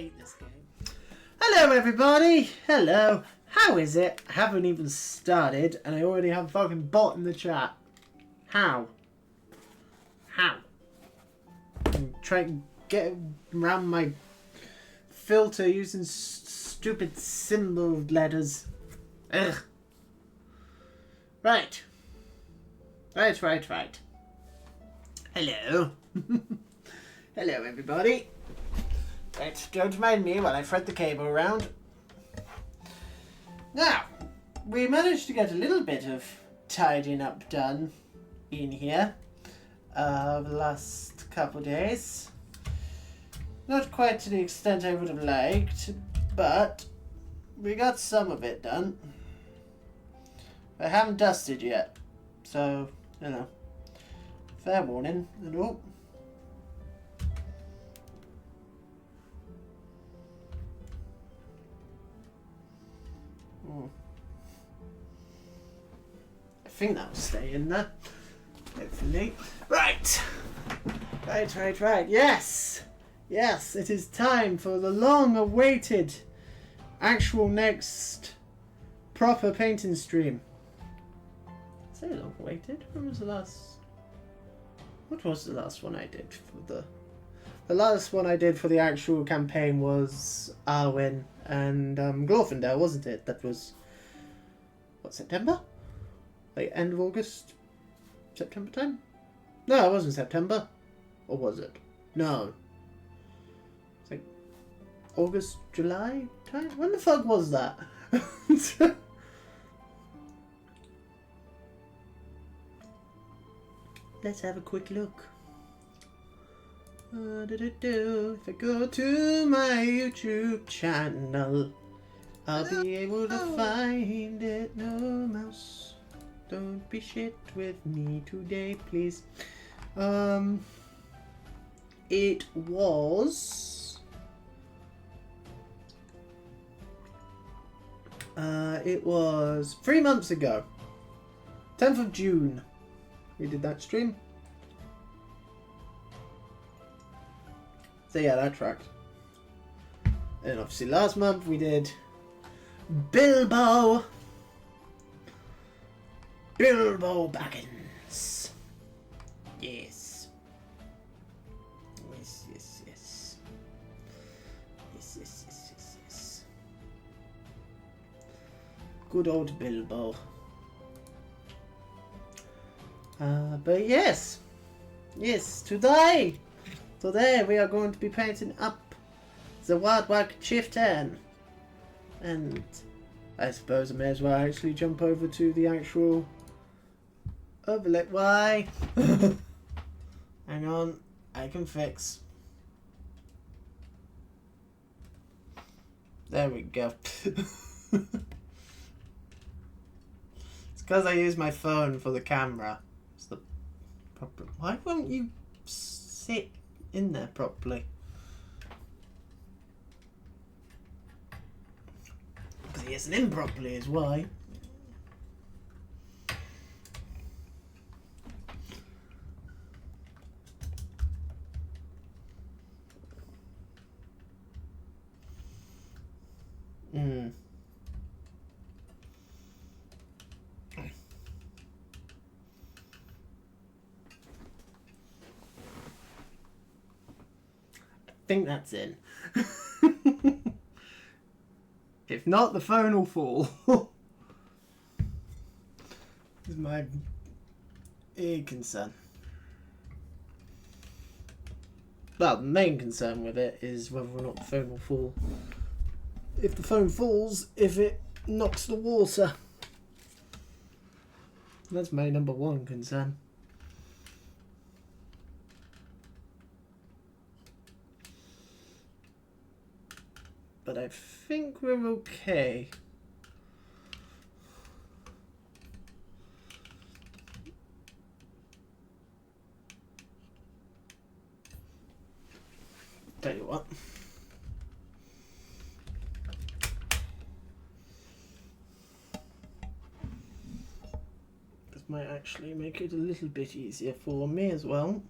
hate this game. Hello everybody! Hello! How is it? I haven't even started and I already have a fucking bot in the chat. How? How? I'm trying to get around my filter using stupid symbol letters. Ugh. Right. Right. Hello. Hello everybody. Right, don't mind me while I thread the cable around. Now, we managed to get a little bit of tidying up done in here over the last couple of days. Not quite to the extent I would have liked, but we got some of it done. I haven't dusted yet, so, you know, fair warning and all. I think that will stay in there. Hopefully. Right. Yes, it is time for the long-awaited actual next proper painting stream. Say long-awaited. When was the last? What was the last one I did for the? The last one I did for the actual campaign was Arwen and Glorfindel, wasn't it? That was, what, September? Like end of August? September time? No, it wasn't September. Or was it? No. It's like August, July time? When the fuck was that? Let's have a quick look. If I go to my YouTube channel, I'll be able to find it. No mouse, don't be shit with me today, please. It was it was 3 months ago, 10th of June. We did that stream. So yeah, that tracked. And obviously last month we did Bilbo Baggins. Yes. Good old Bilbo. But yes, today we are going to be painting up the Warg Chieftain, and I suppose I may as well actually jump over to the actual overlay. Why? Hang on, I can fix. There we go. It's because I use my phone for the camera. It's the proper. Why won't you sit in there properly? Because he isn't in properly is why. I think that's in. If not, the phone will fall. Is my big concern. Well, the main concern with it is whether or not the phone will fall. If the phone falls, if it knocks the water. That's my number one concern. But I think we're okay. Tell you what. This might actually make it a little bit easier for me as well.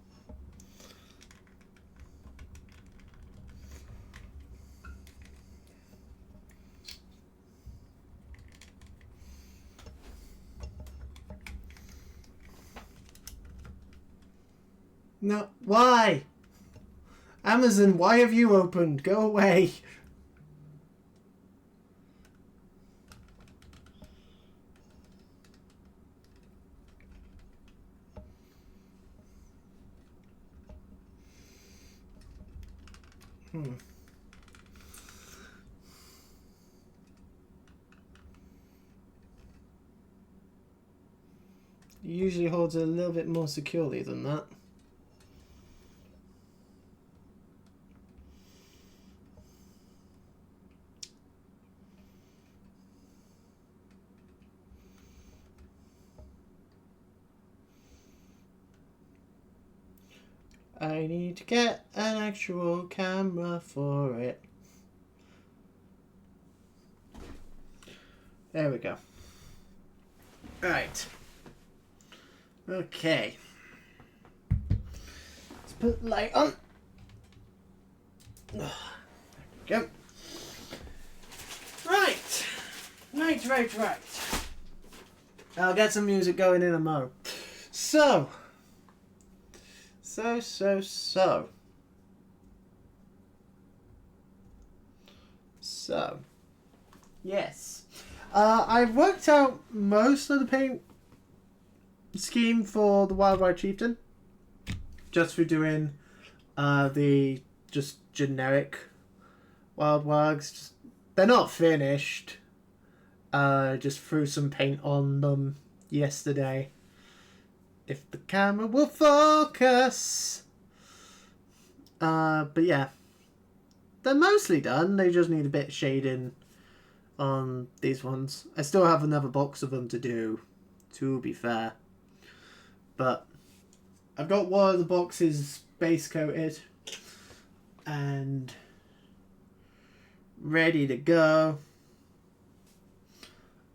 No, why? Amazon, why have you opened? Go away. It usually holds it a little bit more securely than that. I need to get an actual camera for it. There we go. Right. Okay. Let's put the light on. There we go. Right. Right. I'll get some music going in a mo. So, yes. I've worked out most of the paint scheme for the Warg Chieftain. Just for doing the just generic Wild Wargs. They're not finished. Just threw some paint on them yesterday. If the camera will focus. But yeah. They're mostly done. They just need a bit of shading on these ones. I still have another box of them to do, to be fair. But I've got one of the boxes base coated and ready to go.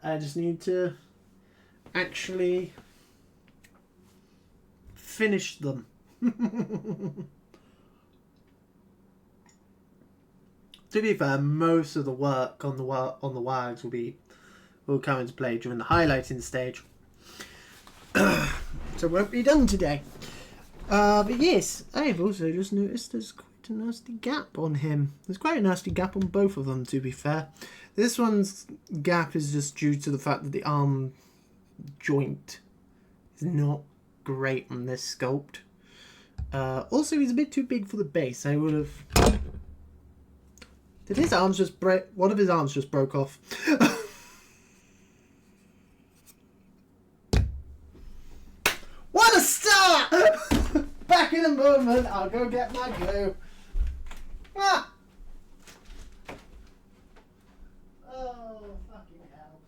I just need to actually finish them. To be fair, most of the work on the Wargs will come into play during the highlighting stage. So it won't be done today. But yes, I've also just noticed there's quite a nasty gap on him. There's quite a nasty gap on both of them, to be fair. This one's gap is just due to the fact that the arm joint is not great on this sculpt. Also, he's a bit too big for the base. I would have... Did his arms just break? One of his arms just broke off. What a start! Back in a moment. I'll go get my glue. Ah! Oh, fucking hell.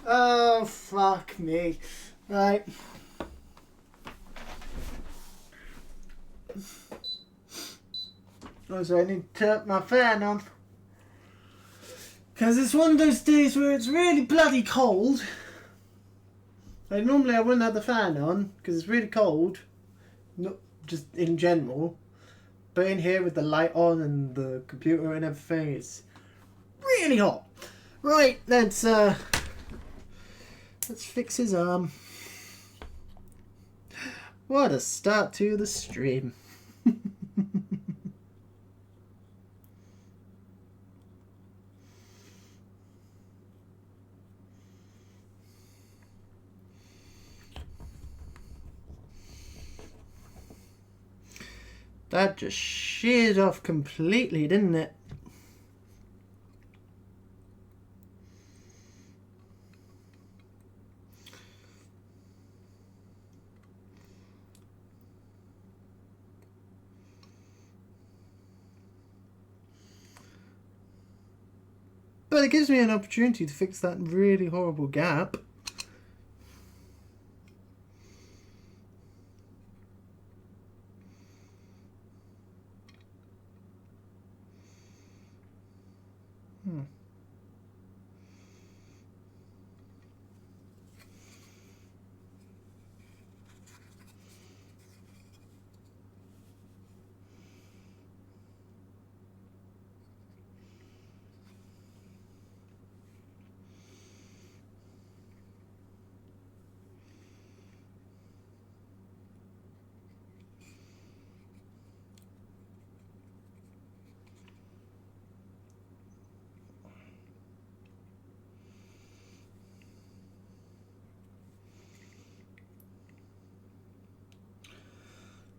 Oh, fuck me. Right. Also, I need to turn my fan on. Because it's one of those days where it's really bloody cold. Like, normally I wouldn't have the fan on because it's really cold. Not just in general. But in here with the light on and the computer and everything, it's really hot. Right, let's fix his arm. What a start to the stream. That just sheared off completely, didn't it? But it gives me an opportunity to fix that really horrible gap.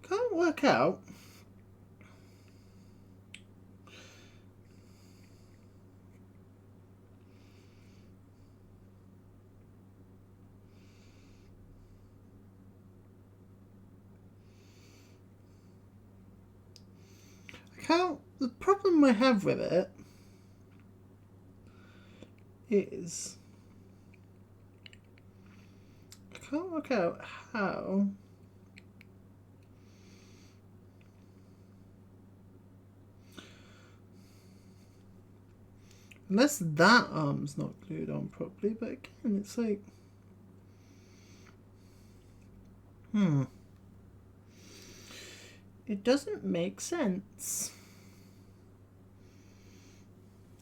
Can't work out. The problem I have with it is I can't work out how unless that arm's not glued on properly, but again it's like it doesn't make sense.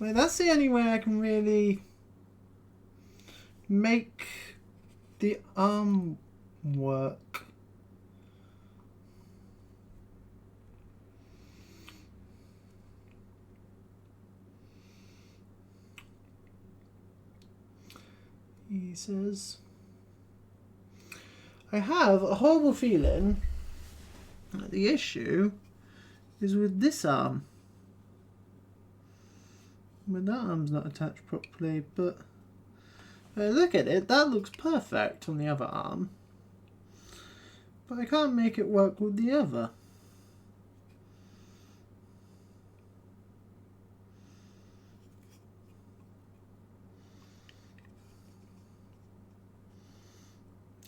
Like, that's the only way I can really make the arm work. He says, I have a horrible feeling that the issue is with this arm. When that arm's not attached properly, but look at it, that looks perfect on the other arm. But I can't make it work with the other.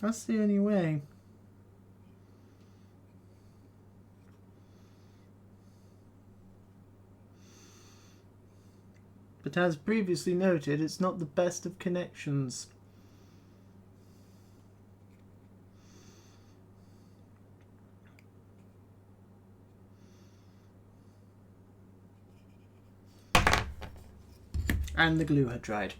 That's the only way. But as previously noted, it's not the best of connections. And the glue had dried.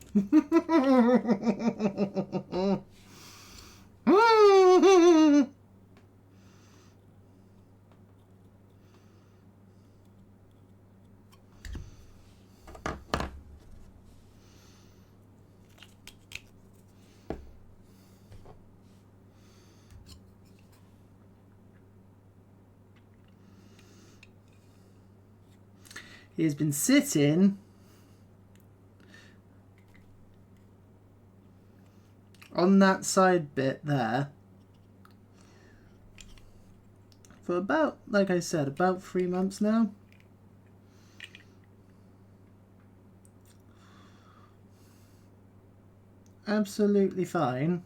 He has been sitting on that side bit there for about, like I said, about 3 months now. Absolutely fine.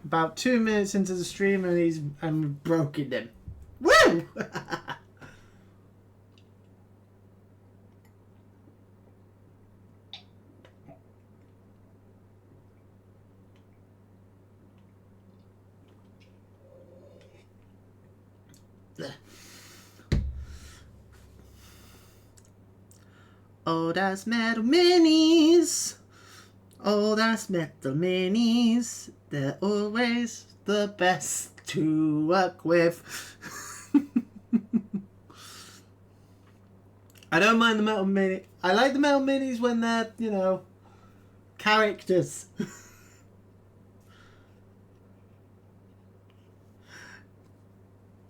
About 2 minutes into the stream and I'm broken him. Woo! Oh, that's metal minis. Oh, that's metal minis. They're always the best to work with. I don't mind the metal mini. I like the metal minis when they're, you know, characters.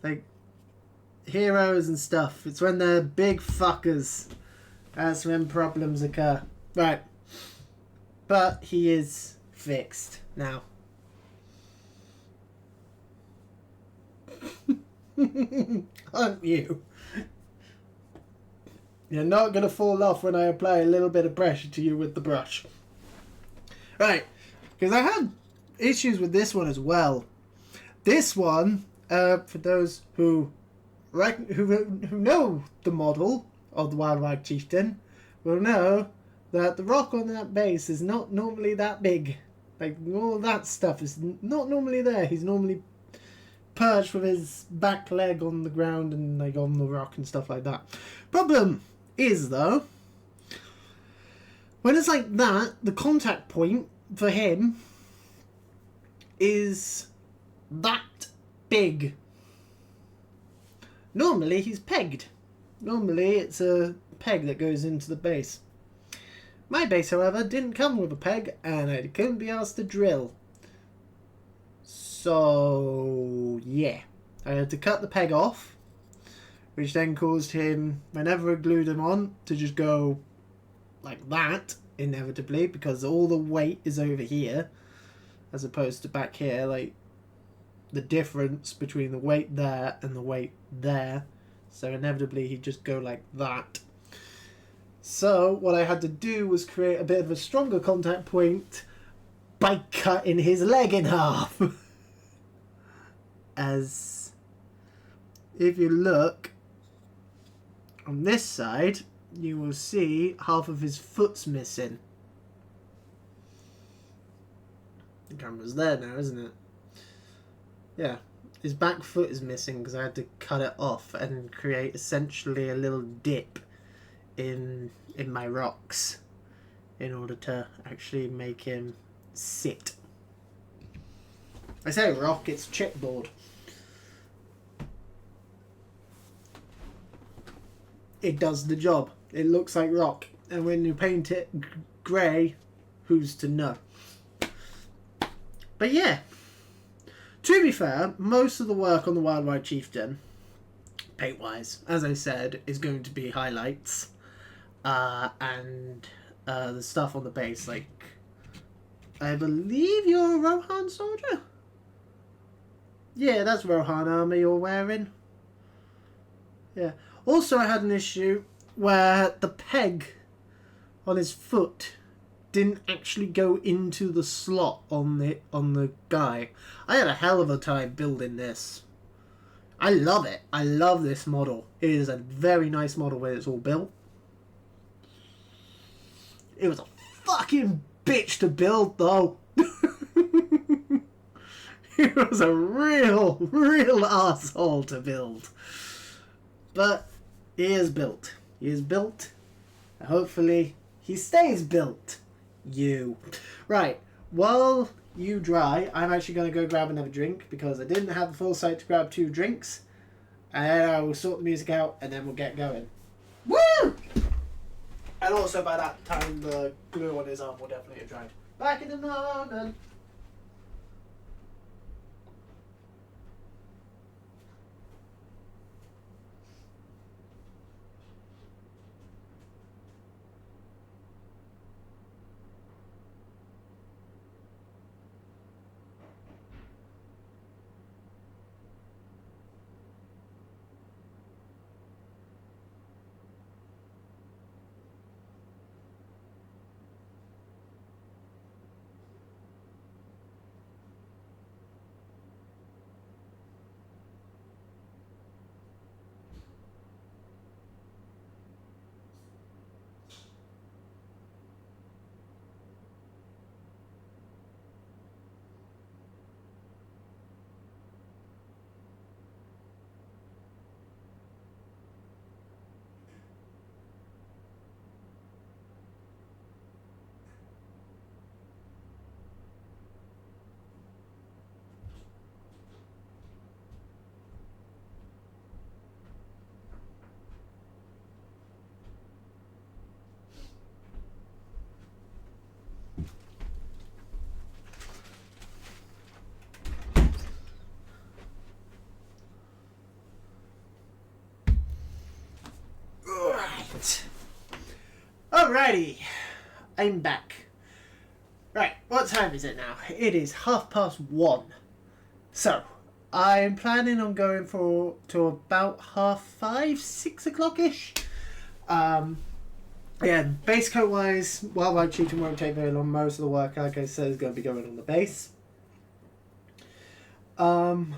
Like heroes and stuff. It's when they're big fuckers. That's when problems occur. Right. But he is fixed now. Aren't you? You're not going to fall off when I apply a little bit of pressure to you with the brush. Right. Because I had issues with this one as well. This one, for those who know the model of the Warg Chieftain, will know that the rock on that base is not normally that big. Like, all that stuff is not normally there. He's normally perched with his back leg on the ground and like on the rock and stuff like that. Problem is, though, when it's like that, the contact point for him is that big. Normally he's pegged. Normally it's a peg that goes into the base. My base, however, didn't come with a peg, and I couldn't be asked to drill. So, yeah. I had to cut the peg off, which then caused him, whenever I glued him on, to just go like that, inevitably, because all the weight is over here, as opposed to back here, like, the difference between the weight there and the weight there. So inevitably he'd just go like that. So what I had to do was create a bit of a stronger contact point by cutting his leg in half. As if you look on this side, you will see half of his foot's missing. The camera's there now, isn't it? Yeah, his back foot is missing because I had to cut it off and create essentially a little dip in my rocks in order to actually make him sit. I say rock, it's chipboard. It does the job. It looks like rock, and when you paint it grey, who's to know? But yeah. To be fair, most of the work on the Warg Chieftain, paint-wise, as I said, is going to be highlights. And the stuff on the base, like, I believe you're a Rohan soldier? Yeah, that's Rohan armor you're wearing. Yeah. Also, I had an issue where the peg on his foot didn't actually go into the slot on the guy. I had a hell of a time building this. I love it. I love this model. It is a very nice model when it's all built. It was a fucking bitch to build though. It was a real asshole to build. But he is built. He is built. And hopefully he stays built. Right, while you dry, I'm actually going to go grab another drink because I didn't have the foresight to grab 2 drinks, and then I will sort the music out and then we'll get going. Woo! And also by that time the glue on his arm will definitely have dried. Back in a moment. Alrighty, I'm back. Right, what time is it now? It is 1:30. So, I'm planning on going to about 5:30, 6 o'clock-ish. Yeah, base coat wise, Warg Chieftain won't take very long. Most of the work, like I said, is going to be going on the base. And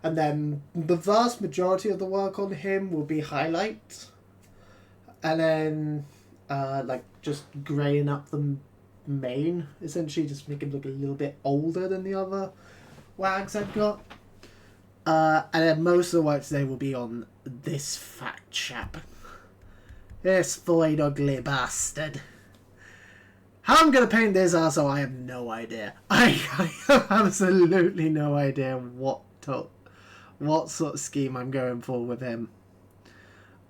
then the vast majority of the work on him will be highlights. And then, like, just greying up the mane, essentially, just make him look a little bit older than the other wags I've got. And then most of the work today will be on this fat chap. This void ugly bastard. How I'm going to paint this arsehole, I have no idea. I have absolutely no idea what sort of scheme I'm going for with him.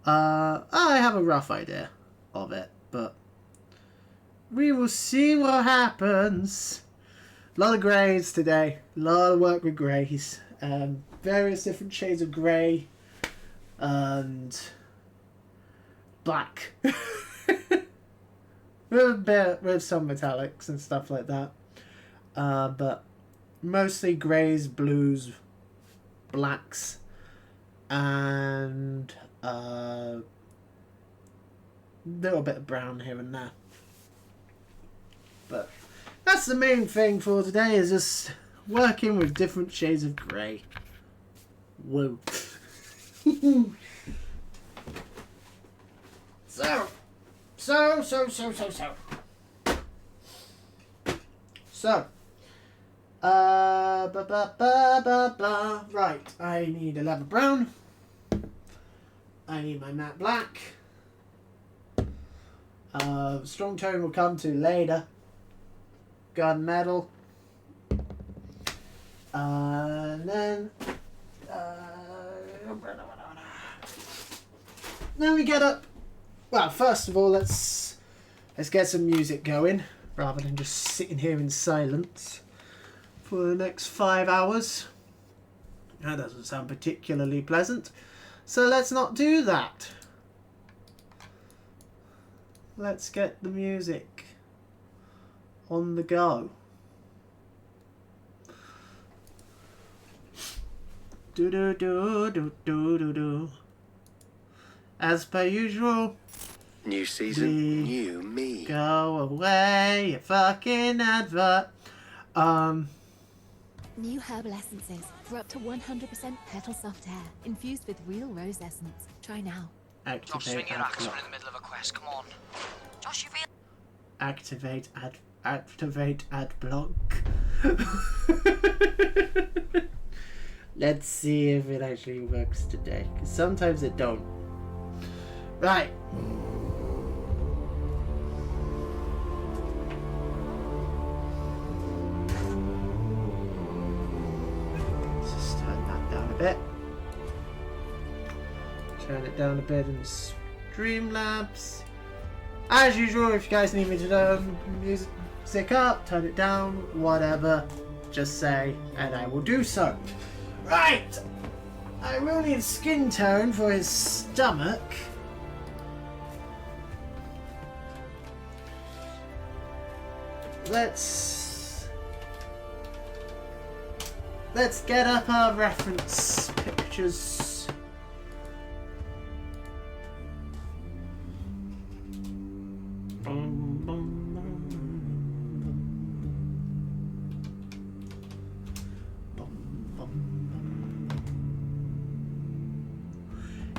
I have a rough idea of it, but We will see what happens. A lot of greys today. A lot of work with greys. Various different shades of grey. And black. with some metallics and stuff like that. But mostly greys, blues, blacks, and a little bit of brown here and there. But that's the main thing for today, is just working with different shades of grey. Woo. So. Right, I need a leather brown. I need my matte black. Strong tone will come to later. Gunmetal. And then we get up. Well, first of all, let's get some music going, rather than just sitting here in silence for the next 5 hours. That doesn't sound particularly pleasant. So let's not do that. Let's get the music on the go. Do do do do do do do. As per usual. New season, new me. Go away, you fucking advert. New herbal essences for up to 100% petal soft hair, infused with real rose essence. Try now. Josh, swing your axe. We're in the middle of a quest. Come on. Josh, you feel... Activate ad block. Let's see if it actually works today, because sometimes it don't. Right. Let's just turn that down a bit. Turn it down a bit in Streamlabs. As usual, if you guys need me to turn music up, turn it down, whatever, just say, and I will do so. Right! I will need skin tone for his stomach. Let's get up our reference pictures.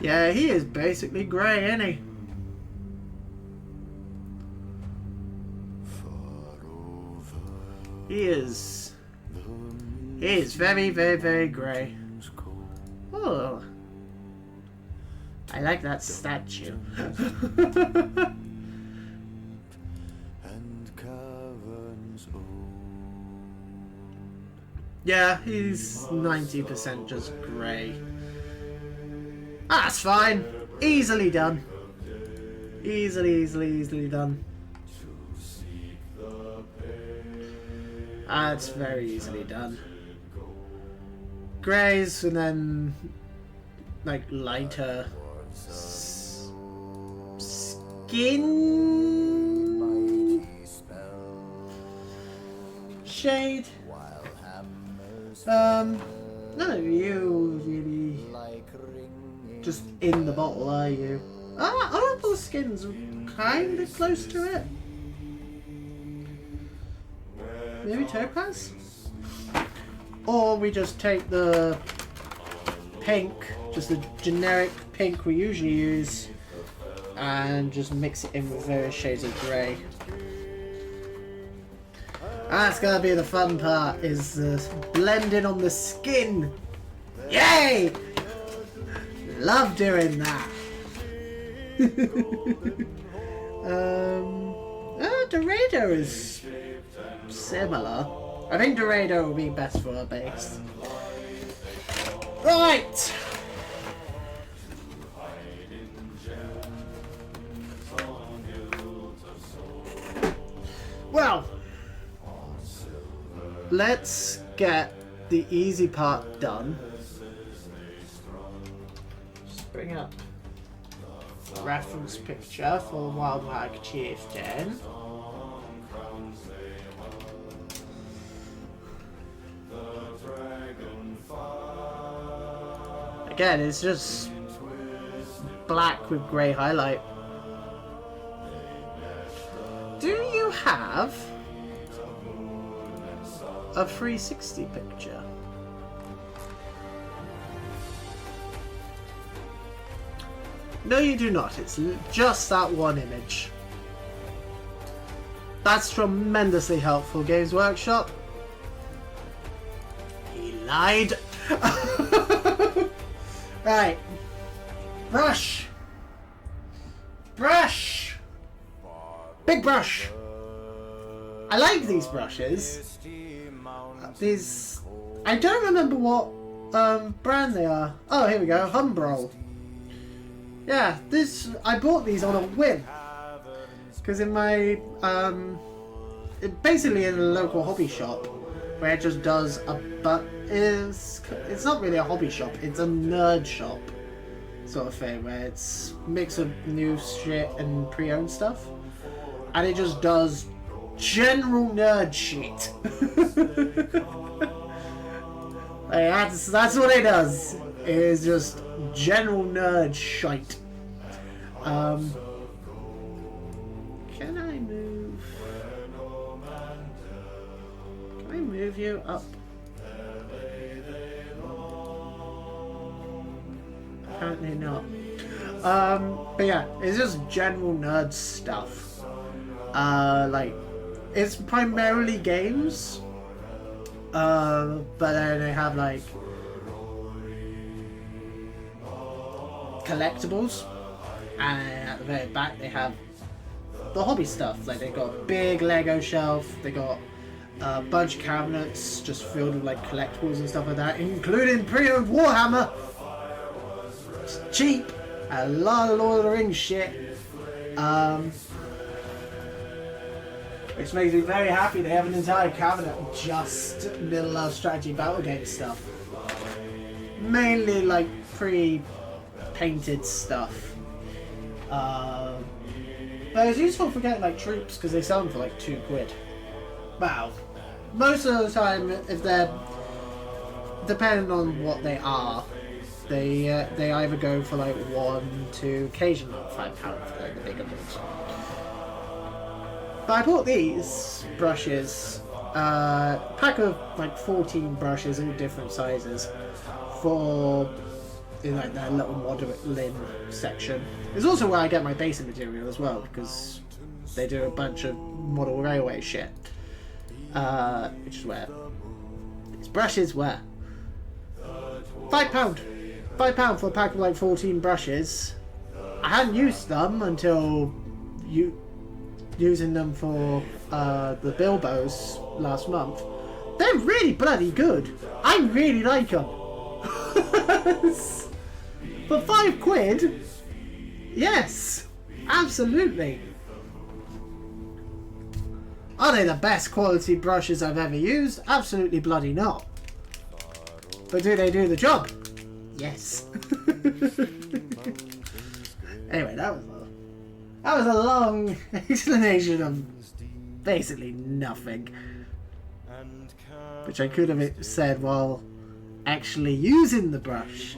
Yeah, he is basically grey, isn't he? He is very, very, very grey. Oh, I like that statue. Yeah, he's 90% just grey. That's fine. Easily done. Easily done. That's very easily done. Greys and then like lighter skin shade. None of you really just in the bottle, are you? All those skins are kind of close to it. Maybe topaz? Or we just take the pink, just the generic pink we usually use, and just mix it in with various shades of grey. That's gonna be the fun part, is blending on the skin. Yay! Love doing that. Dorado is similar. I think Dorado will be best for our base. Right! Well, let's get the easy part done. Just bring up the reference picture for Warg Chieftain. Again, it's just black with grey highlight. Do you have a 360 picture? No, you do not. It's just that one image. That's tremendously helpful, Games Workshop. He lied. Right. Brush. Brush. Big brush. I like these brushes. These... I don't remember what brand they are. Oh, here we go. Humbrol. Yeah, this... I bought these on a whim. Because in my... basically in a local hobby shop, where it just does a... But it's not really a hobby shop. It's a nerd shop. Sort of thing, where it's a mix of new shit and pre-owned stuff. And it just does general nerd shit. Like, that's what it does. It is just general nerd shite. Can I move? Can I move you up? Apparently not. But yeah, it's just general nerd stuff. Like, it's primarily games, but then they have like collectibles, and at the very back they have the hobby stuff. Like, they got a big Lego shelf, they got a bunch of cabinets just filled with like collectibles and stuff like that, including pre-owned Warhammer. It's cheap, a lot of Lord of the Rings shit. Which makes me very happy they have an entire cabinet of just Middle-earth strategy battle game stuff. Mainly like pre-painted stuff. But it's useful for getting like troops because they sell them for like £2. Wow. Most of the time, if they're depending on what they are, they either go for like £1 to occasionally £5 for like the bigger ones. But I bought these brushes, pack of like 14 brushes, all different sizes, for in like their little moderate limb section. It's also where I get my basic material as well, because they do a bunch of model railway shit, which is where these brushes were. £5. £5 for a pack of like 14 brushes. I hadn't used them until using them for the Bilbos last month. They're really bloody good. I really like them. For £5, yes, absolutely. Are they the best quality brushes I've ever used? Absolutely bloody not. But do they do the job? Yes. Anyway, that was a long explanation of basically nothing, which I could have said while actually using the brush.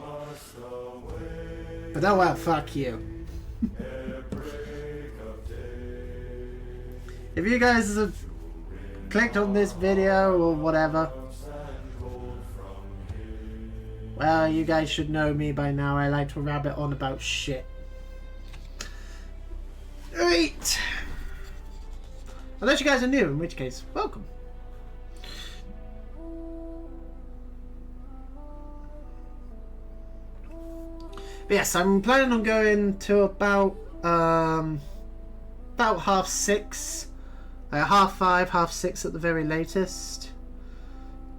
But oh well, fuck you. If you guys have clicked on this video or whatever, well, you guys should know me by now. I like to rabbit on about shit. Right. Unless you guys are new, in which case, welcome. But yes, I'm planning on going to about 6:30, like 5:30, 6:30 at the very latest,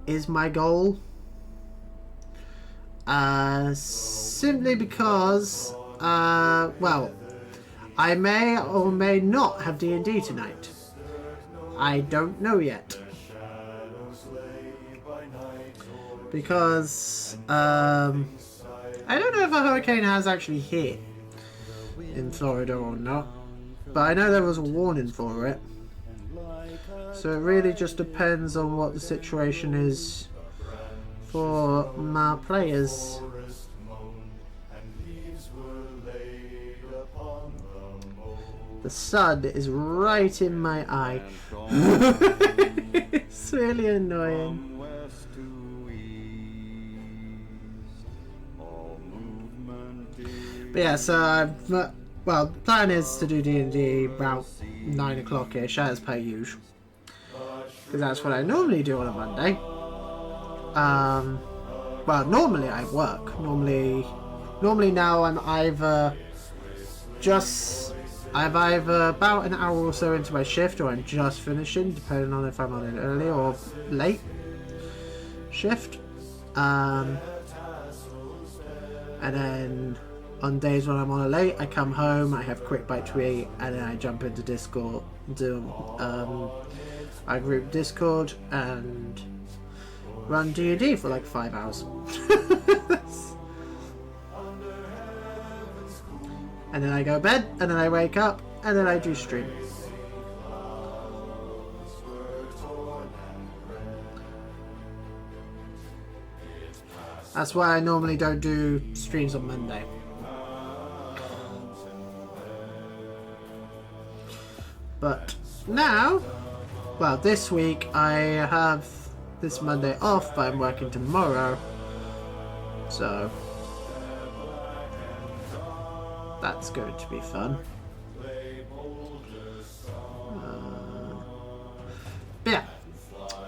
is my goal. Simply because, well, I may or may not have D&D tonight. I don't know yet. Because I don't know if a hurricane has actually hit in Florida or not, but I know there was a warning for it. So it really just depends on what the situation is for my players. The sun is right in my eye. It's really annoying. But yeah, so well, the plan is to do D&D about 9 o'clock-ish, as per usual. Because that's what I normally do on a Monday. Well, normally I work. Normally now I'm either about an hour or so into my shift, or I'm just finishing, depending on if I'm on an early or late shift. And then on days when I'm on a late, I come home, I have a quick bite to eat, and then I jump into Discord, I group Discord and run D&D for like 5 hours. And then I go to bed, and then I wake up, and then I do stream. That's why I normally don't do streams on Monday. But now, well, this week I have this Monday off, but I'm working tomorrow. So that's going to be fun. But yeah,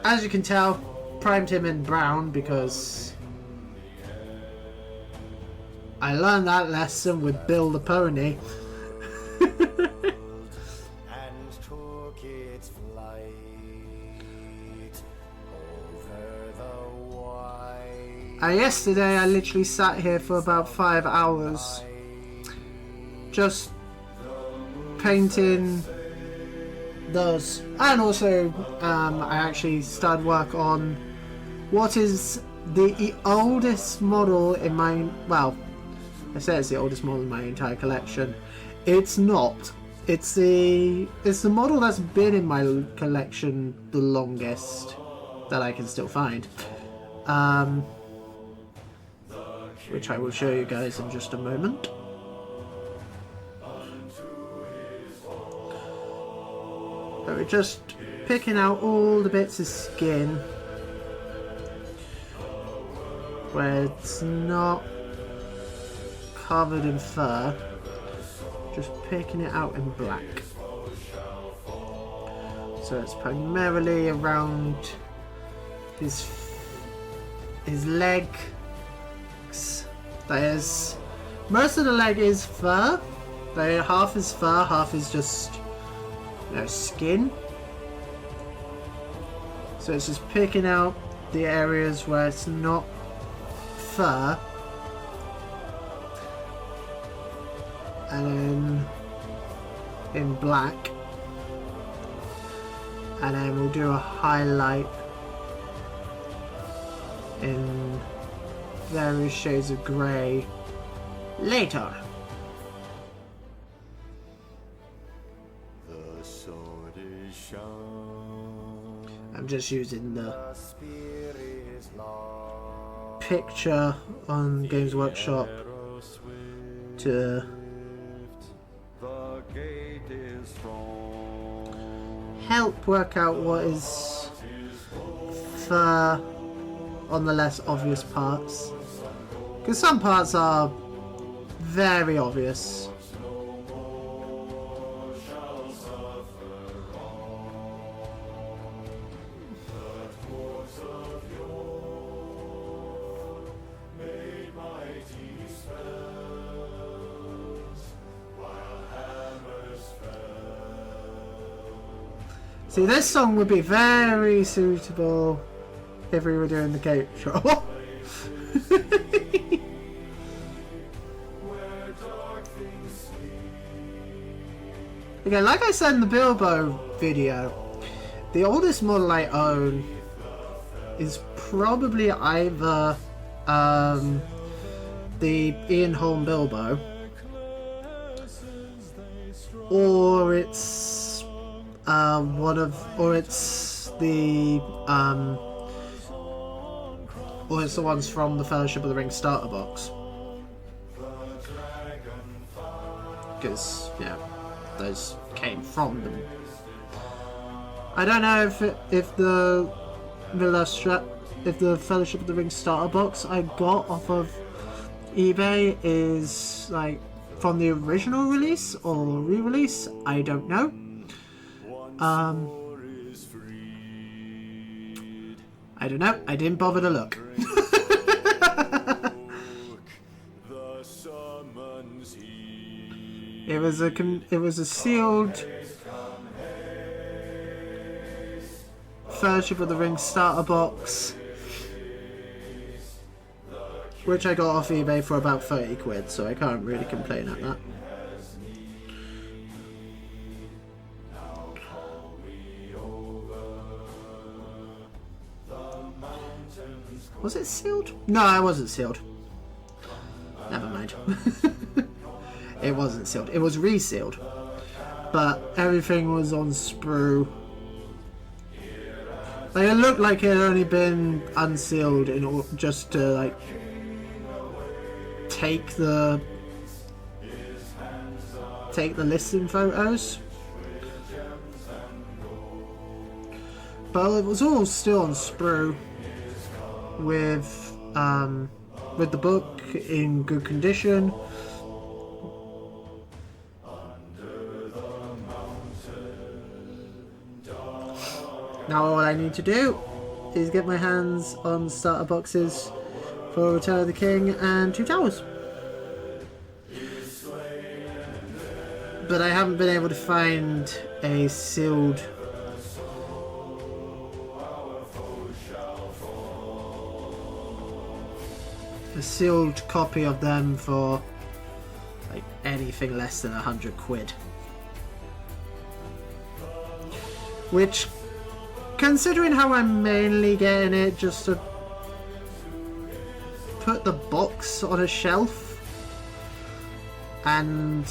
as you can tell, primed him in brown because I learned that lesson with Bill the Pony. Yesterday I literally sat here for about 5 hours just painting those, and also I actually started work on what is the oldest model in my, well, I say it's the oldest model in my entire collection. It's not. It's the model that's been in my collection the longest that I can still find. Which I will show you guys in just a moment. So we're just picking out all the bits of skin where it's not covered in fur, just picking it out in black. So it's primarily around his leg. That is, most of the leg is fur. Half is fur, half is just, skin. So it's just picking out the areas where it's not fur, and then in black, and then we'll do a highlight in various shades of grey later. I'm just using the picture on Games Workshop to help work out what is fur on the less obvious parts, because some parts are very obvious. See, this song would be very suitable if we were doing the Cape Troll. Again, like I said in the Bilbo video, the oldest model I own is probably either the Ian Holm Bilbo, or it's the ones from the Fellowship of the Ring starter box. Because, yeah, those came from them. I don't know if the Fellowship of the Ring starter box I got off of eBay is like from the original release or re-release. I don't know. I don't know. I didn't bother to look. It was a sealed Fellowship of the Ring starter box, which I got off eBay for about 30 quid, so I can't really complain at that. Was it sealed? No, it wasn't sealed. Never mind. It wasn't sealed. It was resealed. But everything was on sprue. Like, it looked like it had only been unsealed just to, like, take the listing photos. But it was all still on sprue with the book in good condition. Now all I need to do is get my hands on starter boxes for Return of the King and Two Towers. But I haven't been able to find a sealed copy of them for like anything less than 100 quid. Which, considering how I'm mainly getting it just to put the box on a shelf and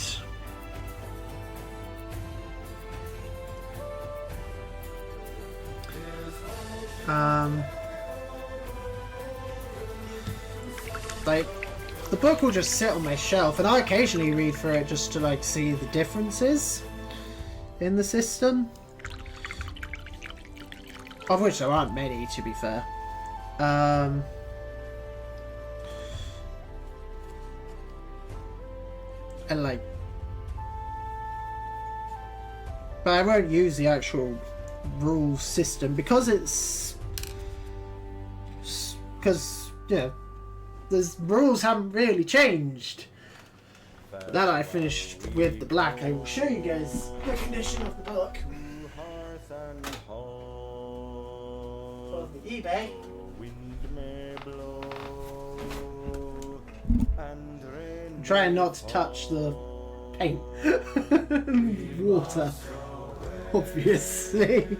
like, the book will just sit on my shelf, and I occasionally read through it just to like see the differences in the system, of which there aren't many, to be fair. And like, but I won't use the actual rule system because yeah, the rules haven't really changed. Now that I finished with the black, I will show you guys the condition of the book from the eBay. I'm trying not to touch the paint. Water, obviously.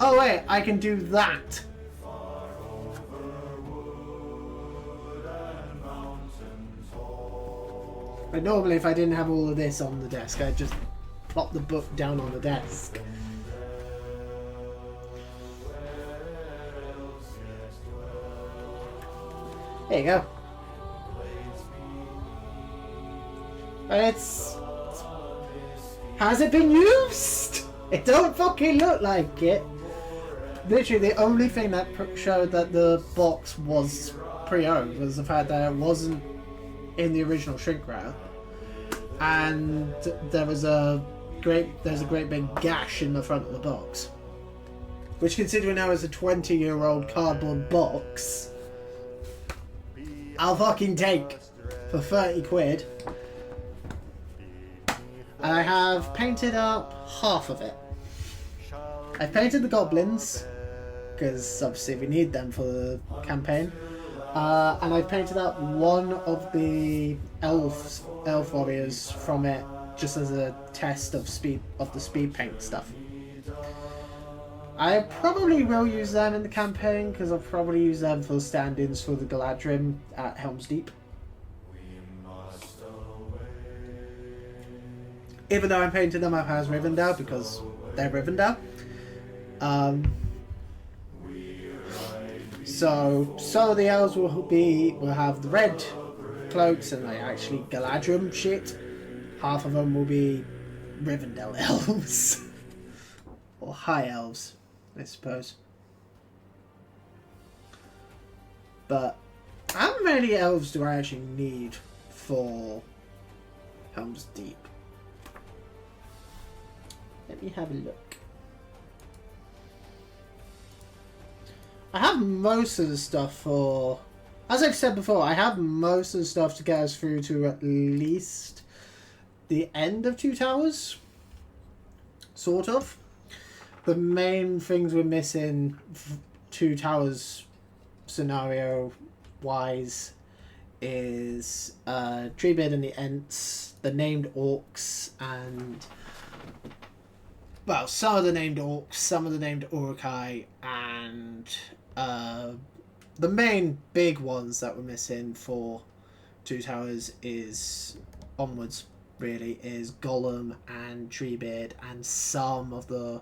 Oh wait, I can do that. But normally if I didn't have all of this on the desk, I'd just plop the book down on the desk. There you go. But has it been used? It don't fucking look like it. Literally the only thing that showed that the box was pre-owned was the fact that it wasn't in the original shrink wrap, and there's a great big gash in the front of the box, which, considering now is a 20-year-old cardboard box, I'll fucking take for 30 quid. And I have painted up half of it. I've painted the goblins, because obviously we need them for the campaign. And I've painted up one of the elf warriors from it just as a test of the speed paint stuff. I probably will use them in the campaign because I'll probably use them for stand-ins for the Galadrim at Helm's Deep. Even though I'm painting them up as Rivendell because they're Rivendell. So some of the elves will have the red cloaks and like actually Galadrim shit. Half of them will be Rivendell elves or high elves, I suppose. But how many elves do I actually need for Helm's Deep? Let me have a look. I have most of the stuff for... As I've said before, I have most of the stuff to get us through to at least the end of Two Towers. Sort of. The main things we're missing Two Towers scenario-wise is Treebeard and the Ents, the named orcs, and... Well, some of the named orcs, some of the named Uruk-hai, and the main big ones that we're missing for Two Towers is onwards, really, is Gollum and Treebeard and some of the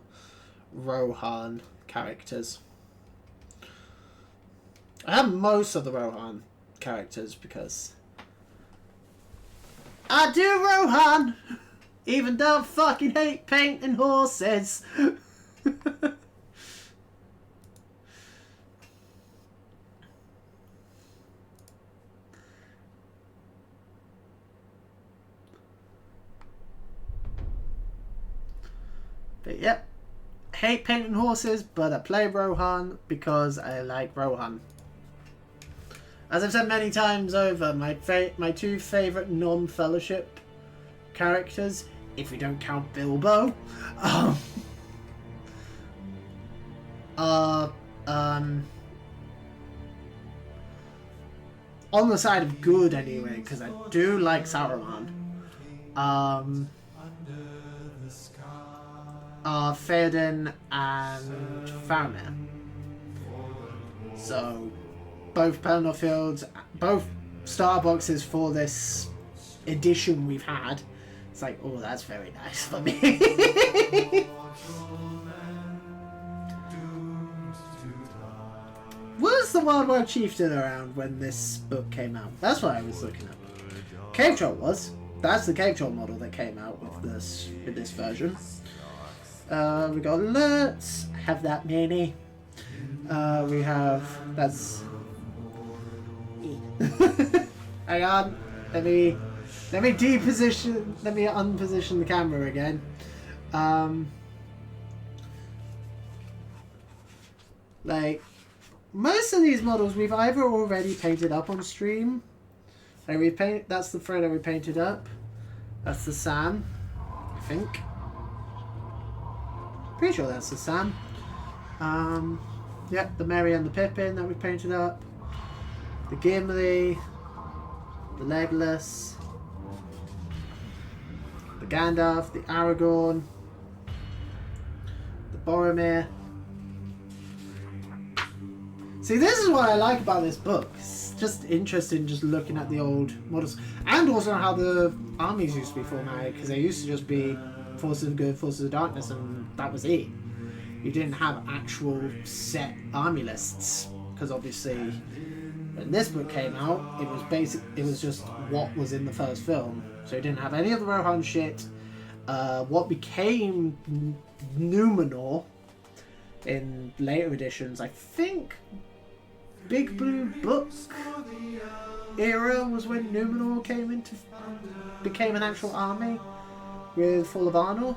Rohan characters. I have most of the Rohan characters because I do Rohan! Even though I fucking hate painting horses. But yep, hate painting horses, but I play Rohan because I like Rohan. As I've said many times over, my two favourite non-fellowship characters, if we don't count Bilbo, on the side of good anyway, because I do like Saruman. Theoden and Faramir. So both Pelennor Fields, both Starbucks for this edition we've had. It's like, oh, that's very nice for me. Was the Warg Chieftain around when this book came out? That's what I was looking at. Cave Troll was. That's the Cave Troll model that came out with this version. We got alerts. Have that many. We have. That's. Hang on. Let me deposition. Let me unposition the camera again. Like most of these models, we've either already painted up on stream. Like that's the Frodo we painted up. That's the Sam, I think. Pretty sure that's the Sam. Yep, the Merry and the Pippin that we painted up. The Gimli, the Legolas, the Gandalf, the Aragorn, the Boromir. See, this is what I like about this book. It's just interesting just looking at the old models. And also how the armies used to be formatted, because they used to just be Forces of Good, Forces of Darkness, and that was it. You didn't have actual set army lists, because obviously when this book came out, it was just what was in the first film. So it didn't have any of the Rohan shit. What became Numenor in later editions, I think Big Blue Book era was when Numenor became an actual army with Fall of Arnor.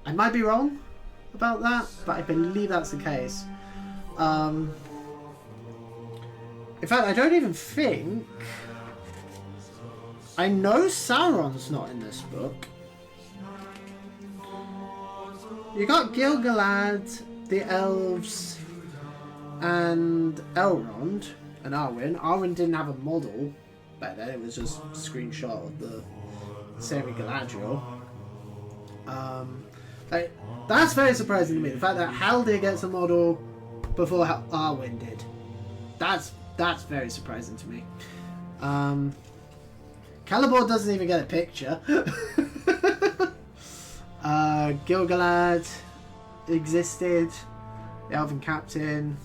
I might be wrong about that, but I believe that's the case. In fact, I don't even think... I know Sauron's not in this book. You got Gil-galad, the elves, and Elrond, and Arwen. Arwen didn't have a model back then, it was just a screenshot of the same with Galadriel. Like, that's very surprising to me. The fact that Haldir gets a model before Arwen did. That's very surprising to me. Celeborn doesn't even get a picture. Gil-galad existed. The Elven Captain.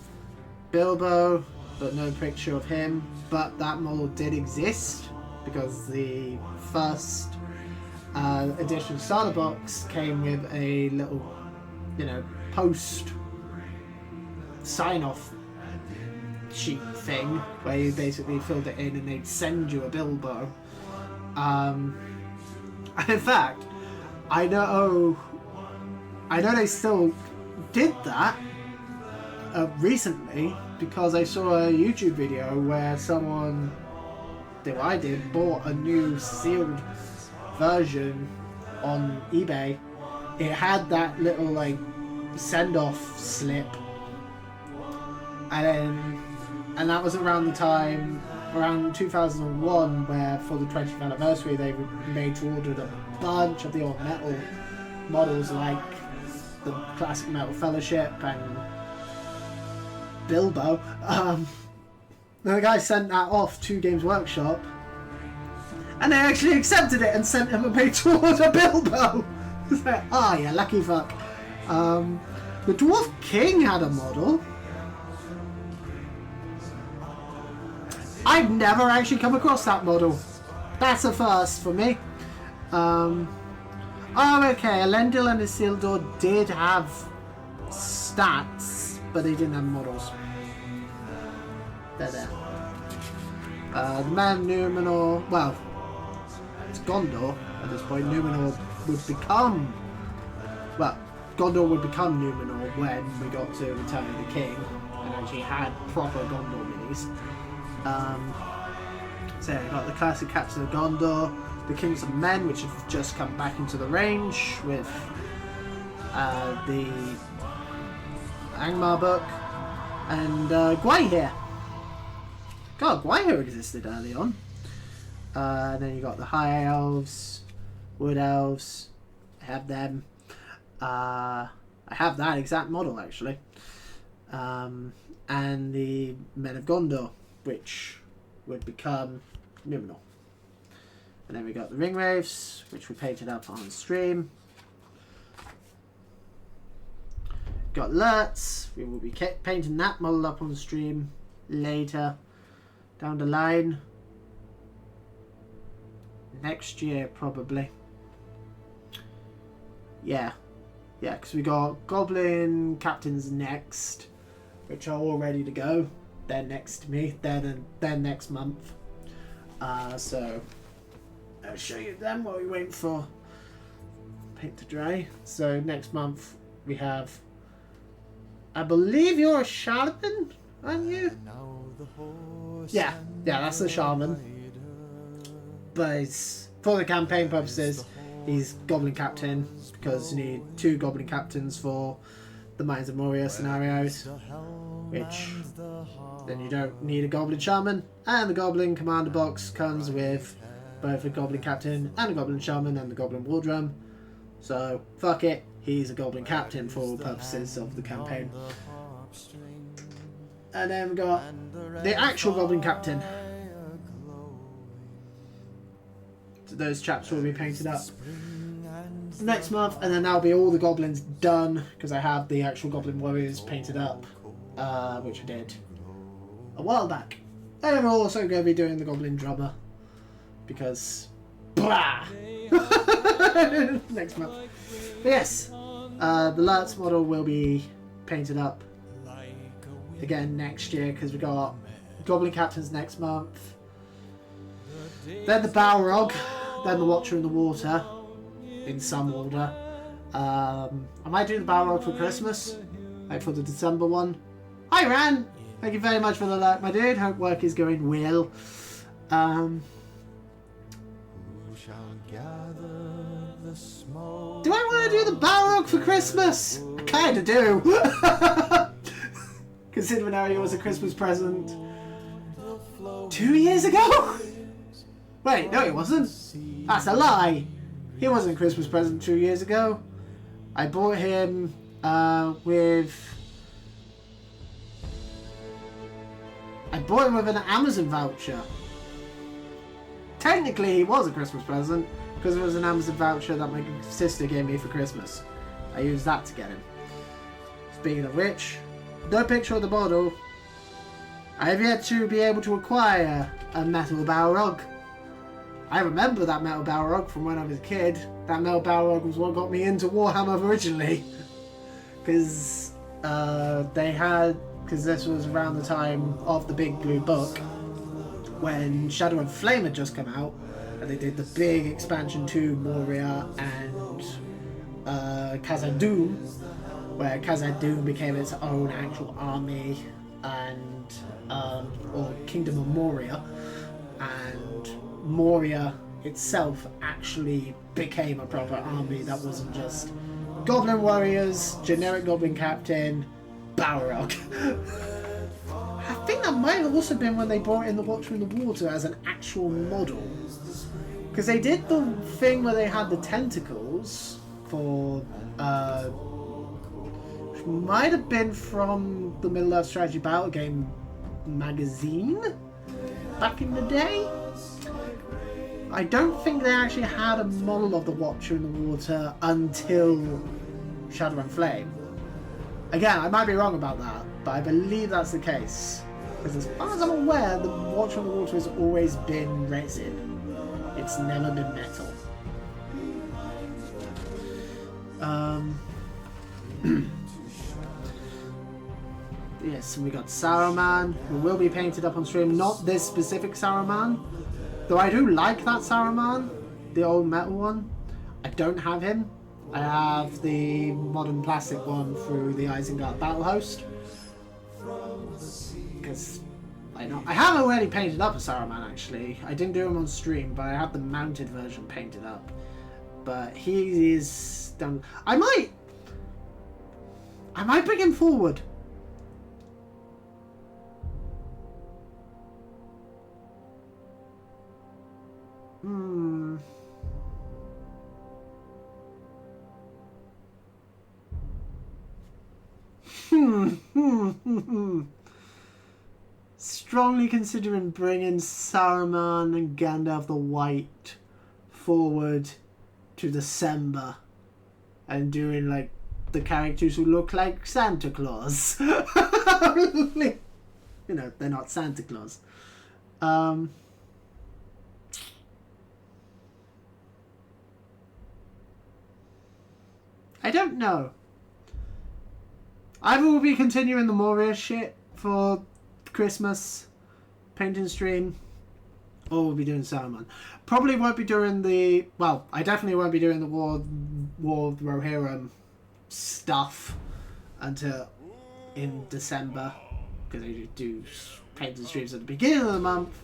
Bilbo, but no picture of him. But that model did exist because the first edition starter box came with a little, post sign-off sheet thing where you basically filled it in and they'd send you a Bilbo. And in fact, I know they still did that recently, because I saw a YouTube video where someone, I did, bought a new sealed version on eBay. It had that little like send-off slip, and that was around the time, around 2001, where for the 20th anniversary they made to order a bunch of the old metal models like the classic Metal Fellowship and Bilbo. The guy sent that off to Games Workshop, and they actually accepted it and sent him a made to order Bilbo. It's like, you lucky fuck. The Dwarf King had a model. I've never actually come across that model. That's a first for me. Okay, Elendil and Isildur did have stats, but they didn't have models. They're there. The man Numenor, well, it's Gondor at this point. Numenor would become, Gondor would become Numenor when we got to Return of the King and actually had proper Gondor minis. So yeah, we got the classic Captain of Gondor, the Kings of Men, which have just come back into the range with the Angmar book, and Gwaihir. God, Gwaihir existed early on. And then you got the High Elves, Wood Elves. I have them. I have that exact model actually. And the Men of Gondor, which would become Numenor. And then we got the Ringwraiths, which we painted up on stream. Got Lurtz, we will be painting that model up on stream later down the line. Next year, probably. Yeah, because we got Goblin Captains next, which are all ready to go. They're next to me. They're next month. So I'll show you them while we wait for paint to dry. So next month we have, I believe you're a shaman, aren't you? Yeah, that's the shaman. But it's, for the campaign purposes, he's Goblin Captain, because you need 2 Goblin Captains for the Mines of Moria scenarios, which then you don't need a Goblin Shaman, and the Goblin Commander box comes with both a Goblin Captain and a Goblin Shaman and the Goblin War Drum. So fuck it, he's a Goblin Captain for all purposes of the campaign. And then we got the actual Goblin Captain. So those chaps will be painted up next month, and then that'll be all the goblins done, because I have the actual Goblin Warriors painted up, which I did a while back. And we're also going to be doing the Goblin Drummer, because blah! Next month. But yes, the Lurtz model will be painted up again next year, because we got Goblin Captains next month, then the Balrog, then the Watcher in the Water, in some order. I might do the Balrog for Christmas, like for the December one. Hi Ran! Thank you very much for the alert, my dude. Hope work is going well. Do I want to do the Balrog for Christmas? I kinda do. Considering how he was a Christmas present 2 years ago? Wait, no he wasn't. That's a lie. He wasn't a Christmas present 2 years ago. I bought him with an Amazon voucher. Technically he was a Christmas present because it was an Amazon voucher that my sister gave me for Christmas. I used that to get him. Speaking of which, no picture of the model. I have yet to be able to acquire a metal Balrog. I remember that metal Balrog from when I was a kid. That metal Balrog was what got me into Warhammer originally. Because this was around the time of the Big Blue Book, when Shadow and Flame had just come out, and they did the big expansion to Moria and Khazad-dûm, where Khazad-dûm became its own actual army, and or Kingdom of Moria, and Moria itself actually became a proper army that wasn't just Goblin Warriors, generic Goblin Captain, Balrog. I think that might have also been when they brought in the Watcher in the Water as an actual model. Because they did the thing where they had the tentacles for... which might have been from the Middle-earth Strategy Battle Game magazine back in the day. I don't think they actually had a model of the Watcher in the Water until Shadow and Flame. Again, I might be wrong about that, but I believe that's the case. Because as far as I'm aware, the Watcher in the Water has always been resin. It's never been metal. Yes, we got Saruman, who will be painted up on stream. Not this specific Saruman, though I do like that Saruman, the old metal one. I don't have him. I have the modern plastic one through the Isengard Battle Host. Because I have already painted up a Saruman actually. I didn't do him on stream, but I have the mounted version painted up. But he is done. I might bring him forward. Strongly considering bringing Saruman and Gandalf the White forward to December and doing like the characters who look like Santa Claus. You know, they're not Santa Claus. I don't know. I will be continuing the Moria shit for Christmas painting stream, or we'll be doing Saruman. Probably won't be doing the... Well, I definitely won't be doing the War of the Rohirrim stuff until in December, because I do painting streams at the beginning of the month.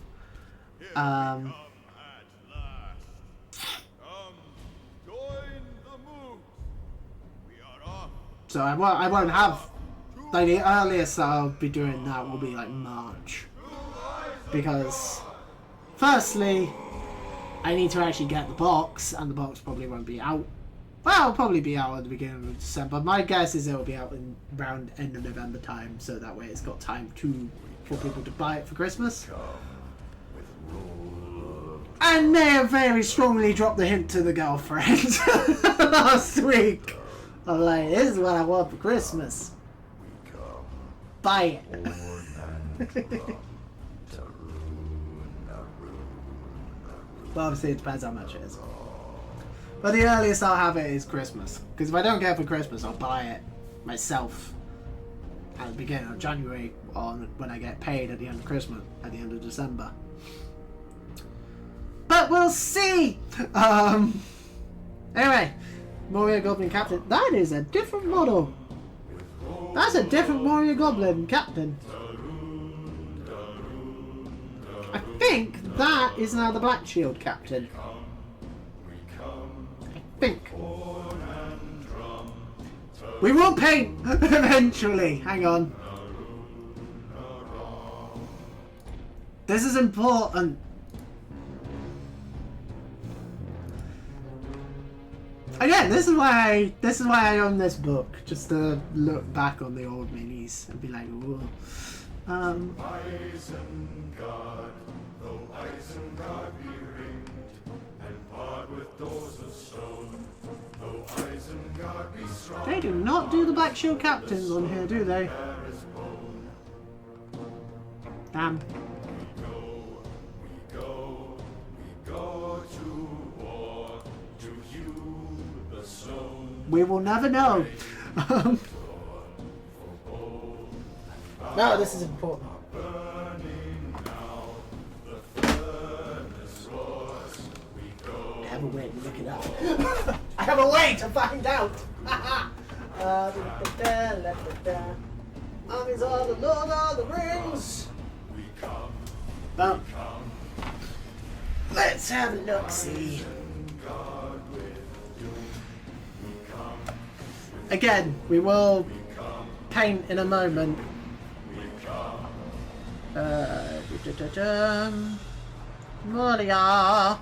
So I won't have... Like, the earliest that I'll be doing that will be like March. Because, firstly, I need to actually get the box, and the box probably won't be out. Well, it'll probably be out at the beginning of December. My guess is it'll be out in around end of November time, so that way it's got time for people to buy it for Christmas. And may have very strongly dropped the hint to the girlfriend last week. I'm like, this is what I want for Christmas. Buy it. Well, obviously it depends how much it is. But the earliest I'll have it is Christmas. Because if I don't get it for Christmas, I'll buy it myself at the beginning of January, or when I get paid at the end of Christmas, at the end of December. But we'll see! Anyway, Moria Goblin Captain. That is a different model. That's a different Moria Goblin Captain. I think that is now the Black Shield Captain. I think. We will paint eventually. Hang on. This is important. Again, this is why I own this book, just to look back on the old minis and be like, whoa. Isengard, though Isengard be ringed, and barred with doors of stone, though Isengard be strong. They do not do the Black Shield Captains on here, do they? Damn. We go to war, to hew the stone. We will never know. No, this is important. Burning now, the furnace roars. We go. I have a way to look it up. I have a way to find out. Armies are the Lord of the Rings. We come. Boom. Let's have a look. See. Again, we will paint in a moment. Moria.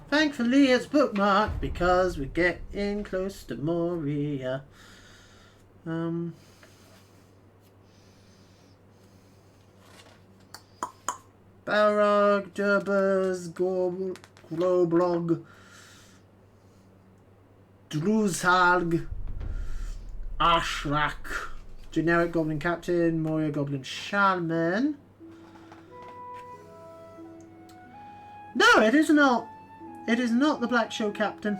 Thankfully it's bookmarked because we're getting close to Moria. Balrog, Durbers, Globlog, Druzhalg, Ashrak, generic Goblin Captain, Moria Goblin Shaman. No, it is not. It is not the Black Shield Captain.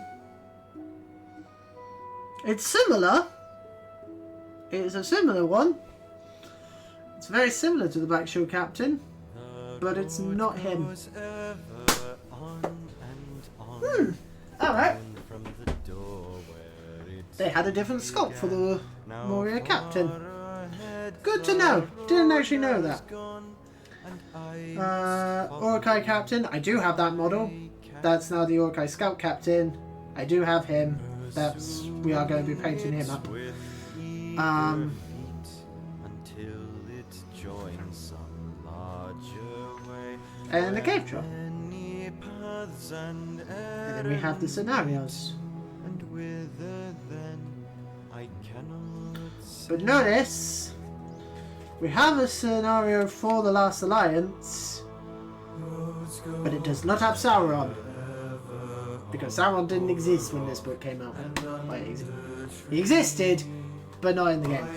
It's similar. It is a similar one. It's very similar to the Black Shield Captain, but it's not him. Alright. They had a different sculpt for the Moria Captain. Good to know. Didn't actually know that. Orkai Captain. I do have that model. That's now the Orkai Scout Captain. I do have him. We are going to be painting him up. And the cave drop. And then we have the scenarios. But notice, we have a scenario for the Last Alliance, but it does not have Sauron. Because Sauron didn't exist when this book came out. Well, he existed, but not in the game.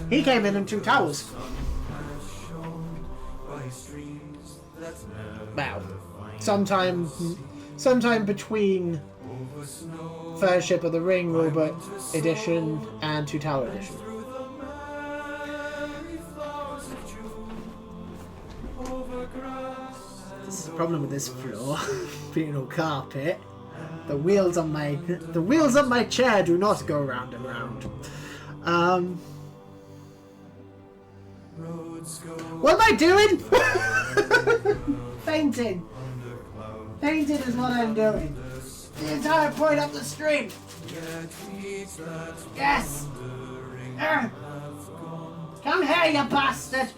He came in Two Towers. Wow. Sometime between Fellowship of the Ring Rulebook Edition and Two Tower Edition. This is the problem with this floor being all carpet. The wheels on my chair do not go round and round. What am I doing? Painting. Painting is what I'm doing. The entire point up the stream. Yes. Come here, you bastard.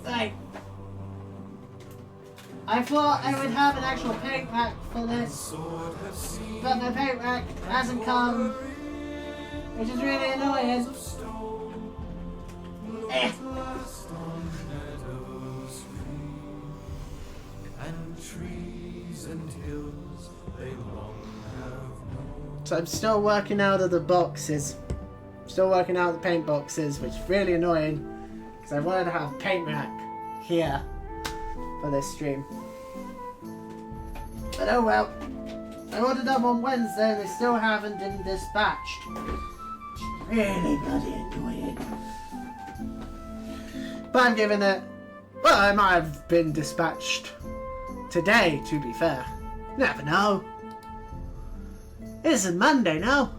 Right. I thought I would have an actual paint rack for this, but my paint rack hasn't come, which is really annoying. So I'm still working out of the boxes. Still working out the paint boxes, which is really annoying because I wanted to have a paint rack here for this stream. But oh well. I ordered them on Wednesday and they still haven't been dispatched. Really bloody annoying. But I'm giving it... Well, I might have been dispatched today, to be fair. Never know. It's a Monday now.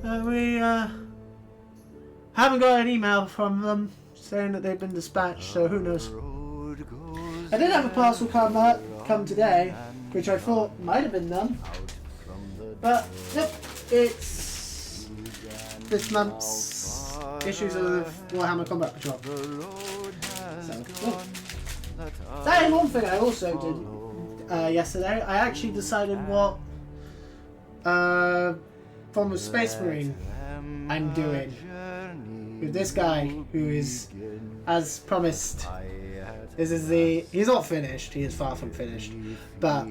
We haven't got an email from them saying that they've been dispatched, so who knows. I did have a parcel come today, which I thought might have been done. But, yep, it's this month's issues of Warhammer Combat Patrol. So, cool. That is one thing I also did. yesterday. I actually decided what form of Space Marine I'm doing with this guy who is, as promised, he's not finished, he is far from finished, but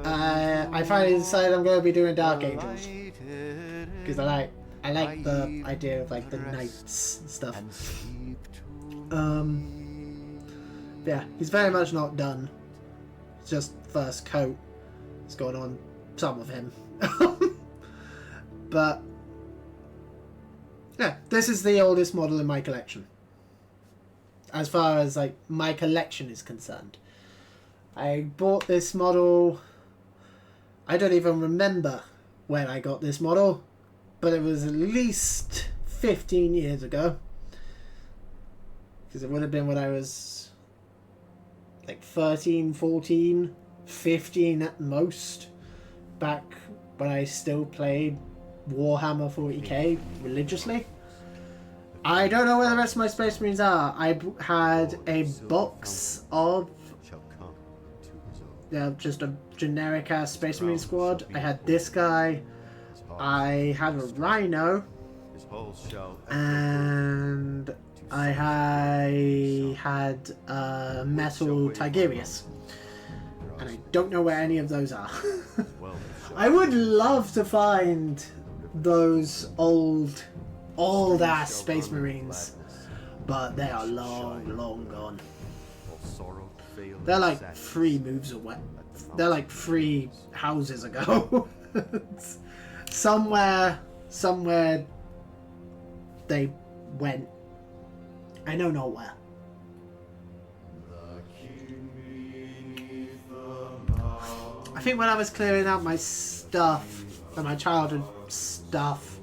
I finally decided I'm going to be doing Dark Angels because I like the idea of like the knights and stuff. Yeah, he's very much not done. It's just first coat is going on some of him. But yeah, this is the oldest model in my collection. As far as like my collection is concerned. I bought this model, I don't even remember when I got this model, but it was at least 15 years ago. Because it would have been when I was like 13, 14, 15 at most, back when I still played Warhammer 40k religiously. I don't know where the rest of my Space Marines are. I had a box of just a generic ass Space Marine squad. I had this guy, I had a Rhino, and I had a Metal Tigerius, and I don't know where any of those are. I would love to find those old ass Space Marines, but they are long gone. They're like 3 moves away. They're like 3 houses ago. somewhere they went. I know nowhere. I think when I was clearing out my stuff, and my childhood stuff,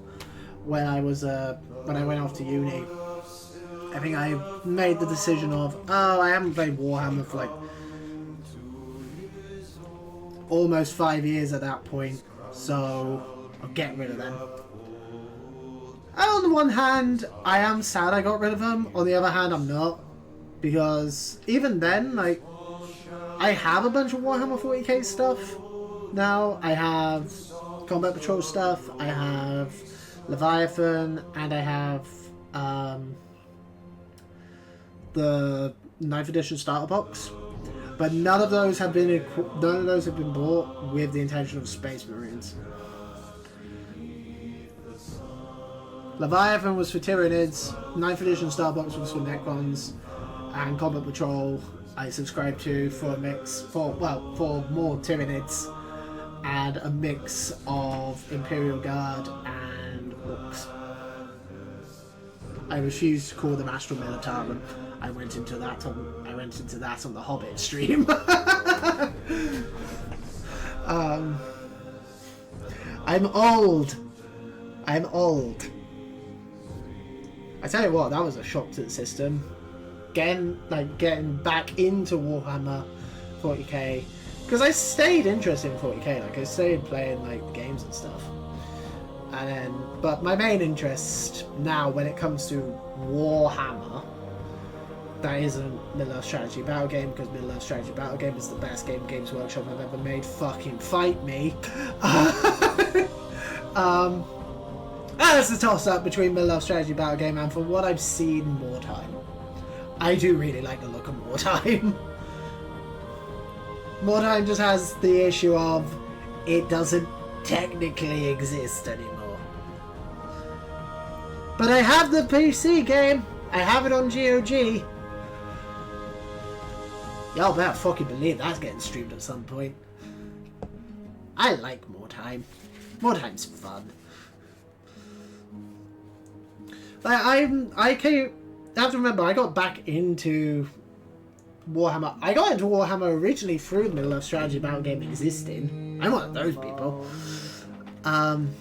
when I went off to uni, I think I made the decision of, I haven't played Warhammer for like almost 5 years at that point, so I'll get rid of them. And on the one hand, I am sad I got rid of them. On the other hand, I'm not, because even then, like, I have a bunch of Warhammer 40k stuff now. I have Combat Patrol stuff, I have Leviathan, and I have the 9th edition starter box. But none of those have been bought with the intention of Space Marines. Leviathan was for Tyranids, 9th edition starter box was for Necrons, and Combat Patrol I subscribed to for a mix for more Tyranids and a mix of Imperial Guard and Orcs. I refused to call them Astral Militarum. I went into that on the Hobbit stream. I'm old. I tell you what, that was a shock to the system. Getting back into Warhammer 40k, because I stayed interested in 40k. Like I stayed playing like the games and stuff. But my main interest now, when it comes to Warhammer, that isn't Middle-earth Strategy Battle Game, because Middle-earth Strategy Battle Game is the best game Games Workshop have ever made. Fucking fight me. That's a toss-up between Middle-earth Strategy Battle Game and, from what I've seen, Wartime. I do really like the look of Wartime. Wartime just has the issue of it doesn't technically exist anymore. But I have the PC game. I have it on GOG. Y'all better fucking believe that's getting streamed at some point. I like Wartime. Wartime's fun. Like I have to remember, I got back into Warhammer. I got into Warhammer originally through the Middle-earth Strategy Battle Game existing. I'm one of those people. And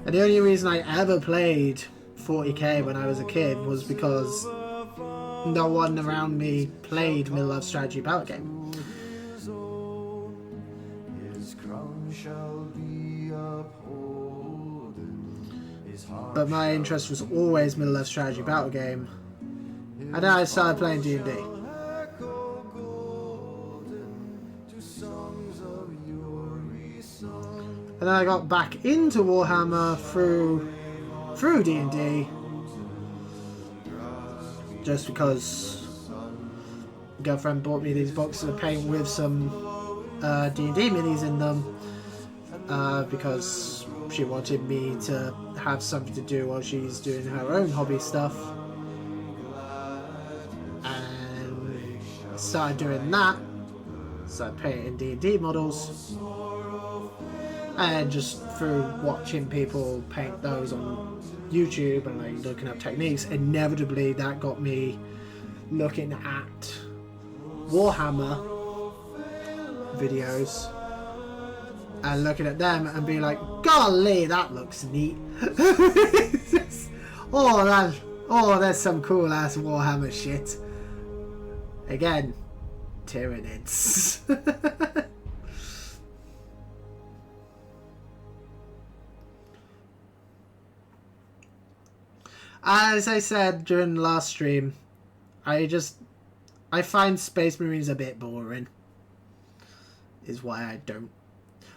the only reason I ever played 40k when I was a kid was because no one around me played Middle-earth Strategy Battle Game. But my interest was always Middle-earth Strategy Battle Game. And then I started playing D&D. And then I got back into Warhammer through D&D, just because my girlfriend bought me these boxes of paint with some D&D minis in them, because she wanted me to have something to do while she's doing her own hobby stuff. And I started doing that, started painting D&D models, and just through watching people paint those on YouTube and like looking up techniques, inevitably that got me looking at Warhammer videos and looking at them and being like, golly, that looks neat. Oh, there's some cool ass Warhammer shit. Again, Tyranids. As I said during the last stream, I find Space Marines a bit boring. Is why I don't.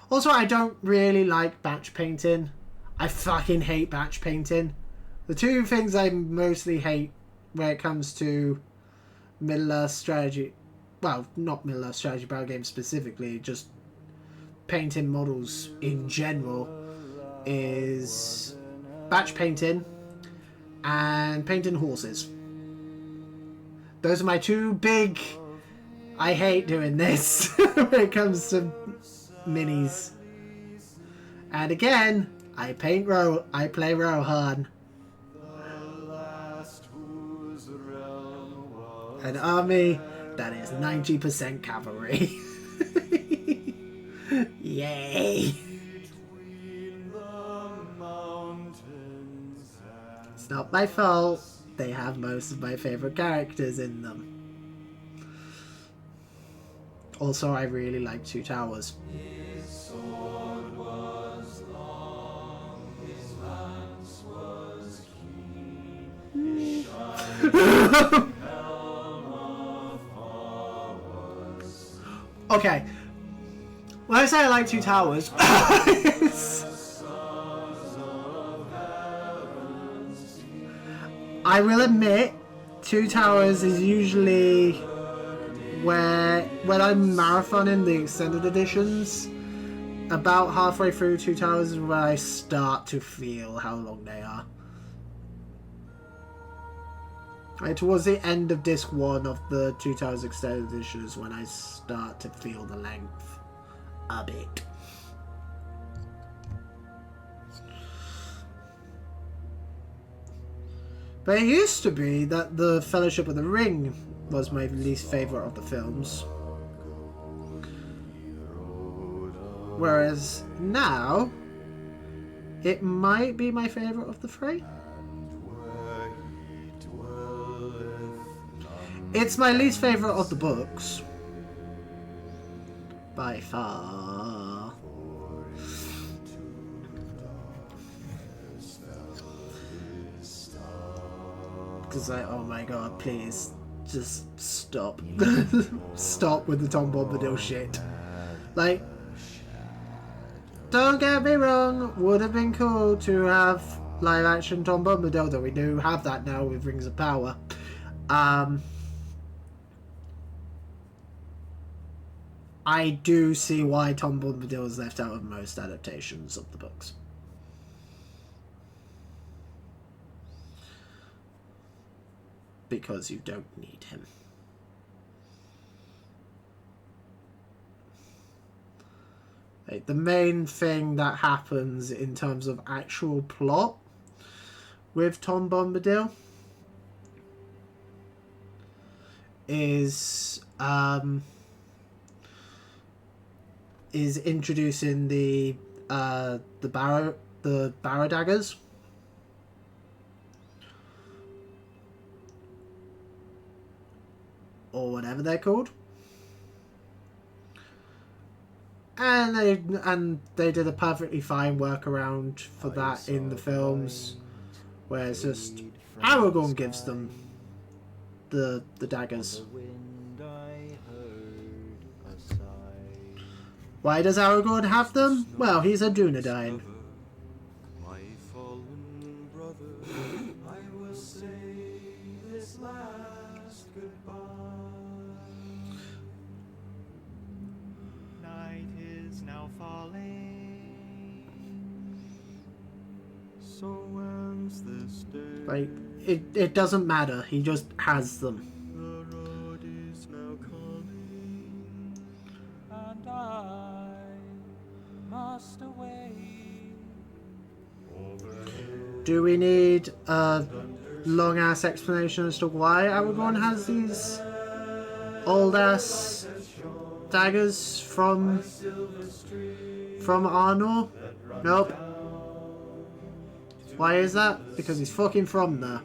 Also, I don't really like batch painting. I fucking hate batch painting. The two things I mostly hate when it comes to Middle-earth strategy, well, not Middle-earth strategy battle games specifically, just painting models in general, is batch painting and painting horses. Those are my two big... I hate doing this when it comes to minis. And again, I play Rohan. An army that is 90% cavalry. Yay! It's not my fault. They have most of my favorite characters in them. Also, I really like Two Towers. His sword was long, his lance was keen, his shining helm afar was. Okay. When I say I like Two Towers, I will admit, Two Towers is usually where, when I'm marathoning the extended editions, about halfway through Two Towers is where I start to feel how long they are. Like, towards the end of disc 1 of the Two Towers extended edition is when I start to feel the length a bit. But it used to be that the Fellowship of the Ring was my least favourite of the films. Whereas now, it might be my favourite of the three. It's my least favourite of the books. By far. Because oh my god, please. Just stop. Stop with the Tom Bombadil shit. Like, don't get me wrong, would have been cool to have live action Tom Bombadil, though we do have that now with Rings of Power. I do see why Tom Bombadil is left out of most adaptations of the books. Because you don't need him. Like, the main thing that happens in terms of actual plot with Tom Bombadil is introducing the barrow daggers. Or whatever they're called. And they did a perfectly fine workaround for that in the films, where it's just Aragorn gives them the daggers. Why does Aragorn have them? Well, he's a Dunedain. My fallen brother, I will say this last goodbye. Night is now falling, so ends this day. Like, it doesn't matter. He just has them. The road is now calling, and I must away. Do we need a long-ass explanation as to why Aragorn has these old-ass daggers from Arnor? Nope. Why is that? Because he's fucking from there.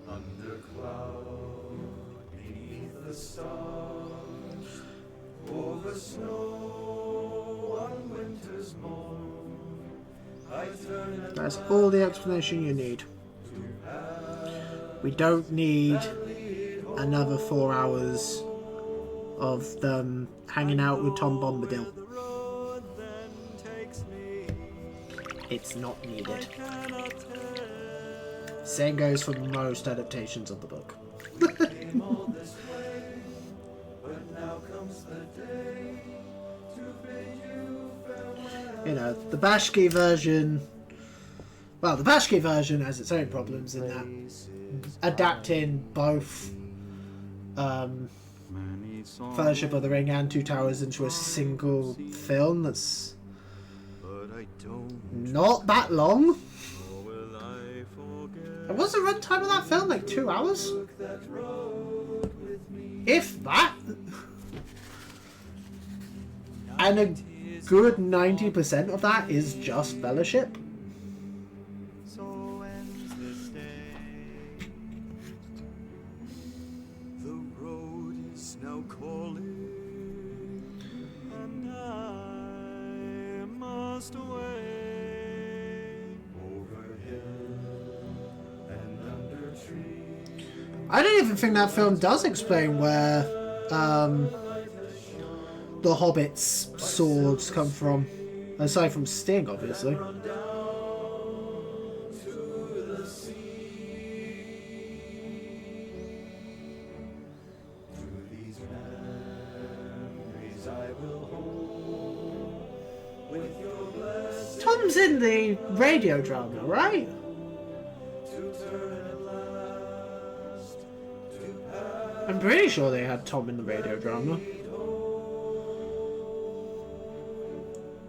Under cloud, beneath the stars, over snow on winter's morn, I turn at That's all the explanation you need. We don't need another 4 hours of them hanging out with Tom Bombadil. the road then takes me. It's not needed. Cannot tell. Same goes for most adaptations of the book. Came all this way, but now comes the day to bid you farewell. You know, the Bashki version... Well, the Bashki version has its own problems in that adapting both Many songs, Fellowship of the Ring and Two Towers into a single film that's but I don't not that long. know will I forget And what's the runtime of that film? Like 2 hours? that road with me. If that. And a good 90% of that is just Fellowship. So ends this day. The road is now calling, and I must away over hill and under tree. I don't even think that film does explain where the Hobbit's swords come from. Aside from Sting, obviously. These memories I will hold with your blessing Tom's in the radio drama, right? to turn at last to pass. I'm pretty sure they had Tom in the radio drama.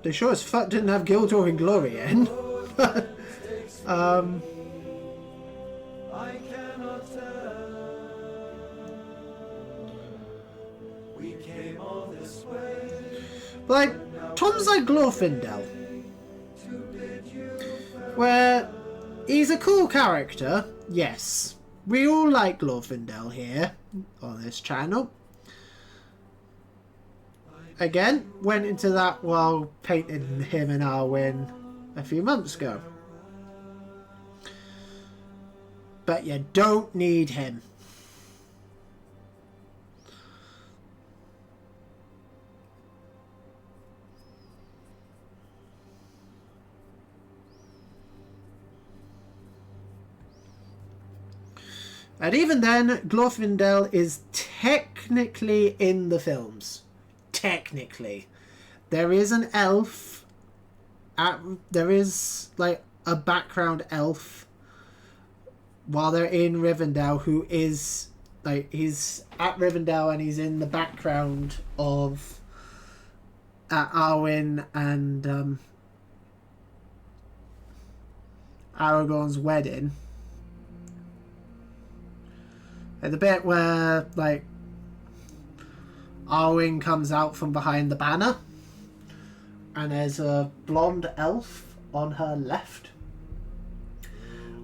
They sure as fuck didn't have Gildor and Glorien. I cannot tell. We came all this way Like, Tom's like Glorfindel. Where he's a cool character, yes. We all like Glorfindel here on this channel. Again, went into that while painting him and Arwen a few months ago. But you don't need him. And even then, Glorfindel is technically in the films. Technically. There is an elf. There is, like, a background elf while they're in Rivendell who is, like, he's at Rivendell and he's in the background of Arwen and Aragorn's wedding. At the bit where, like, Arwen comes out from behind the banner and there's a blonde elf on her left.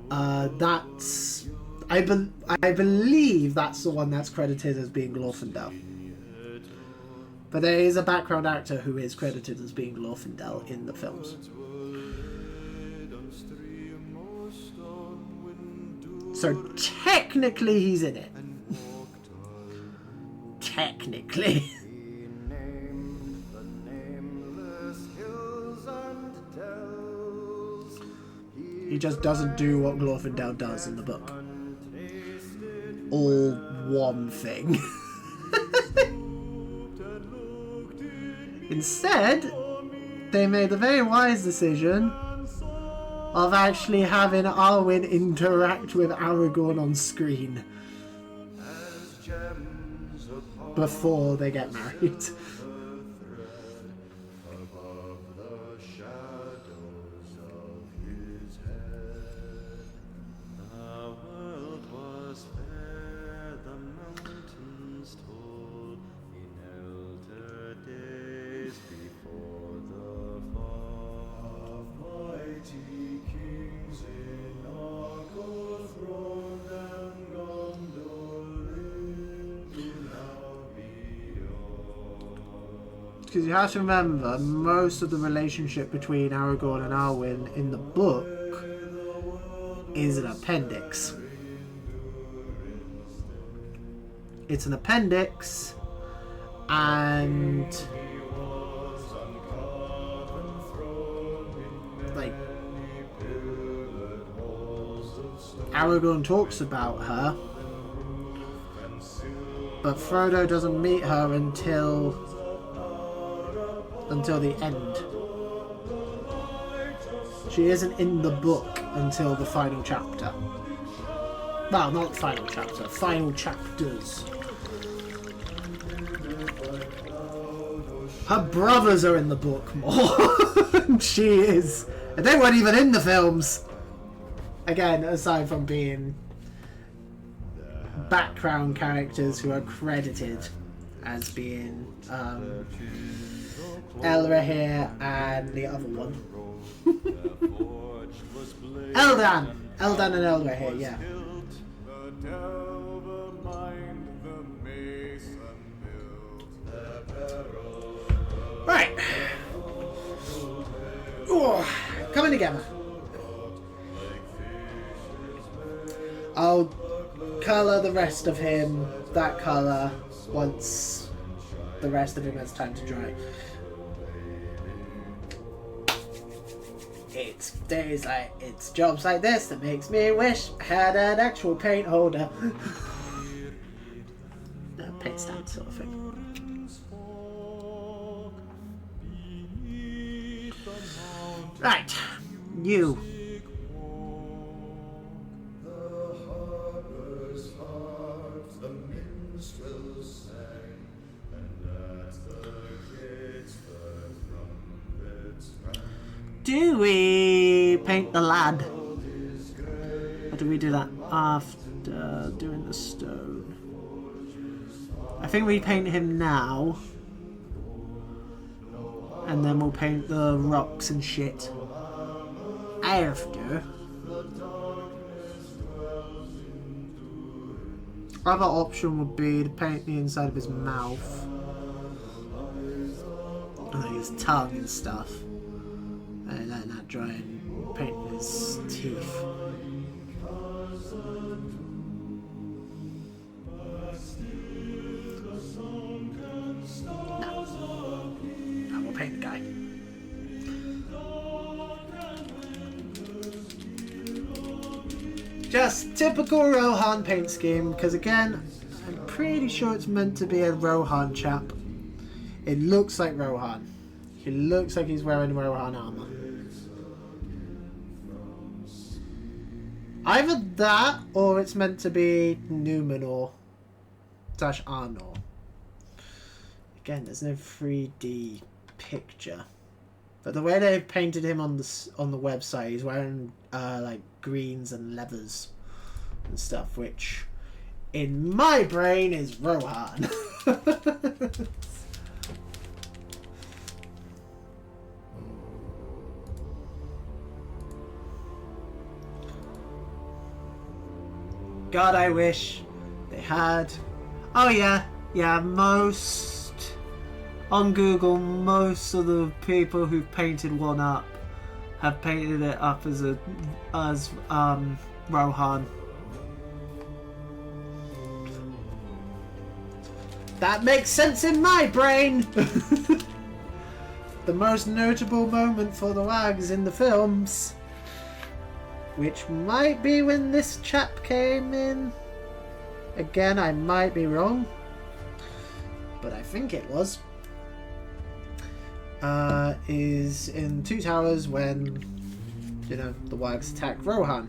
That's... I believe that's the one that's credited as being Glorfindel. But there is a background actor who is credited as being Glorfindel in the films. So technically he's in it. technically. He named the nameless hills and dells. He just doesn't do what Glorfindel does in the book. All one thing. Instead, they made the very wise decision of actually having Arwen interact with Aragorn on screen before they get married. Above the shadows of his head, the world was fair, the mountains tall, in elder days before the fall of mighty kings in Argol throned and Gondolin do now beyond. Because you have to remember, most of the relationship between Aragorn and Arwen in the book is an appendix. It's an appendix, and like Aragorn talks about her, but Frodo doesn't meet her until the end. She isn't in the book until the final chapter. Well, not final chapter, final chapters. Her brothers are in the book more than she is. And they weren't even in the films. Again, aside from being background characters who are credited as being Elrahir and the other one. Eldan and Elrahir, yeah. The delver mined the mason built their barrel. Right. Ooh, coming together. I'll colour the rest of him that colour once the rest of him has time to dry. It's days like, it's jobs like this that makes me wish I had an actual paint holder. No, paint stand sort of thing. Right, you. The harbor's harps the minstrels sang, and at the gates the trumpets rang. Do we paint the lad? Or do we do that after doing the stone? I think we paint him now. And then we'll paint the rocks and shit after. Other option would be to paint the inside of his mouth. And then his tongue and stuff. And letting that dry and painting his teeth. No, we'll paint the guy. Just typical Rohan paint scheme, because again, I'm pretty sure it's meant to be a Rohan chap. It looks like Rohan. He looks like he's wearing Rohan armor. Either that, or it's meant to be Numenor / Arnor. Again, there's no 3D picture, but the way they've painted him on the website, he's wearing like greens and leathers and stuff, which in my brain is Rohan. God, I wish they had. Oh yeah, most on Google, most of the people who've painted one up have painted it up as Rohan. That makes sense in my brain! The most notable moment for the Wargs in the films, which might be when this chap came in. Again, I might be wrong, but I think it was. Is in Two Towers when, you know, the Wargs attack Rohan.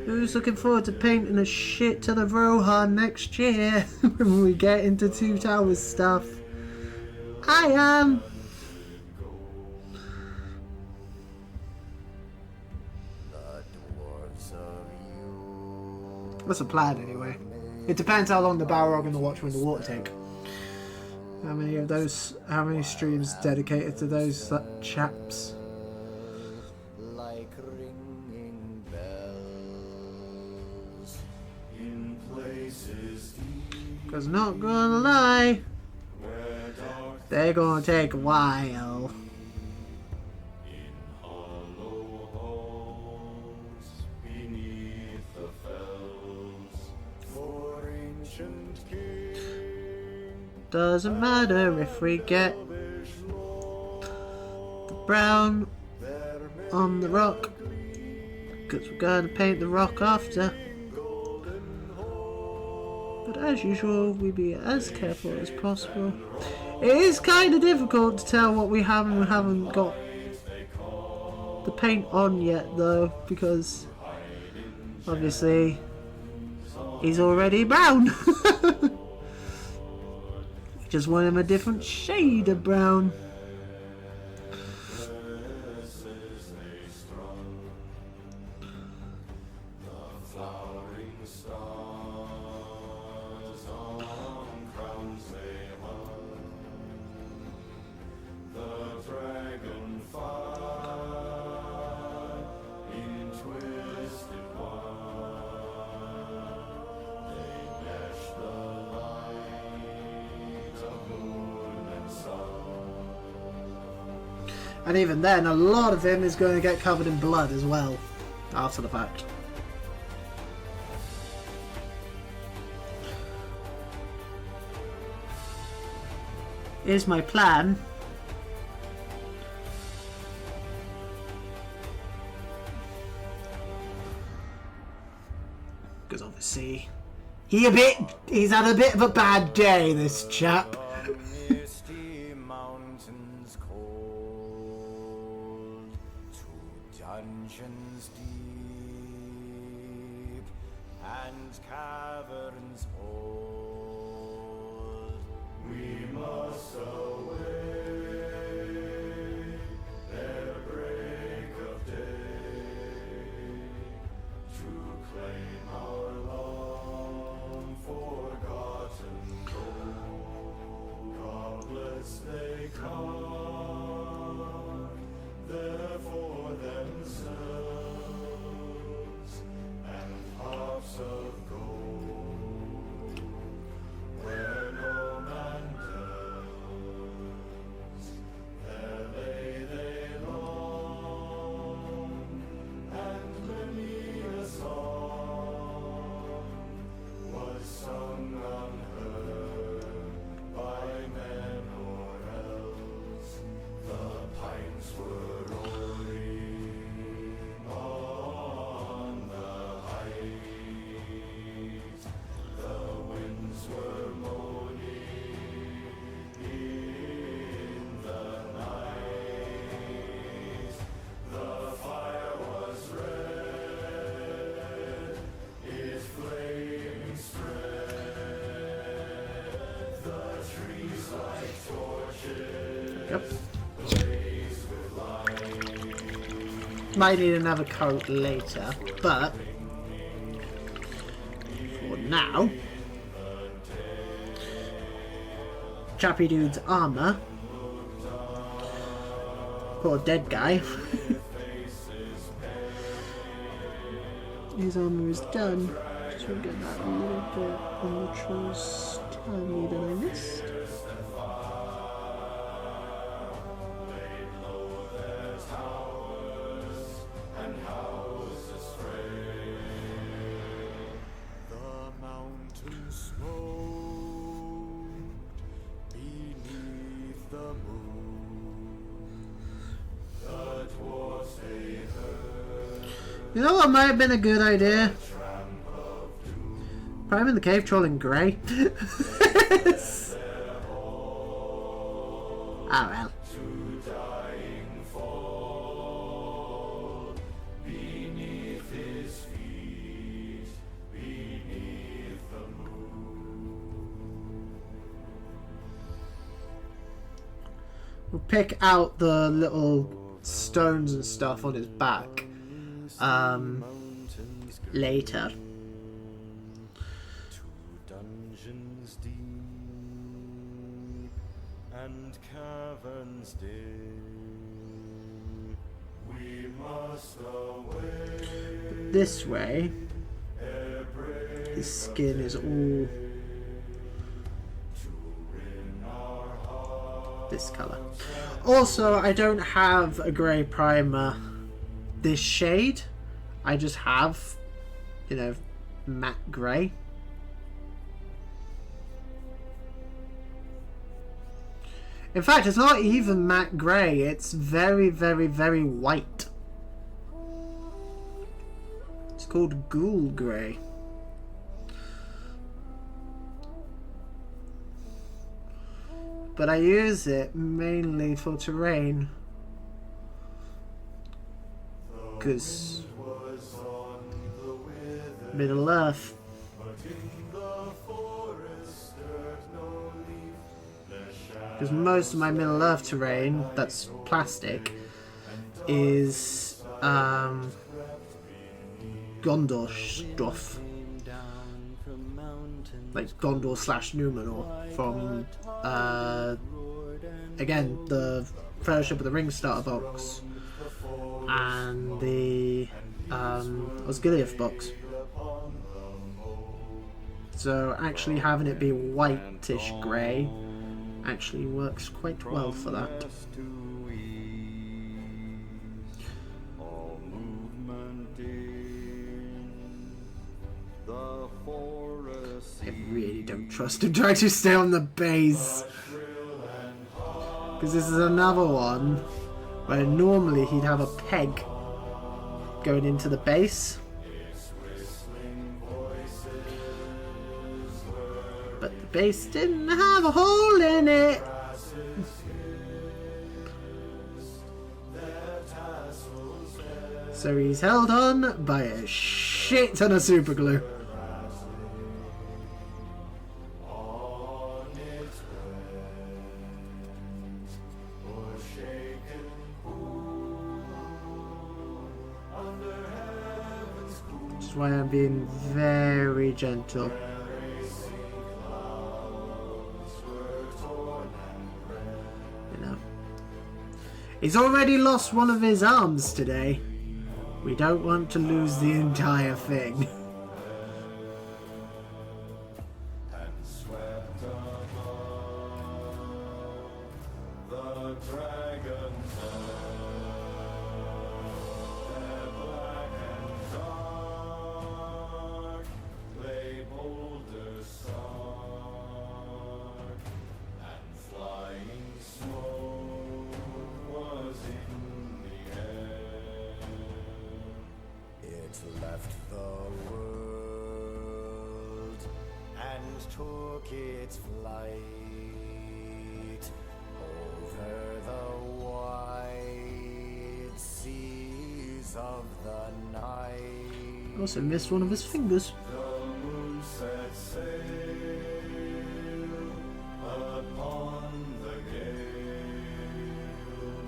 Who's looking forward to painting a shit ton of Rohan next year when we get into Two Towers stuff? I am! That's a plan anyway. It depends how long the Balrog and the Watchman of the Water take. How many streams dedicated to those chaps? Because not gonna lie, they're gonna take a while. Doesn't matter if we get the brown on the rock, because we're gonna paint the rock after. But as usual, we be as careful as possible. It is kind of difficult to tell what we have and we haven't got the paint on yet though, because obviously he's already brown. Just want him a different shade of brown. And even then, a lot of him is going to get covered in blood as well, after the fact. Here's my plan. Because obviously, he's had a bit of a bad day, this chap. Dungeons deep and caverns old, we must away ere break of day to claim our long forgotten gold. Goblets they come, there for themselves, and harps of gold, where no man dwells. There lay they long, and many a song was sung unheard by men or else. The pines were roaring on the heights, the winds were moaning in the night. The fire was red, its flaming spread, the trees like torches. Yep. Blaze with light, Might need another coat later, but for now, Chappy Dude's armor. Poor dead guy. His armor is done. Just want to get that a little bit on the choice tally that I missed. You know what might have been a good idea? Prime in the cave troll in grey. Ah well. We'll pick out the little stones and stuff on his back later. Dungeons deep and caverns dim, we must away. But this way, his skin is all this colour. Also, I don't have a grey primer this shade. I just have, you know, matte grey. In fact, it's not even matte grey. It's very, very, very white. It's called ghoul grey. But I use it mainly for terrain. Because Middle Earth. Because most of my Middle Earth terrain that's plastic is Gondor stuff. Like Gondor / Numenor from again the Fellowship of the Ring starter box and the Osgiliath box. So actually having it be whitish grey actually works quite well for that. I really don't trust him trying to stay on the base. Because this is another one where normally he'd have a peg going into the base. But the base didn't have a hole in it. So he's held on by a shit ton of super glue. Which is why I'm being very gentle. You know. He's already lost one of his arms today. We don't want to lose the entire thing. Left the world and took its flight over the wide seas of the night. Also missed one of his fingers. The moon set sail upon the gale,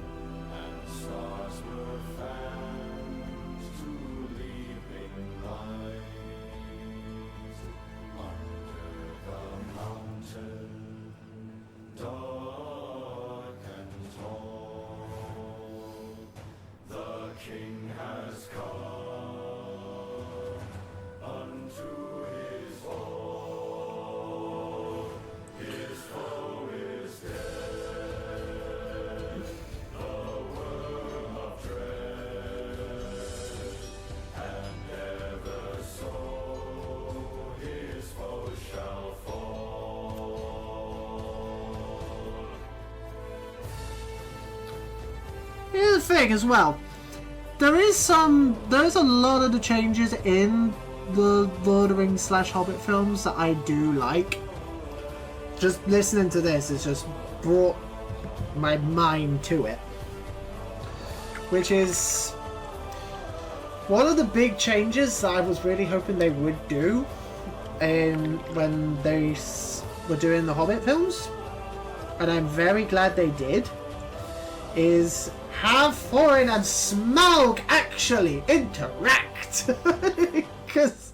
and stars were found here's the thing as well. There's a lot of the changes in the Lord of the Rings / Hobbit films that I do like. Just listening to this has just brought my mind to it. Which is one of the big changes that I was really hoping they would do when they were doing the Hobbit films. And I'm very glad they did. Is have Thorin and Smaug actually interact. Because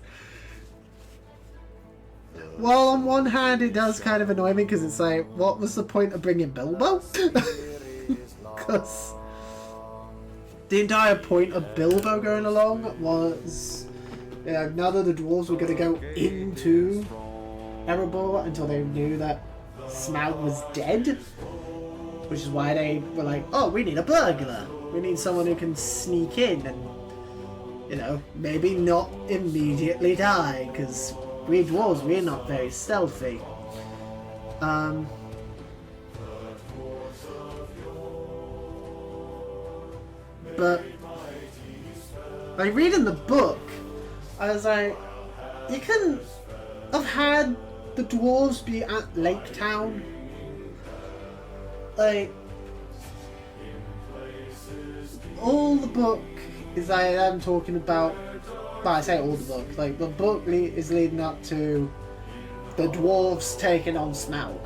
while on one hand it does kind of annoy me because it's like, what was the point of bringing Bilbo? Because the entire point of Bilbo going along was now that the dwarves were going to go into Erebor until they knew that Smaug was dead. Which is why they were like, oh, we need a burglar. We need someone who can sneak in and, you know, maybe not immediately die, because we dwarves, we're not very stealthy. But, like, reading the book, I was like, you couldn't have had the dwarves be at Lake Town. Like, all the book is I am talking about, well, I say all the book, like the book is leading up to the dwarves taking on Smaug.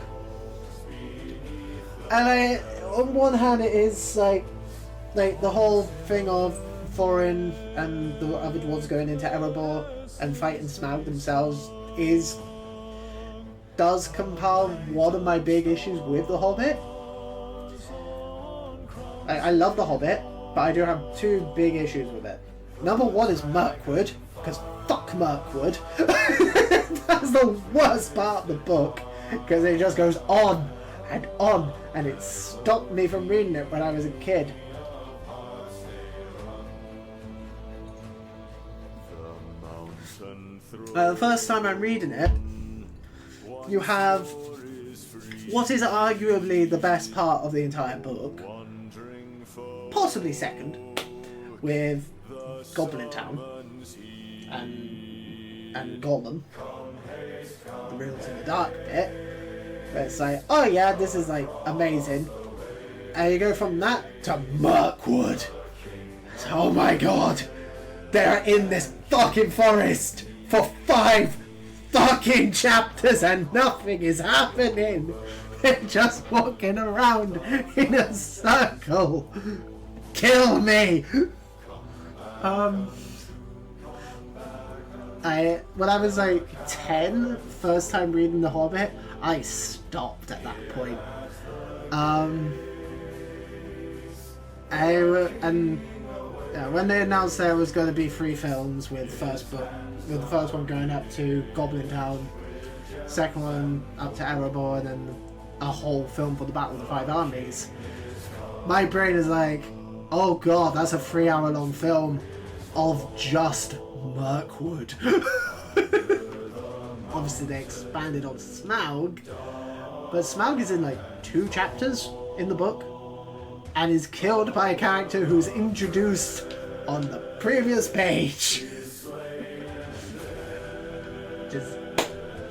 And on one hand it is like the whole thing of Thorin and the other dwarves going into Erebor and fighting Smaug themselves does compile one of my big issues with The Hobbit. I love The Hobbit, but I do have two big issues with it. Number one is Mirkwood, because fuck Mirkwood. That's the worst part of the book, because it just goes on, and it stopped me from reading it when I was a kid. The first time I'm reading it, you have what is arguably the best part of the entire book, possibly second, with Goblin Town and Gollum, the Rules in the Dark bit, where it's like, oh yeah, this is like amazing, and you go from that to Mirkwood. So, oh my god, they're in this fucking forest for 5 fucking chapters and nothing is happening. They're just walking around in a circle. Kill me! When I was like 10, first time reading The Hobbit, I stopped at that point. When they announced there was going to be 3 films with the first one going up to Goblin Town, second one up to Erebor, and then a whole film for the Battle of the 5 Armies, my brain is like, oh god, that's a 3-hour long film of just Mirkwood. Obviously they expanded on Smaug, but Smaug is in like 2 chapters in the book and is killed by a character who's introduced on the previous page. Just,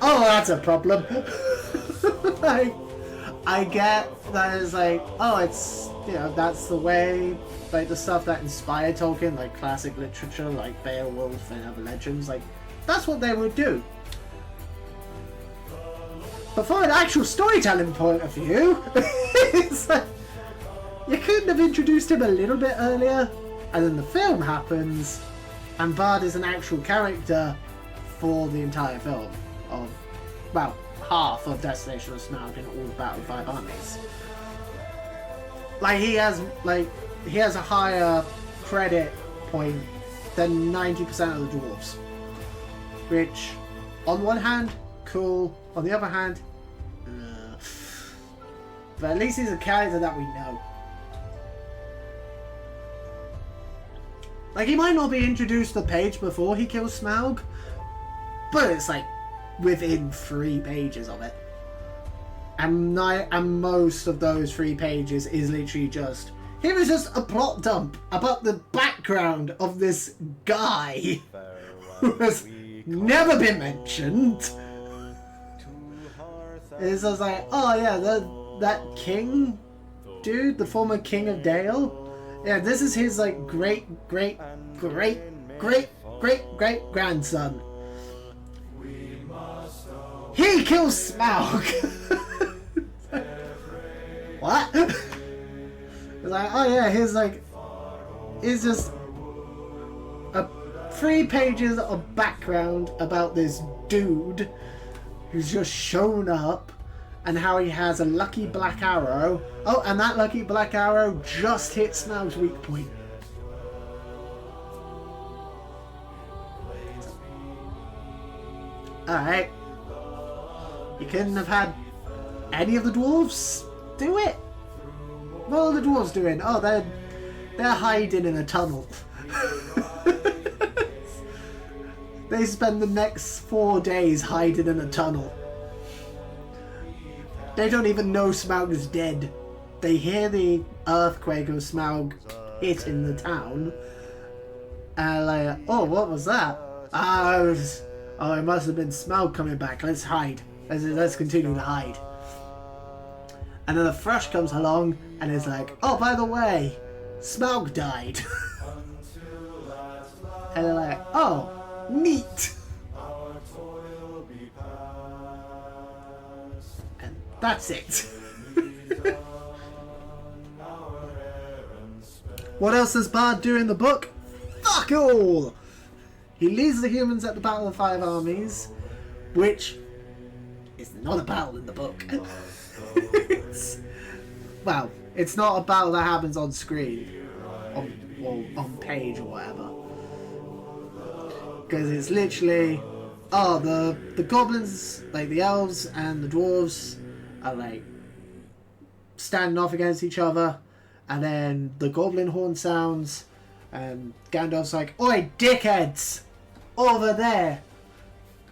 oh, that's a problem. Like, I get that it's like, oh, it's, you know, that's the way, like the stuff that inspired Tolkien, like classic literature, like Beowulf and other legends, like that's what they would do. But from an actual storytelling point of view, it's like, you couldn't have introduced him a little bit earlier, and then the film happens, and Bard is an actual character for the entire film of, well, half of Destination of Smaug and all the Battle of 5 Armies. Like, he has a higher credit point than 90% of the dwarves. Which, on one hand, cool. On the other hand, but at least he's a character that we know. Like, he might not be introduced the page before he kills Smaug, but it's like within 3 pages of it. And most of those 3 pages is literally just Here is just a plot dump about the background of this guy who has never been mentioned. It's just like, oh yeah, that king dude, the former king of Dale. Yeah, this is his like great grandson. He kills Smaug. What? It's like, oh yeah, he's just 3 pages of background about this dude who's just shown up and how he has a lucky black arrow. Oh, and that lucky black arrow just hit Smaug's weak point. Alright. You couldn't have had any of the dwarves do it? What are the dwarves doing? Oh, they're hiding in a tunnel. They spend the next 4 days hiding in a tunnel. They don't even know Smaug is dead. They hear the earthquake of Smaug hitting the town. And like, oh, what was that? Oh, it must have been Smaug coming back. Let's hide. Let's continue to hide. And then the Thrush comes along and is like, oh, by the way, Smaug died. And they're like, oh, neat. And that's it. What else does Bard do in the book? Fuck all! He leads the humans at the Battle of 5 Armies, which is not a battle in the book. Well, it's not a battle that happens on screen, on page or whatever. Because it's literally, oh, the goblins, like the elves and the dwarves, are like standing off against each other, and then the goblin horn sounds, and Gandalf's like, oi, dickheads! Over there!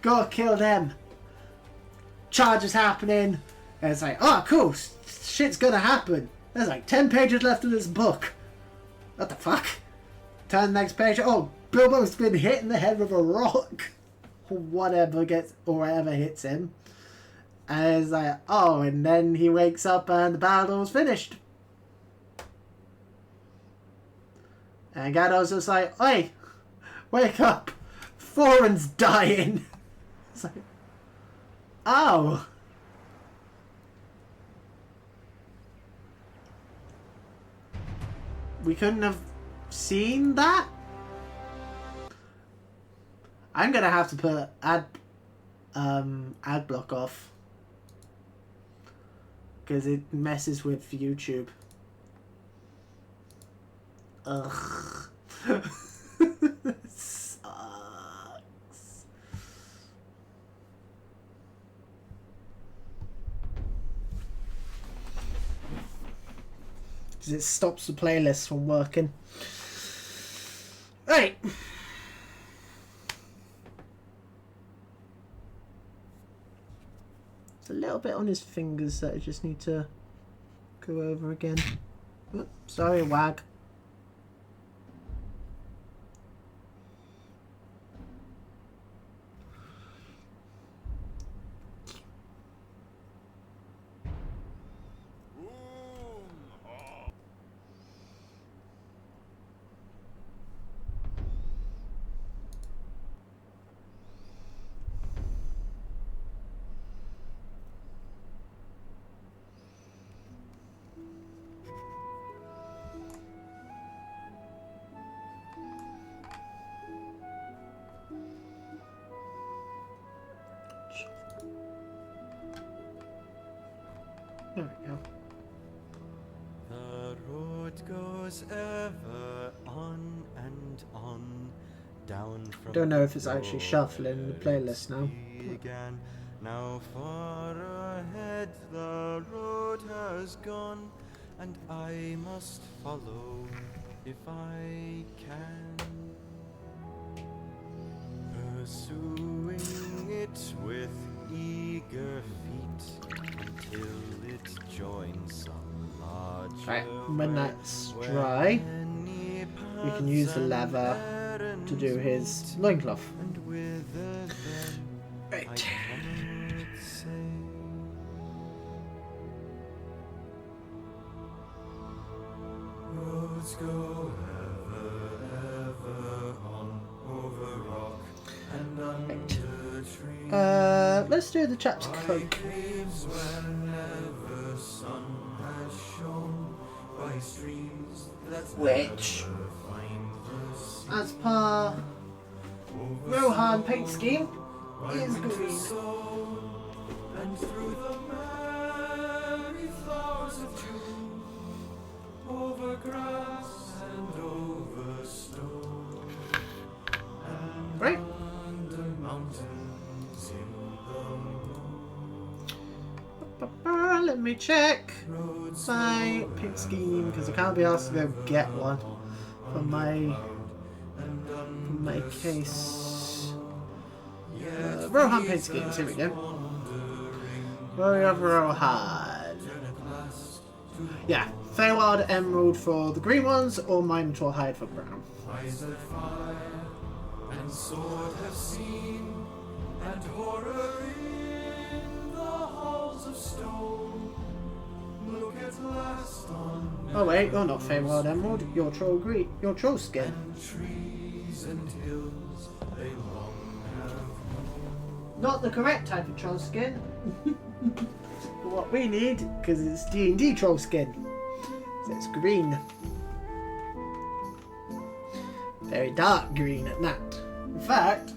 Go kill them! Charge is happening, and it's like, oh, cool, shit's gonna happen. There's like 10 pages left in this book. What the fuck? Turn the next page, oh, Bilbo's been hit in the head with a rock. Or whatever hits him. And it's like, oh, and then he wakes up and the battle's finished. And Gandalf's just like, oi, wake up. Thorin's dying. It's like, oh. We couldn't have seen that? I'm gonna have to put ad block off. Because it messes with YouTube. Ugh. It sucks. Because it stops the playlist from working. Right. There's a little bit on his fingers that I just need to go over again. Oops, sorry, Wag. There we go. The road goes ever on and on, down from Don't know if it's actually shuffling the playlist now. began. Now far ahead the road has gone, and I must follow if I can. Pursuing it with eager feet until it joins some Right, when that's dry, we can use the leather to do his loincloth. Right. Roads go ever on over rock and under trees. Let's do the chap's cloak. Caves where never sun has shone, by streams that Which, never find the sea. as per Rohan paint scheme, is green. And through the merry flowers of June, over grass and over stone, and Right. under mountains in the moon. Let me check my paint scheme because I can't be asked to go get one for my case. Rohan paint schemes. Here we go. Where we have Rohan. Yeah, Feywild Emerald for the green ones, or Minotaur Hide for brown. Eyes that fire and sword have seen, and horror in the halls of stone. Look at last on Oh wait, you're not Feywild Emerald. You're troll green. You're troll skin. trees and hills they long have. Not the correct type of troll skin. For what we need, because it's D&D troll skin. So it's green. Very dark green at that. In fact,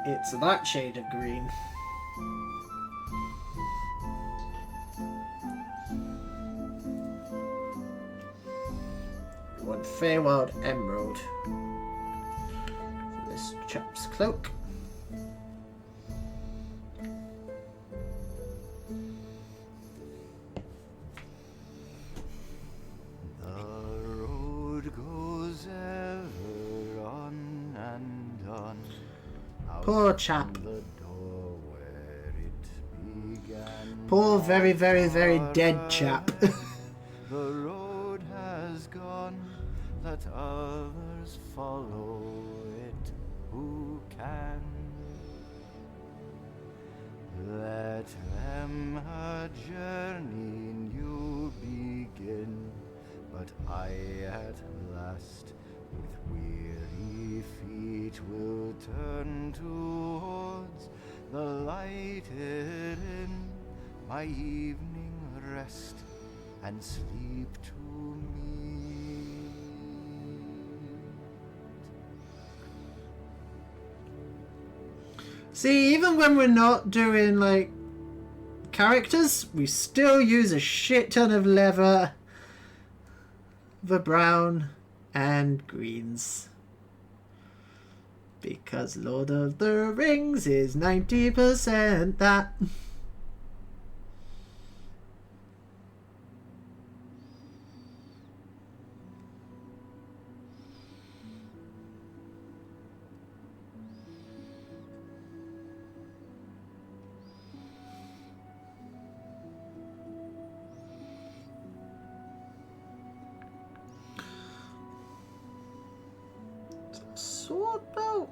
it's that shade of green. We want Feywild Emerald. So this chap's cloak. The road goes ever on and on. Out Poor chap. from the door where it began. Poor, very, very, very dead chap. The road has gone, let others follow it who can. Let them a journey new begin, but I at last with weary feet will turn towards the lighted inn, my evening rest and sleep to meet. See, even when we're not doing, like, characters, we still use a shit ton of leather, the brown, and greens. Because Lord of the Rings is 90% that. Sword belt.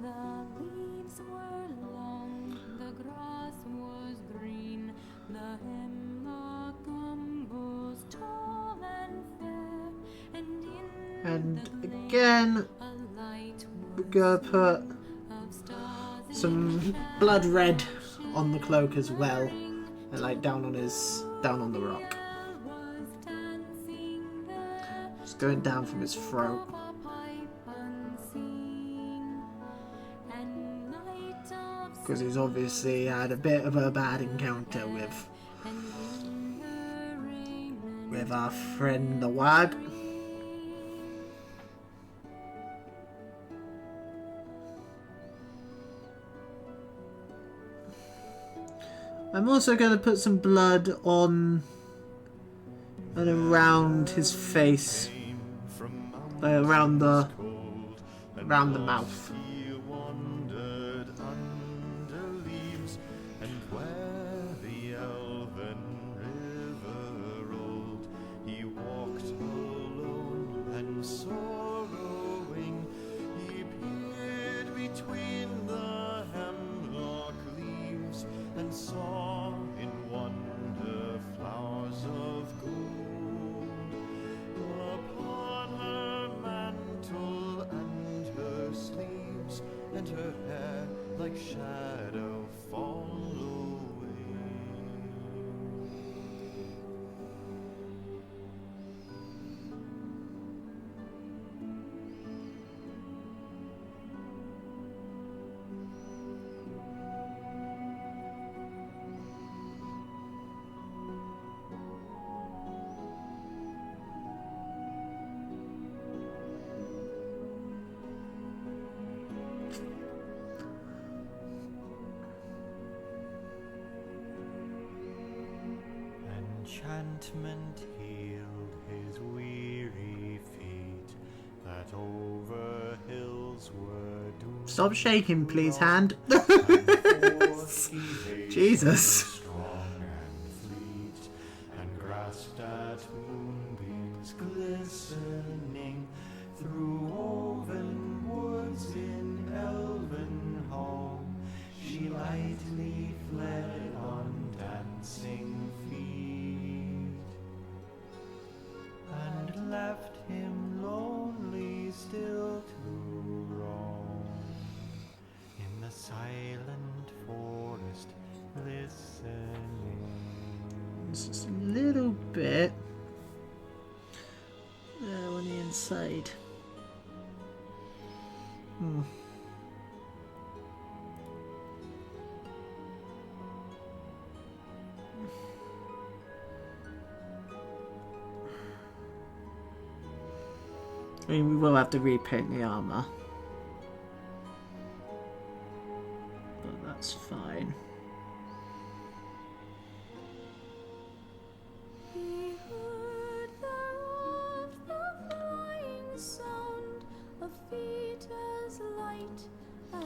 The leaves were long, the grass was green, the hemlock was tall and fair, and in And the glade again, a light we're gonna put of stars in some blood red on the cloak as well, and like down on the rock. was dancing there. Just going down from his throat. Because he's obviously had a bit of a bad encounter with our friend the Warg. I'm also going to put some blood on and around his face. From around the mouth. He wandered under leaves, and where the elven river rolled, he walked alone and sorrowing. He peered between the hemlock leaves and saw in wonder flowers of gold upon her mantle and her sleeves, and her hair like shadow following. Enchantment healed his weary feet, that over hills were doomed. Stop shaking, please, hand. Jesus. Strong and fleet, and grasped at moonbeams glistening through woven woods in elven home. She lightly fled on dancing feet, and left him lonely still to roam in the silent forest listening. It's just a little bit there on the inside. I mean, we will have to repaint the armor, but that's fine. He heard thereof the flying sound of feet as light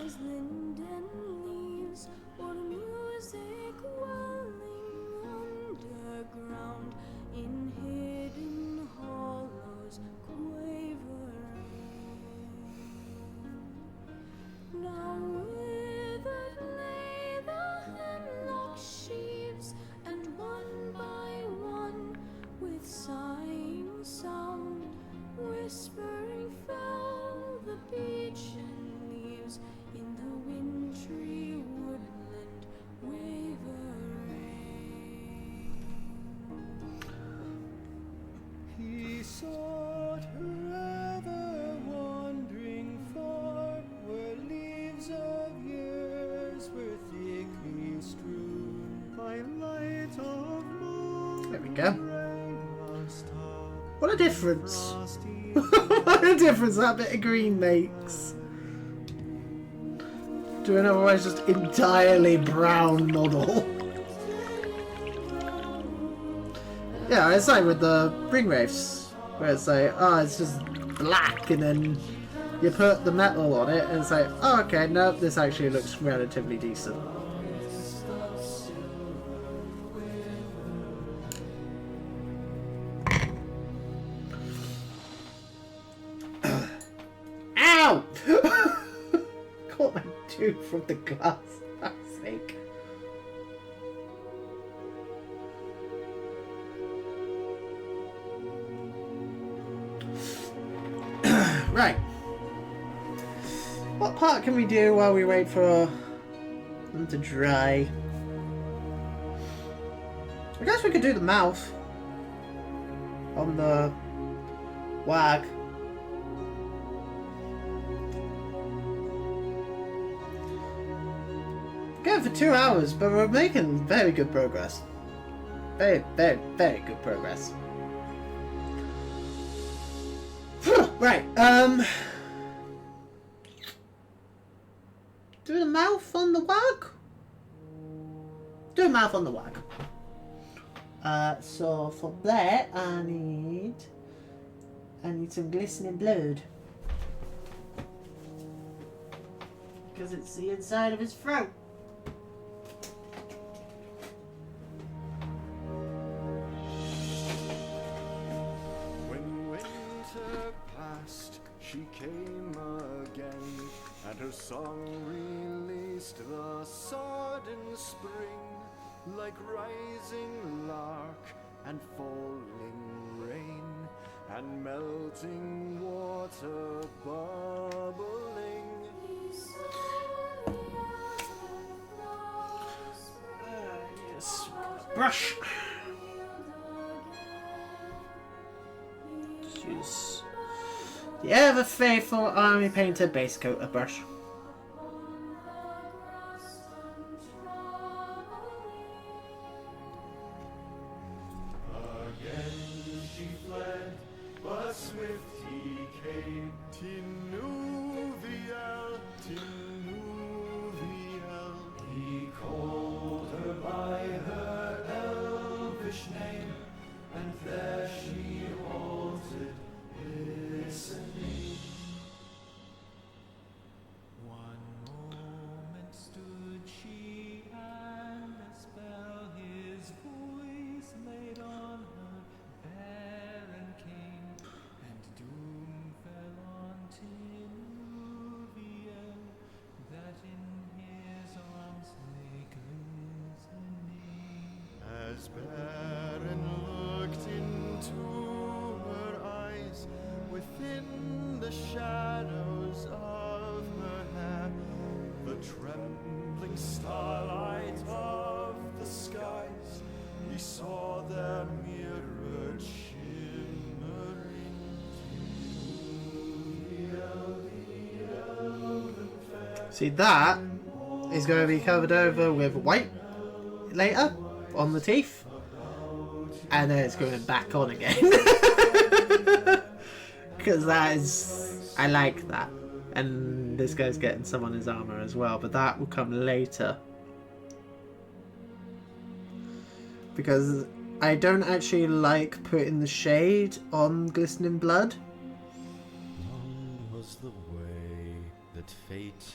as linden leaves, or music welling underground in hidden hollows quavering. Now withered lay the hemlock sheaves, and one by one, with sighing sound, whispering fell the beechen leaves in the wintry woodland wavering. He sought her ever wandering far, where leaves of years were thickly strewn by light of moon. There we go. Rain of star, What a difference! frosty What a difference that bit of green makes. To an otherwise just entirely brown model. Yeah, it's like with the ring wraiths, where it's like, oh, it's just black, and then you put the metal on it, and it's like, oh, okay, no, this actually looks relatively decent. Ow! Caught my tooth from the glass, for fuck's sake. Right. What part can we do while we wait for them to dry? I guess we could do the mouth on the wag. Going for 2 hours, but we're making very good progress. Very, very, very good progress. Right, do the mouth on the wag? Do a mouth on the wag. So for that I need I need some glistening blood. Because it's the inside of his throat. When winter passed, she came again, and her song released the sudden spring, like rising lark and falling rain, and melting water bubbling. Yes, brush. Use the ever faithful army painter base coat of brush. Again she fled, but swift he came. Tinuviel, Tinuviel. He called her by her elvish name, and there she halted, listening. One moment stood she, and a spell his voice laid on her barren king, and doom fell on Tinuviel, that in his arms lay glistening. As Baron looked into her eyes, within the shadows of her hair, the trembling starlight of the skies, he saw their mirrored shimmering. See, that is going to be covered over with white later on the teeth, and then it's going back on again. Because that is, I like that. And this guy's getting some on his armor as well, but that will come later. Because I don't actually like putting the shade on glistening blood. Long was the way that fate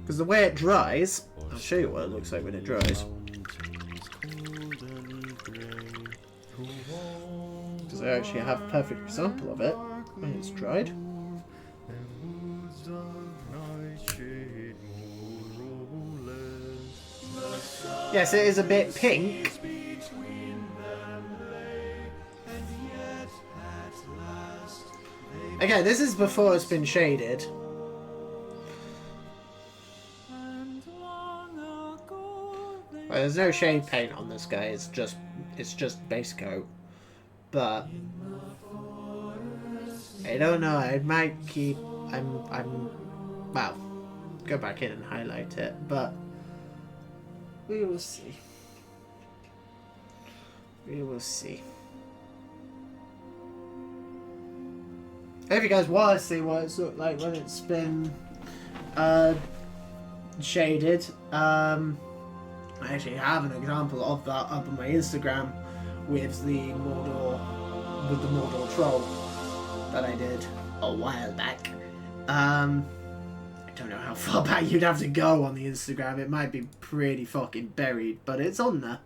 Because the way it dries, I'll show you what it looks like when it dries. Because I actually have a perfect example of it when it's dried. Yes, it is a bit pink. Okay, this is before it's been shaded. Well, there's no shade paint on this guy. It's just base coat. But I don't know. I might keep. Well, go back in and highlight it, but we will see. We will see. If you guys want to see what it's looked like when it's been shaded, I actually have an example of that up on my Instagram with the Mordor troll that I did a while back. I don't know how far back you'd have to go on the Instagram. It might be pretty fucking buried, but it's on there.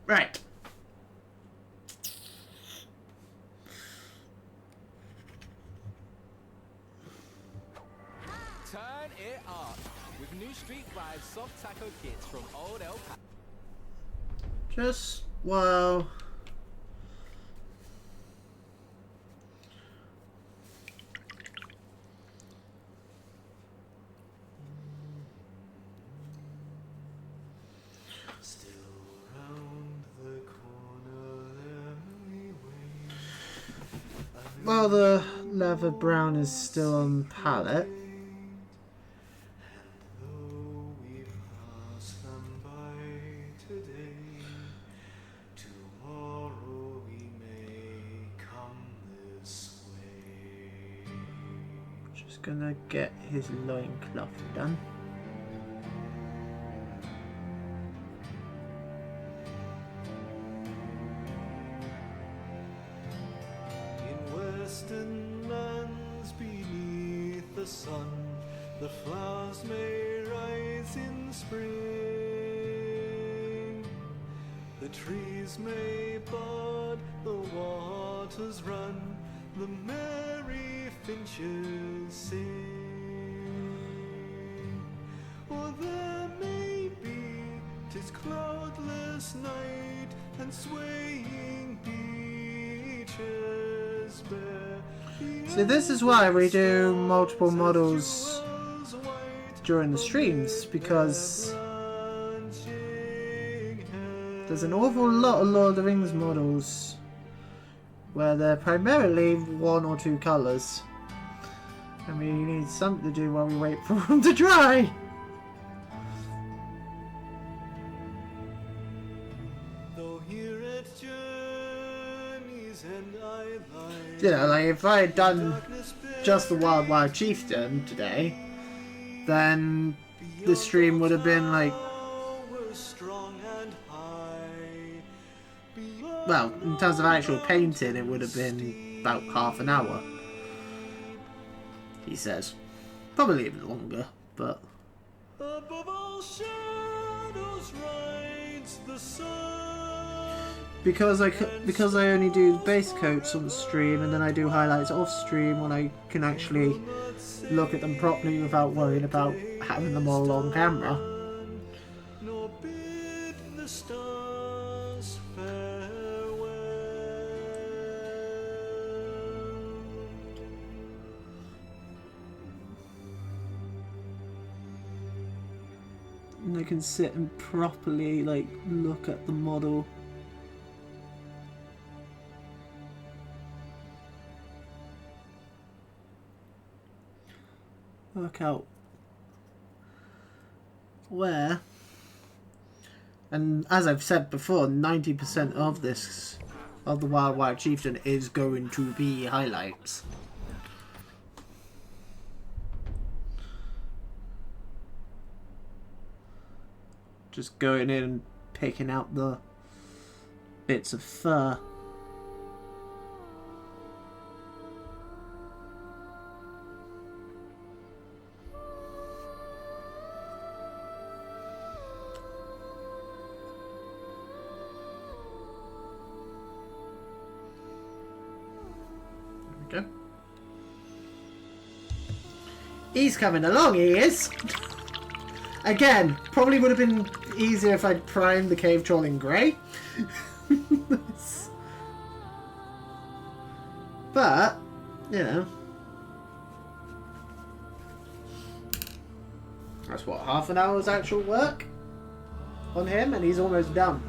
Right. Turn it up with new Street Vibe soft taco kits from Old El Paso. Just, well... Well, the leather brown is still on palette. Just gonna get his loincloth done. season lands beneath the sun. The flowers may rise in spring. The trees may bud, the waters run, the merry finches sing. Or there may be 'tis cloudless night, and swaying beaches bare. So this is why we do multiple models during the streams, because there's an awful lot of Lord of the Rings models where they're primarily one or two colours, and we need something to do while we wait for them to dry. You know, like if I had done just the Warg Chieftain today, then the stream would have been like, well, in terms of actual painting, it would have been about half an hour, he says. Probably even longer, but... Above all shadows rides the sun. Because I only do base coats on stream, and then I do highlights off stream when I can actually look at them properly without worrying about having them all on camera. Nor bid the stars farewell. And I can sit and properly like look at the model. Work out where, and as I've said before, 90% of this, of the Warg Chieftain, is going to be highlights. Just going in and picking out the bits of fur. He's coming along, he is! Again, probably would have been easier if I'd primed the cave troll in grey. But, you know. That's what, half an hour's actual work on him, and he's almost done.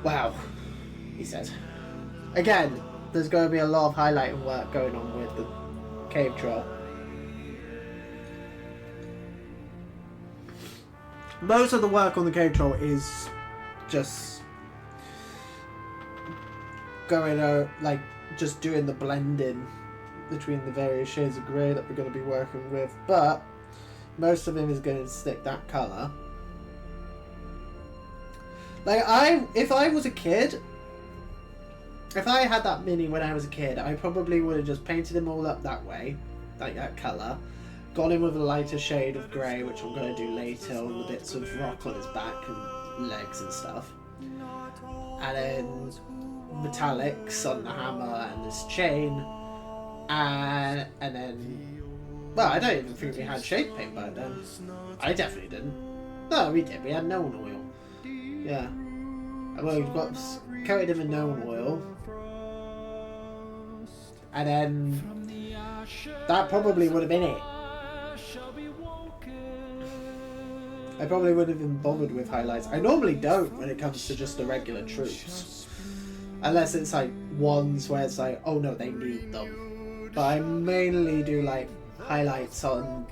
Wow, he says. Again, there's going to be a lot of highlighting work going on with the cave troll. Most of the work on the cave troll is just going out, like just doing the blending between the various shades of grey that we're going to be working with, but most of him is going to stick that colour. Like if I was a kid, if I had that mini when I was a kid, I probably would have just painted him all up that way, like that colour. Gone in with a lighter shade of grey, which I'm going to do later, on the bits of rock on his back and legs and stuff. And then metallics on the hammer and this chain. And then... Well, I don't even think we had shade paint by then. I definitely didn't. No, we did. We had known oil. Yeah. Well, we've got coated him in known oil. And then... That probably would have been it. I probably wouldn't have been bothered with highlights. I normally don't when it comes to just the regular troops. Unless it's like ones where it's like, oh no, they need them. But I mainly do like highlights on...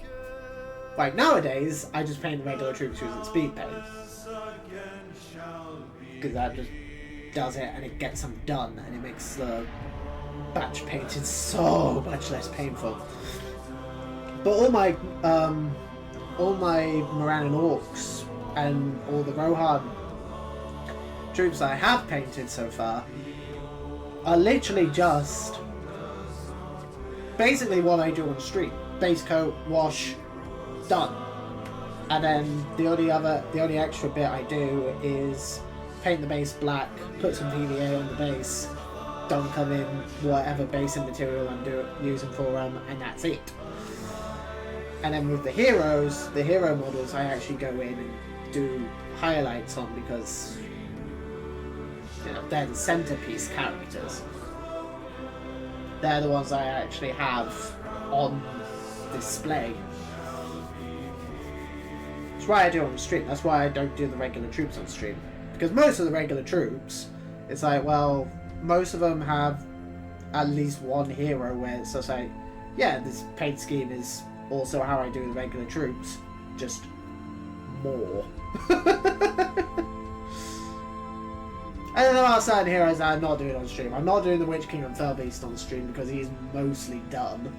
Like nowadays, I just paint regular troops using speed paint. Because that just does it and it gets them done and it makes the batch painting so much less painful. But all my Moran and Orcs and all the Rohan troops that I have painted so far are literally just basically what I do on stream. Base coat, wash, done. And then the only extra bit I do is paint the base black, put some PVA on the base, dunk them in whatever basing material I'm using for them, and that's it. And then with the hero models, I actually go in and do highlights on because they're the centerpiece characters. They're the ones I actually have on display. That's why I do it on stream. That's why I don't do the regular troops on stream. Because most of the regular troops, it's like, well, most of them have at least one hero where it's just like, yeah, this paint scheme is also how I do the regular troops, just more. And then there are certain heroes that I'm not doing on stream. I'm not doing the Witch King and Fellbeast on stream because he's mostly done.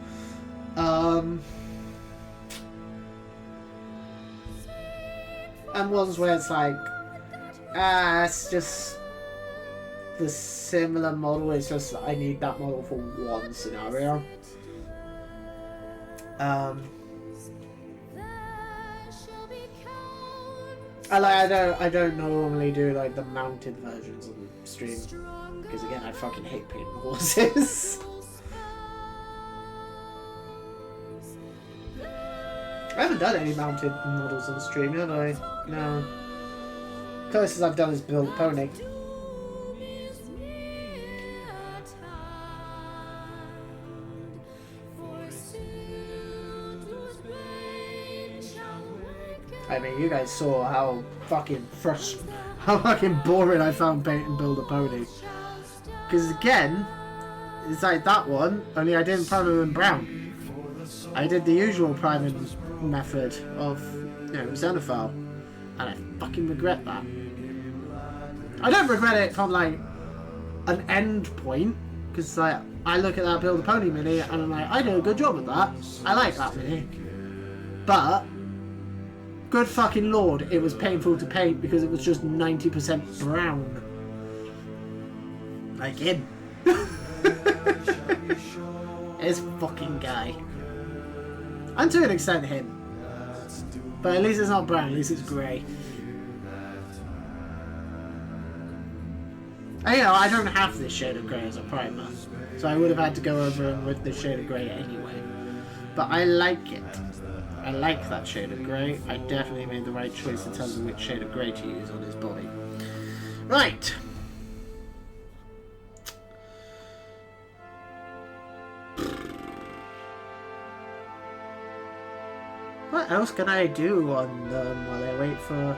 And ones where it's like, it's just the similar model. It's just I need that model for one scenario. I don't normally do like the mounted versions on the stream because again I fucking hate painting horses. I haven't done any mounted models on stream, have I? No. Closest I've done is build a pony. I mean, you guys saw how fucking boring I found painting Build a Pony. Because again, it's like that one, only I didn't prime them in brown. I did the usual priming method of, Xenophile. And I fucking regret that. I don't regret it from like an end point, because like I look at that Build a Pony mini and I'm like, I did a good job with that. I like that mini. But good fucking lord, it was painful to paint because it was just 90% brown. Like him. This fucking guy. And to an extent him. But at least it's not brown, at least it's grey. And, I don't have this shade of grey as a primer. So I would have had to go over and with this shade of grey anyway. But I like it. I like that shade of grey. I definitely made the right choice in terms of which shade of grey to use on his body. Right. What else can I do on them while I wait for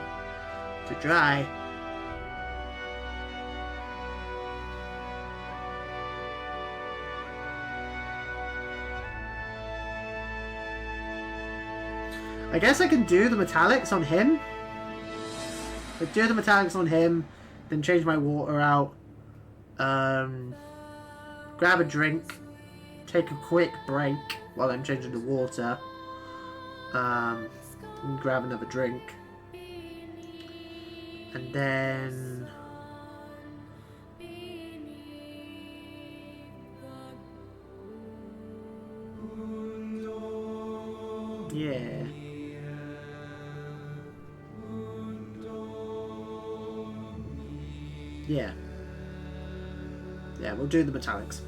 to dry? I guess I can do the metallics on him. I'd do the metallics on him, then change my water out. Grab a drink, take a quick break while I'm changing the water. And grab another drink. And then yeah. Yeah, we'll do the metallics.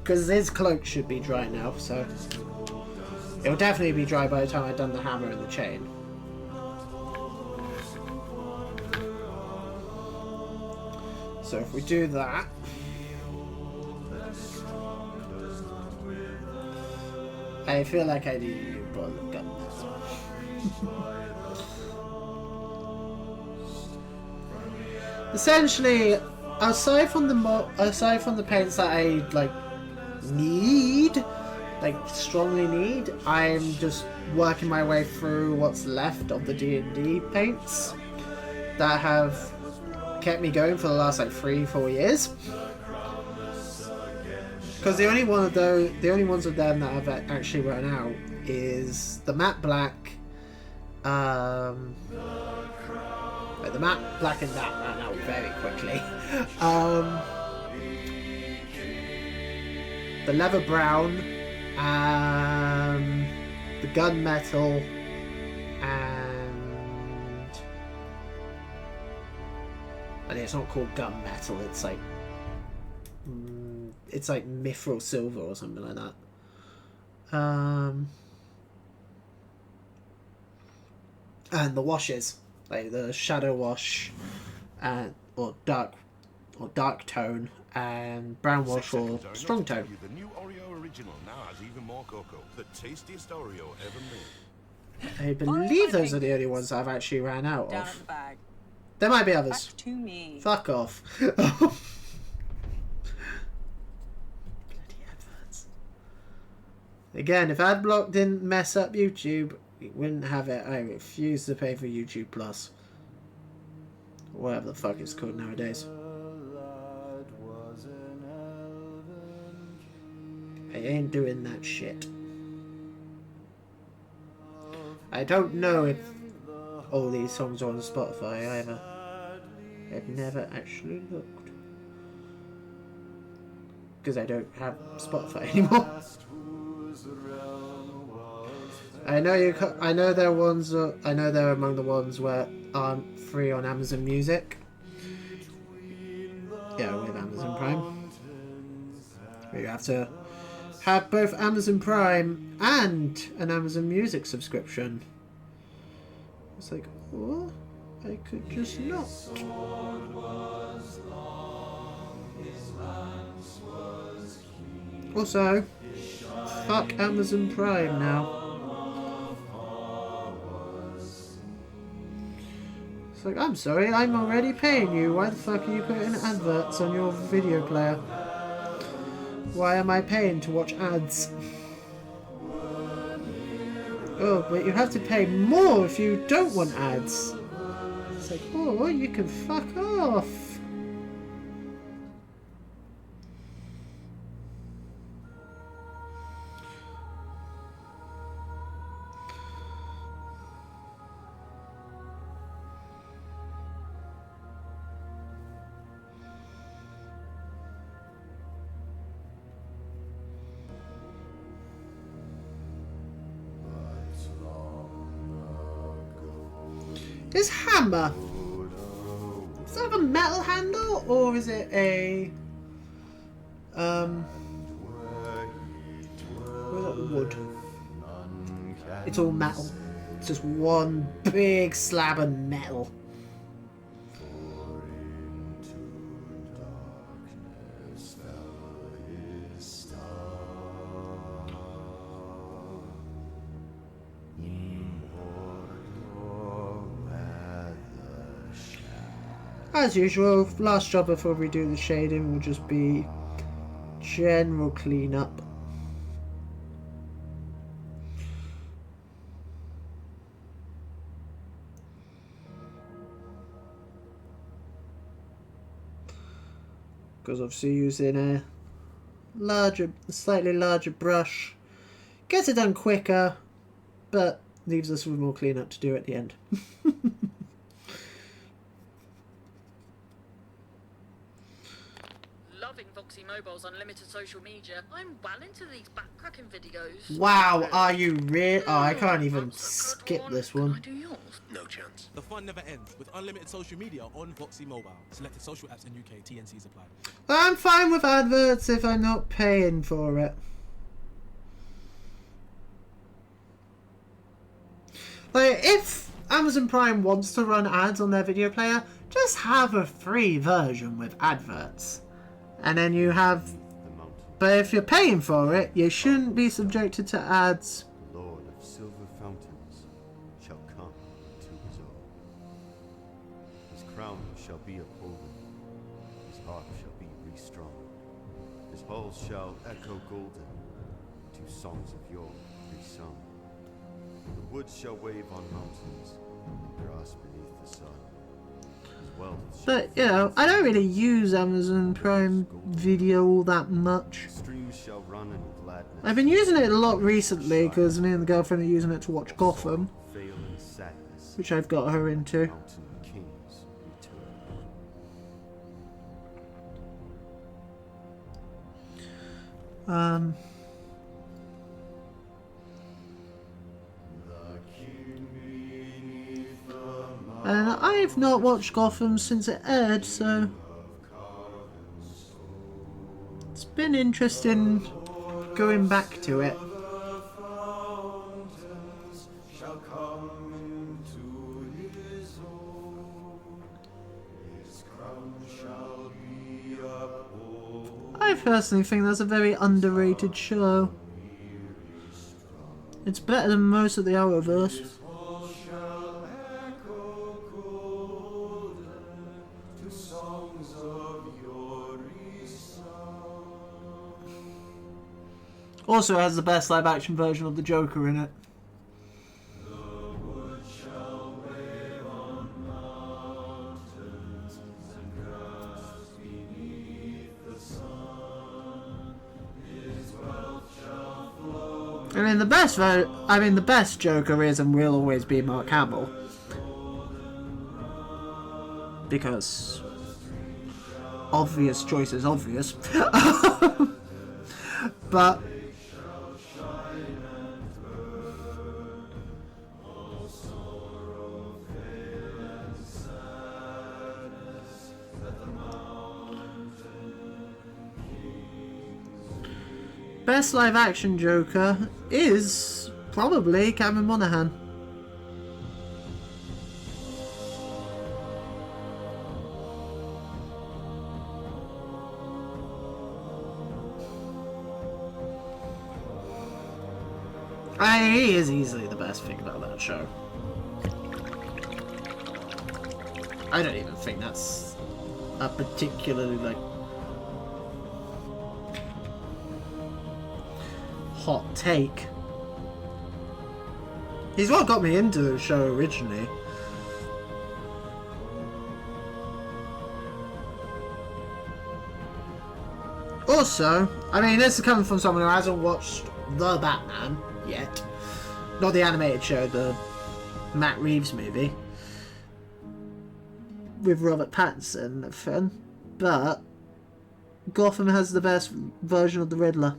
Because his cloak should be dry now, so it'll definitely be dry by the time I've done the hammer and the chain. So if we do that, I feel like I need you, but look at essentially, aside from the paints that I strongly need, I'm just working my way through what's left of the D&D paints that have kept me going for the last 3-4 years. Because the only ones of them that I've actually run out is the matte black. The matte black and that ran out very quickly. the leather brown, the gunmetal, and it's not called gunmetal. It's like mithril silver or something like that. And the washes, like the shadow wash, or dark tone, and brown wash or strong tone. The new Oreo original now has even more cocoa. The tastiest Oreo ever made. I believe those are the only ones I've actually ran out Down at of. the bag. There might be others. Back to me. Fuck off. Again, if AdBlock didn't mess up YouTube, we wouldn't have it. I refuse to pay for YouTube Plus. Whatever the fuck it's called nowadays. I ain't doing that shit. I don't know if all these songs are on Spotify either. I've never actually looked. Because I don't have Spotify anymore. I know they're ones. I know they're among the ones where aren't free on Amazon Music. Yeah, with Amazon Prime. But you have to have both Amazon Prime and an Amazon Music subscription. It's like, what? I could just not. Also, fuck Amazon Prime now. It's like, I'm sorry, I'm already paying you. Why the fuck are you putting adverts on your video player? Why am I paying to watch ads? Oh, but you have to pay more if you don't want ads. It's like, oh, you can fuck off. This hammer, does that have a metal handle or is it a wood? It's all metal. It's just one big slab of metal. As usual, last job before we do the shading will just be general cleanup. Because obviously using a slightly larger brush gets it done quicker, but leaves us with more cleanup to do at the end. Foxy Mobile's unlimited social media. I'm well into these backcracking videos. Wow, are you real? Oh, I can't even skip this one. Can I do yours? No chance. The fun never ends with unlimited social media on Foxy Mobile. Selected social apps in UK. TNCs apply. I'm fine with adverts if I'm not paying for it. Like, if Amazon Prime wants to run ads on their video player, just have a free version with adverts. And then you have... But if you're paying for it, you shouldn't be subjected to ads. The Lord of Silver Fountains shall come to his own. His crown shall be upholden. His heart shall be restrung. His halls shall echo golden to songs of yore resung. The woods shall wave on mountains and grass beneath the sun. But, you know, I don't really use Amazon Prime Video all that much. I've been using it a lot recently because me and the girlfriend are using it to watch Gotham, which I've got her into. And I've not watched Gotham since it aired, so it's been interesting going back to it. I personally think that's a very underrated show. It's better than most of the Arrowverse. Also has the best live action version of the Joker in it. I mean, the best Joker is and will always be Mark Hamill, because obvious choice is obvious. But best live action Joker is probably Cameron Monaghan. He is easily the best thing about that show. I don't even think that's a particularly like hot take. He's what got me into the show originally. Also, I mean, this is coming from someone who hasn't watched The Batman yet. Not the animated show, the Matt Reeves movie with Robert Pattinson and everything. But Gotham has the best version of the Riddler.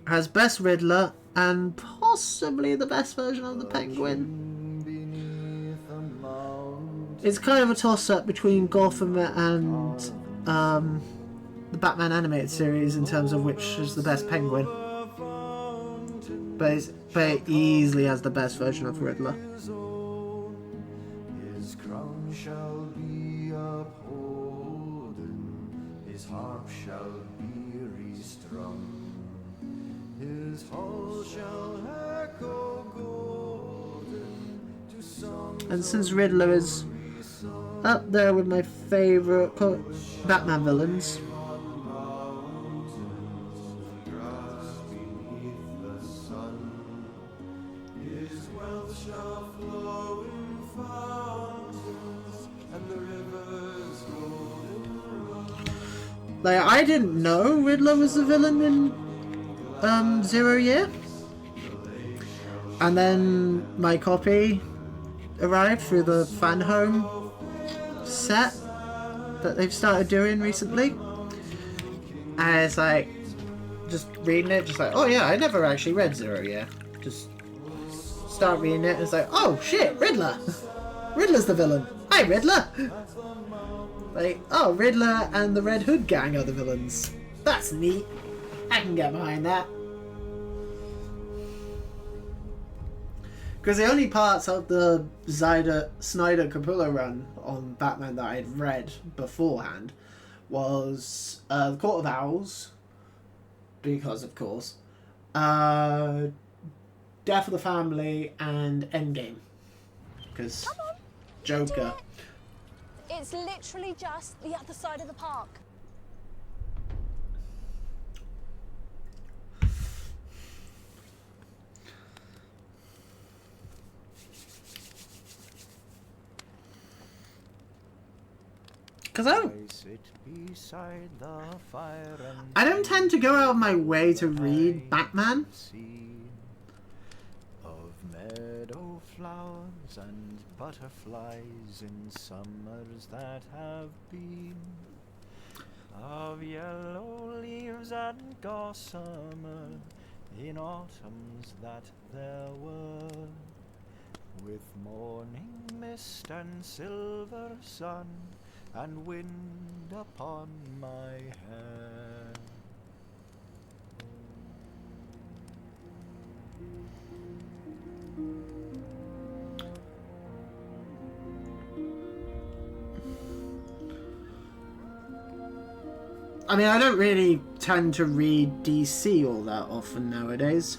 Has best Riddler and possibly the best version of the Penguin. It's kind of a toss-up between Gotham and the Batman animated series in terms of which is the best Penguin. But it easily has the best version of Riddler. His crown shall be upholden, his harp shall be restrung, his hall shall echo golden to songs. And since Riddler is up there with my favourite Batman villains, like, I didn't know Riddler was the villain in Zero Year. And then my copy arrived through the fan home set that they've started doing recently. And it's like, just reading it, just like, oh yeah, I never actually read Zero Year. Just start reading it and it's like, oh shit, Riddler! Riddler's the villain! Hi, Riddler! Like, oh, Riddler and the Red Hood gang are the villains. That's neat. I can get behind that. Because the only parts of the Snyder Capullo run on Batman that I'd read beforehand was The Court of Owls, because of course, Death of the Family, and Endgame. Because Joker. It's literally just the other side of the park. Because I don't tend to go out of my way to read Batman. Of meadow flowers and butterflies in summers that have been. of yellow leaves and gossamer in autumns that there were, with morning mist and silver sun and wind upon my hair. I mean, I don't really tend to read DC all that often nowadays.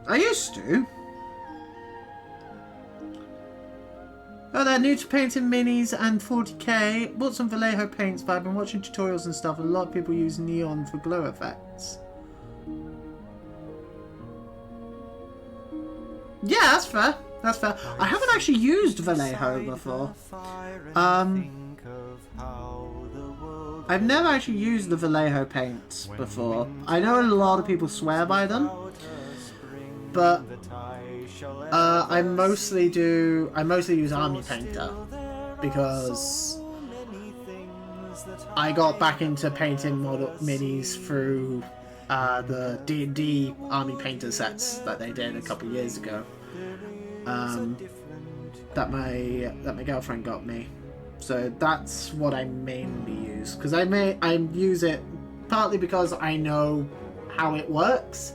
I used to. Oh, they're new to painting minis and 40k. Bought some Vallejo paints, but I've been watching tutorials and stuff. A lot of people use neon for glow effects. Yeah, that's fair. That's fair. I haven't actually used Vallejo before. I've never actually used the Vallejo paints before. I know a lot of people swear by them, but I mostly use Army Painter because I got back into painting model minis through the D&D Army Painter sets that they did a couple years ago. That my girlfriend got me. So that's what I mainly use, because I use it partly because I know how it works,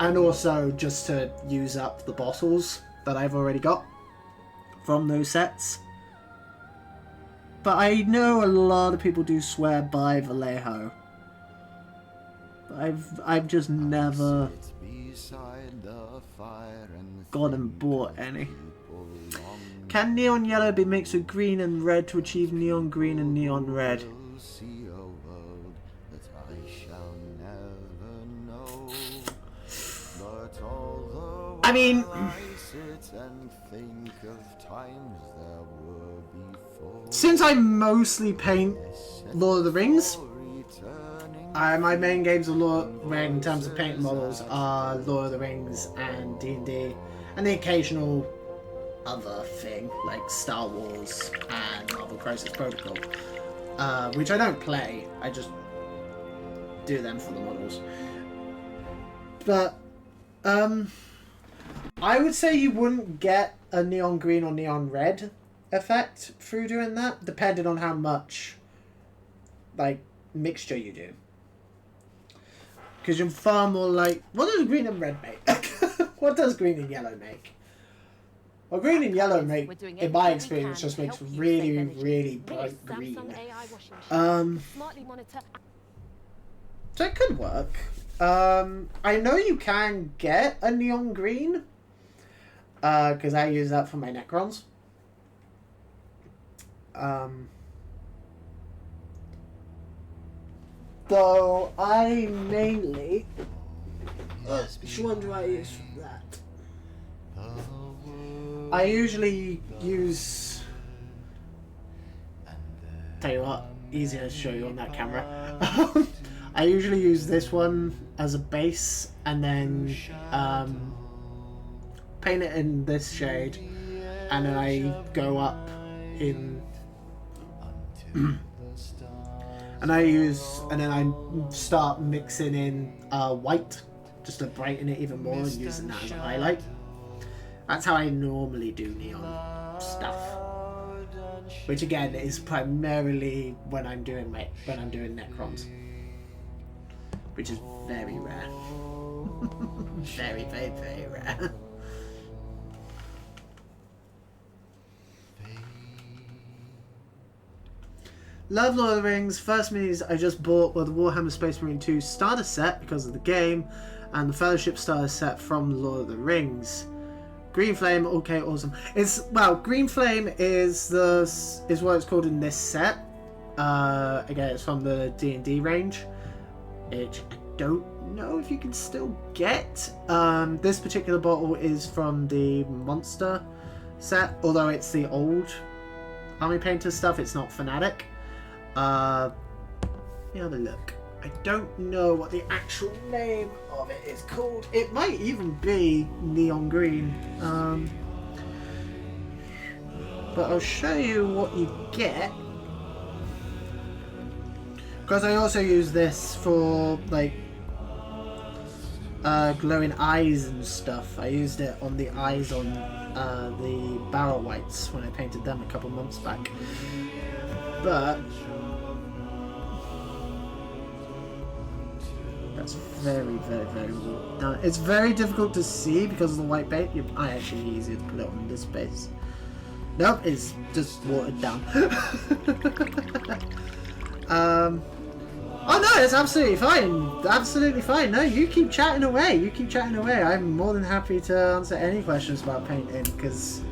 and also just to use up the bottles that I've already got from those sets. But I know a lot of people do swear by Vallejo. I've just never gone and bought any. Can neon yellow be mixed with green and red to achieve neon green and neon red? I mean, since I mostly paint Lord of the Rings, my main games of in terms of paint models are Lord of the Rings and D&D, and the occasional other thing like Star Wars and Marvel Crisis Protocol, which I don't play, I just do them for the models. But I would say you wouldn't get a neon green or neon red effect through doing that, depending on how much like mixture you do, because you're far more like, what does green and red make? What does green and yellow make? Well, green and yellow make, in my experience, just makes really, really bright green. So it could work. I know you can get a neon green, because I use that for my Necrons. Though I mainly... which one do I use for that? I usually use... Tell you what, easier to show you on that camera. I usually use this one as a base and then paint it in this shade, and then I go up in... and then I start mixing in white just to brighten it even more and using that as a highlight. That's how I normally do neon stuff, which again is primarily when I'm doing Necrons, which is very rare. Very, very, very rare. Love Lord of the Rings. First minis I just bought were the Warhammer Space Marine 2 starter set because of the game, and the Fellowship starter set from Lord of the Rings. Green Flame, okay, awesome. Green Flame is what it's called in this set. Again, it's from the D&D range, which I don't know if you can still get. This particular bottle is from the Monster set, although it's the old Army Painter stuff. It's not Fanatic. Let me have a look. I don't know what the actual name of it is called. It might even be Neon Green. But I'll show you what you get. Because I also use this for like glowing eyes and stuff. I used it on the eyes on the barrel whites when I painted them a couple months back. But that's very, very, very well done. It's very difficult to see because of the white paint. I actually easier to put it on this base. Nope, it's just watered down. Oh no, it's absolutely fine. Absolutely fine. No, you keep chatting away. You keep chatting away. I'm more than happy to answer any questions about painting because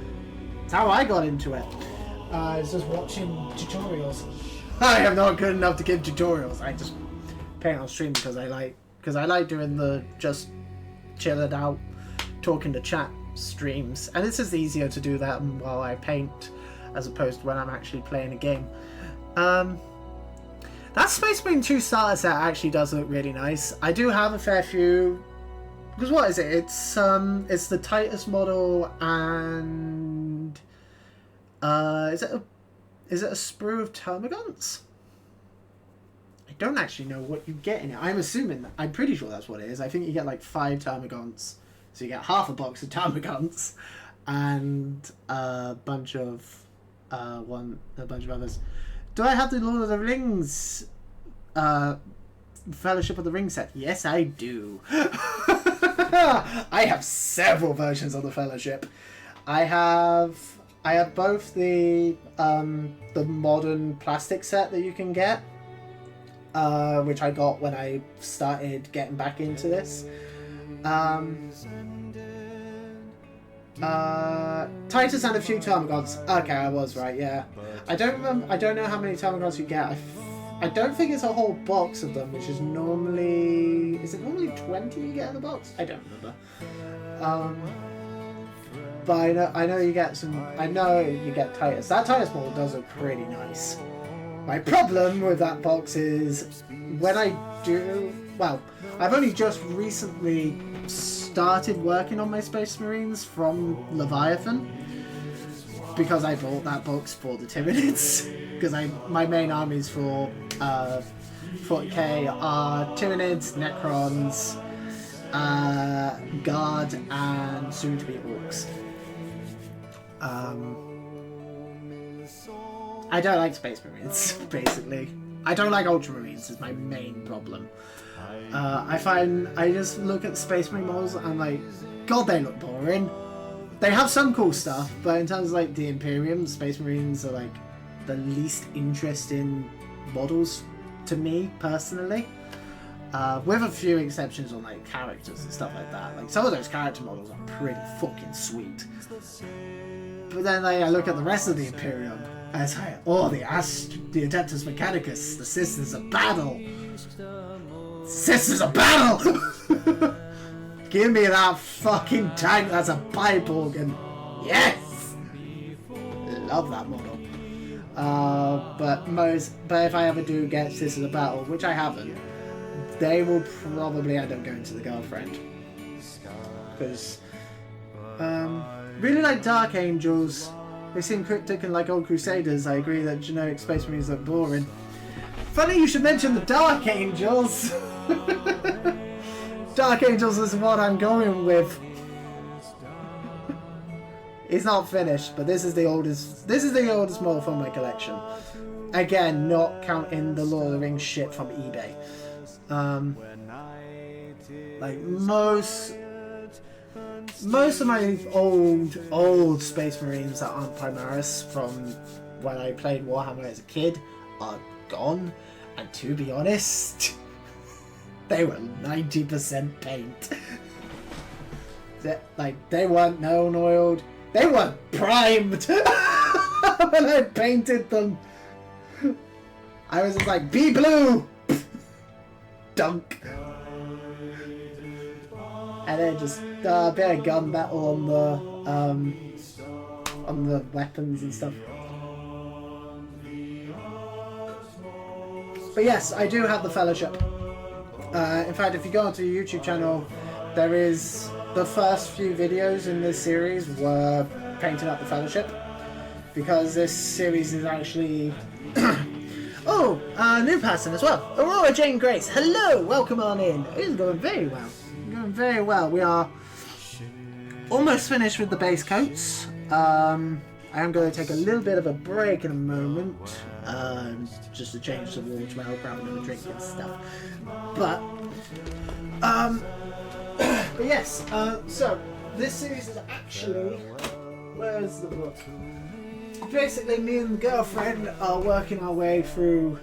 it's how I got into it. It's just watching tutorials. I am not good enough to give tutorials. I just paint on stream because I like doing the just chilling out, talking to chat streams, and it's just easier to do that while I paint as opposed to when I'm actually playing a game. That Space Marine 2 starter set actually does look really nice. I do have a fair few, because what is it? It's the Titus model and is it a sprue of termagants? I don't actually know what you get in it. I'm pretty sure that's what it is. I think you get like 5 termagants, so you get half a box of termagants and a bunch of others. Do I have the Lord of the Rings Fellowship of the Ring set? Yes, I do. I have several versions of the Fellowship. I have both the modern plastic set that you can get, which I got when I started getting back into this. Titus and a few termagants. Okay, I was right. Yeah, I don't know how many termagants you get. I don't think it's a whole box of them, which is normally... Is it normally 20 you get in the box? I don't remember. But I know you get some... I know you get Titus. That Titus model does look pretty nice. My problem with that box is when I do... Well, I've only just recently started working on my Space Marines from Leviathan because I bought that box for the Tyranids. Because my main armies for 40k are Tyranids, Necrons, Guard, and soon to be Orcs. I don't like Space Marines, basically. I don't like Ultramarines is my main problem. I find I just look at Space Marine models and I'm like, God, they look boring. They have some cool stuff, but in terms of like the Imperium, Space Marines are like the least interesting models to me personally. With a few exceptions on like characters and stuff like that. Like some of those character models are pretty fucking sweet. But then like, I look at the rest of the Imperium and it's like, oh, the Adeptus Mechanicus, the Sisters of Battle. Sisters of Battle! Give me that fucking tank that's a pipe organ. Yes! Love that model. But if I ever do get Sisters of Battle, which I haven't, they will probably end up going to the girlfriend. Because really like Dark Angels. They seem cryptic and like old Crusaders. I agree that generic Space Marines are boring. Funny you should mention the Dark Angels. Dark Angels is what I'm going with. It's not finished, but this is the oldest. This is the oldest model from my collection. Again, not counting the Lord of the Rings shit from eBay. Like most of my old Space Marines that aren't Primaris from when I played Warhammer as a kid are gone, and to be honest, they were 90% paint. They weren't known oiled. They weren't primed when I painted them. I was just like, be blue! Dunk. And then just a bit of gunmetal on the weapons and stuff. But yes, I do have the Fellowship. In fact, if you go onto the YouTube channel, there is the first few videos in this series were painting up the Fellowship, because this series is actually Oh, new person as well. Aurora Jane Grace. Hello, welcome on in. It's going very well. Going very well. We are almost finished with the base coats. I am going to take a little bit of a break in a moment, just to change the water while grabbing a drink and stuff. But yes. So this series is actually, where's the book? Basically, me and the girlfriend are working our way through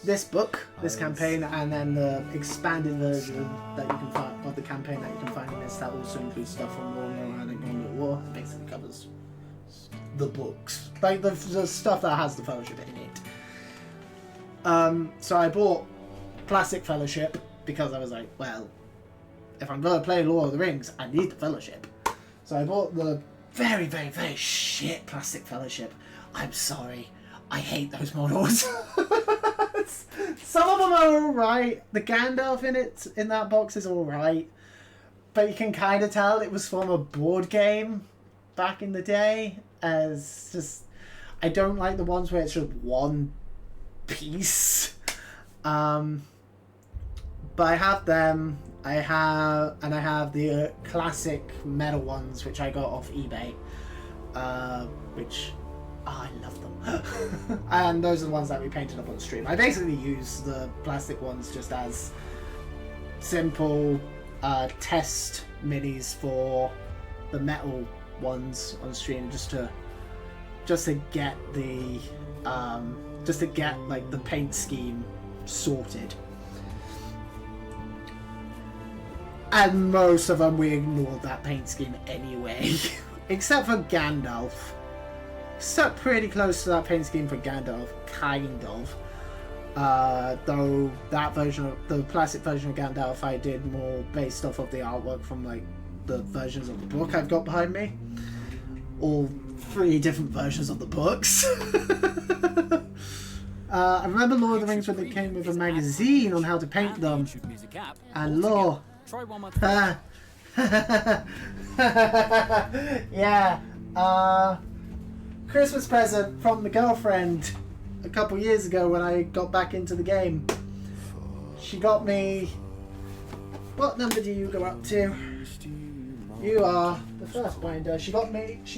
this book, this campaign, and then the expanded version that you can find of the campaign that you can find in this. That also includes stuff from Warhammer and Gauntlet War. It basically covers the books, like the stuff that has the Fellowship in it. So I bought Classic Fellowship because I was like, well, if I'm going to play Lord of the Rings, I need the Fellowship. So I bought the very, very, very shit Plastic Fellowship. I'm sorry. I hate those models. Some of them are alright. The Gandalf in that box is alright. But you can kind of tell it was from a board game back in the day. As just, I don't like the ones where it's just one piece. But I have them. I have the classic metal ones, which I got off eBay, which I love them. And those are the ones that we painted up on stream. I basically use the plastic ones just as simple test minis for the metal ones on stream, just to get the like the paint scheme sorted. And most of them we ignored that paint scheme anyway, except for Gandalf. Stuck pretty close to that paint scheme for Gandalf, kind of. Though that version of the plastic version of Gandalf, I did more based off of the artwork from like the versions of the book I've got behind me. All 3 different versions of the books. I remember Lord of the Rings when they came with a magazine on how to paint them, and lore. Yeah. Christmas present from the girlfriend a couple years ago when I got back into the game. She got me... What number do you go up to? You are the first binder. She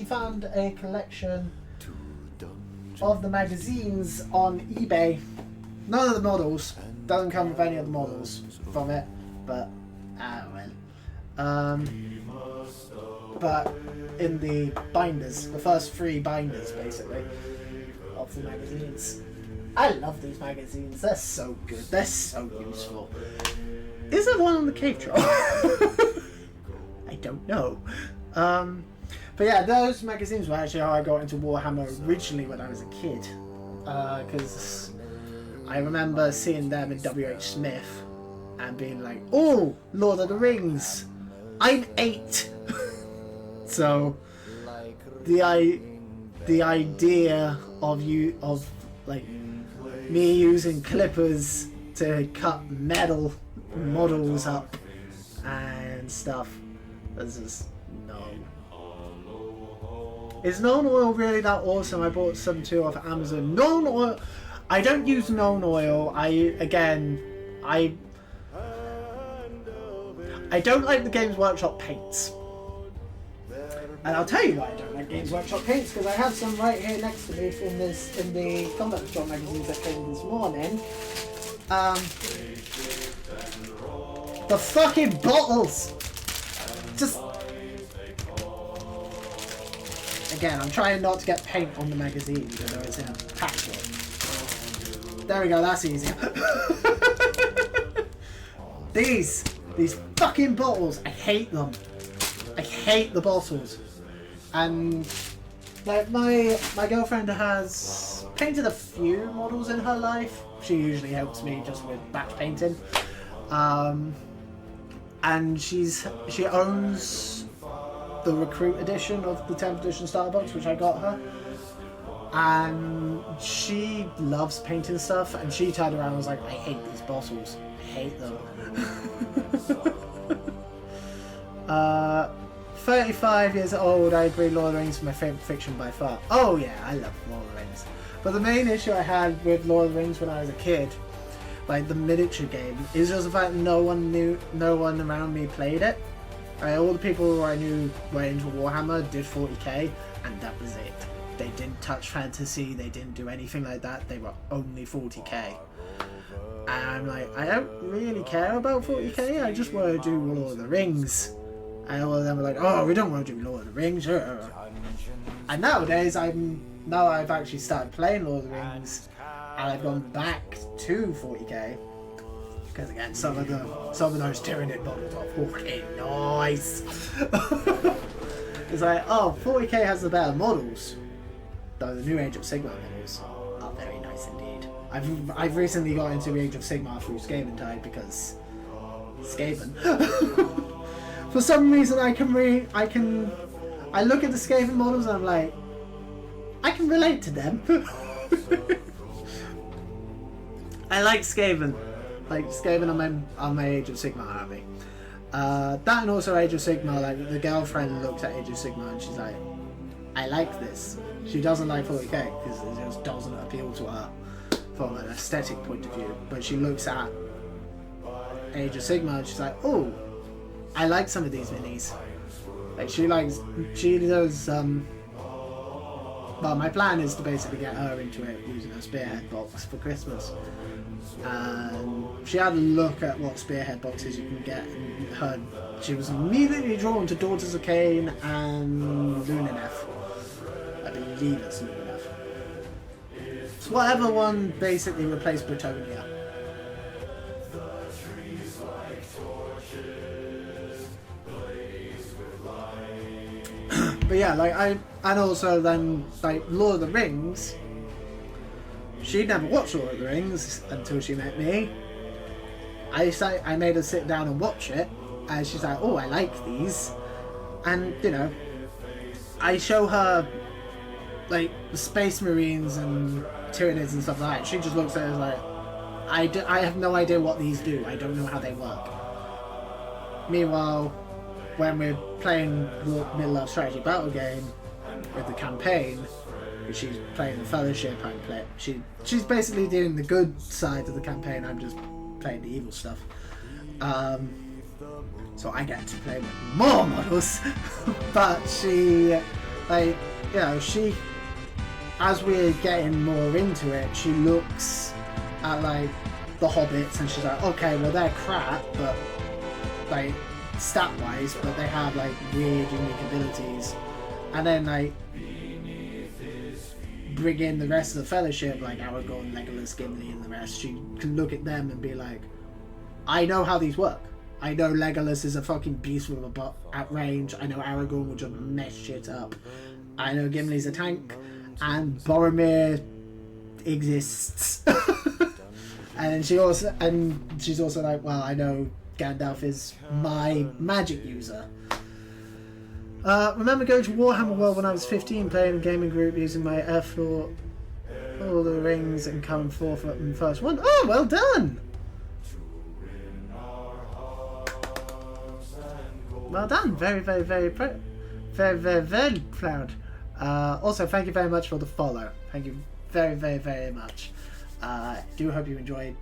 found a collection of the magazines on eBay. None of the models. Doesn't come with any of the models from it, but but in the binders, the first 3 binders basically of the magazines. I love these magazines. They're so good. They're so useful. Is there one on the cave troll? I don't know. But yeah, those magazines were actually how I got into Warhammer originally when I was a kid. Because I remember seeing them in W.H. Smith and being like, oh, Lord of the Rings. I'm 8. So the idea of like me using clippers to cut metal models up and stuff was just no. Is known oil really that awesome? I bought some too off Amazon. Known oil. I don't use known oil. I don't like the Games Workshop paints. And I'll tell you why I don't like Games Workshop paints, because I have some right here next to me in the Combat Patrol magazines that came this morning. The fucking bottles! Just... Again, I'm trying not to get paint on the magazine, even though it's in a packet. There we go, that's easier. These fucking bottles, I hate them. I hate the bottles. And like my girlfriend has painted a few models in her life. She usually helps me just with batch painting. And she owns the Recruit edition of the 10th edition starter box, which I got her. And she loves painting stuff, and she turned around and was like, I hate these bottles. I hate them. 35 years old, I agree Lord of the Rings is my favourite fiction by far. Oh yeah, I love Lord of the Rings. But the main issue I had with Lord of the Rings when I was a kid, like the miniature game, is just the fact no one around me played it. All the people who I knew were into Warhammer did 40k, and that was it. They didn't touch fantasy, they didn't do anything like that, they were only 40k. And I'm like, I don't really care about 40k, I just want to do Lord of the Rings. And all of them were like, oh, we don't want to do Lord of the Rings. And nowadays, now I've actually started playing Lord of the Rings, and I've gone back to 40k. Because again, some of those Tyranid models are fucking nice. It's like, oh, 40k has the better models. Though the new Age of Sigmar models are very nice indeed. I've recently got into Age of Sigmar through Skaven Tide because Skaven. For some reason, I look at the Skaven models and I'm like, I can relate to them. I like Skaven. Like Skaven on my Age of Sigmar army. That and also Age of Sigmar, like the girlfriend looks at Age of Sigmar and she's like, I like this. She doesn't like 40k because it just doesn't appeal to her from an aesthetic point of view. But she looks at Age of Sigmar and she's like, oh, I like some of these minis. Like she does. Well, my plan is to basically get her into it using a Spearhead box for Christmas. And she had a look at what Spearhead boxes you can get, and she was immediately drawn to Daughters of Cain and Lunanef. I believe it's Lunanef. It's whatever one basically replaced Bretonia. But yeah, and also then, like, Lord of the Rings, she'd never watched Lord of the Rings until she met me. I made her sit down and watch it, and she's like, oh, I like these. And, you know, I show her, like, the Space Marines and Tyranids and stuff like that. She just looks at it as like, I have no idea what these do. I don't know how they work. Meanwhile, when we're playing the Middle-earth strategy battle game with the campaign, she's playing the Fellowship, she's basically doing the good side of the campaign, I'm just playing the evil stuff. So I get to play with more models. But she, like, you know, as we're getting more into it, she looks at, like, the Hobbits and she's like, okay, well they're crap, but, like, stat-wise, but they have, like, weird, unique abilities. And then, like, bring in the rest of the Fellowship, like Aragorn, Legolas, Gimli, and the rest. She can look at them and be like, I know how these work. I know Legolas is a fucking beast with a butt at range. I know Aragorn will just mess shit up. I know Gimli's a tank, and Boromir exists. And she's also like, well, I know Gandalf is my magic user. Remember going to Warhammer World when I was 15, playing a gaming group using my Airfloor, Lord of the Rings, and coming forth in first one. Oh, well done! Well done. Very, very, very proud. Very, very, very proud. Also, thank you very much for the follow. Thank you very, very, very much. Do hope you enjoyed.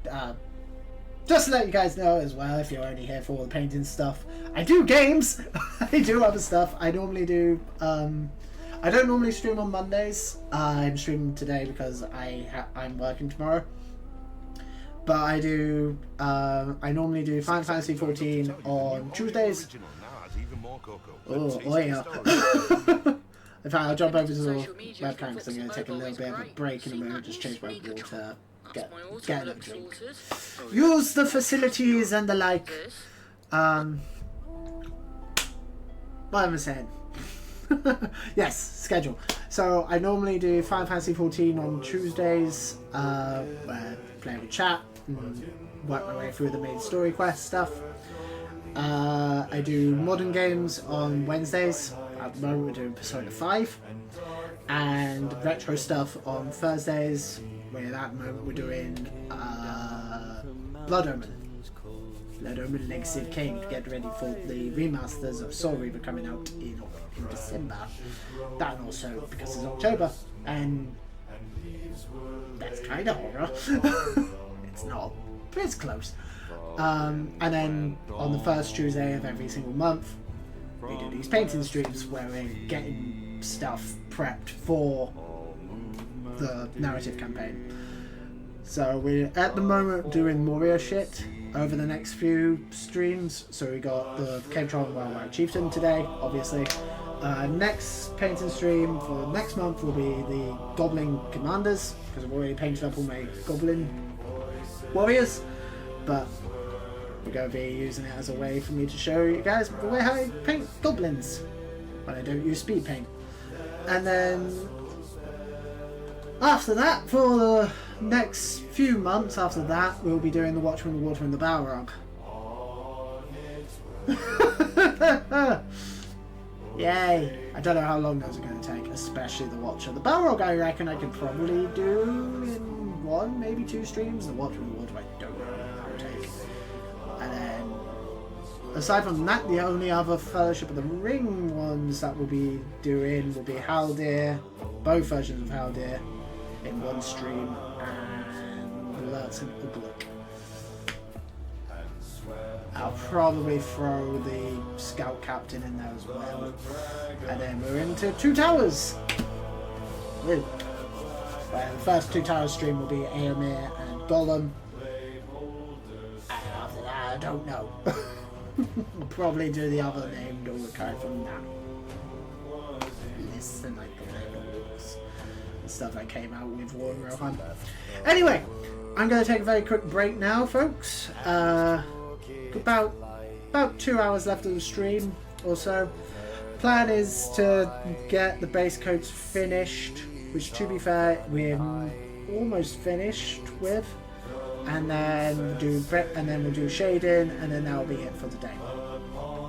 Just to let you guys know as well, if you're only here for all the painting stuff, I do games. I do other stuff. I normally do. I don't normally stream on Mondays. I'm streaming today because I'm working tomorrow. But I do. I normally do Final Fantasy 14 on Tuesdays. Oh yeah. In fact, I'll jump over to the webcam because I'm going to take a little bit of a break in a moment, just change my water, get a little drink, use the facilities and the like. What am I saying? Yes, schedule. So I normally do Final Fantasy 14 on Tuesdays, where I play with chat and work my way through the main story quest stuff. I do modern games on Wednesdays. At the moment we're doing Persona 5. And retro stuff on Thursdays, where at the moment we're doing Blood Omen. Blood Omen Legacy of Kain to get ready for the remasters of Soul Reaver coming out in December. That and also because it's October, and that's kind of horror. It's not, but it's close. And then on the first Tuesday of every single month, we do these painting streams where we're getting stuff prepped for the narrative campaign. So we're at the moment doing Moria shit over the next few streams. So we got the Cave Troll and Warg Chieftain today, obviously. Next painting stream for next month will be the Goblin Commanders, because I've already painted up all my Goblin Warriors, but we're going to be using it as a way for me to show you guys the way how I paint Goblins when I don't use speed paint. And then after that, for the next few months after that, we'll be doing the Watchman, the Water and the Balrog. Yay! I don't know how long those are going to take, especially the Watcher. The Balrog I reckon I could probably do in 1, maybe 2 streams. The Watcher and the Water I don't know how to take. And then, aside from that, the only other Fellowship of the Ring ones that we'll be doing will be Haldir, both versions of Haldir, in 1 stream, and Lurtz and Ugluk. I'll probably throw the Scout Captain in there as well. And then we're into 2 Towers! Woo. Well, the first 2 Towers stream will be Éomer and Gollum. And after that, I don't know. We'll probably do the other named Uruk-hai from that list, and like the stuff that came out with War and Rohan. Anyway, I'm going to take a very quick break now, folks. About 2 hours left of the stream or so. Plan is to get the base coats finished, which to be fair we're almost finished with, and then we'll do shading, and then that'll be it for the day,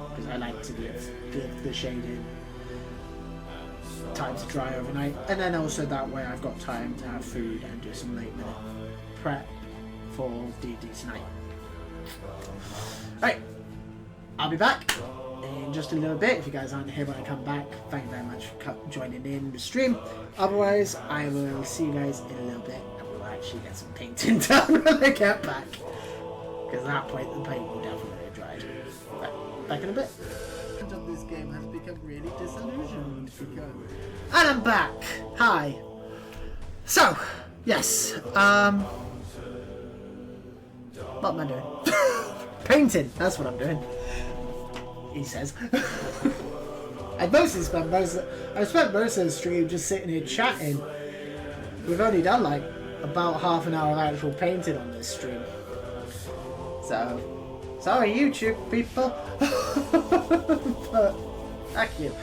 because I like to give the shading time to dry overnight, and then also that way I've got time to have food and do some late minute prep for D&D tonight. Right, I'll be back in just a little bit. If you guys aren't here when I come back, thank you very much for joining in the stream. Otherwise, I will see you guys in a little bit, and we'll actually get some painting done when I get back, because at that point the paint will definitely have dried. Right, back in a bit. This game has become really disillusioned. And I'm back. Hi. So, yes. What am I doing? Painting. That's what I'm doing. He says. I spent most of the stream just sitting here chatting. We've only done like about half an hour of actual painting on this stream. So, sorry YouTube people. But thank you.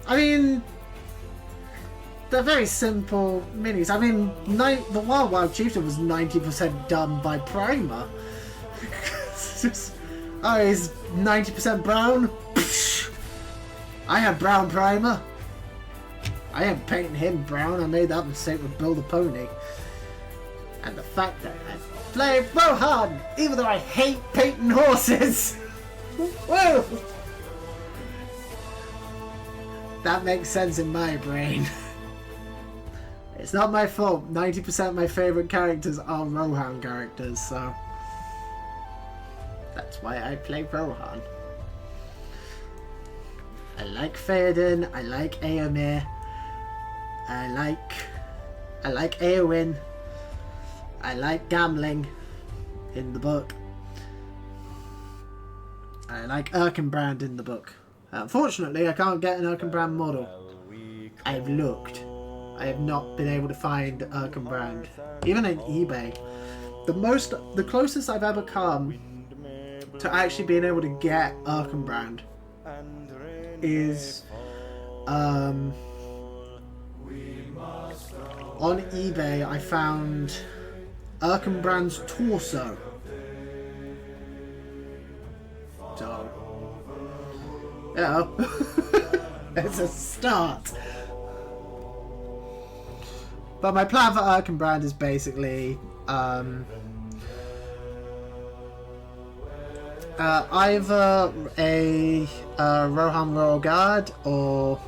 I mean, they're very simple minis. I mean, the Warg Chieftain was 90% done by primer. Oh, he's 90% brown? I have brown primer. I am painting him brown. I made that mistake with Build a Pony. And the fact that I play Rohan, even though I hate painting horses. Whoa! That makes sense in my brain. It's not my fault. 90% of my favourite characters are Rohan characters, so that's why I play Rohan. I like Theoden, I like Éomer, I like Éowyn, I like Gamling in the book. I like Erkenbrand in the book. Unfortunately, I can't get an Erkenbrand model. I've looked. I have not been able to find Erkenbrand, even on eBay. The closest I've ever come to actually being able to get Erkenbrand is on eBay. I found Erkenbrand's torso. So, you know, it's a start. But my plan for Erkenbrand is basically either a Rohan Royal Guard or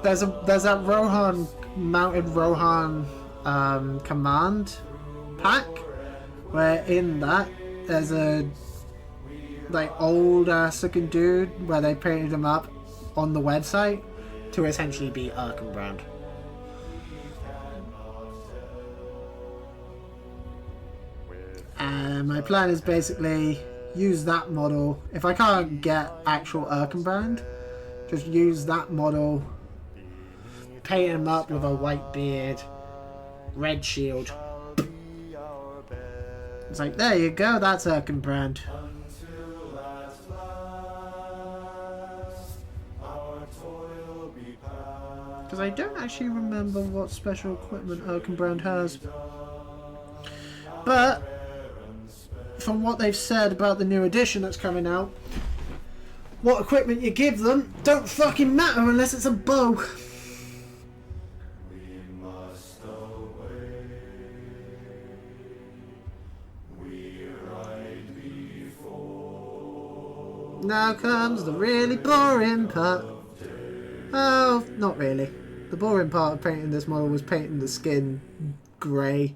there's that Rohan mounted Rohan command pack, where in that there's a like old ass looking dude where they painted him up on the website to essentially be Erkenbrand. And my plan is basically use that model. If I can't get actual Erkenbrand, just use that model, paint him up with a white beard, red shield. It's like, there you go, that's Erkenbrand. Because I don't actually remember what special equipment Erkenbrand has. But from what they've said about the new edition that's coming out, what equipment you give them don't fucking matter unless it's a bow. Now comes the really boring part. Oh, not really. The boring part of painting this model was painting the skin grey.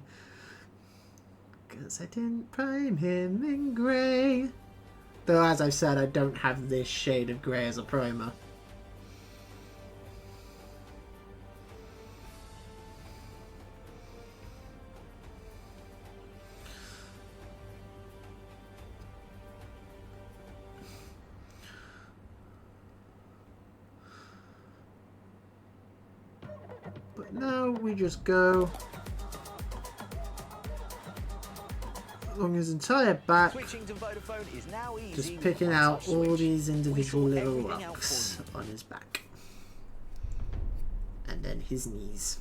Because I didn't prime him in grey. Though, as I've said, I don't have this shade of grey as a primer. But now we just go along his entire back, just picking out all these individual little rocks on his back. And then his knees.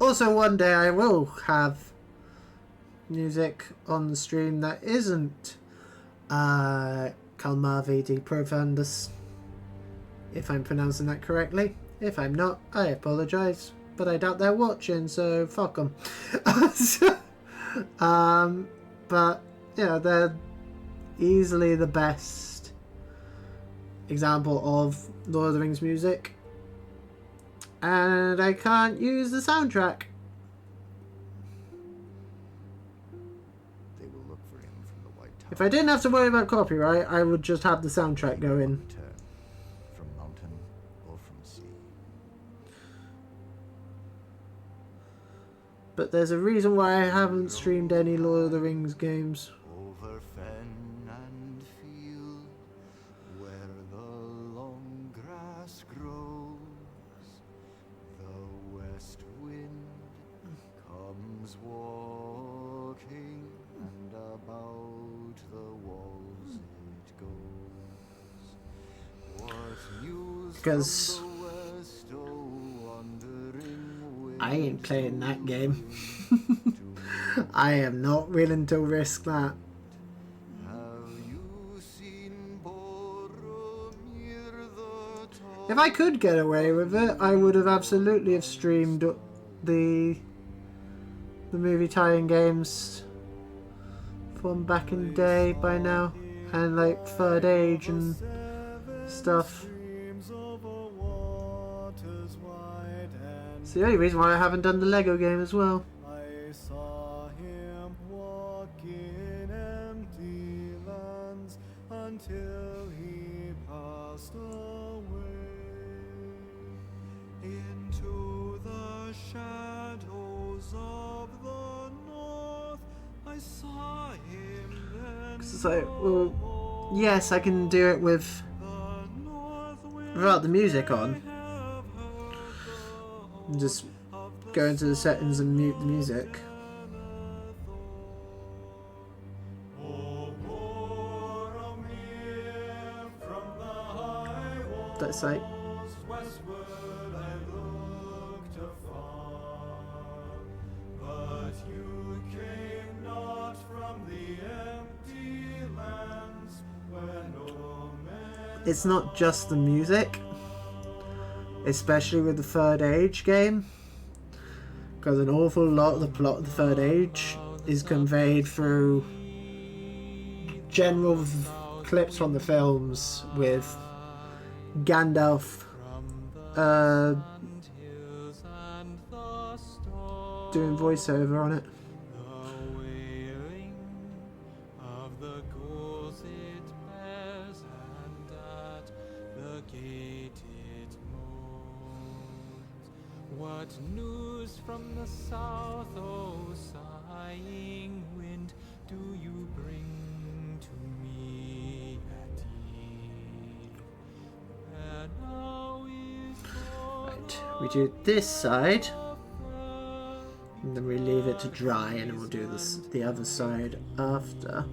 Also, one day I will have music on the stream that isn't Kalmavi de Profundus, if I'm pronouncing that correctly. If I'm not, I apologise, but I doubt they're watching, so fuck them. But yeah, they're easily the best example of Lord of the Rings music, and I can't use the soundtrack. If I didn't have to worry about copyright, I would just have the soundtrack going. From mountain or from sea. But there's a reason why I haven't streamed any Lord of the Rings games. Over fen and field, where the long grass grows, the west wind comes walking, and about the walls it goes. What news Because from the west, oh, wandering wind, I ain't playing that game. I am not willing to risk that. If I could get away with it, I would have absolutely have streamed the movie tie-in games from back in the day by now, and like Third Age and stuff. It's the only reason why I haven't done the Lego game as well. I saw him walk in empty lands until he passed away into the shadows of the north. I saw him then. It's like, well, yes, I can do it without the music on. Just go into the settings and mute the music. That's like, but you came not from the empty lands it's not just the music, especially with the Third Age game, because an awful lot of the plot of the Third Age is conveyed through general clips from the films with Gandalf doing voiceover on it. What news from the south, oh sighing wind, do you bring to me at eve? Where now is Right, we do this side, and then we leave it to dry, and then we'll do this the other side after.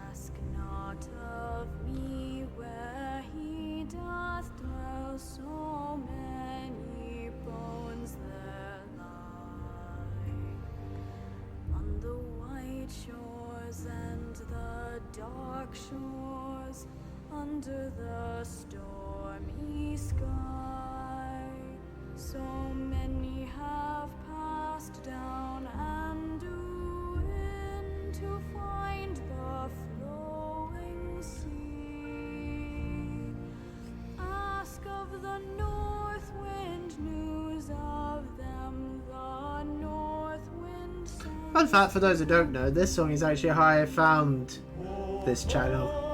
Ask not of me where he doth dwell, so many bones there lie on the white shores and the dark shores, under the stormy sky. So many have passed down and in to find the flowing sea. Ask of the north wind news of them, the north wind sends. Fun fact for those who don't know, this song is actually how I found this channel.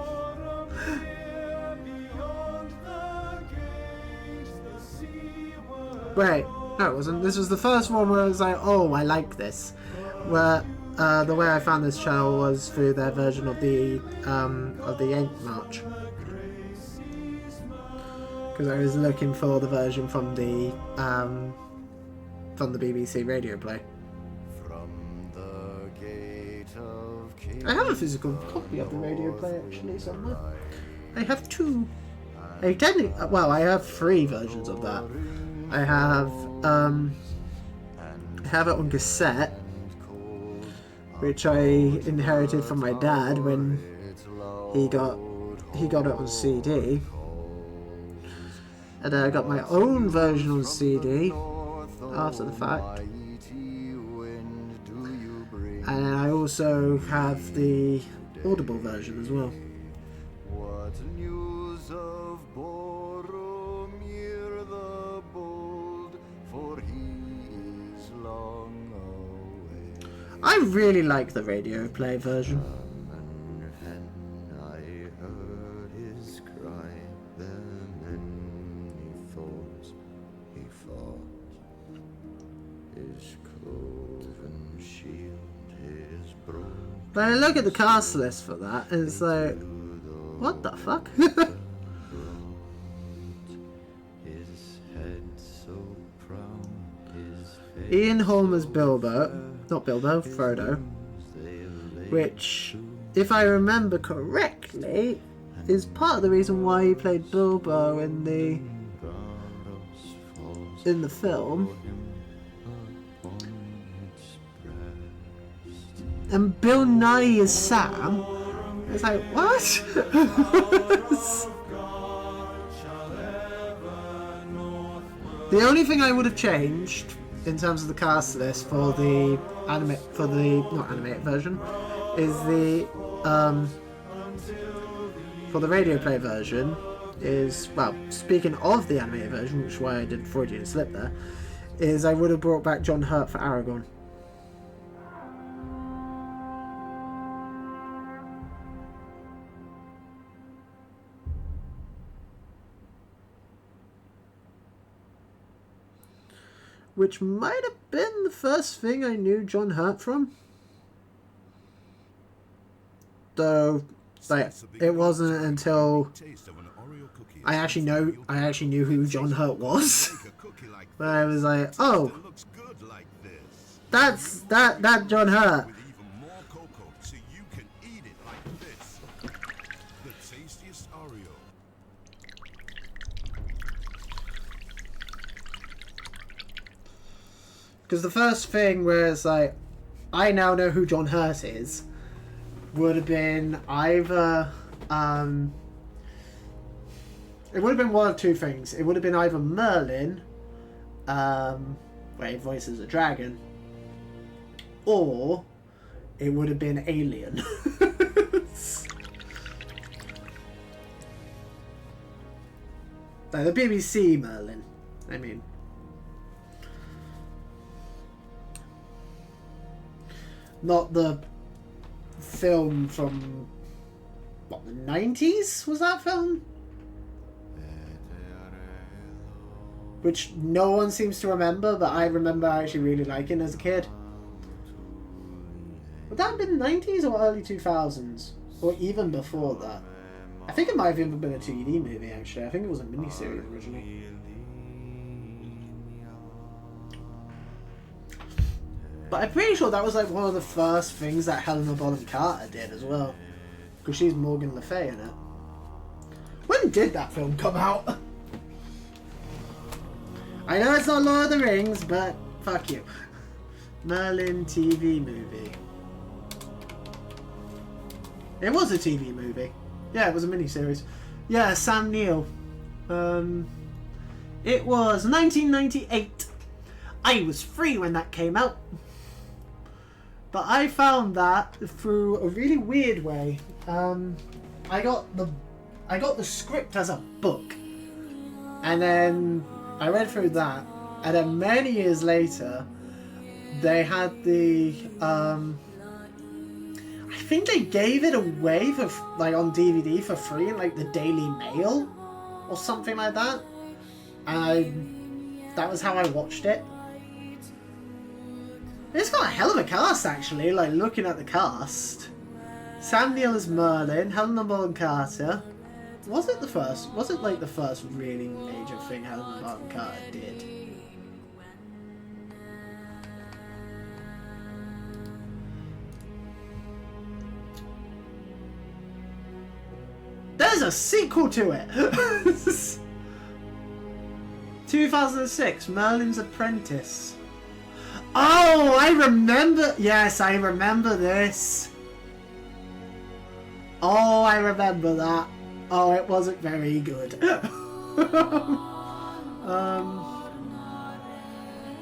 Wait, no it wasn't. This was the first one where I was like, oh, I like this. Where the way I found this channel was through their version of the Ink March. Because I was looking for the version from the BBC radio play. I have a physical copy of the radio play actually somewhere. I have two. I have three versions of that. I have it on cassette, which I inherited from my dad when he got it on CD, and then I got my own version on CD after the fact, and then I also have the Audible version as well. What news of Boromir the Bold, for he is long away. I really like the radio play version. And I heard his cry, the many foes he fought. His cloven shield, his broad. But I look at the cast list for that, and it's like, what the fuck? His head so proud, his Ian Holm as Bilbo, not Bilbo, Frodo, which, if I remember correctly, is part of the reason why he played Bilbo in the film. And Bill Nye is Sam. It's like, what? The only thing I would have changed in terms of the cast list for the not animated version is for the radio play version is, well, speaking of the animated version, which is why I did Freudian slip there, is I would have brought back John Hurt for Aragorn. Which might have been the first thing I knew John Hurt from. Though, like, it wasn't until I actually knew who John Hurt was. But I was like, oh, that's that John Hurt. Because the first thing where it's like, I now know who John Hurt is, would have been either it would have been one of two things. It would have been either Merlin, where he voices a dragon, or it would have been Alien. Like the BBC Merlin, I mean. Not the film from, what, the 90s? Was that film? Which no one seems to remember, but I remember actually really liking as a kid. Would that have been the 90s or early 2000s? Or even before that? I think it might have even been a 2D movie, actually. I think it was a miniseries originally. But I'm pretty sure that was like one of the first things that Helena Bonham Carter did as well. Because she's Morgan Le Fay in it. When did that film come out? I know it's not Lord of the Rings, but fuck you. Merlin TV movie. It was a TV movie. Yeah, it was a miniseries. Yeah, Sam Neill. It was 1998. I was 3 when that came out. But I found that through a really weird way. I got the script as a book. And then I read through that. And then many years later, they had the I think they gave it away for like on DVD for free in like the Daily Mail or something like that. And that was how I watched it. It's got a hell of a cast actually, like looking at the cast. Sam Neill as Merlin, Helena Bonham Carter. Was it the first really major thing Helena Bonham Carter did? There's a sequel to it! 2006, Merlin's Apprentice. Oh, I remember. Yes, I remember this. Oh, I remember that. Oh, it wasn't very good.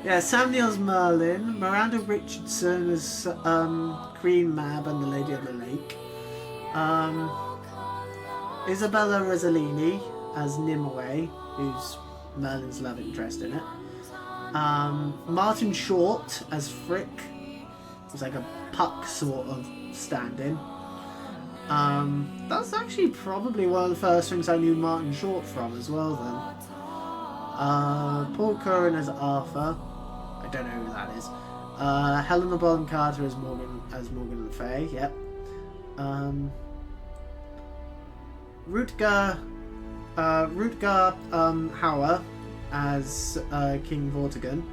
Yeah, Sam Neill's Merlin, Miranda Richardson as Queen Mab and the Lady of the Lake, Isabella Rossellini as Nimue, who's Merlin's love interest in it. Martin Short as Frick. It's like a Puck sort of stand-in. That's actually probably one of the first things I knew Martin Short from as well then. Paul Curran as Arthur. I don't know who that is. Helena Bonham Carter as Morgan Le Fay, yep. Rutger Hauer as King Vortigern.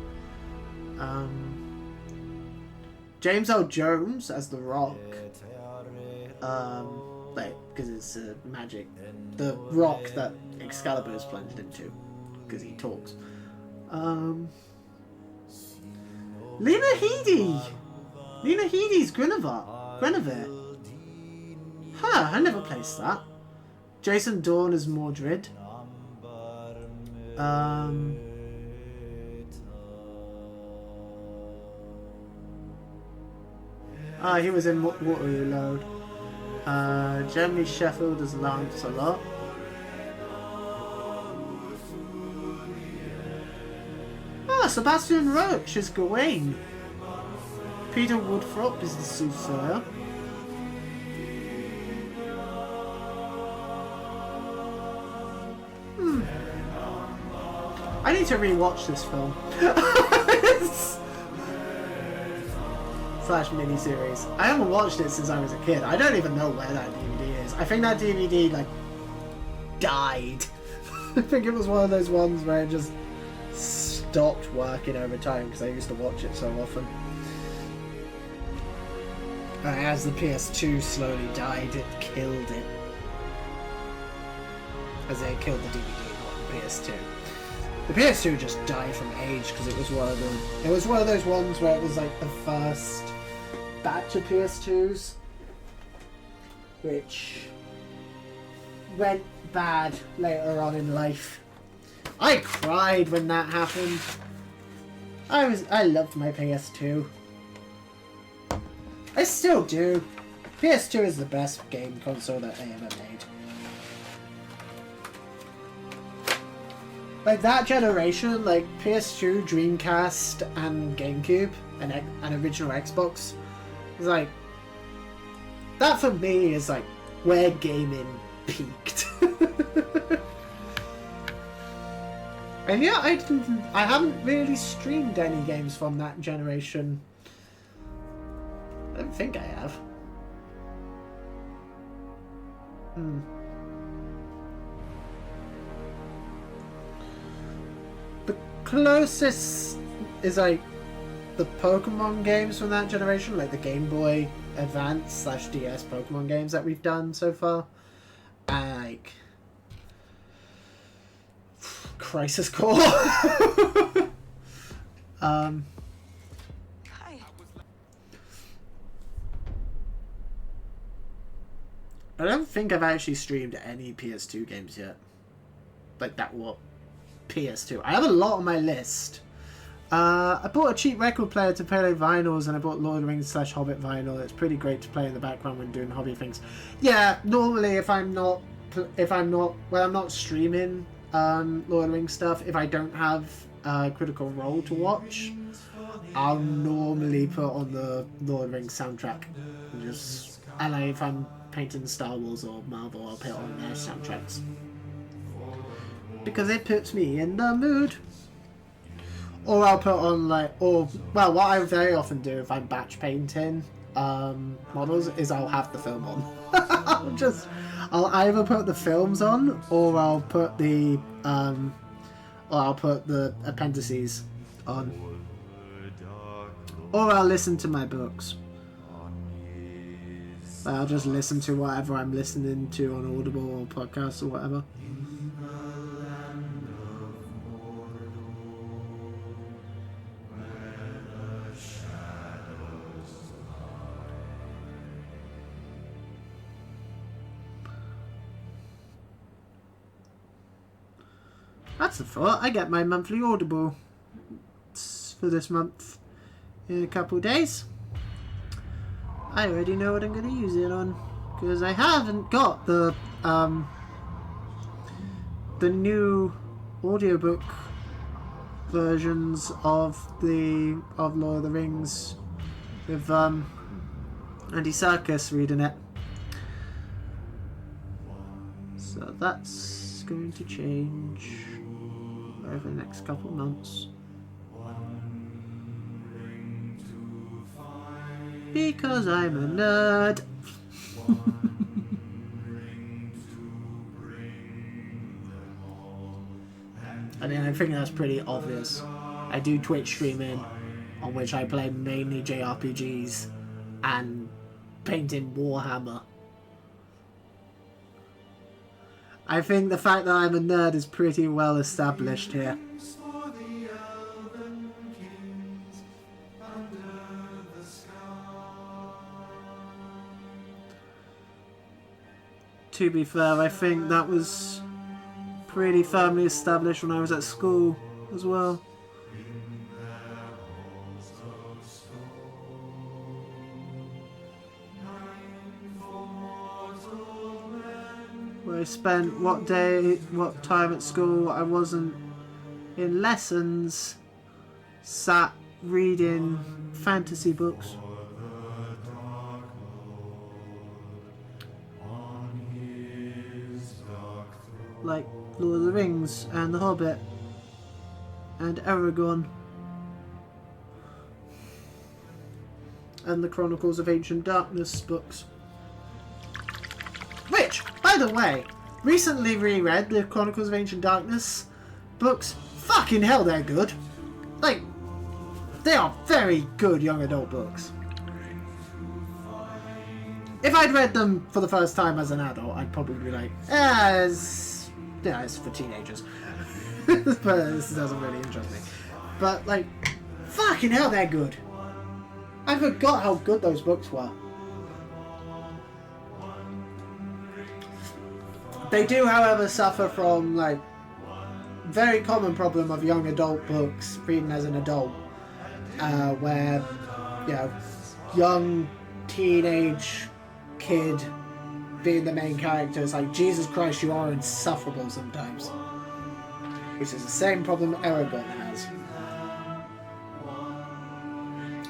James L. Jones as The Rock. Because it's magic. The rock that Excalibur is plunged into. Because he talks. Lena Headey! Lena Headey's Guinevere. Huh, I never placed that. Jason Dawn as Mordred. He was in Waterloo Load. Jeremy Sheffield as Lancelot. Sebastian Roach as Gawain. Peter Woodthorpe is the Soothsayer. I need to rewatch this film. Slash miniseries. I haven't watched it since I was a kid. I don't even know where that DVD is. I think that DVD like died. I think it was one of those ones where it just stopped working over time because I used to watch it so often. And as the PS2 slowly died, it killed it. As it killed the DVD, not the PS2. The PS2 just died from age because it was one of those ones where it was like the first batch of PS2s. which went bad later on in life. I cried when that happened. I loved my PS2. I still do. PS2 is the best game console that they ever made. Like that generation, like PS2, Dreamcast, and GameCube, and original Xbox, is like that for me is like where gaming peaked. And yeah, I haven't really streamed any games from that generation. I don't think I have. The closest is like the Pokemon games from that generation, like the Game Boy Advance / DS Pokemon games that we've done so far. And like Crisis Core. Hi. I don't think I've actually streamed any PS2 games yet. Like that what? PS2. I have a lot on my list. I bought a cheap record player to play vinyls, and I bought Lord of the Rings / Hobbit vinyl. It's pretty great to play in the background when doing hobby things. Yeah, normally if I'm not streaming Lord of the Rings stuff, if I don't have Critical Role to watch, I'll normally put on the Lord of the Rings soundtrack. And if I'm painting Star Wars or Marvel, I'll put on their soundtracks. Because it puts me in the mood. Or I'll put on what I very often do if I'm batch painting models is I'll have the film on. I'll either put the films on, or I'll put the appendices on, or I'll listen to my books. I'll just listen to whatever I'm listening to on Audible or podcasts or whatever. That's the thought. I get my monthly Audible for this month in a couple of days. I already know what I'm going to use it on, because I haven't got the new audiobook versions of Lord of the Rings with Andy Serkis reading it. So that's going to change over the next couple of months. Because I'm a nerd. I mean, I think that's pretty obvious. I do Twitch streaming on which I play mainly JRPGs and painting Warhammer. I think the fact that I'm a nerd is pretty well established here. To be fair, I think that was pretty firmly established when I was at school as well. Where I spent what time at school I wasn't in lessons, sat reading fantasy books. Like Lord of the Rings and The Hobbit and Aragorn and the Chronicles of Ancient Darkness books. Which, by the way, recently reread the Chronicles of Ancient Darkness books. Fucking hell, they're good. Like, they are very good young adult books. If I'd read them for the first time as an adult, I'd probably be like, it's for teenagers. But this doesn't really interest me. But, like, fucking hell, they're good. I forgot how good those books were. They do, however, suffer from like very common problem of young adult books reading as an adult, where you know, young teenage kid being the main character is like, Jesus Christ, you are insufferable sometimes. Which is the same problem Aragon has.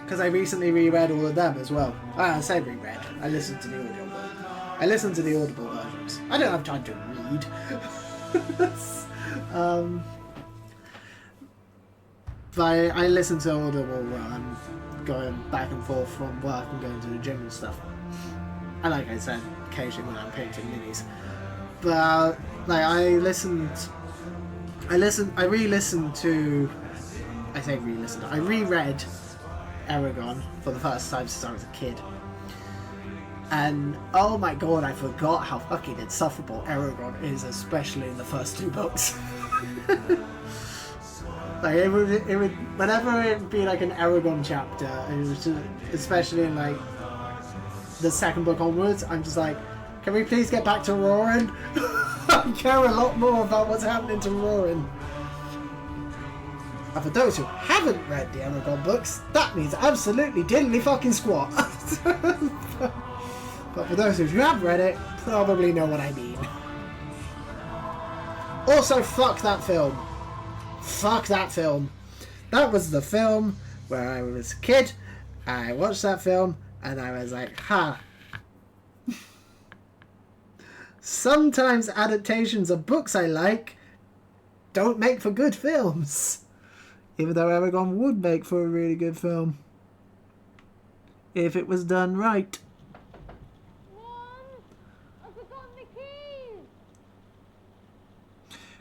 Because I recently reread all of them as well. I say reread. I listened to the audiobook. I listened to the audible versions. I don't have time to read. But I listen to audible while I'm going back and forth from work and going to the gym and stuff. And like I said, occasionally when I'm painting minis. But like I re-listened to, I reread Aragon for the first time since I was a kid. And oh my god, I forgot how fucking insufferable Aragon is, especially in the first two books. Like it would whenever it'd be like an Aragon chapter, it was just, especially in like the second book onwards, I'm just like, can we please get back to Roaring? I care a lot more about what's happening to Roaring. And for those who haven't read the Aragon books, that means absolutely diddly fucking squat. But for those who have read it, probably know what I mean. Also, fuck that film. Fuck that film. That was the film where I was a kid, I watched that film, and I was like, ha. Sometimes adaptations of books I like don't make for good films. Even though Aragon would make for a really good film. If it was done right.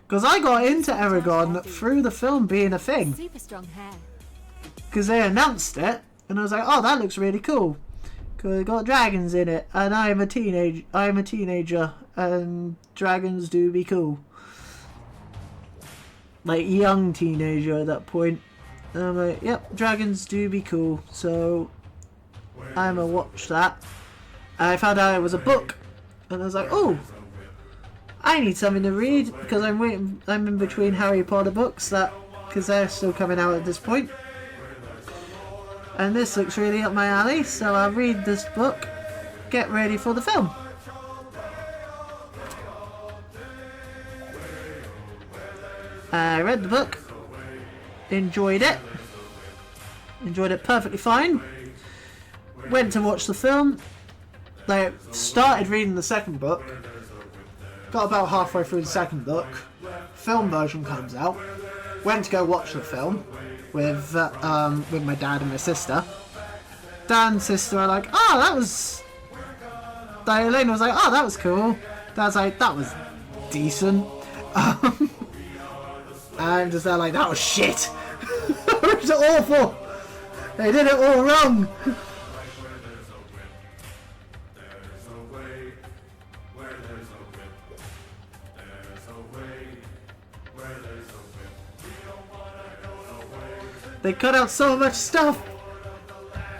Because I got into Aragon through the film being a thing. Super strong hair. Because they announced it, and I was like, oh, that looks really cool. Because it got dragons in it, and I'm a teenager, and dragons do be cool. Like, young teenager at that point. And I'm like, yep, dragons do be cool, so I'm gonna watch that. And I found out it was a book, and I was like, oh, I need something to read, because I'm in between Harry Potter books, because they're still coming out at this point. And this looks really up my alley, so I'll read this book, get ready for the film. I read the book, enjoyed it perfectly fine, went to watch the film, like, started reading the second book, got about halfway through the second book, film version comes out, went to go watch the film with my dad and my sister. Dad and sister are like, oh, that was... Elena was like, oh, that was cool. Dad's like, that was decent. I'm just there like, that was shit. It was awful. They did it all wrong. They cut out so much stuff,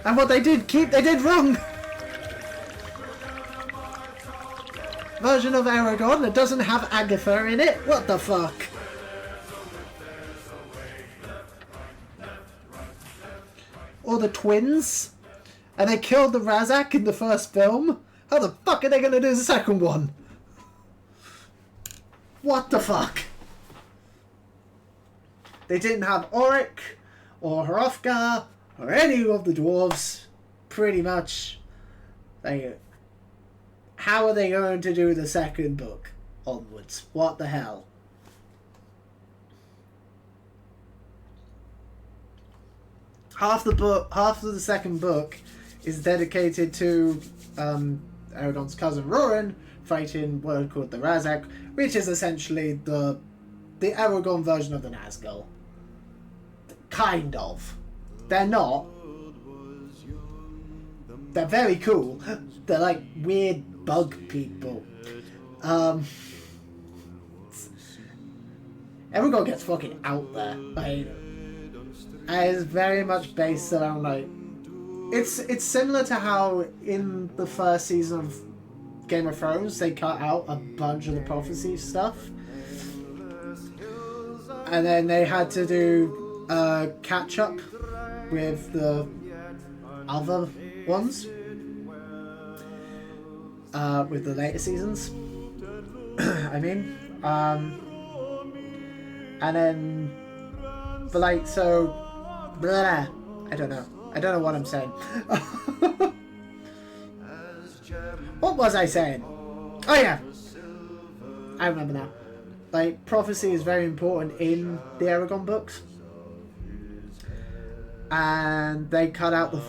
and what they did wrong. Version of Aragon that doesn't have Agatha in it. What the fuck? Or the twins, and they killed the Razak in the first film. How the fuck are they gonna do the second one? What the fuck? They didn't have Auric or Hrothgar or any of the dwarves, pretty much. How are they going to do the second book onwards? What the hell? Half of the second book is dedicated to Aragon's cousin Roran fighting what are called the Razak, which is essentially the Aragon version of the Nazgul. Kind of. They're not. They're very cool. They're like weird bug people. Aragon gets fucking out there. Like, it's very much based around like it's similar to how in the first season of Game of Thrones, they cut out a bunch of the prophecy stuff. And then they had to do catch up with the other ones. With the later seasons. I mean. And then... But like, so... Blah, I don't know what I'm saying. What was I saying? Oh yeah! I remember now. Like, prophecy is very important in the Aragon books. And they cut out the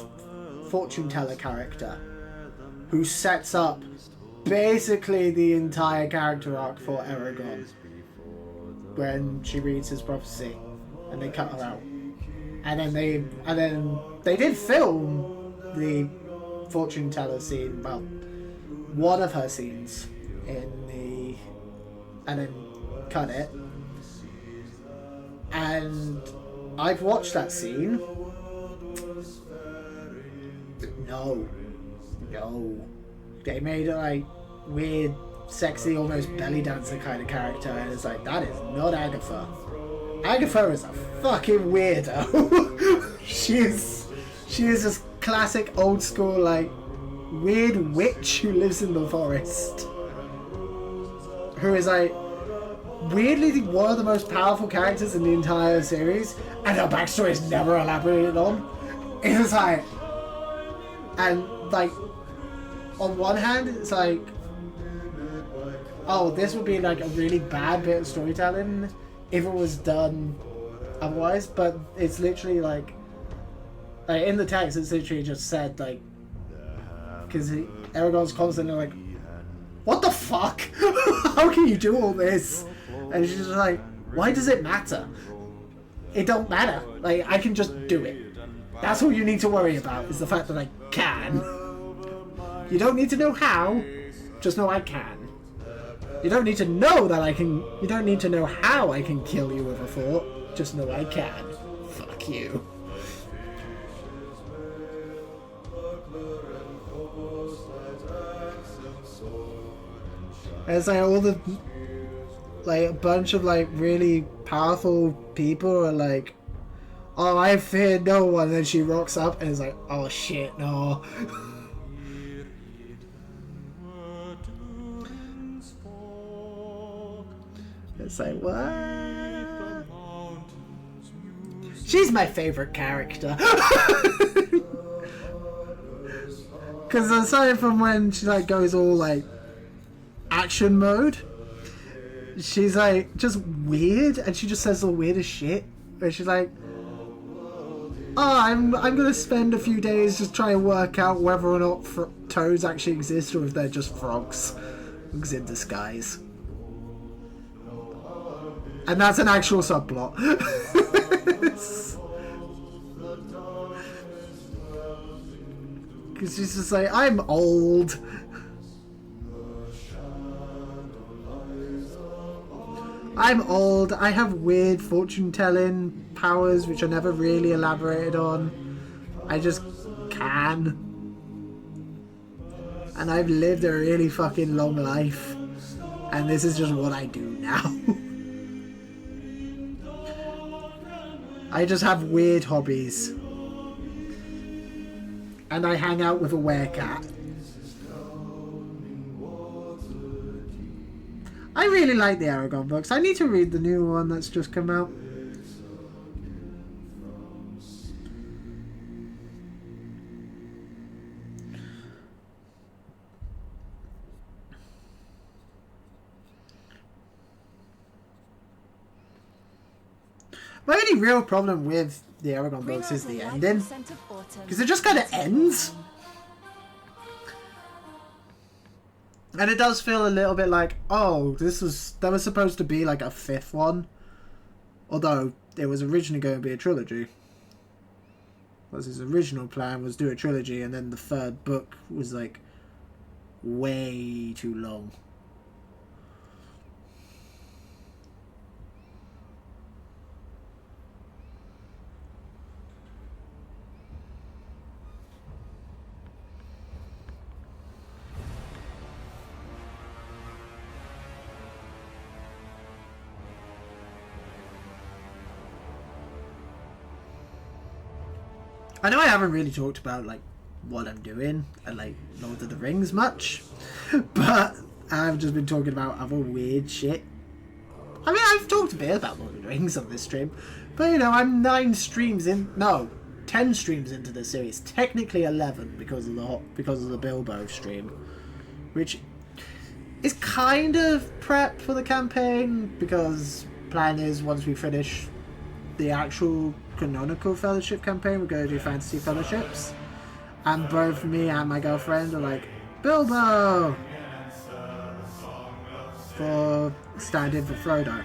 fortune teller character, who sets up basically the entire character arc for Aragon when she reads his prophecy, and they cut her out. And then they did film the fortune teller scene, well, one of her scenes and then cut it. And I've watched that scene. No. They made it like weird, sexy, almost belly dancer kind of character, and it's like, that is not Agatha. Agatha is a fucking weirdo. She is just classic old school, like, weird witch who lives in the forest. Who is like weirdly one of the most powerful characters in the entire series, and her backstory is never elaborated on. It's like, and like, on one hand, it's like, oh, this would be like a really bad bit of storytelling if it was done otherwise, but it's literally like in the text, it's literally just said, like, because Aragon's constantly like, what the fuck? How can you do all this? And she's just like, why does it matter? It don't matter. Like, I can just do it. That's all you need to worry about, is the fact that I can. You don't need to know how, just know I can. You don't need to know that I can. You don't need to know how I can kill you with a thought, just know I can. Fuck you. And it's like all the, like, a bunch of like really powerful people are like, oh, I fear no one, and then she rocks up and is like, oh shit, no. It's like, what? She's my favorite character. Because aside from when she like goes all like action mode, she's like just weird, and she just says the weirdest shit. Where she's like, "Oh, I'm gonna spend a few days just trying to work out whether or not toads actually exist, or if they're just frogs in disguise." And that's an actual subplot. Because she's just like, I'm old. I'm old. I have weird fortune-telling powers which are never really elaborated on. I just can. And I've lived a really fucking long life. And this is just what I do now. I just have weird hobbies. And I hang out with a werecat. I really like the Aragon books. I need to read the new one that's just come out. My only real problem with the Aragon books is the ending. Because it just kind of ends. And it does feel a little bit like, oh, that was supposed to be like a fifth one. Although it was originally going to be a trilogy. Because his original plan was do a trilogy, and then the third book was like way too long. I know I haven't really talked about like what I'm doing and like Lord of the Rings much, but I've just been talking about other weird shit. I mean, I've talked a bit about Lord of the Rings on this stream, but you know, I'm 10 streams into this series. Technically 11 because of the Bilbo stream, which is kind of prep for the campaign, because plan is once we finish the actual canonical Fellowship campaign, we're going to do fantasy fellowships, and both me and my girlfriend are like, Bilbo! For stand-in for Frodo.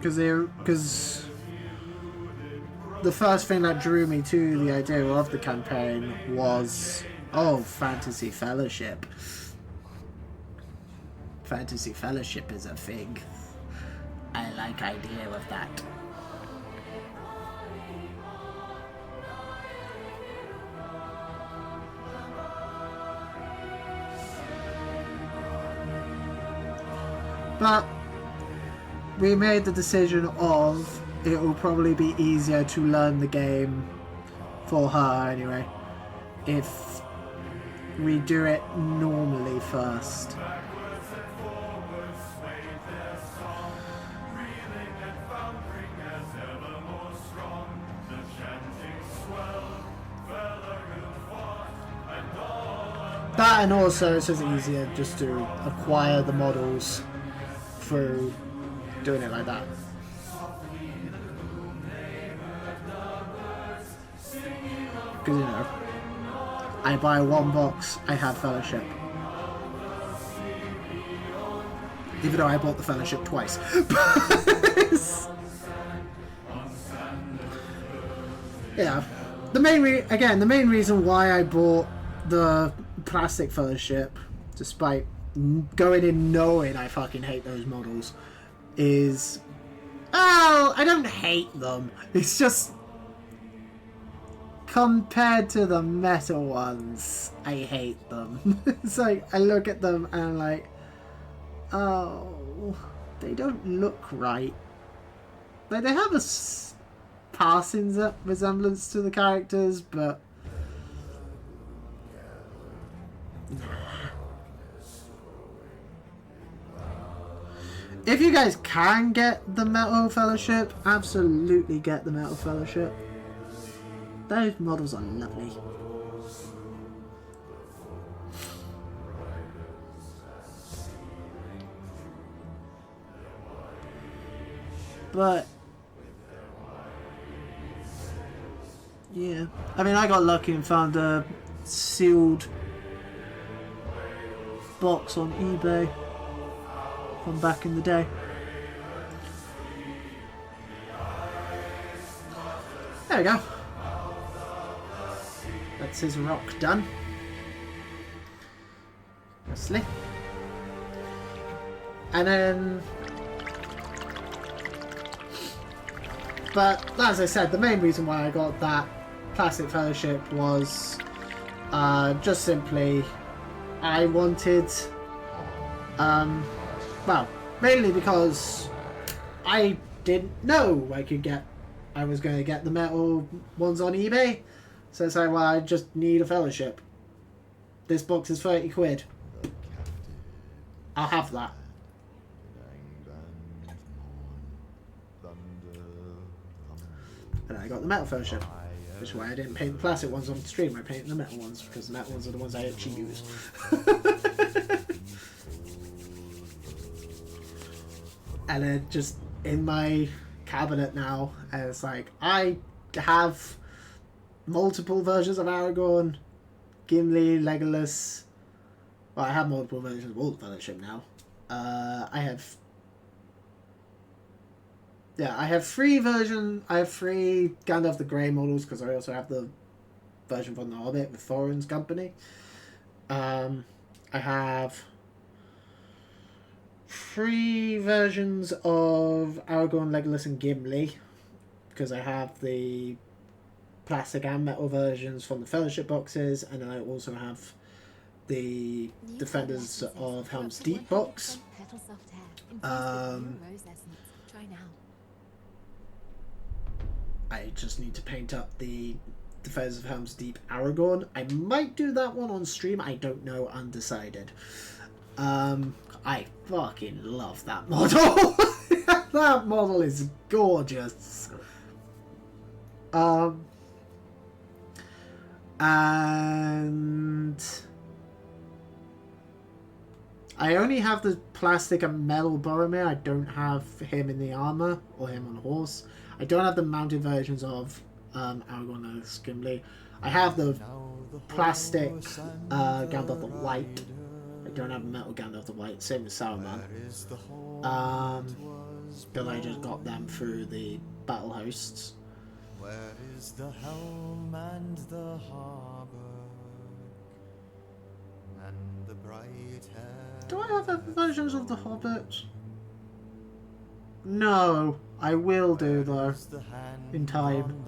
Because the first thing that drew me to the idea of the campaign was, Fantasy Fellowship. Fantasy Fellowship is a thing. I like idea of that. But we made the decision of it will probably be easier to learn the game for her anyway if we do it normally first. That, and also it's just easier just to acquire the models through doing it like that. Because, you know, I buy one box, I have Fellowship. Even though I bought the Fellowship twice. Yeah. The main reason why I bought the plastic Fellowship, despite going in knowing I fucking hate those models, is, I don't hate them. It's just, compared to the metal ones, I hate them. It's like, I look at them and I'm like, oh, they don't look right. Like, they have a passing resemblance to the characters, but if you guys can get the Metal Fellowship, absolutely get the Metal Fellowship. Those models are lovely. But yeah, I mean, I got lucky and found a sealed box on eBay from back in the day. There we go. That's his rock done. Nicely. And then, but as I said, the main reason why I got that plastic Fellowship was just simply I wanted, well, mainly because I didn't know I was going to get the metal ones on eBay. So it's like, well, I just need a Fellowship. This box is 30 quid. I'll have that. And I got the Metal Fellowship. Which is why I didn't paint the plastic ones on the stream. I painted the metal ones, because the metal ones are the ones I actually use. And then just in my cabinet now, and it's like, I have multiple versions of Aragorn, Gimli, Legolas. Well, I have multiple versions of all the Fellowship now. I have three Gandalf the Grey models, because I also have the version from The Hobbit with Thorin's company. I have 3 versions of Aragorn, Legolas and Gimli because I have the plastic and metal versions from the Fellowship boxes, and I also have the Defenders of Helm's Deep box. I just need to paint up the Defenders of Helm's Deep Aragorn. I might do that one on stream. I don't know. Undecided. I fucking love that model. That model is gorgeous. And I only have the plastic and metal Boromir. I don't have him in the armor or him on a horse. I don't have the mounted versions of Aragorn and Gimli. I have the plastic Gandalf the White. I don't have metal Gandalf the White. Same with Saruman. But I just got them through the battle hosts. Where is the helm and the harbor and the bright hair? Do I have versions of the Hobbit? No, I will do though in time,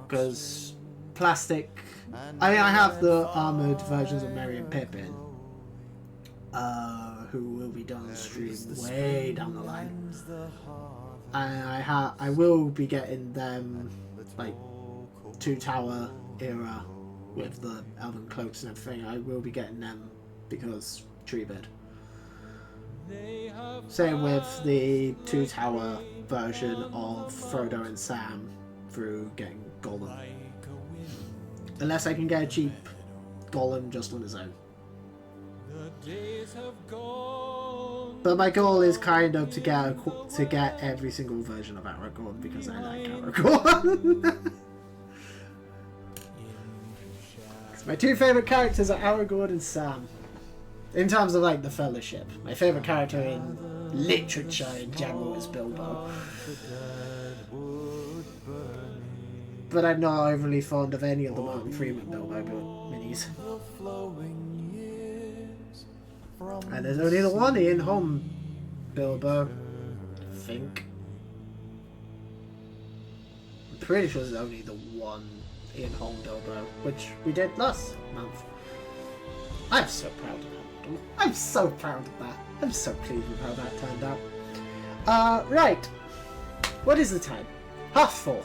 because plastic. I mean, I have the armored versions of Merry and Pippin, who will be done on stream way down the line, and I will be getting them like Two Tower era with the elven cloaks and everything. I will be getting them because Treebird. Same with the Two Tower version of Frodo and Sam through getting Gollum. Unless I can get a cheap Gollum just on his own. But my goal is kind of to get every single version of Aragorn because I like Aragorn. My two favourite characters are Aragorn and Sam. In terms of like the Fellowship. My favourite character in literature in general is Bilbo. But I'm not overly fond of any of the Martin Freeman Bilbo minis. And there's only the one Ian Holm Bilbo, I think. I'm pretty sure there's only the one Ian Holm Bilbo, which we did last month. I'm so proud of that. I'm so proud of that. I'm so pleased with how that turned out. Right. What is the time? 4:30.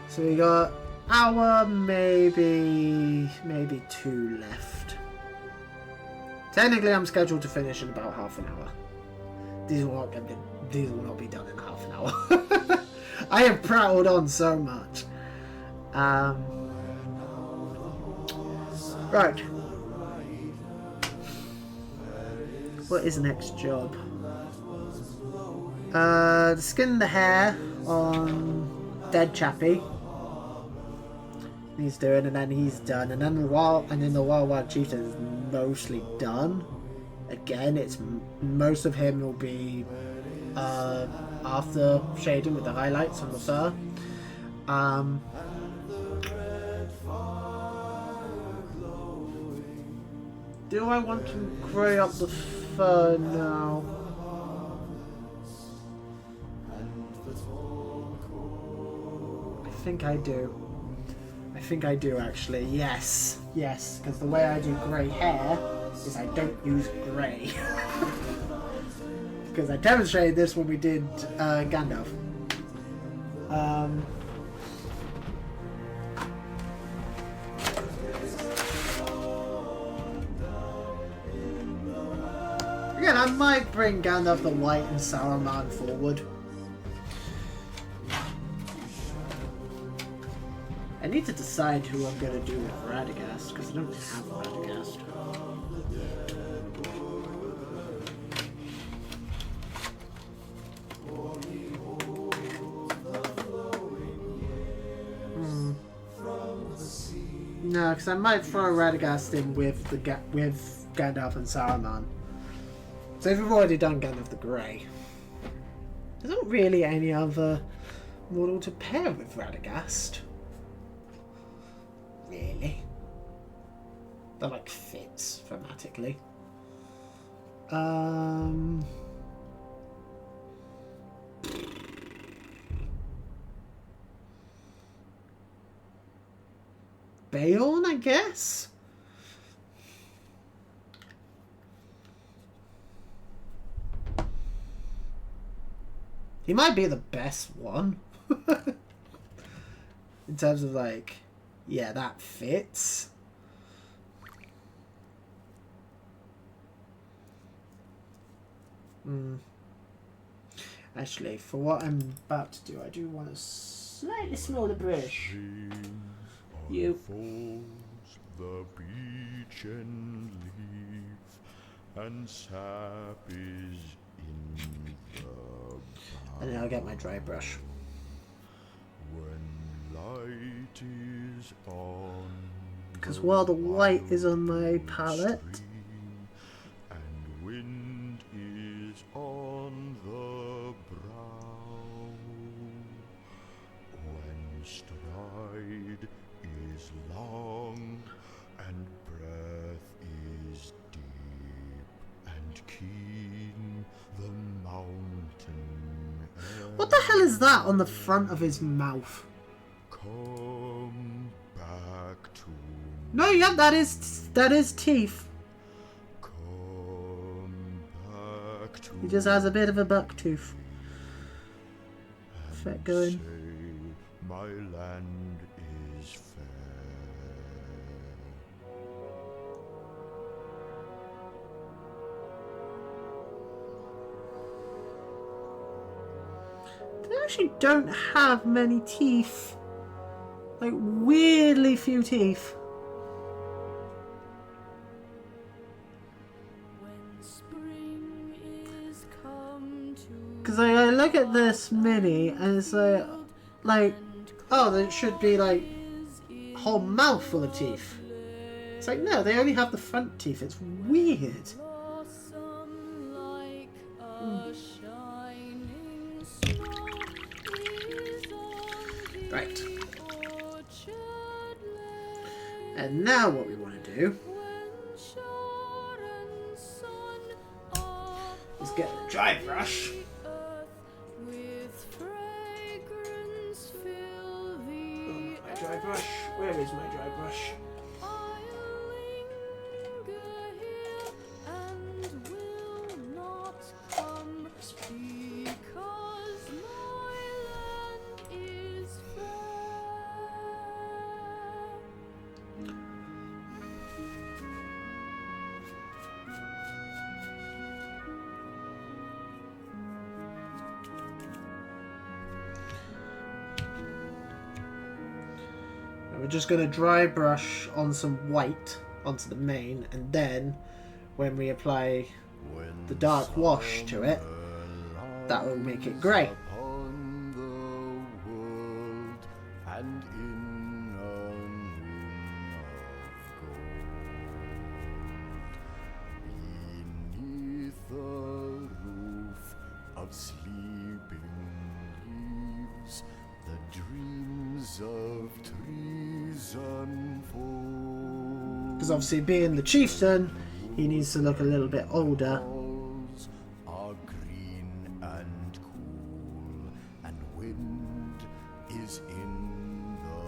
So we got hour, maybe 2 left. Technically, I'm scheduled to finish in about half an hour. These will not be done in half an hour. I have prattled on so much. Right. What is the next job? Skin the hair on Dead Chappie. He's doing, and then he's done, and then the Warg Chieftain is mostly done. Again, it's most of him will be after shading with the highlights on the fur. Do I want to grey up the fur now? I think I do. I think I do actually. Yes, because the way I do grey hair is I don't use grey. Because I demonstrated this when we did Gandalf. Again, I might bring Gandalf the White and Saruman forward. I need to decide who I'm going to do with Radagast, because I don't have Radagast. No, because I might throw Radagast in with Gandalf and Saruman. So if we've already done Gandalf the Grey, there's not really any other model to pair with Radagast. Really. That like fits thematically. Bayon, I guess? He might be the best one. In terms of like, yeah, that fits. Actually, for what I'm about to do, I do want a slightly smaller brush. You. The beech and leaf and sap is in the And then I'll get my dry brush. when light is on. Because while the white is on my palette, and wind is on the brow, when stride is long and breath is deep and keen, the mountain air. what the hell is that on the front of his mouth? Come back to No, yeah, that is teeth. Come back to He just has a bit of a buck tooth. Effect going. say my land is fair. They actually don't have many teeth. Like, weirdly few teeth. Because I look at this mini and it's like, oh, there should be like a whole mouth full of teeth. It's like, no, they only have the front teeth. It's weird. Right. And now what we want to do is get the dry brush. My dry brush. Where is my dry brush? We're just going to dry brush on some white onto the mane, and then when we apply the dark wash to it, that will make it grey. And in a moon of gold, beneath the roof of sleeping leaves, the dreams of trees unfold. Because obviously, being the chieftain, he needs to look a little bit older. Are green and cool, and wind is in the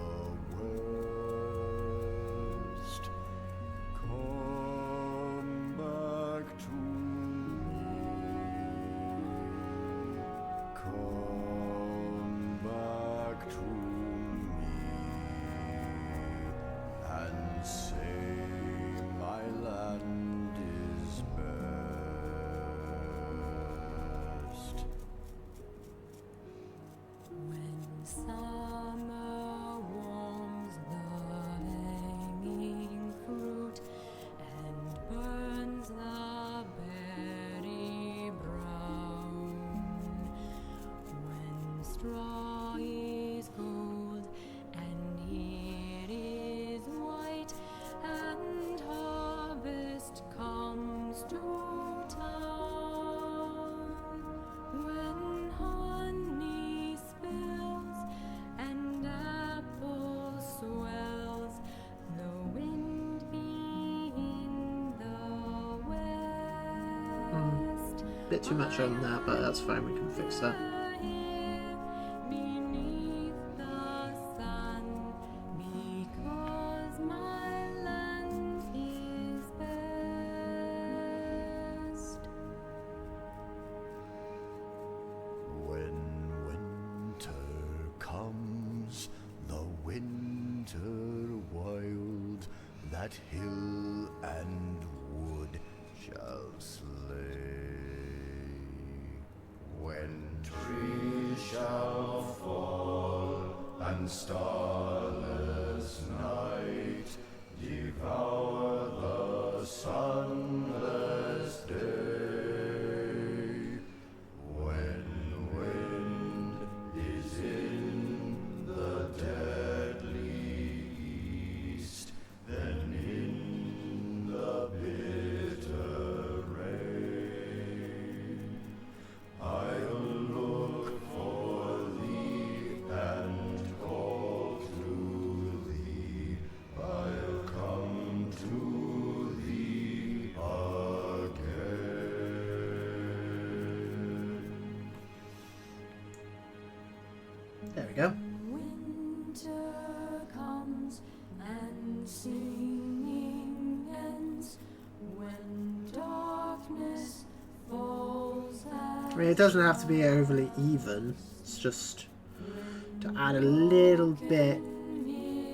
west. Come back to me. Come back to me and say my land is best. When summer warms the hanging fruit and burns the berry brown, when straw is gold and here is white, and harvest comes to town, when honey spills and apple swells, the wind be in the west. Bit too much on that, but that's fine, we can fix that. Beneath the sun, because that hill and wood shall slay. When trees shall fall and starless night devour the sunless day, when wind is in the deadly east, then in the bitter rain I'll look for thee and call to thee. I'll come to thee again. There we go. Winter comes and singing ends, when darkness falls I mean, it doesn't have to be overly even. It's just to add a little bit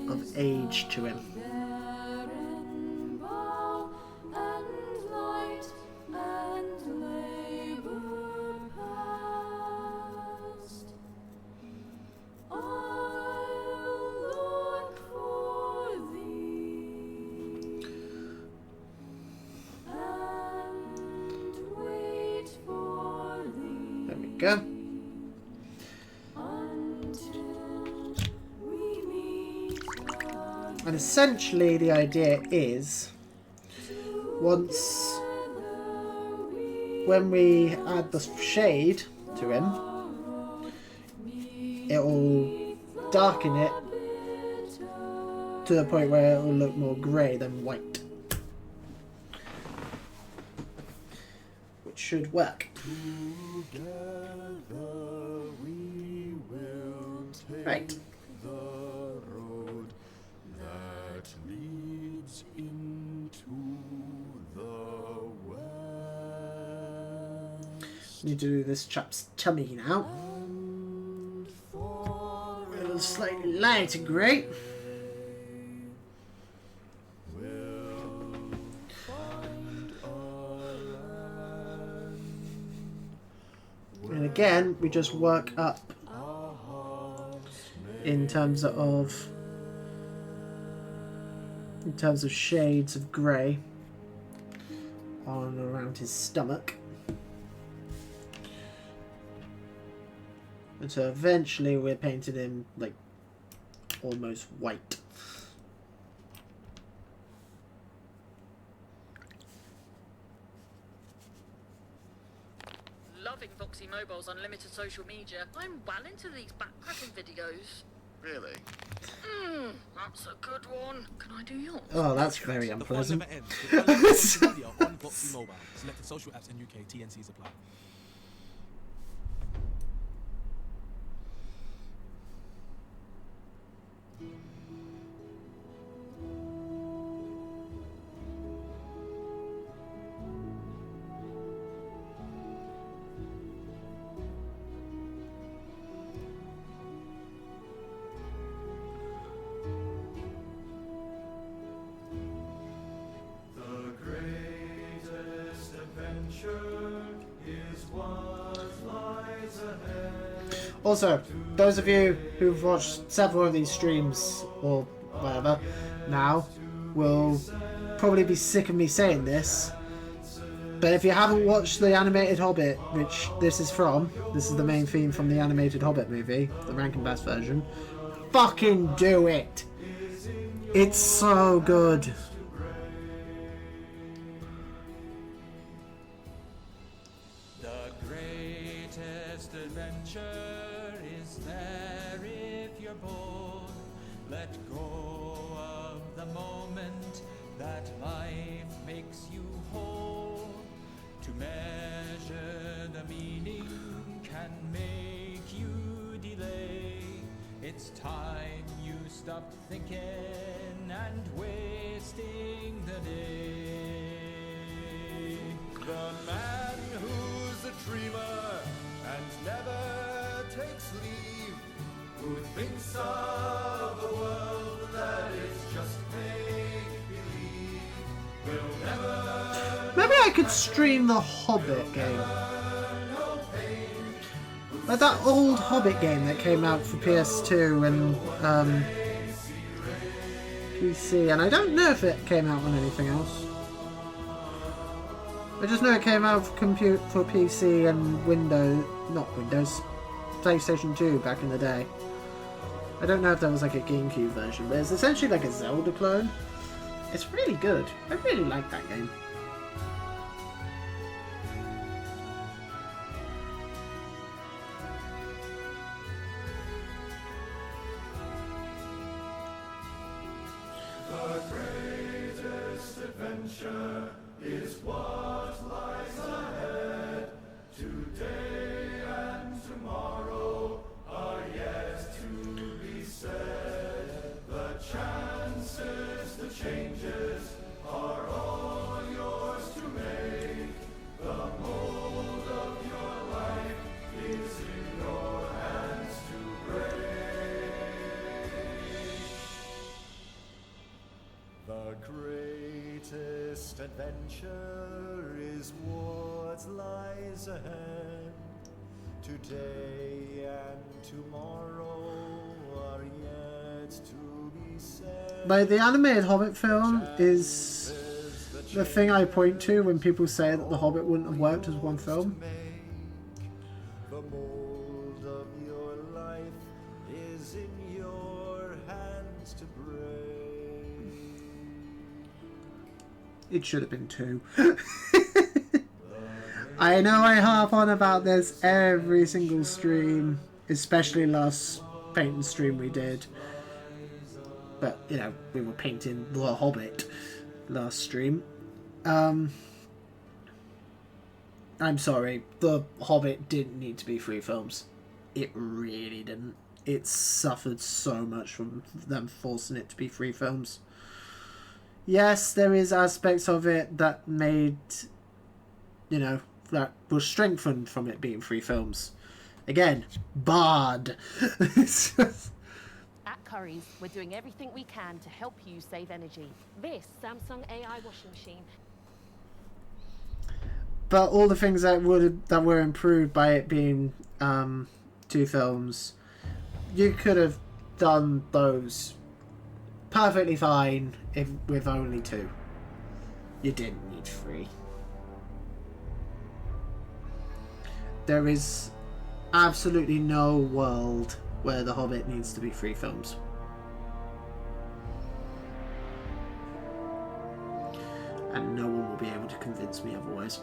of age to him. barren bough and light and labor past. I'll look for thee and wait for thee. There we go. Until we meet again. And essentially the idea is, once when we add the shade to him, it will darken it to the point where it will look more grey than white, which should work. Together we will take Right. the road that leads into the west. Need to do this chap's tummy now. And for A little slightly lighter grey. we'll find a land And again, we just work up our hearts in terms of shades of grey on and around his stomach. And so eventually we're painting him like almost white. Loving Voxy Mobile's unlimited social media. I'm well into these backpacking videos. Really? That's a good one. Can I do yours? Oh, that's very The fun unpleasant. never ends with unlimited social media on Voxy Mobile. Selected social apps in UK. TNCs apply. The greatest adventure is what lies ahead. Also, those of you who've watched several of these streams or whatever now will probably be sick of me saying this, but if you haven't watched the animated Hobbit, which this is from, this is the main theme from the animated Hobbit movie, the Rankin Bass version, fucking do it! It's so good. The greatest adventure is there if you're bold. Let go of the moment that life makes you whole. To measure the meaning can make you delay. It's time you stop thinking and wasting the day. The man who's a dreamer and never takes leave, Who thinks of a world that is just make-believe. Maybe I could stream the Hobbit game. Like that old Hobbit game that came out for PS2 and PC, and I don't know if it came out on anything else. I just know it came out for PC and PlayStation 2 back in the day. I don't know if there was like a GameCube version, but it's essentially like a Zelda clone. It's really good. I really like that game. The greatest adventure is what lies ahead. Today and tomorrow are yet to be said. The chances, the changes are all yours to make. The mold of your life is in your hands to break. The greatest adventure is what lies ahead. Today and tomorrow are yet to be said. Like, the animated Hobbit film is the thing I point to when people say that the Hobbit wouldn't have worked as one film. The mold of your life is in your hands to break. It should have been 2. I know I harp on about this every single stream, especially last painting stream we did. But, you know, we were painting The Hobbit last stream. I'm sorry, The Hobbit didn't need to be 3 films. It really didn't. It suffered so much from them forcing it to be 3 films. Yes, there is aspects of it that made, you know, that was strengthened from it being 3 films. Again, Bard. At Curry's, we're doing everything we can to help you save energy. This Samsung AI washing machine. But all the things that were improved by it being 2 films, you could have done those perfectly fine with only 2. You didn't need 3. There is absolutely no world where The Hobbit needs to be 3 films. And no one will be able to convince me otherwise.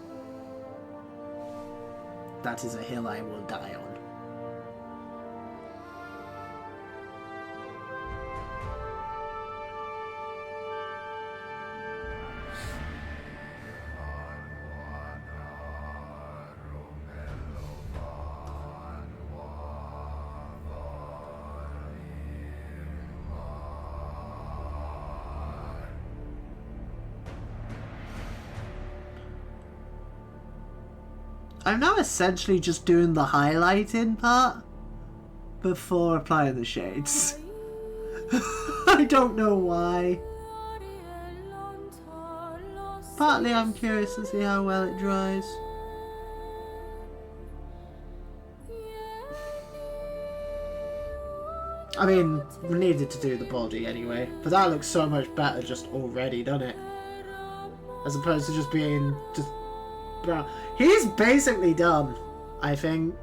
That is a hill I will die on. I'm now essentially just doing the highlighting part before applying the shades. I don't know why. Partly I'm curious to see how well it dries. I mean, we needed to do the body anyway, but that looks so much better just already, doesn't it? As opposed to just being just brown. He's basically done, I think.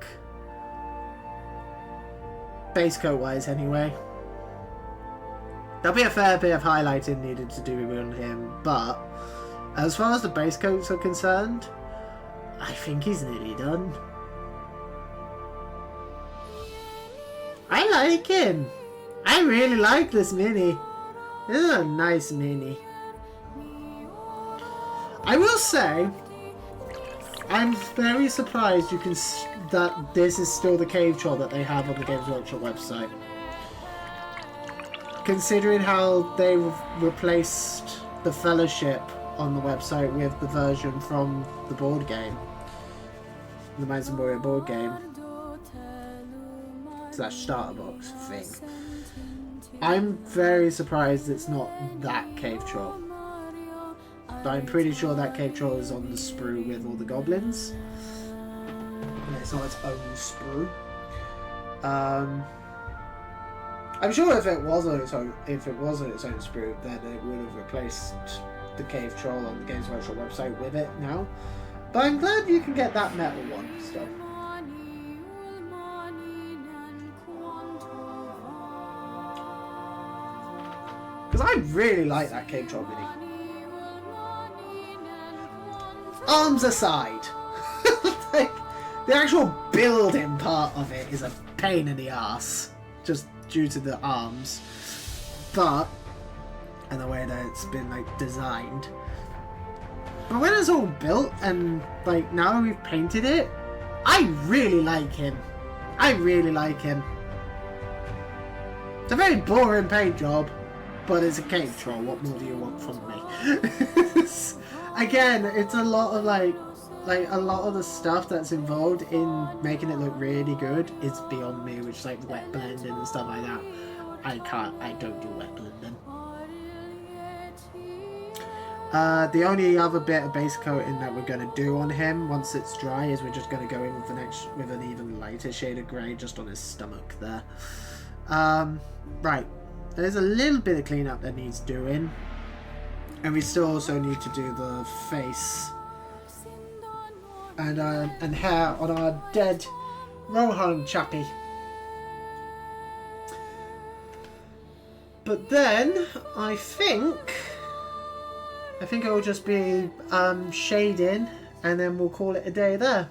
Base coat wise anyway. There'll be a fair bit of highlighting needed to do on him, but as far as the base coats are concerned, I think he's nearly done. I like him. I really like this mini. This is a nice mini. I will say, I'm very surprised that this is still the cave troll that they have on the Games Workshop website. Considering how they replaced the Fellowship on the website with the version from the board game. The Mice and Warrior board game. / starter box thing. I'm very surprised it's not that cave troll. I'm pretty sure that cave troll is on the sprue with all the goblins. And it's not its own sprue. I'm sure if it was on its own sprue, then it would have replaced the cave troll on the Games Workshop website with it now. But I'm glad you can get that metal one still. Because I really like that cave troll mini. Arms aside, like, the actual building part of it is a pain in the ass, just due to the arms, and the way that it's been like designed. But when it's all built and like now we've painted it, I really like him. I really like him. It's a very boring paint job, but it's a cave troll. What more do you want from me? Again, it's a lot of like a lot of the stuff that's involved in making it look really good is beyond me, which is like wet blending and stuff like that. I don't do wet blending. The only other bit of base coating that we're going to do on him once it's dry is we're just going to go in with an even lighter shade of grey just on his stomach there. Right, there's a little bit of cleanup that needs doing, and we still also need to do the face and hair on our dead Rohan chappie. But then I think it will just be shading, and then we'll call it a day there.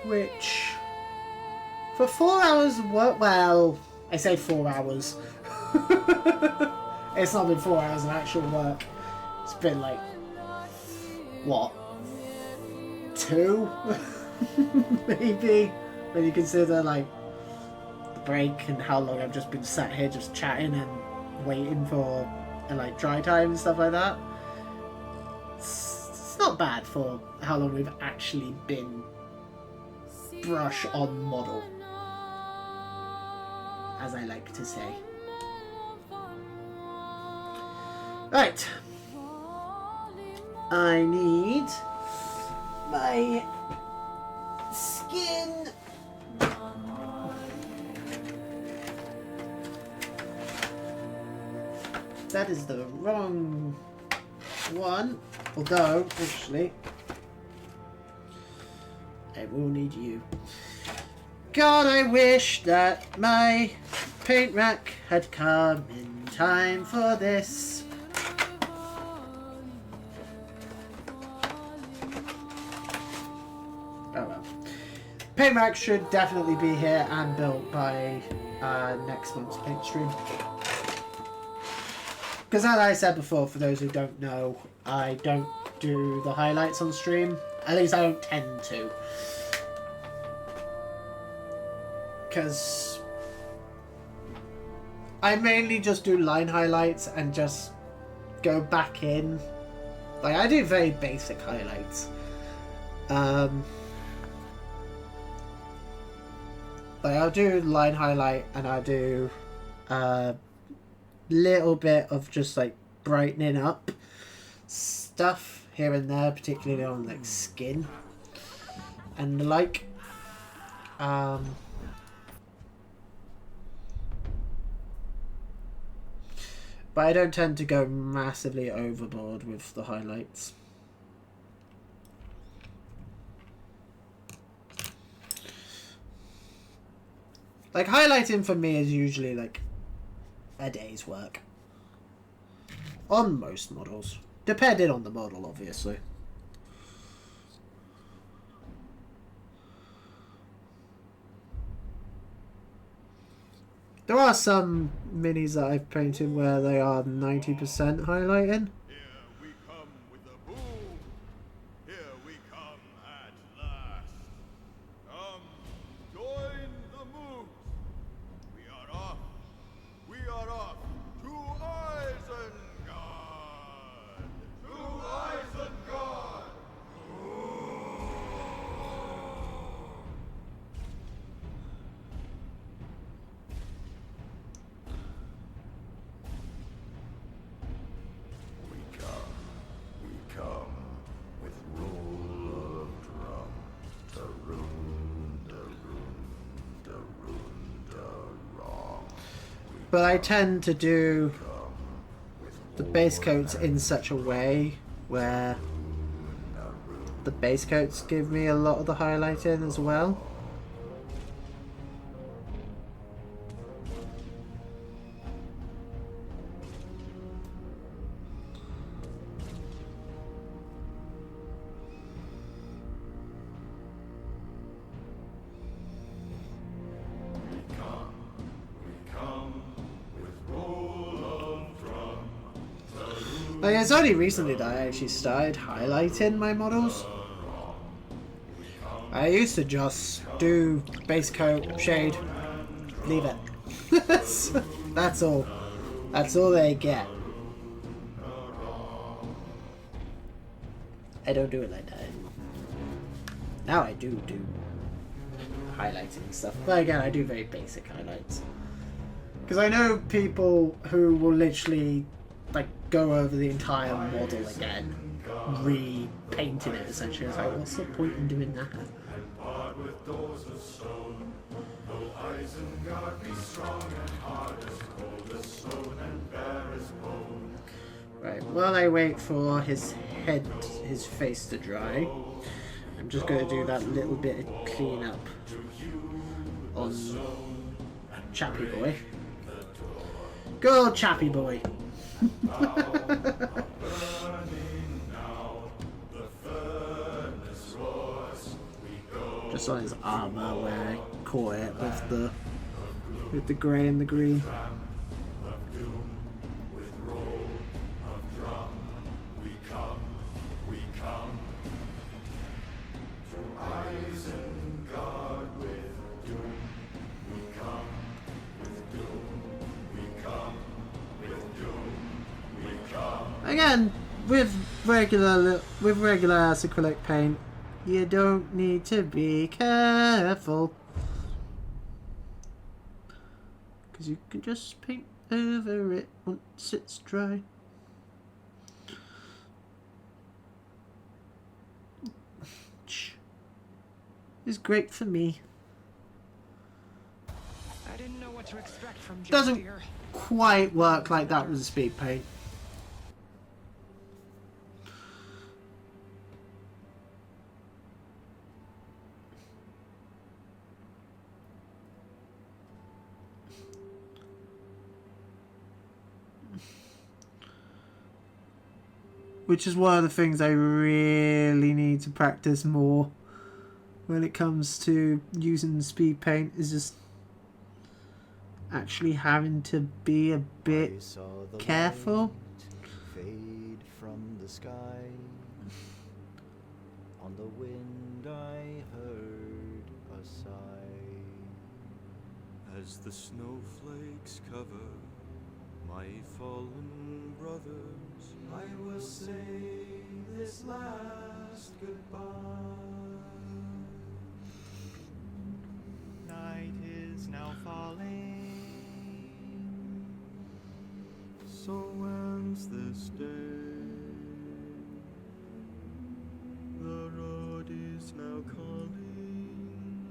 Which, for 4 hours of work, well, I say 4 hours. It's not been 4 hours of actual work. It's been like, what, 2? Maybe, when you consider like the break and how long I've just been sat here just chatting and waiting for like dry time and stuff like that. It's not bad for how long we've actually been brush on model, as I like to say. Right, I need my skin. That is the wrong one, although actually I will need you. God, I wish that my paint rack had come in time for this. Oh well. Paint rack should definitely be here and built by next month's paint stream. Because as I said before, for those who don't know, I don't do the highlights on stream. At least I don't tend to. Because I mainly just do line highlights and just go back in. Like, I do very basic highlights. Like, I'll do line highlight and I'll do little bit of just like brightening up stuff here and there, particularly on like skin and the like. But I don't tend to go massively overboard with the highlights. Like, highlighting for me is usually like a day's work on most models, depending on the model, obviously. There are some minis that I've painted where they are 90% highlighting. But I tend to do the base coats in such a way where the base coats give me a lot of the highlighting as well. Like, it's only recently that I actually started highlighting my models. I used to just do base coat, shade, leave it. That's all. That's all they get. I don't do it like that anymore. Now I do highlighting and stuff. But again, I do very basic highlights. Because I know people who will literally like go over the entire model again, repainting it essentially. It's like, what's the point in doing that? Right, while I wait for his face to dry, I'm just going to do that little bit of clean up on Chappy Boy. Good old Chappy Boy. Just on his armor where I caught it with the grey and the green. Again, with regular acrylic paint, you don't need to be careful, because you can just paint over it once it's dry. It's great for me. I didn't know what to expect from Doesn't quite work like that with the speed paint. Which is one of the things I really need to practice more when it comes to using speed paint, is just actually having to be a bit careful. Fade from the sky. On the wind I heard a sigh. As the snowflakes cover my fallen brothers, I will say this last goodbye. Night is now falling. So ends this day. The road is now calling,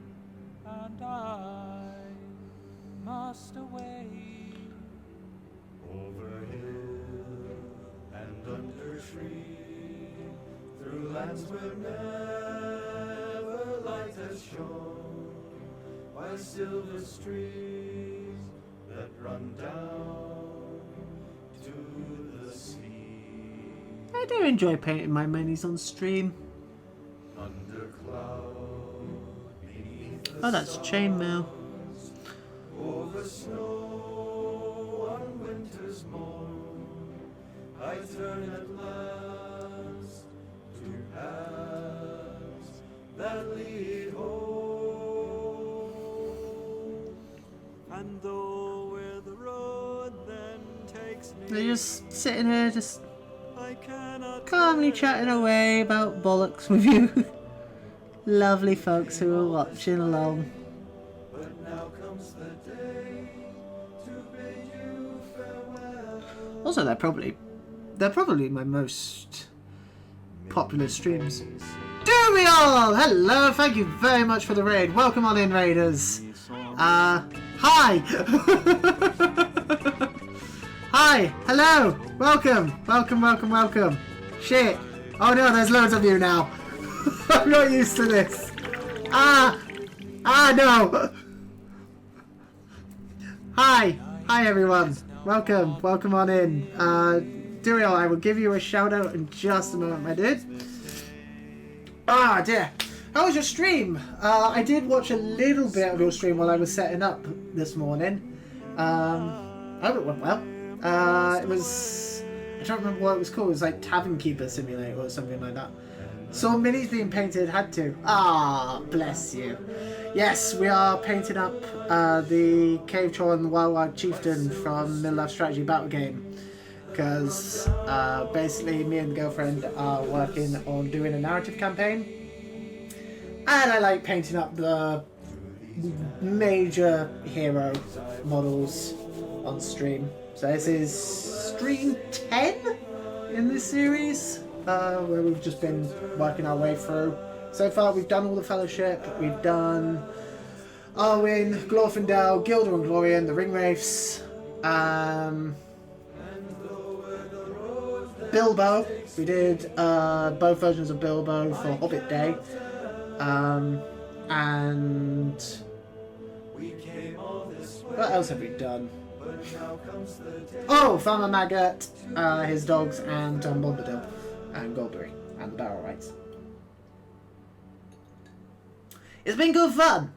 and I must away. Over hill and under tree, through lands where never light has shone, by silver streams that run down to the sea. I do enjoy painting my minis on stream. Under cloud, beneath the Oh, that's chainmail. over snow on winter's morn, I turn at last to paths that lead home. And though where the road then takes me, They're just sitting here, just I cannot calmly chatting away about bollocks with you. Lovely folks who are watching along. But now comes the day to bid you farewell. Also, they're probably my most popular streams. Do we all? Hello, thank you very much for the raid. Welcome on in, raiders. Hi. Hi, hello, welcome. Shit. Oh no, there's loads of you now. I'm not used to this. No. Hi everyone. Welcome on in. Duriel, I will give you a shout out in just a moment, my dude. Dear. How was your stream? I did watch a little bit of your stream while I was setting up this morning. I hope it went well. It was... I don't remember what it was called. It was like Tavern Keeper Simulator or something like that. Saw minis being painted, had to. Bless you. Yes, we are painting up the Cave Troll and the Warg Chieftain from Middle Life Strategy Battle Game. Because basically me and the girlfriend are working on doing a narrative campaign. And I like painting up the major hero models on stream. So this is stream 10 in this series, where we've just been working our way through. So far we've done all the Fellowship, we've done Arwen, Glorfindel, Gilder and Glorian, the Ringwraiths, Bilbo. We did both versions of Bilbo for Hobbit Day. And what else have we done? Oh, Farmer Maggot, his dogs, and Tom Bombadil, and Goldberry, and the Barrel Rights. It's been good fun.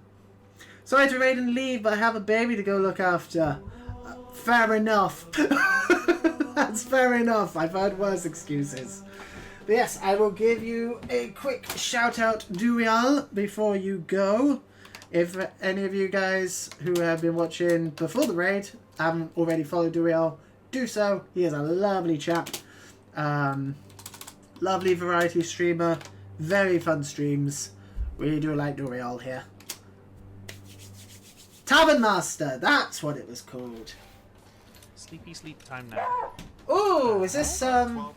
Sorry to raid and leave, but I have a baby to go look after. Fair enough. That's fair enough. I've heard worse excuses. But yes, I will give you a quick shout out, Duriel, before you go. If any of you guys who have been watching before the raid haven't already followed Duriel, do so. He is a lovely chap. Lovely variety streamer. Very fun streams. Really do like Duriel here. Tavern Master, that's what it was called. Sleepy sleep time now. Oh, is this oh,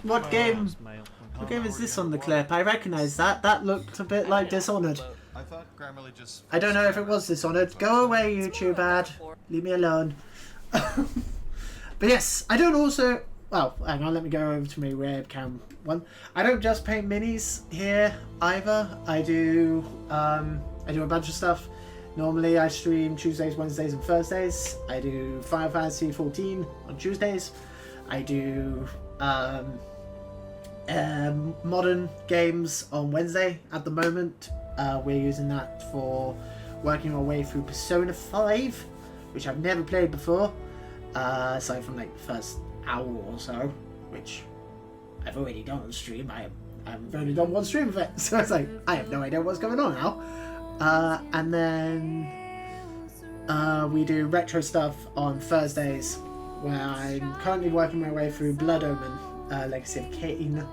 what game? What game is this on the clip? I recognise that. That looked a bit like Dishonored. I thought Grammarly just... I don't know if it was Dishonored. Go away, YouTube ad. Leave me alone. But yes, I don't also... Well, hang on, let me go over to my webcam one. I don't just paint minis here either. I do a bunch of stuff. Normally I stream Tuesdays, Wednesdays and Thursdays. I do Final Fantasy 14 on Tuesdays. I do modern games on Wednesday at the moment. We're using that for working our way through Persona 5, which I've never played before, aside from like the first hour or so, which I've already done on stream. I've only done one stream of it, so it's like I have no idea what's going on now. And then we do retro stuff on Thursdays, where I'm currently working my way through Blood Omen, Legacy of Kain,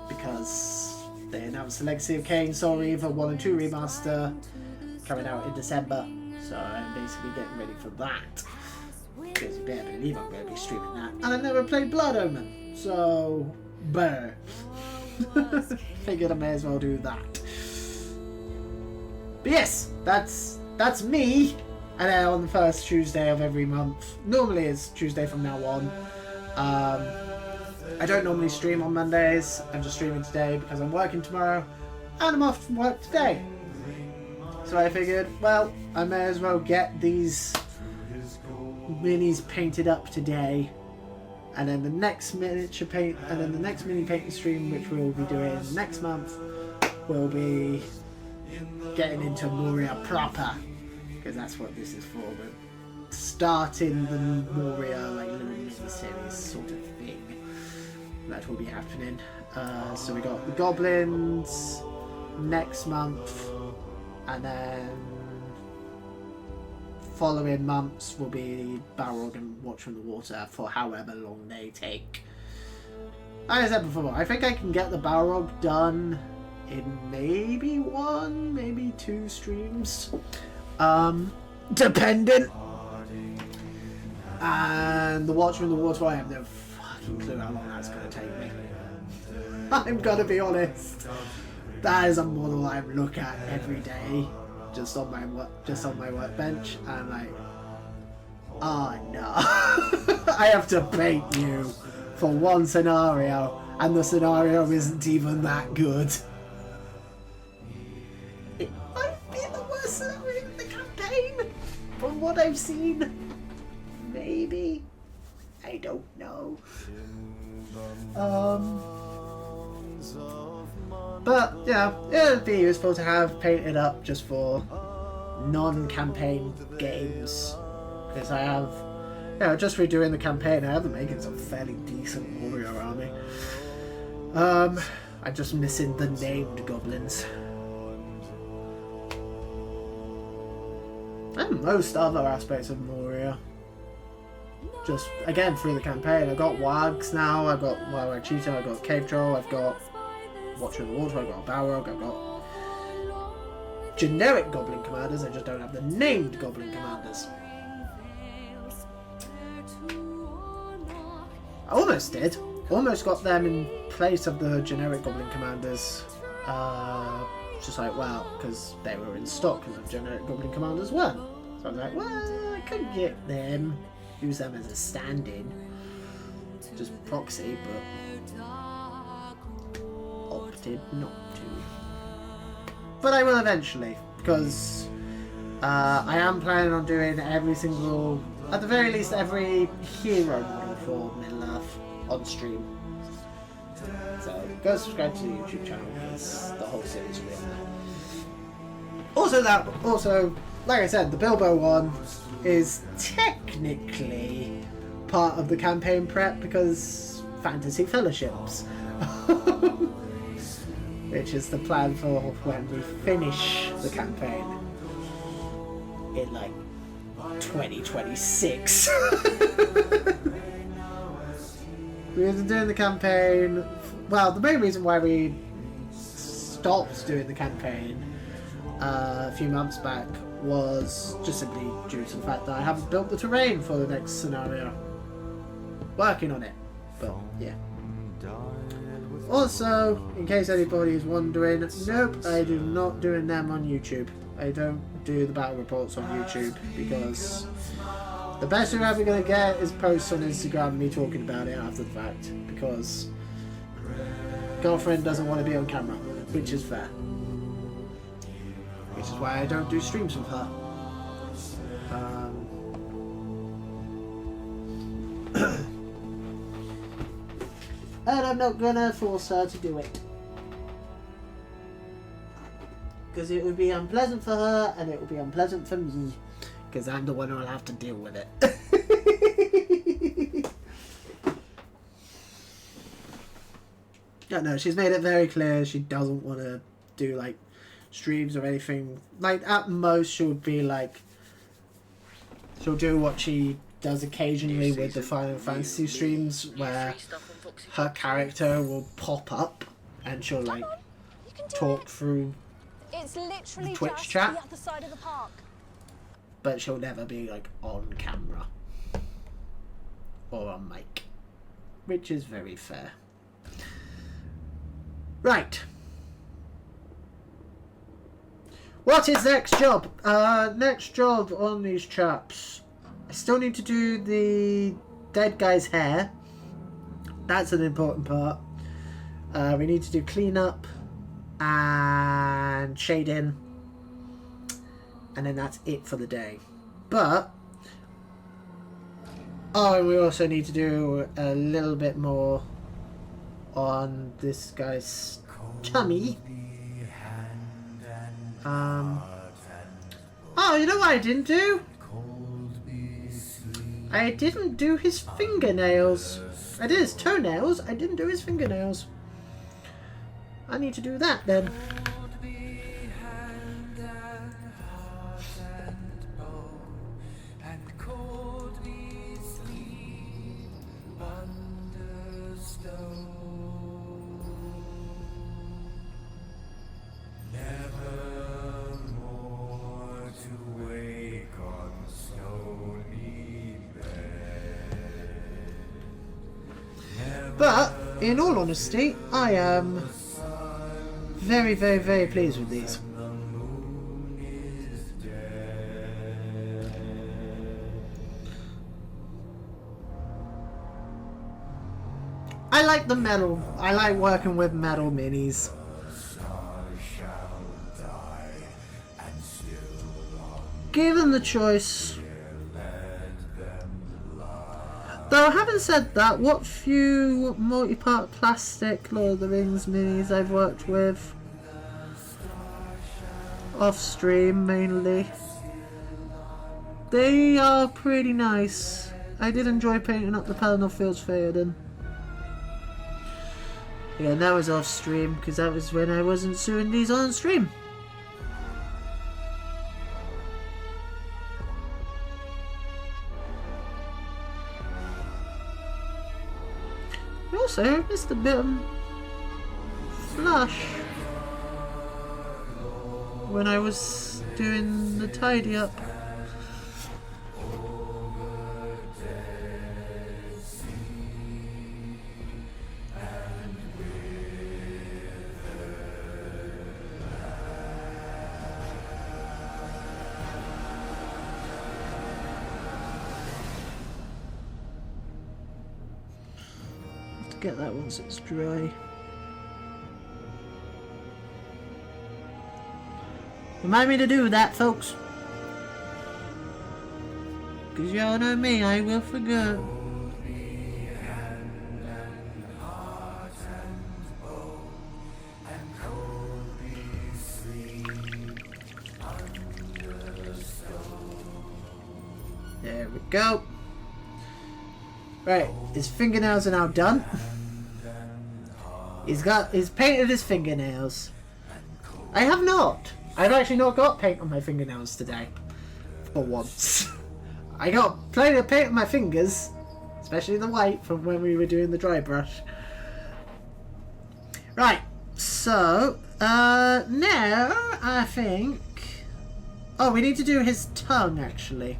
because they announced the Legacy of Kain Soul Reaver 1 and 2 remaster coming out in December, so I'm basically getting ready for that, because you better believe I'm going to be streaming that. And I've never played Blood Omen, so brr. Figured I may as well do that. But yes, that's me. And then on the first Tuesday of every month, normally it's Tuesday from now on. I don't normally stream on Mondays. I'm just streaming today because I'm working tomorrow, and I'm off from work today. So I figured, well, I may as well get these minis painted up today, and then the next miniature paint, and then the next mini painting stream, which we'll be doing next month, will be getting into Moria proper, because that's what this is for. We're starting the Moria like little mini-series sort of thing. That will be happening. So we got the Goblins next month, and then following months will be Balrog and Watch from the Water for however long they take. Like I said before, I think I can get the Balrog done in maybe 1, maybe 2 streams, depending. And the Watch from the Water, I have no fucking clue how long that's going to take me. I'm gonna be honest. That is a model I look at every day, just on my workbench, and like, Oh no. I have to paint you for one scenario, and the scenario isn't even that good. It might be the worst scenario in the campaign, from what I've seen. Maybe. I don't know. But yeah, it would be useful to have painted up just for non-campaign games, because I have, just redoing the campaign, I have been making some fairly decent warrior army. I'm just missing the named goblins. And most other aspects of Moria. Just, again, through the campaign. I've got Wargs now, I've got Warg Chieftain, I've got Cave Troll, I've got Watcher of the Water, I've got Balrog, I've got generic Goblin Commanders, I just don't have the named Goblin Commanders. I almost did. Almost got them in place of the generic Goblin Commanders. Just like, well, because they were in stock and the generic Goblin Commanders weren't. So I was like, well, I could get them. Use them as a stand-in. Just proxy, but opted not to. But I will eventually, because I am planning on doing every single, at the very least, every hero model for Middle-earth on stream. So go subscribe to the YouTube channel because the whole series will be on there. Also, like I said, the Bilbo one is technically part of the campaign prep because Fantasy Fellowships. Which is the plan for when we finish the campaign in like 2026. We've been doing the campaign. Well, the main reason why we stopped doing the campaign a few months back was just simply due to the fact that I haven't built the terrain for the next scenario. Working on it, but yeah. Also, in case anybody is wondering, nope, I do not doing them on YouTube. I don't do the battle reports on YouTube because the best you're ever going to get is posts on Instagram me talking about it after the fact, because girlfriend doesn't want to be on camera, which is fair. Which is why I don't do streams with her. And I'm not gonna force her to do it. Because it would be unpleasant for her and it would be unpleasant for me. Because I'm the one who'll have to deal with it. Yeah, no, she's made it very clear she doesn't want to do like streams or anything. Like at most she'll be like, she'll do what she does occasionally with the Final Fantasy streams where her character will pop up and she'll like talk through It's literally the Twitch just chat, the other side of the park. but she'll never be like on camera or on mic, which is very fair. Right. What is next job? Next job on these chaps. I still need to do the dead guy's hair. That's an important part. We need to do cleanup and shading. And then that's it for the day. But and we also need to do a little bit more on this guy's tummy. Oh, you know what I didn't do? I didn't do his fingernails. I did his toenails. I didn't do his fingernails. I need to do that then. But, in all honesty, I am very, very, very pleased with these. I like the metal. I like working with metal minis. Given the choice. Though, having said that, what few multi-part plastic Lord of the Rings minis I've worked with, off-stream mainly, they are pretty nice. I did enjoy painting up the Pelennor Fields Theoden. Yeah, and that was off-stream, because that was when I wasn't doing these on-stream. Also, missed a bit of flush when I was doing the tidy up. Get that once it's dry. Remind me to do that, folks. Because y'all know me, I will forget. There we go. Right, his fingernails are now done. He's painted his fingernails. I have not. I've actually not got paint on my fingernails today. For once. I got plenty of paint on my fingers. Especially the white from when we were doing the dry brush. Right, so, now, I think... Oh, we need to do his tongue, actually.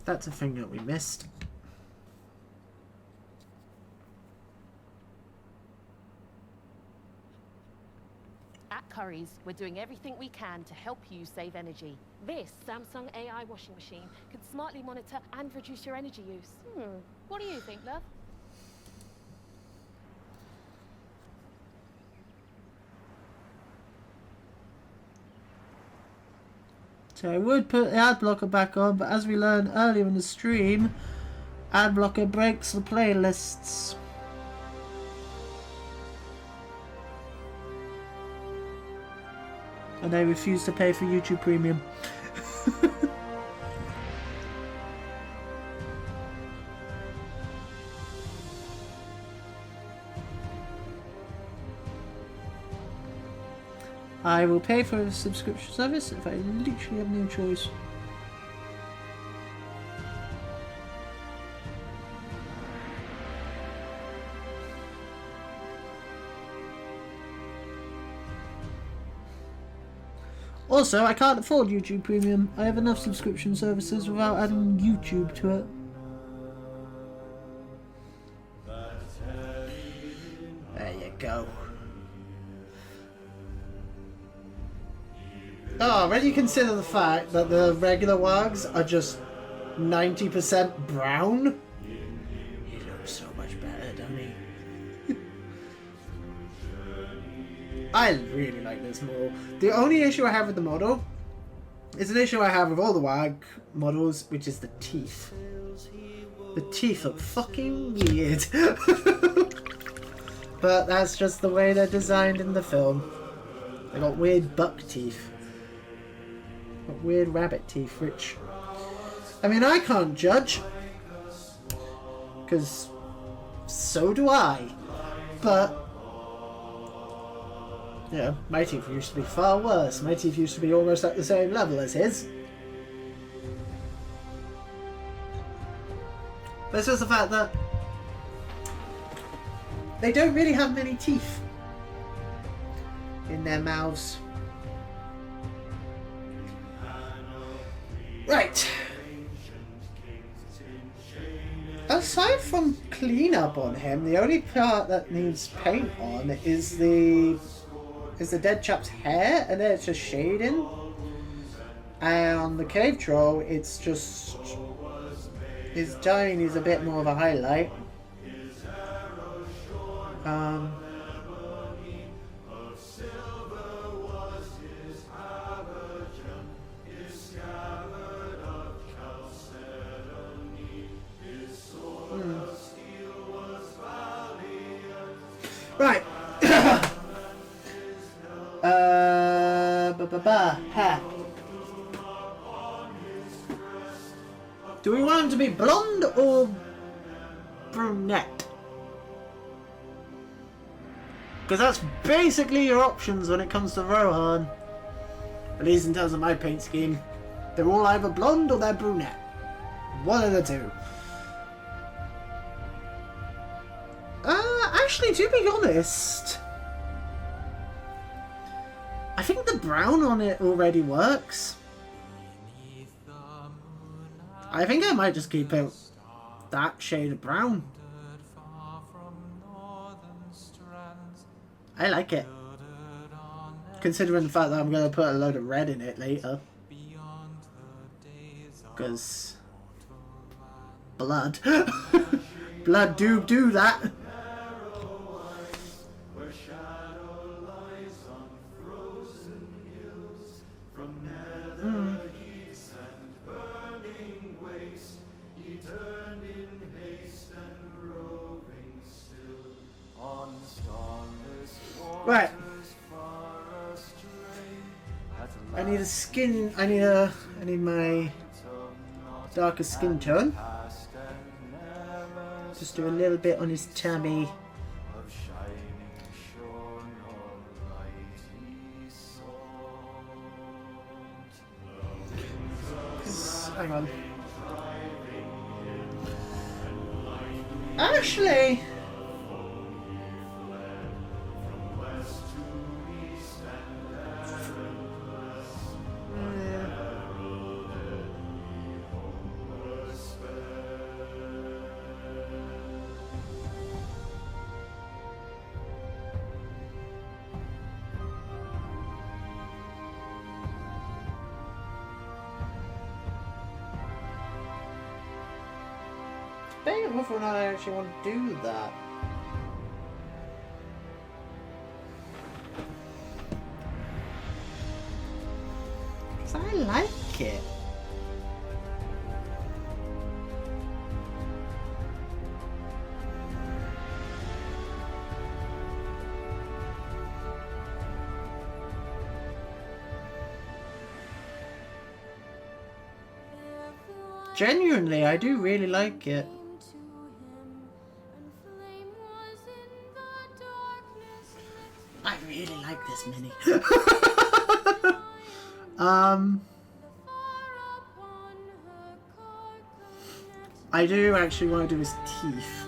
That's a thing that we missed. At Curry's, we're doing everything we can to help you save energy. This Samsung AI washing machine can smartly monitor and reduce your energy use. What do you think, love? So I would put the ad blocker back on, but as we learned earlier in the stream, ad blocker breaks the playlists. And I refuse to pay for YouTube Premium. I will pay for a subscription service if I literally have no choice. Also, I can't afford YouTube Premium. I have enough subscription services without adding YouTube to it. There you go. Oh, when you consider the fact that the regular wargs are just 90% brown, he looks so much better, doesn't he? I really like this model. The only issue I have with the model is an issue I have with all the warg models, which is the teeth. The teeth look fucking weird. But that's just the way they're designed in the film. They got weird buck teeth. Weird rabbit teeth, which, I mean, I can't judge, because so do I, but, you know, my teeth used to be far worse. My teeth used to be almost at the same level as his. But it's just the fact that they don't really have many teeth in their mouths. Right. Aside from cleanup on him, the only part that needs paint on is the dead chap's hair, and then it's just shading. And on the cave troll, it's just his tongue is a bit more of a highlight. Of silver was his habergeon, his scabbard of chalcedony, his sword of steel was valiant. Right. Ha. Do we want him to be blonde or brunette? Because that's basically your options when it comes to Rohan. At least in terms of my paint scheme. They're all either blonde or they're brunette. One of the two. Actually, to be honest, I think the brown on it already works. I think I might just keep it that shade of brown. I like it. Considering the fact that I'm going to put a load of red in it later. Because blood. Blood do that. Right. I need a skin. I need my darker skin tone. Just do a little bit on his tummy. Hang on. Actually. Whether or not I actually want to do that. Because I like it. Genuinely, I do really like it. I really like this mini. I do actually want to do his teeth.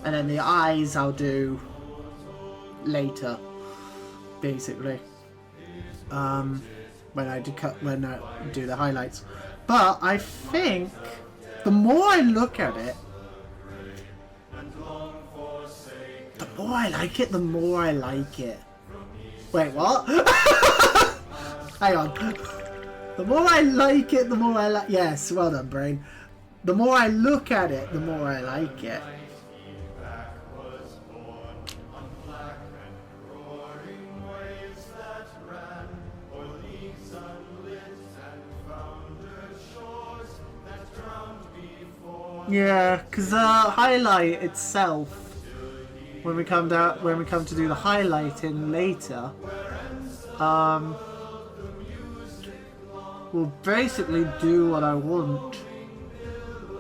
And then the eyes I'll do later, basically. When I do the highlights. But I think the more I look at it, the more I like it, the more I like it. Wait, what? Hang on. The more I like it, the more I like. Yes, well done, brain. The more I look at it, the more I like it. Yeah, because the highlight itself, when we come to do the highlighting later, we'll basically do what I want,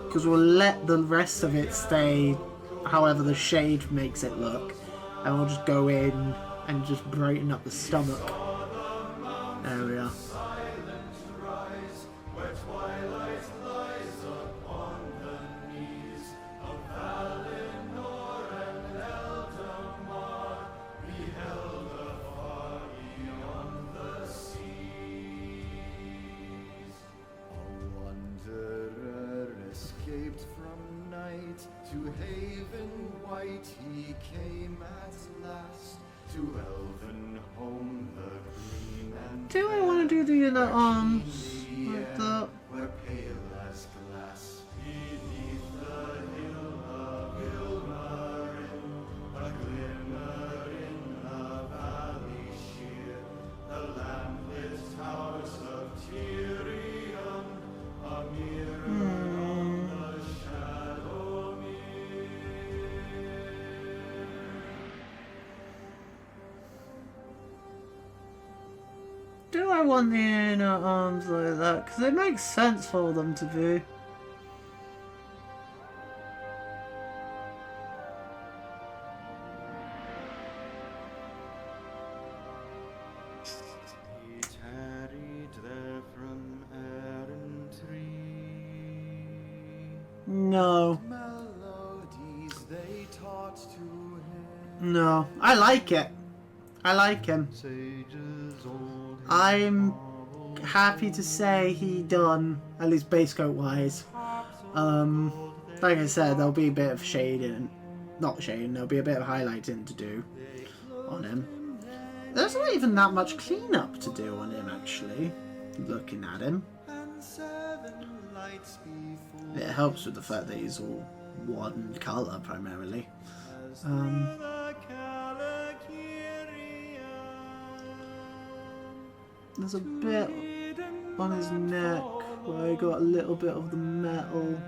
because we'll let the rest of it stay however the shade makes it look, and we'll just go in and just brighten up the stomach. There we are. went to haven white, he came at last to elven home, the green and Do I want to do the inner arms like that? were pale as glass. Beneath the hill of Ilmarin, a glimmer in a valley sheer, the lamplit towers of Tyrion, a mirror on the shadow mere. Do I want the inner arms like that? Because it makes sense for them to be. He tarried there from errantry. No. Melodies they taught to him. No. I like it. I like him. Sages old I'm happy to say he done, at least base coat wise. Like I said, there'll be a bit of shading, not shading, there'll be a bit of highlighting to do on him. There's not even that much cleanup to do on him actually, looking at him. It helps with the fact that he's all one colour primarily. There's a bit on his neck where he got a little bit of the metal.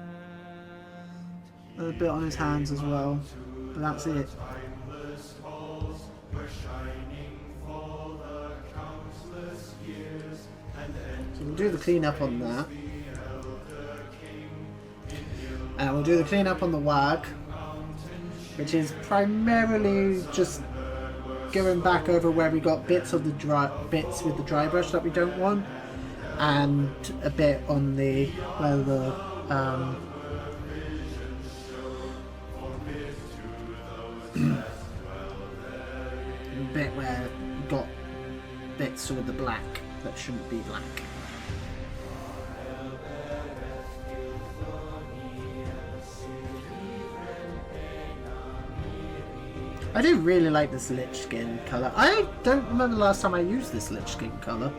And a bit on his hands as well. But that's it. So we'll do the cleanup on that. And we'll do the cleanup on the Warg, which is primarily just going back over where we got bits of the bits with the dry brush that we don't want, and a bit on the where the bit where we got bits with the black that shouldn't be black. I do really like this lich skin colour. I don't remember the last time I used this lich skin colour.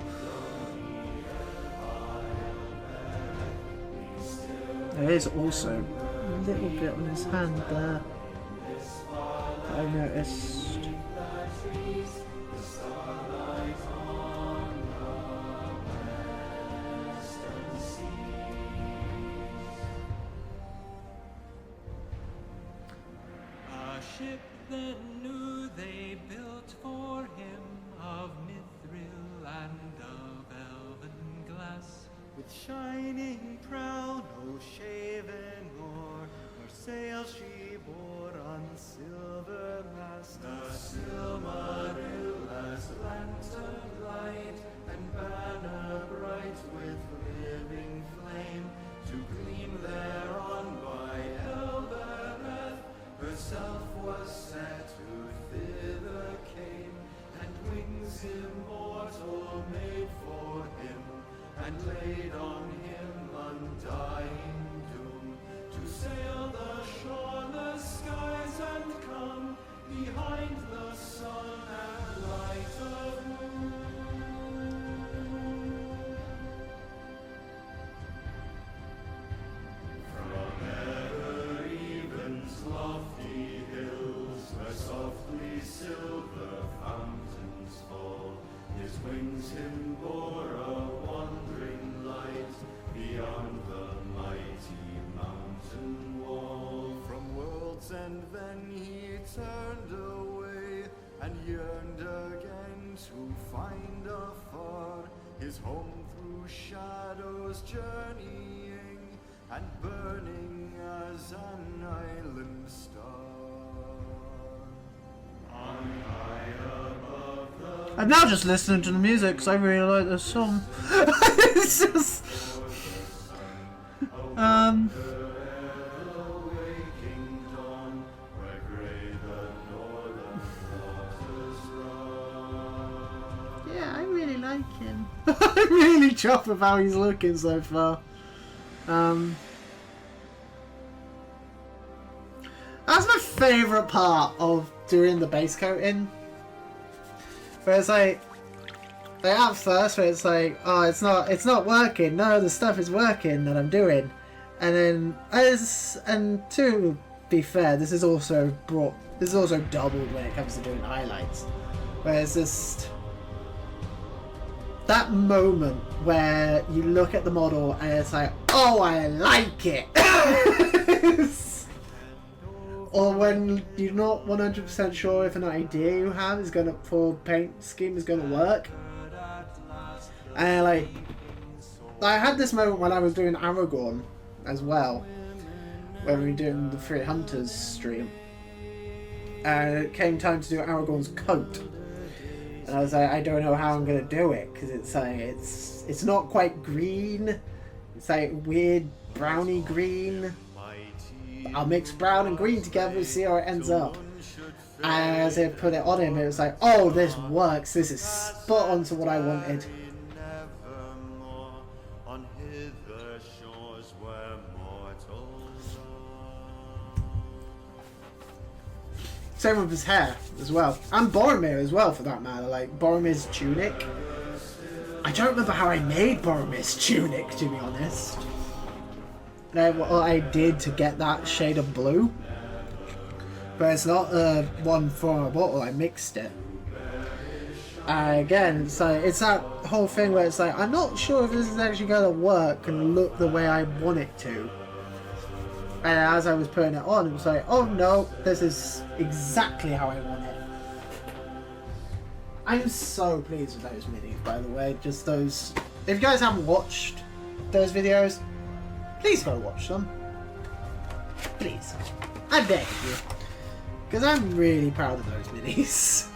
There is also a little bit on his hand there that I noticed. A ship then new they built for him, of mithril and of elven glass, With shining prow, no shaven oar, nor sail she bore on silver mast. The Silmaril as lantern light, and banner bright with living flame, to gleam thereon by Elbereth. Herself was set who thither came, and wings immortal made for him, and laid on him undying doom, to sail the shoreless skies and come behind the sun and light of moon. From ever even's lofty hills, where softly silver fountains fall, his wings him bore a wandering light beyond the mighty mountain wall. From world's end then he turned away, and yearned again to find afar his home through shadows journeying, and burning as an island star. On high above the I'm now just listening to the music because I really like this song. It's just yeah, I really like him. I'm really chuffed with how he's looking so far. That's my favourite part of doing the base coating. Where it's like at first, where it's like, oh, it's not working. No, the stuff is working that I'm doing, and then to be fair, this is also doubled when it comes to doing highlights, where it's just that moment where you look at the model and it's like, oh, I like it. Or when you're not 100% sure if an idea you have for paint scheme is gonna work. And like, I had this moment when I was doing Aragorn as well, when we were doing the Three Hunters stream, and it came time to do Aragorn's coat, and I was like, I don't know how I'm gonna do it, because it's like it's not quite green, it's like weird browny green. I'll mix brown and green together and see how it ends up. And as I put it on him, it was like, oh, this works. This is spot on to what I wanted. Same with his hair as well. And Boromir as well, for that matter. Like, Boromir's tunic. I don't remember how I made Boromir's tunic, to be honest. What I did to get that shade of blue, but it's not one from a bottle. I mixed it. Again, it's like, it's that whole thing where it's like, I'm not sure if this is actually going to work and look the way I want it to. And as I was putting it on, it was like, oh no, this is exactly how I want it. I'm so pleased with those minis, by the way. Just those. If you guys haven't watched those videos, please go watch them. Please. I beg you. Because I'm really proud of those minis.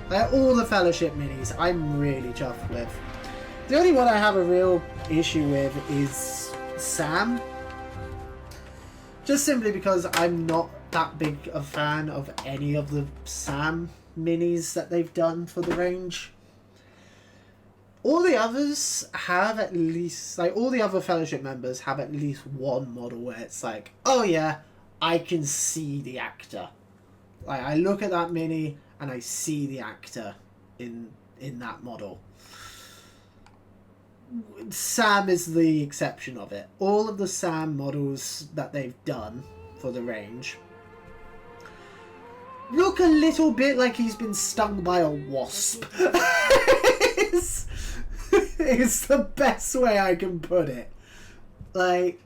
Like, all the Fellowship minis, I'm really chuffed with. The only one I have a real issue with is Sam. Just simply because I'm not that big a fan of any of the Sam minis that they've done for the range. All the others have at least, like, all the other Fellowship members have at least one model where it's like, oh yeah, I can see the actor. Like, I look at that mini and I see the actor in that model. Sam is the exception of it. All of the Sam models that they've done for the range look a little bit like he's been stung by a wasp. It's the best way I can put it. Like,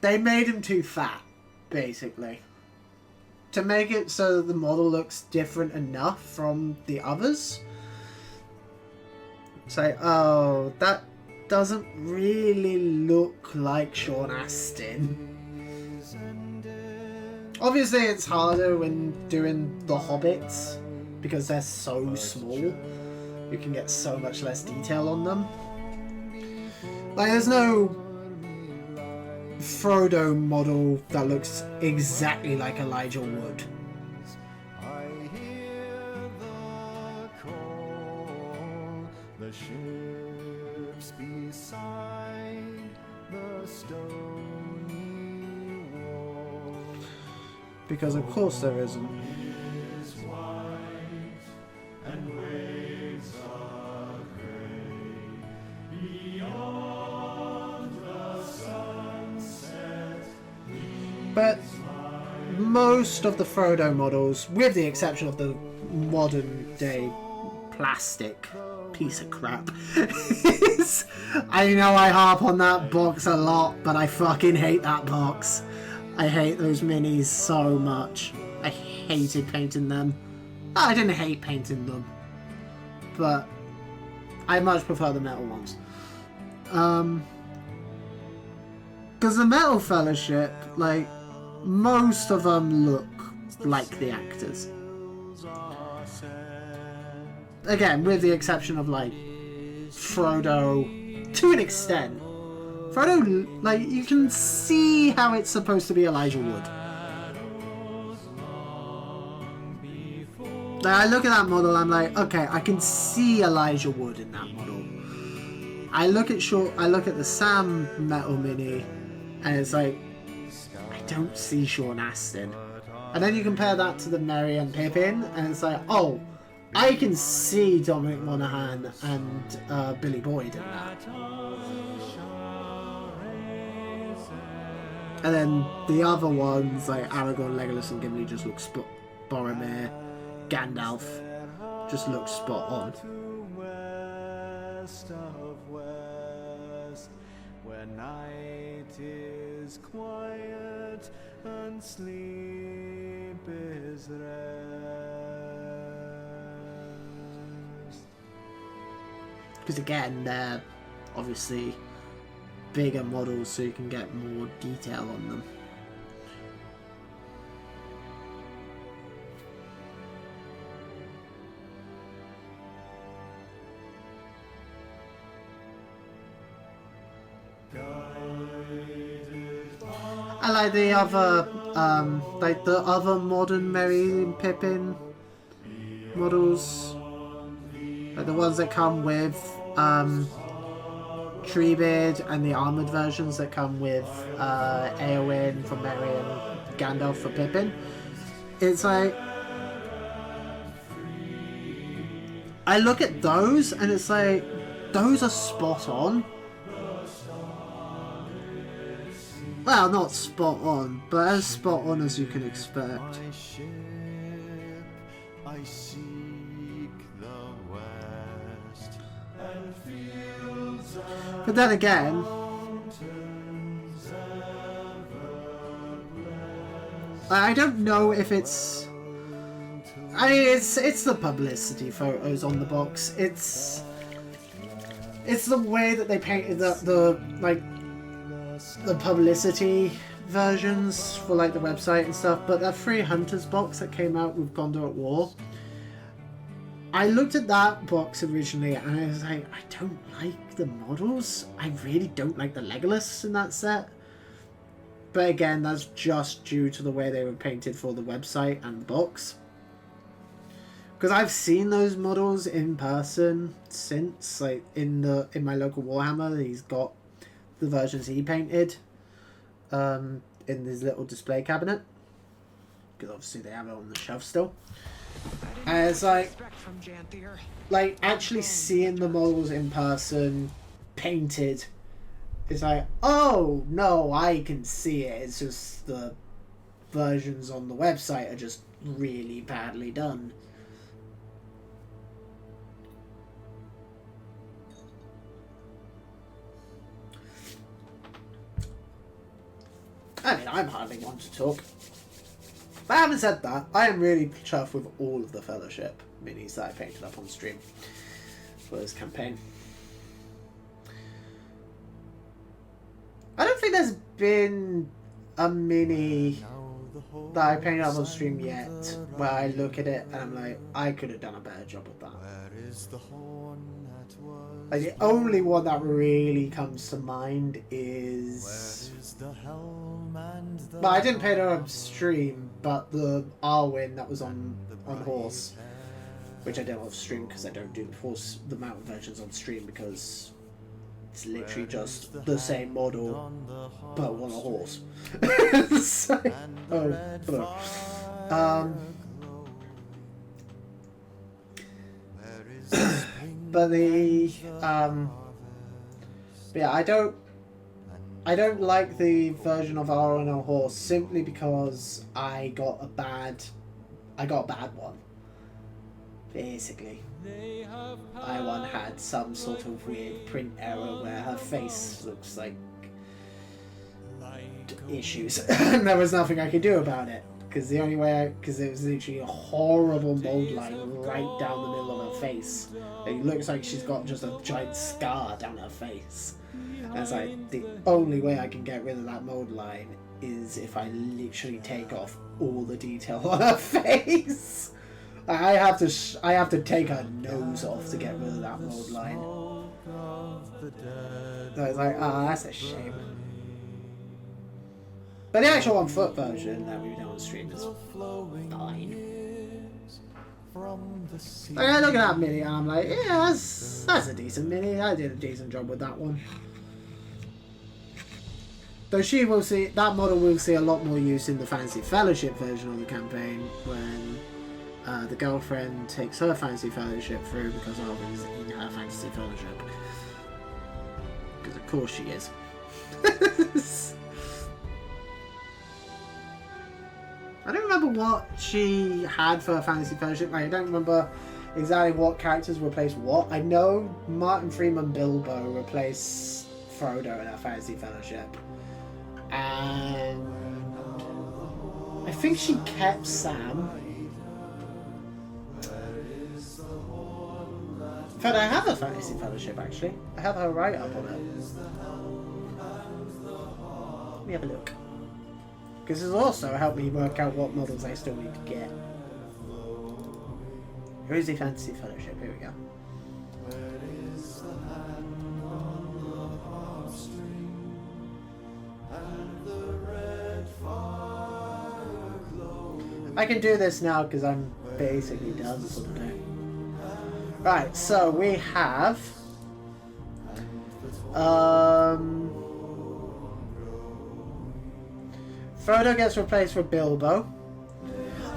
they made him too fat, basically, to make it so that the model looks different enough from the others. It's like, oh, that doesn't really look like Sean Astin. Obviously, it's harder when doing the Hobbits because they're so small. You can get so much less detail on them. Like, there's no Frodo model that looks exactly like Elijah Wood. The ships beside the stony wall. Because of course there isn't. Is white and waves are grey beyond the sunset. But most of the Frodo models, with the exception of the modern day plastic piece of crap. I know I harp on that box a lot, but I fucking hate that box. I hate those minis so much. I hated painting them. I didn't hate painting them, but I much prefer the metal ones. Because the Metal Fellowship, like, most of them look like the actors. Again, with the exception of, like, Frodo, to an extent. Frodo, like, you can see how it's supposed to be Elijah Wood. Like, I look at that model, I'm like, okay, I can see Elijah Wood in that model. I look at the Sam Metal Mini, and it's like, don't see Sean Astin. And then you compare that to the Merry and Pippin, and it's like, oh, I can see Dominic Monaghan and Billy Boyd in that. And then the other ones, like Aragorn, Legolas, and Gimli, just look Boromir, Gandalf, just look spot on. West of west, where night is quiet and sleep is rest. Because again, they're obviously bigger models, so you can get more detail on them. I like the other modern Merry and Pippin models, like the ones that come with Treebeard, and the armoured versions that come with Eowyn for Merry and Gandalf for Pippin. It's like, I look at those and it's like, those are spot on. Well, not spot on, but as spot on as you can expect. I seek the west and fields of But then again, I don't know if it's... I mean, it's the publicity photos on the box. It's the way that they painted the publicity versions for like the website and stuff. But that Free Hunters box that came out with Gondor at War, I looked at that box originally and I was like, I don't like the models. I really don't like the Legolas in that set. But again, that's just due to the way they were painted for the website and the box. Because I've seen those models in person since, like in my local Warhammer, he's got the versions he painted in his little display cabinet. Because obviously they have it on the shelf still. And it's like actually seeing the models in person painted, it's like, oh no, I can see it. It's just the versions on the website are just really badly done. I mean, I'm hardly one to talk. But having said that, I am really chuffed with all of the Fellowship minis that I painted up on stream for this campaign. I don't think there's been a mini that I painted up on stream yet where I look at it and I'm like, I could have done a better job with that. Like, the only one that really comes to mind is... Well, I didn't paint it on stream, but the Arwen that was on horse, which I did off stream because I don't do the mountain versions on stream because it's literally just the same model but on a horse. So, but yeah, I don't like the version of Arwen on a horse simply because I got a bad one. Basically, I had some sort of weird print error where her face looks like issues, and there was nothing I could do about it because the only way because it was literally a horrible mold line right down the middle of her face. It looks like she's got just a giant scar down her face. And it's like, the only way I can get rid of that mold line is if I literally take off all the detail on her face. I have to take her nose off to get rid of that mold line. So it's like, that's a shame. But the actual on-foot version that we've done on stream is fine. Like, I look at that mini and I'm like, yeah, that's a decent mini. I did a decent job with that one. Though she will see, that model will see a lot more use in the Fantasy Fellowship version of the campaign when the girlfriend takes her Fantasy Fellowship through because Arvin's in her Fantasy Fellowship. Because of course she is. I don't remember what she had for her Fantasy Fellowship. Like, I don't remember exactly what characters replaced what. I know Martin Freeman Bilbo replaced Frodo in her Fantasy Fellowship. And I think she kept Sam. In fact, I have a Fantasy Fellowship actually. I have her write up on it. Let me have a look. Because this also helped me work out what models I still need to get. Here's the Fantasy Fellowship, here we go. I can do this now because I'm basically done for the day. Right, so we have Frodo gets replaced with Bilbo.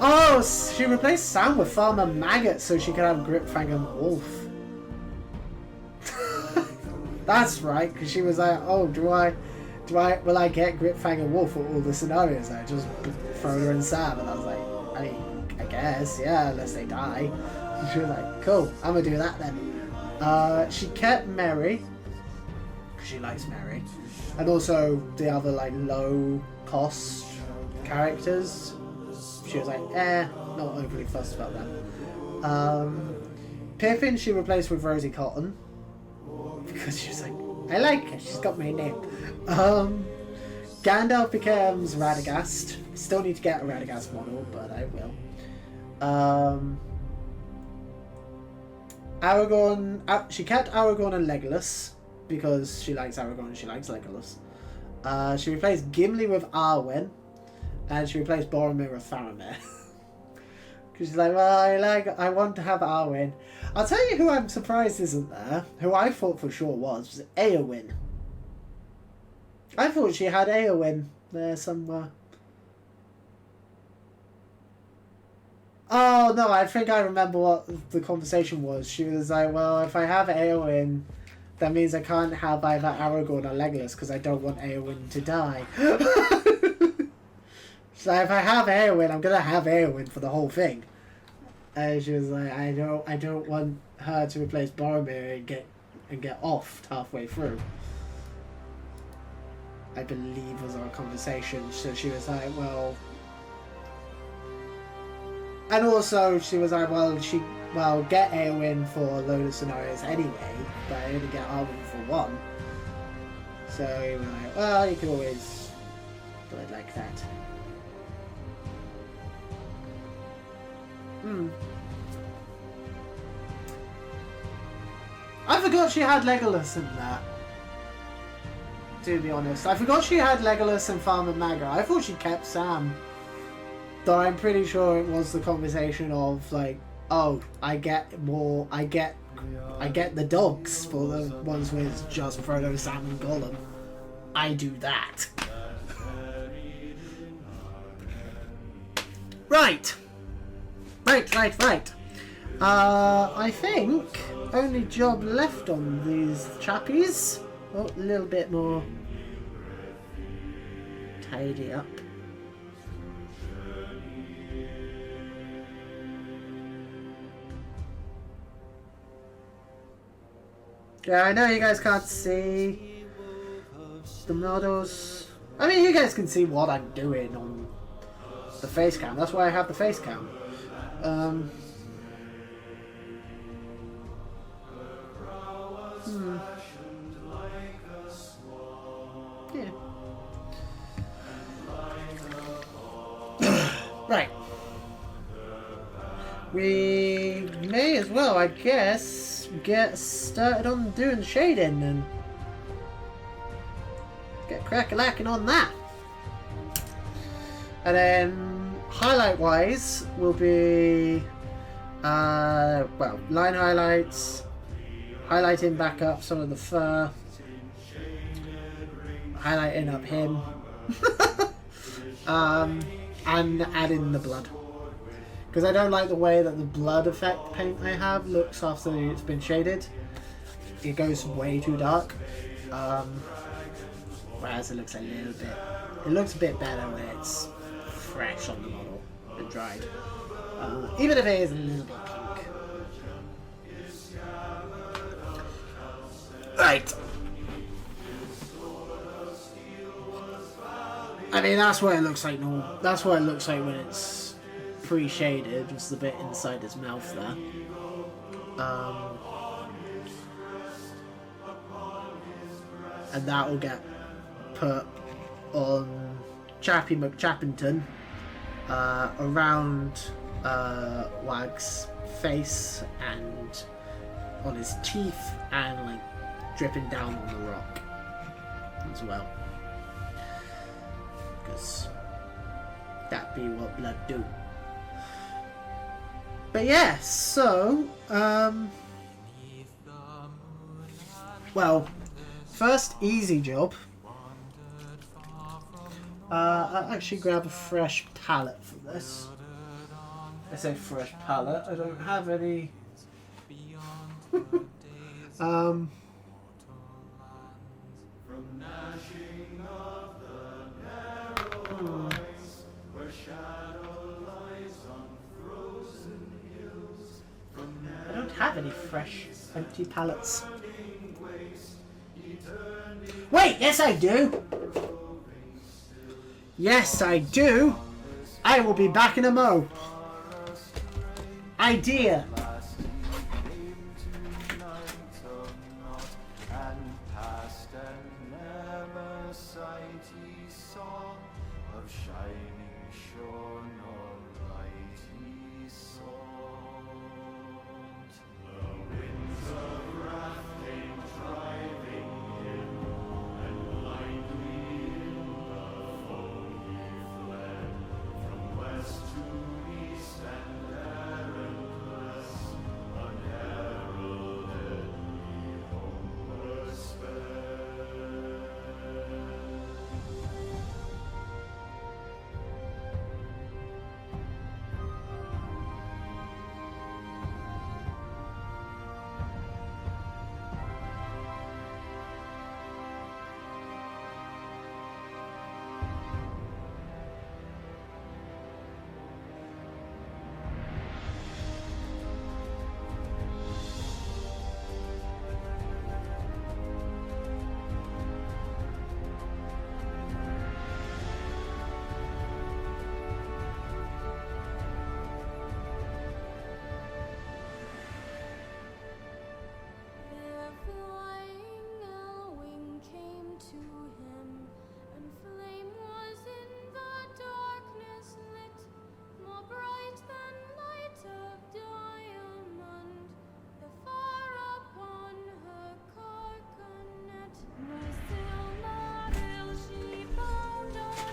Oh, she replaced Sam with Farmer Maggot so she could have Gripfang and Wolf. That's right, because she was like, oh, will I get Gripfang and Wolf for all the scenarios? I just Frodo and Sam, and I was like, I mean, I guess, yeah, unless they die. She was like, cool, I'm gonna do that then. She kept Merry, because she likes Merry, and also the other like low cost characters. She was like, not overly fussed about them. Pippin she replaced with Rosie Cotton, because she was like, I like her, she's got my name. Gandalf becomes Radagast. Still need to get a Radagast model, but I will. Aragorn, she kept Aragorn and Legolas because she likes Aragorn and she likes Legolas. She replaced Gimli with Arwen, and she replaced Boromir with Faramir. Because she's like, well, I want to have Arwen. I'll tell you who I'm surprised isn't there, who I thought for sure was Eowyn. I thought she had Eowyn there somewhere. Oh no, I think I remember what the conversation was. She was like, well, if I have Eowyn, that means I can't have either Aragorn or Legolas because I don't want Eowyn to die. So if I have Eowyn, I'm gonna have Eowyn for the whole thing. And she was like, I don't want her to replace Boromir and get offed halfway through. I believe was our conversation. So she was like, well. And also, she was like, well, get Eowyn for a load of scenarios anyway, but I only get Arwen for one. So he was like, well, you can always do it like that. I forgot she had Legolas in there. To be honest, I forgot she had Legolas and Farmer Maggot. I thought she kept Sam. Though I'm pretty sure it was the conversation of like, oh, I get the dogs for the ones with just Frodo, Sam, and Gollum. I do that. Right. I think only job left on these chappies. Oh, a little bit more tidy up. Yeah, I know you guys can't see the models. I mean, you guys can see what I'm doing on the face cam. That's why I have the face cam. Yeah. Right. We may as well, I guess, get started on doing shading and get crack-a-lacking on that. And then highlight-wise will be well, line highlights, highlighting back up some of the fur, highlighting up him. And adding the blood. Because I don't like the way that the blood effect paint I have looks after it's been shaded. It goes way too dark. Whereas it looks a little bit... It looks a bit better when it's fresh on the model and dried. Even if it is a little bit pink. Right. I mean, that's what it looks like normal. That's what it looks like when it's pre-shaded, just the bit inside his mouth there. And that will get put on Chappie McChappington around Wag's face and on his teeth and like dripping down on the rock as well. Because that be what blood do. But yeah, so well, first easy job. I'll actually grab a fresh palette for this. I say fresh palette, I don't have any. I don't have any fresh empty palettes. Wait, yes I do! Yes I do! I will be back in a mo. Idea!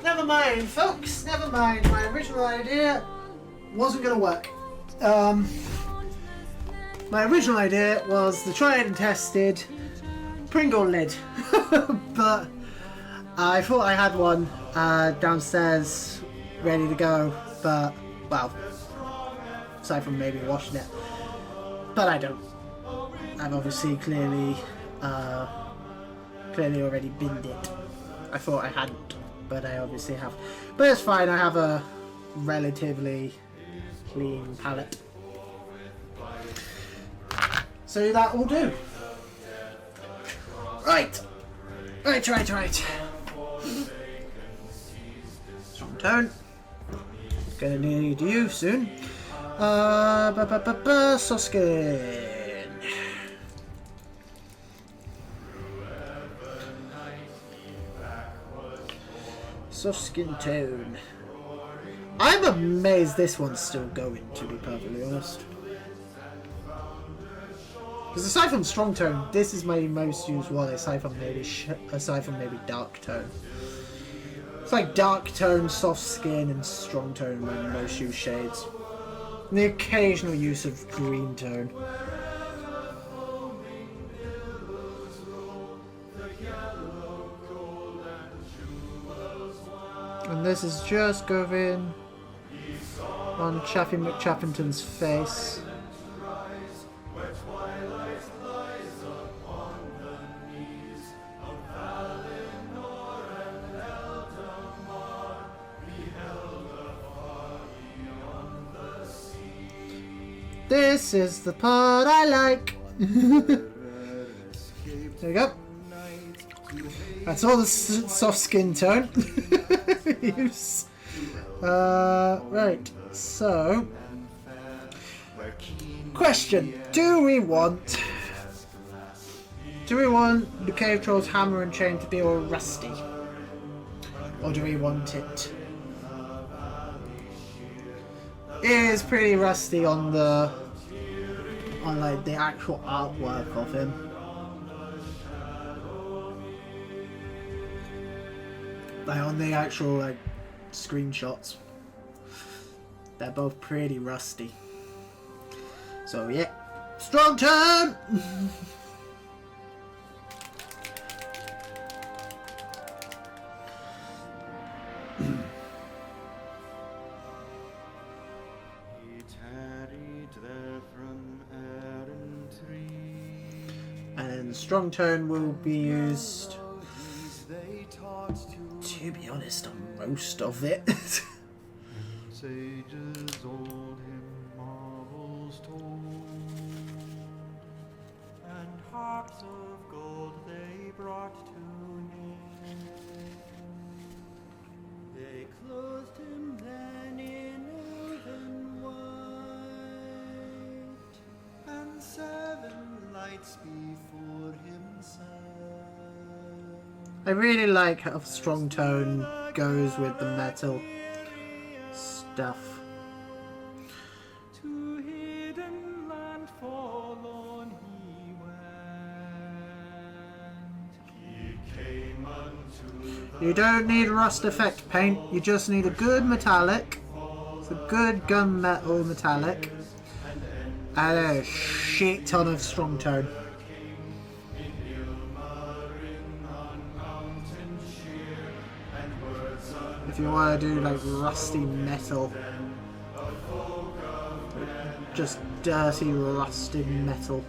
Never mind, folks. Never mind. My original idea wasn't going to work. My original idea was the tried and tested Pringle lid. But I thought I had one downstairs ready to go. But, well, aside from maybe washing it. But I don't. I've obviously clearly already binned it. I thought I hadn't, but I obviously have. But it's fine, I have a relatively clean palette. So that will do. Right. Strong tone. Gonna need you soon. Soskin. Soft skin tone. I'm amazed this one's still going, to be perfectly honest. Because aside from strong tone, this is my most used one. Aside from maybe dark tone. It's like dark tone, soft skin, and strong tone are my most used shades. And the occasional use of green tone. And this is just going on Chaffy McChappington's face. This is the part I like. There we go. That's all the soft skin tone. Use. Right, so question: Do we want the Cave Troll's hammer and chain to be all rusty, or do we want it? It is pretty rusty on like the actual artwork of him. Like on the actual like screenshots, they're both pretty rusty. So yeah, strong turn. And then strong tone will be used, to be honest, on most of it. Sages old him marvels told, and harps of gold they brought to him. They clothed him then in elven white, and 7 lights before him sang. I really like how strong tone goes with the metal stuff. To hidden land forlorn he went. He came unto You don't need rust effect paint, you just need a good metallic. It's a good gunmetal metallic. And a shit ton of strong tone. If you want to do like rusty metal, just dirty rusted metal.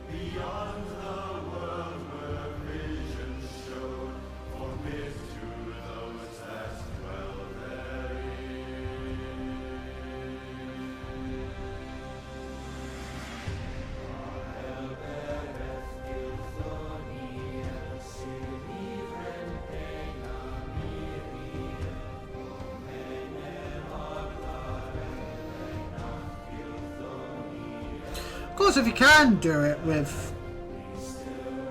Of course, if you can do it with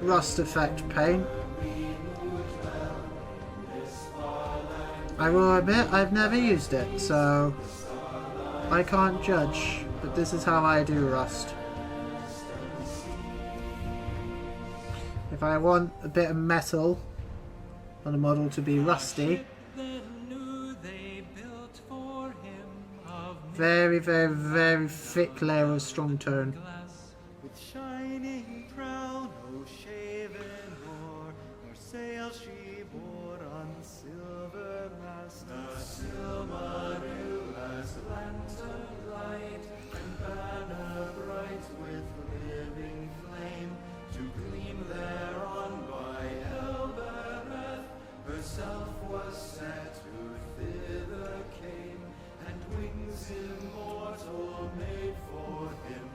rust effect paint, I will admit I've never used it, so I can't judge, but this is how I do rust. If I want a bit of metal on a model to be rusty, very, very, very thick layer of strong tone. with shining crown, no shaven or sail she bore on silver mast. The Silmaril as lantern light and banner bright with living flame to gleam thereon by Elbereth herself was set who thither came, and wings immortal made for him,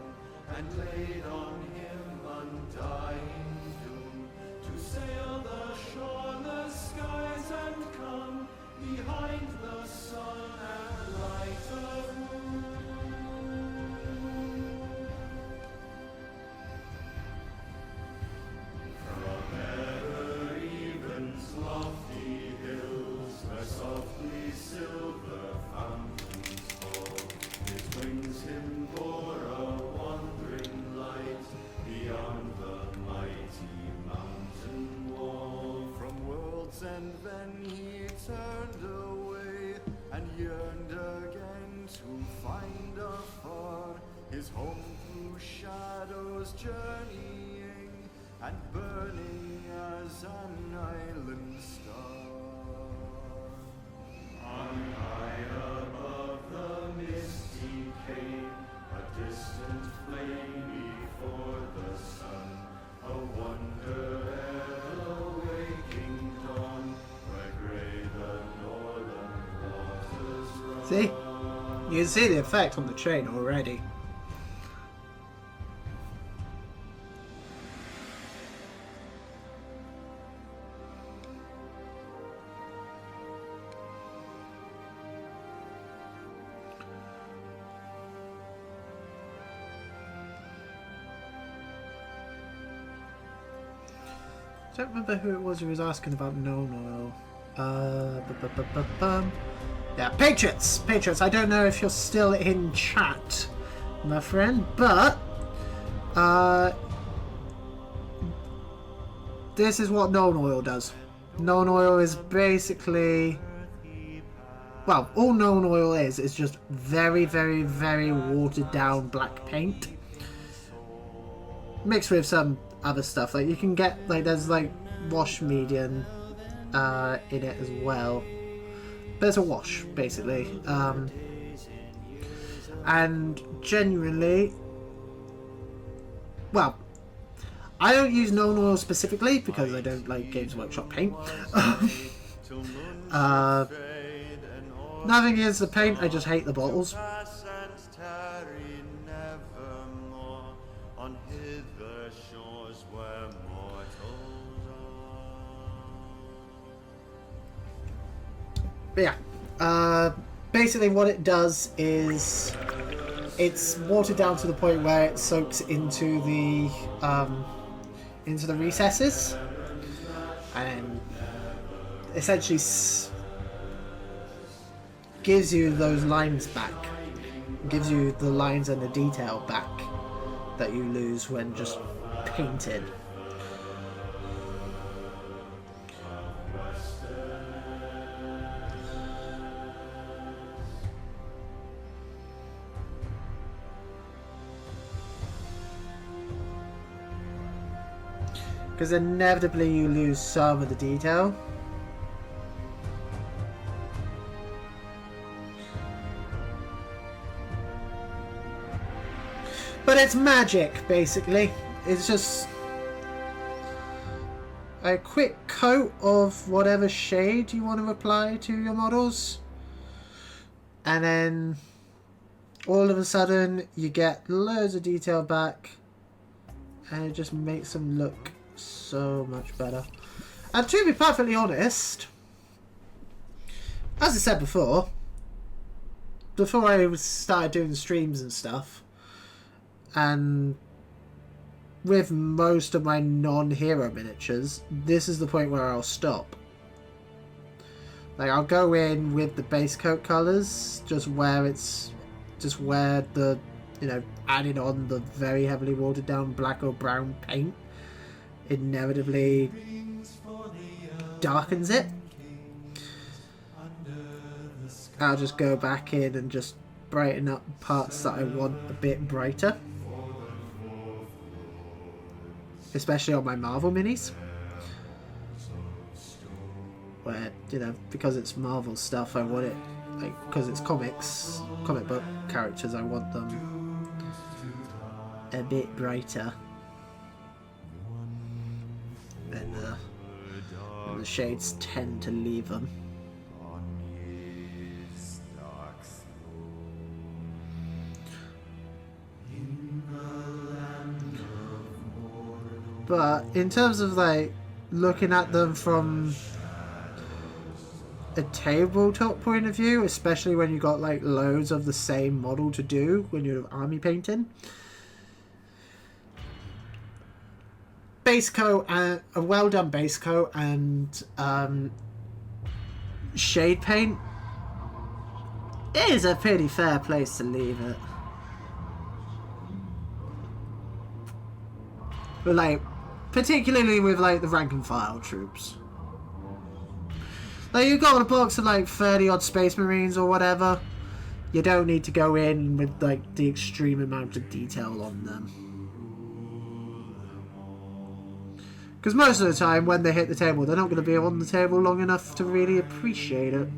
and laid on him undying doom, to sail the shoreless skies and come behind the sun and light of moon. From Ereven's lofty hills, where softly silver fountains fall, his wings him bore a wandering light beyond the mighty mountain wall. From world's end then he turned away and yearned again to find afar his home through shadows journeying and burning as an island star. On See? You can see the effect on the train already. I don't remember who it was who was asking about known oil. Yeah, Patriots! Patriots, I don't know if you're still in chat, my friend, but this is what known oil does. Known oil is basically, well, all known oil is just very, very, very watered down black paint mixed with some other stuff. Like you can get, like, there's like wash medium in it as well. But it's a wash, basically. And genuinely, well, I don't use known oil specifically because I don't like Games Workshop paint. Nothing against the paint, I just hate the bottles. But yeah, basically what it does is it's watered down to the point where it soaks into the recesses and essentially gives you those lines back, gives you the lines and the detail back that you lose when just painted. Because inevitably you lose some of the detail. But it's magic, basically. It's just a quick coat of whatever shade you want to apply to your models. And then all of a sudden you get loads of detail back. And it just makes them look so much better. And to be perfectly honest, as I said before I started doing streams and stuff, and with most of my non-hero miniatures, this is the point where I'll stop. Like, I'll go in with the base coat colours, just where the, you know, adding on the very heavily watered down black or brown paint inevitably darkens it. I'll just go back in and just brighten up parts that I want a bit brighter, especially on my Marvel minis, where, you know, because it's Marvel stuff, I want it, like, because it's comic book characters, I want them a bit brighter. And the shades tend to leave them. But in terms of, like, looking at them from a tabletop point of view, especially when you got like loads of the same model to do when you're army painting, base coat and a well done base coat and shade paint is a pretty fair place to leave it. But, like, particularly with, like, the rank and file troops, like, you've got a box of like 30 odd Space Marines or whatever, you don't need to go in with like the extreme amount of detail on them, because most of the time when they hit the table, they're not going to be on the table long enough to really appreciate it.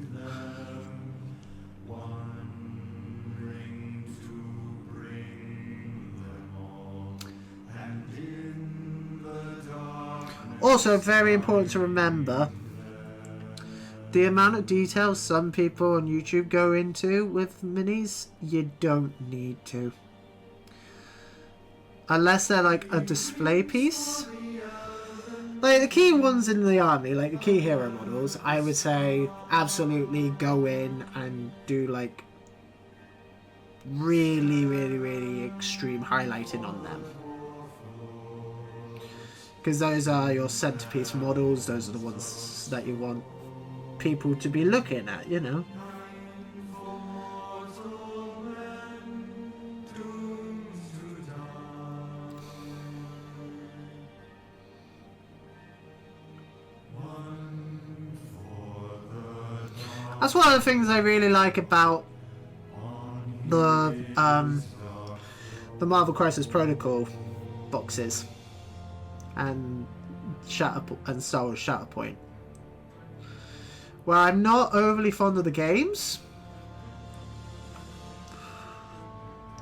Also, very important to remember the amount of detail some people on YouTube go into with minis, you don't need to. Unless they're like a display piece. Like the key ones in the army, like the key hero models, I would say absolutely go in and do like really extreme highlighting on them. Because those are your centerpiece models, those are the ones that you want people to be looking at, you know. That's one of the things I really like about the Marvel Crisis Protocol boxes and Star Wars Shatterpoint. Well, I'm not overly fond of the games.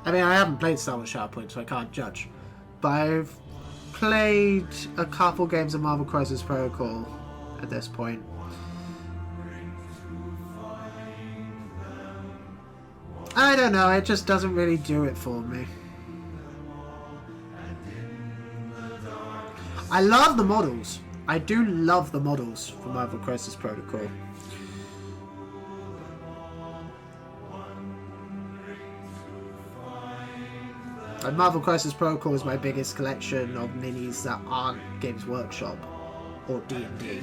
I mean, I haven't played Star Wars Shatterpoint, so I can't judge. But I've played a couple games of Marvel Crisis Protocol at this point. I don't know, it just doesn't really do it for me. I love the models. I do love the models for Marvel Crisis Protocol. And Marvel Crisis Protocol is my biggest collection of minis that aren't Games Workshop or D&D.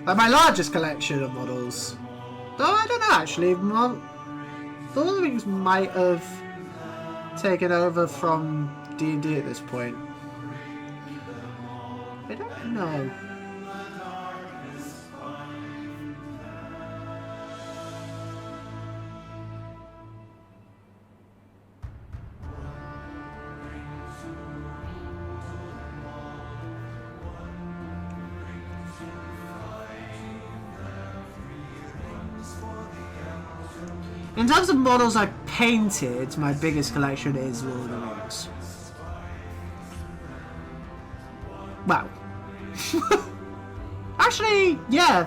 Like my largest collection of models. Though I don't know actually. Lord of the Rings might have taken over from D&D at this point. I don't know. In terms of models I painted, my biggest collection is Lord of the Rings. Well. Actually, yeah.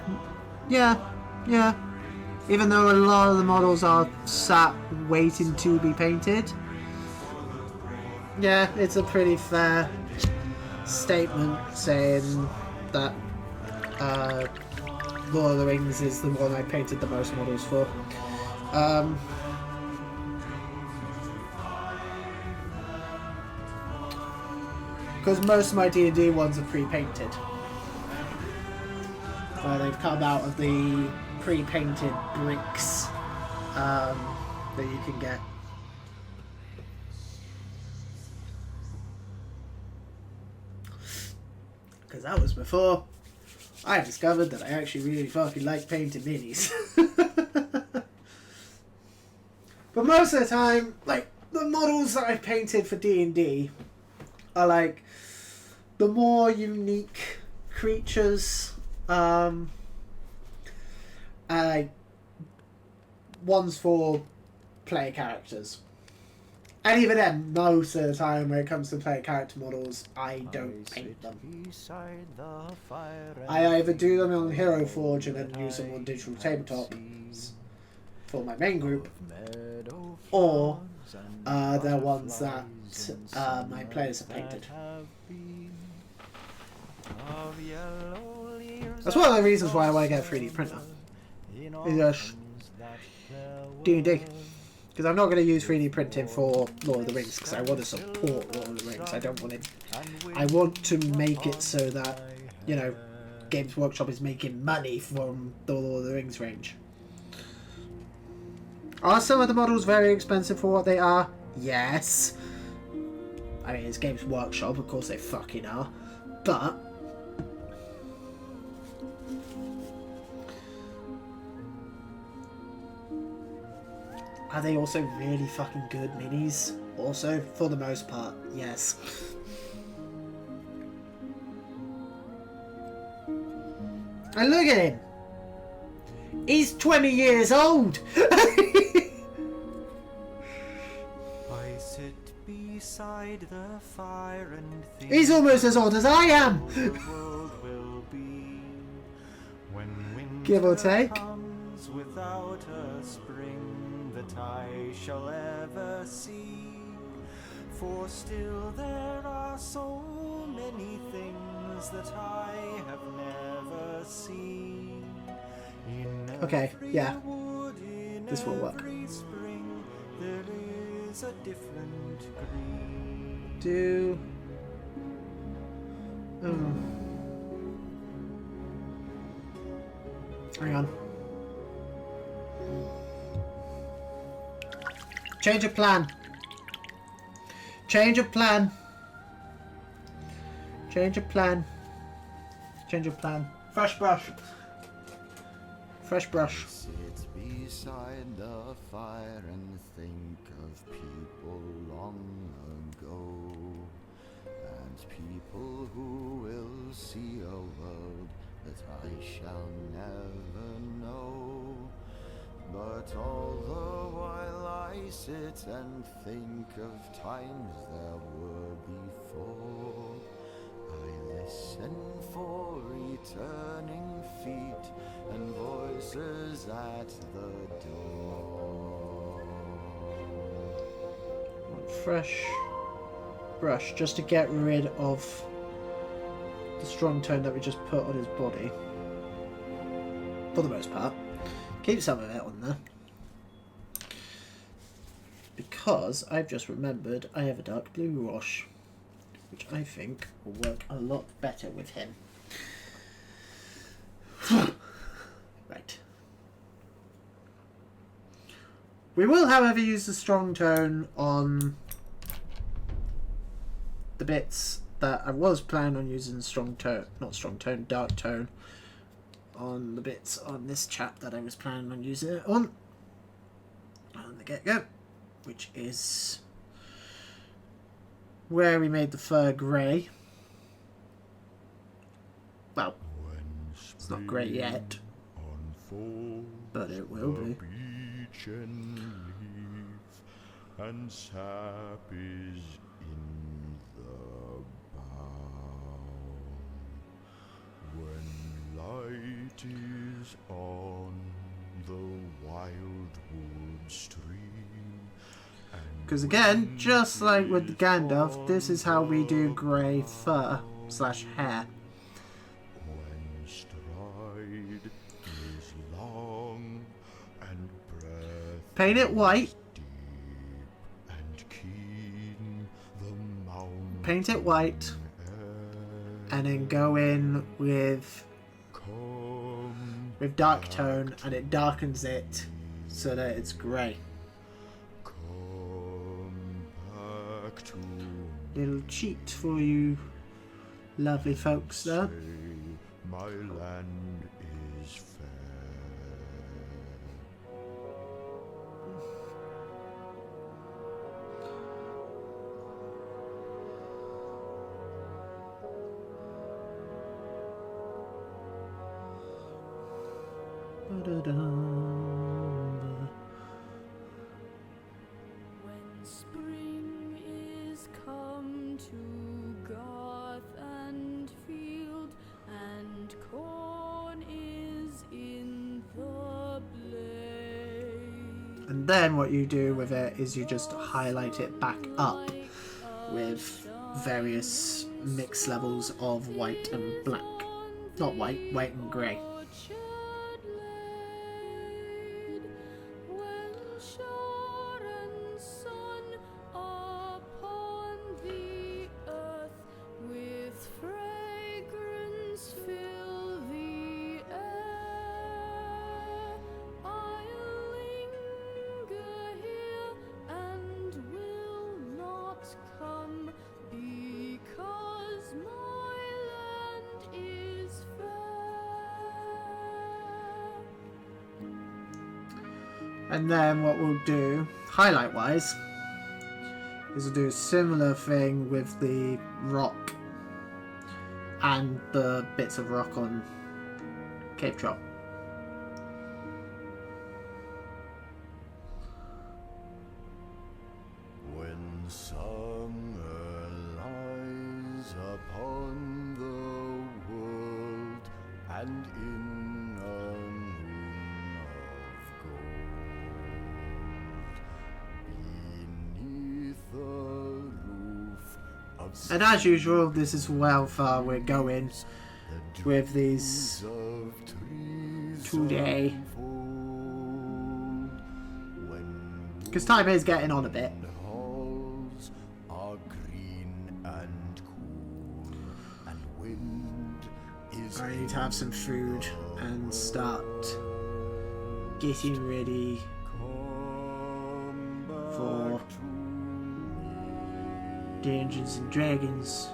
Even though a lot of the models are sat waiting to be painted. Yeah, it's a pretty fair statement saying that Lord of the Rings is the one I painted the most models for. Because most of my D&D ones are pre-painted. They've come out of the pre-painted bricks that you can get. Because that was before I discovered that I actually really fucking like painting minis. But most of the time, like, the models that I've painted for D&D are, like, the more unique creatures, like, ones for player characters. And even then, most of the time when it comes to player character models, I don't paint them. I either do them on Hero Forge and then use them on digital tabletop for my main group, or they're ones that my players have painted. That's one of the reasons why I want to get a 3D printer. Is D&D. Because I'm not going to use 3D printing for Lord of the Rings because I want to support Lord of the Rings. I don't want it. I want to make it so that, you know, Games Workshop is making money from the Lord of the Rings range. Are some of the models very expensive for what they are? Yes. I mean, it's Games Workshop, of course they fucking are. But are they also really fucking good minis? Also, for the most part, yes. And look at him! He's 20 years old! beside the fire and think He's almost as old as I am! the world will be when winter Give or take. comes without a spring that I shall ever see. For still there are so many things that I have never seen. In Okay, yeah. every wood, in This will work. every spring, there is a different green. Do... Hang on. Change of plan. Change of plan. Change of plan. Change of plan. Fresh brush. Fresh brush. Sit beside the fire and think of people long ago, and people who will see a world that I shall never know. But all the while I sit and think of times there were before, I listen for returning feet and voices at the door. Fresh brush, just to get rid of the strong tone that we just put on his body. For the most part. Keep some of it on there. Because I've just remembered I have a dark blue wash, which I think will work a lot better with him. Right. We will, however, use the strong tone on the bits that I was planning on using strong tone, not strong tone, dark tone, on the bits on this chap that I was planning on using it on the get-go, which is where we made the fur grey. Well, it's not grey yet, but it will be. Beech and leaf and sap is in the bough. When light is on the wildwood stream. Because again, just like with the Gandalf, this is how we do grey fur / hair. When stride is long and breath Paint it white. deep and keen, the mountain Paint it white. And then go in with dark tone, and it darkens it so that it's grey. Little cheat for you lovely folks there. my land is fair. When spring is come to garth and field, and corn is in the blade. And then what you do with it is you just highlight it back up with various mixed levels of white and black. Not white, white and grey. And then what we'll do, highlight wise, is we'll do a similar thing with the rock and the bits of rock on Cape Drop. When summer And as usual, this is how far we're going with these today. Because time is getting on a bit. I need to have some food and start getting ready for Dungeons and Dragons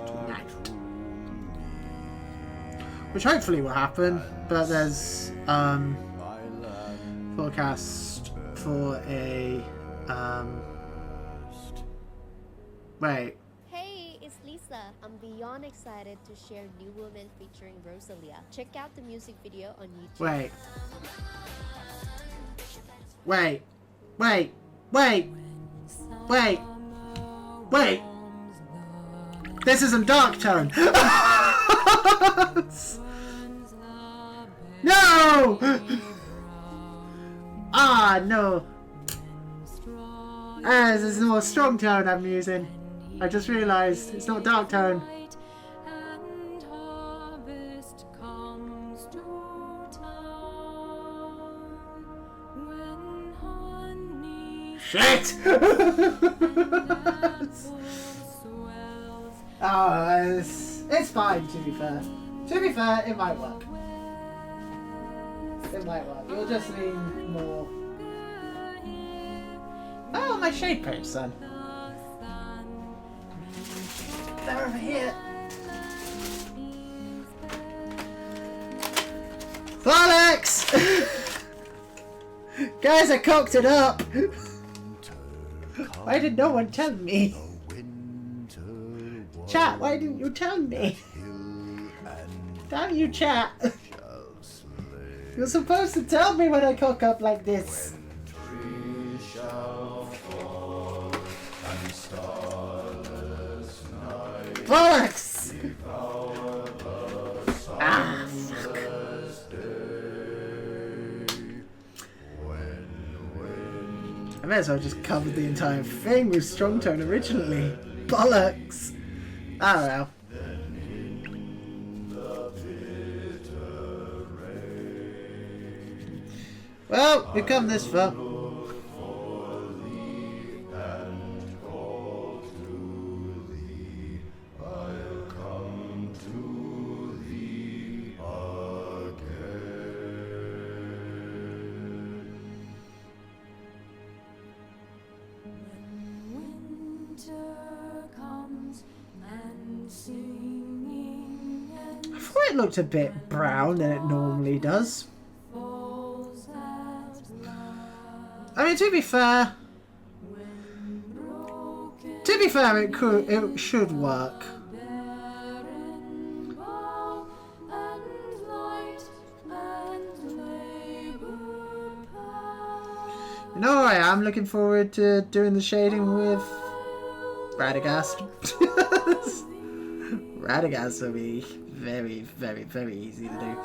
tonight, which hopefully will happen. But there's forecast for a wait. Hey, it's Lisa. I'm beyond excited to share New Woman featuring Rosalia. Check out the music video on YouTube. Wait. This isn't Darktone. No! Ah, no. This is more Strong Tone I'm using. I just realised it's not Darktone. Shit! Oh, it's fine, to be fair. To be fair, it might work. It might work. You'll just need more. Oh, my shade paints then. They're over here. Alex! Guys, I cocked it up! Why did no one tell me? Chat, why didn't you tell me? Damn you, chat! You're supposed to tell me when I cock up like this. Bollocks! Ah, fuck. I may as well just cover the entire thing with Strong Tone originally. Bollocks! Oh well. Well, we've come this far. I thought it looked a bit brown than it normally does. I mean, to be fair, it should work. You know, I am looking forward to doing the shading with Radagast. Radagast will be very, very, very easy to do.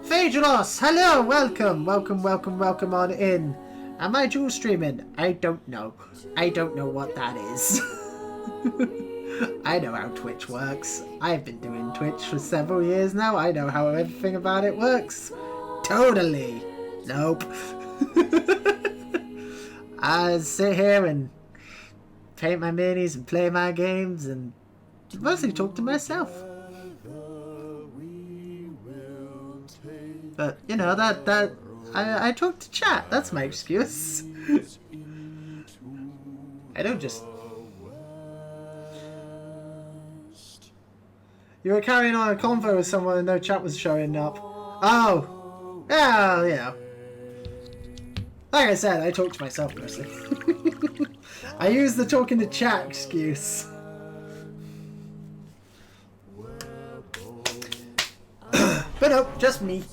Phagelos, hello, welcome on in. Am I dual streaming? I don't know. I don't know what that is. I know how Twitch works. I've been doing Twitch for several years now. I know how everything about it works. Totally. Nope. I sit here and paint my minis and play my games and mostly talk to myself. But, you know, I talk to chat. That's my excuse. I don't just... You were carrying on a convo with someone and no chat was showing up. Oh! Well, you know. Like I said, I talk to myself mostly. I use the talking to chat excuse. But no, just me.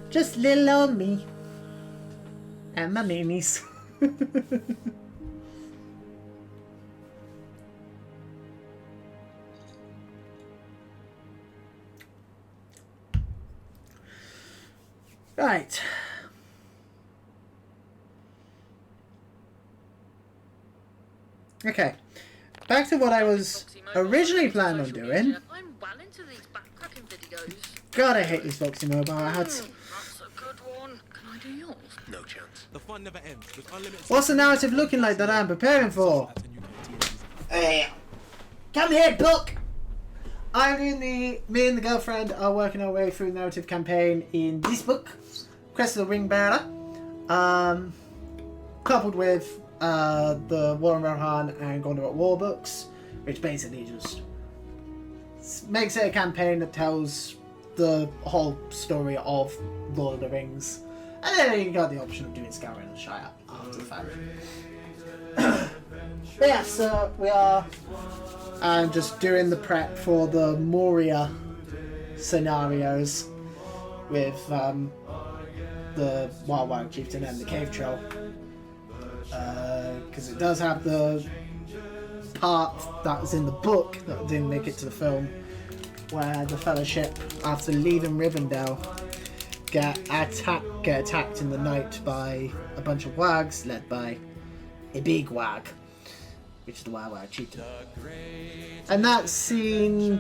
Just little old me. And my minis. Right. Okay. Back to what I was originally planning on doing. I'm well into these backcracking videos. God, I hate these Foxy Mobile ads. That's a good one. Can I do yours? No chance. The fun never ends with unlimited. What's the narrative looking like that I'm preparing for? Hey, come here, Buck! I'm doing me and the girlfriend are working our way through the narrative campaign in this book, Quest of the Ringbearer, coupled with the Warren Rohan and Gondor at War books, which basically just makes it a campaign that tells the whole story of Lord of the Rings. And then you got the option of doing Scouring of the Shire after the fact. But yeah, so we are just doing the prep for the Moria scenarios with the Warg Chieftain and the Cave Troll. Because it does have the part that was in the book that didn't make it to the film, where the Fellowship, after leaving Rivendell, get attacked in the night by a bunch of wargs led by a big warg, which is the Warg Chieftain. And that scene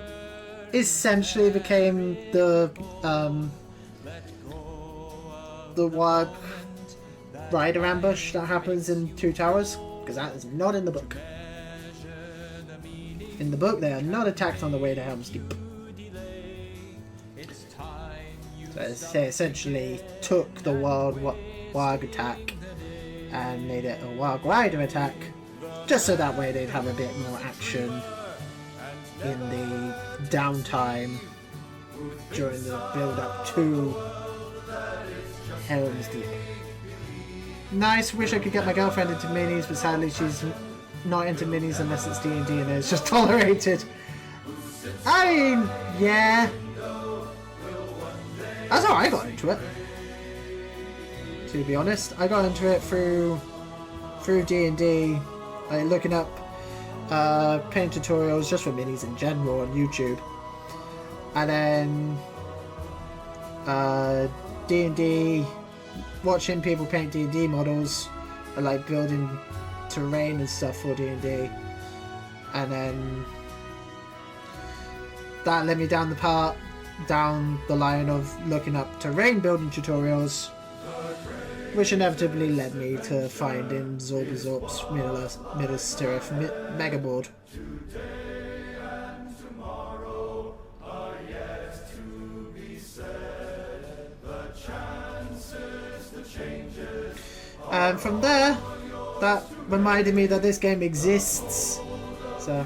essentially became the warg rider ambush that happens in Two Towers, because that is not in the book. In the book, they are not attacked on the way to Helm's Deep. So they essentially took the warg attack and made it a warg rider attack, just so that way they'd have a bit more action in the downtime during the build-up to Helm's Deep. Nice, wish I could get my girlfriend into minis, but sadly she's not into minis unless it's D&D and it's just tolerated. I mean, yeah. That's how I got into it. To be honest, I got into it through D&D, like looking up paint tutorials just for minis in general on YouTube, and then D&D, watching people paint D&D models, and like building terrain and stuff for D&D, and then that led me down the line of looking up terrain building tutorials, which inevitably led me to finding Zorbazorp's Middle Stirrup Megaboard. And from there, that reminded me that this game exists. So,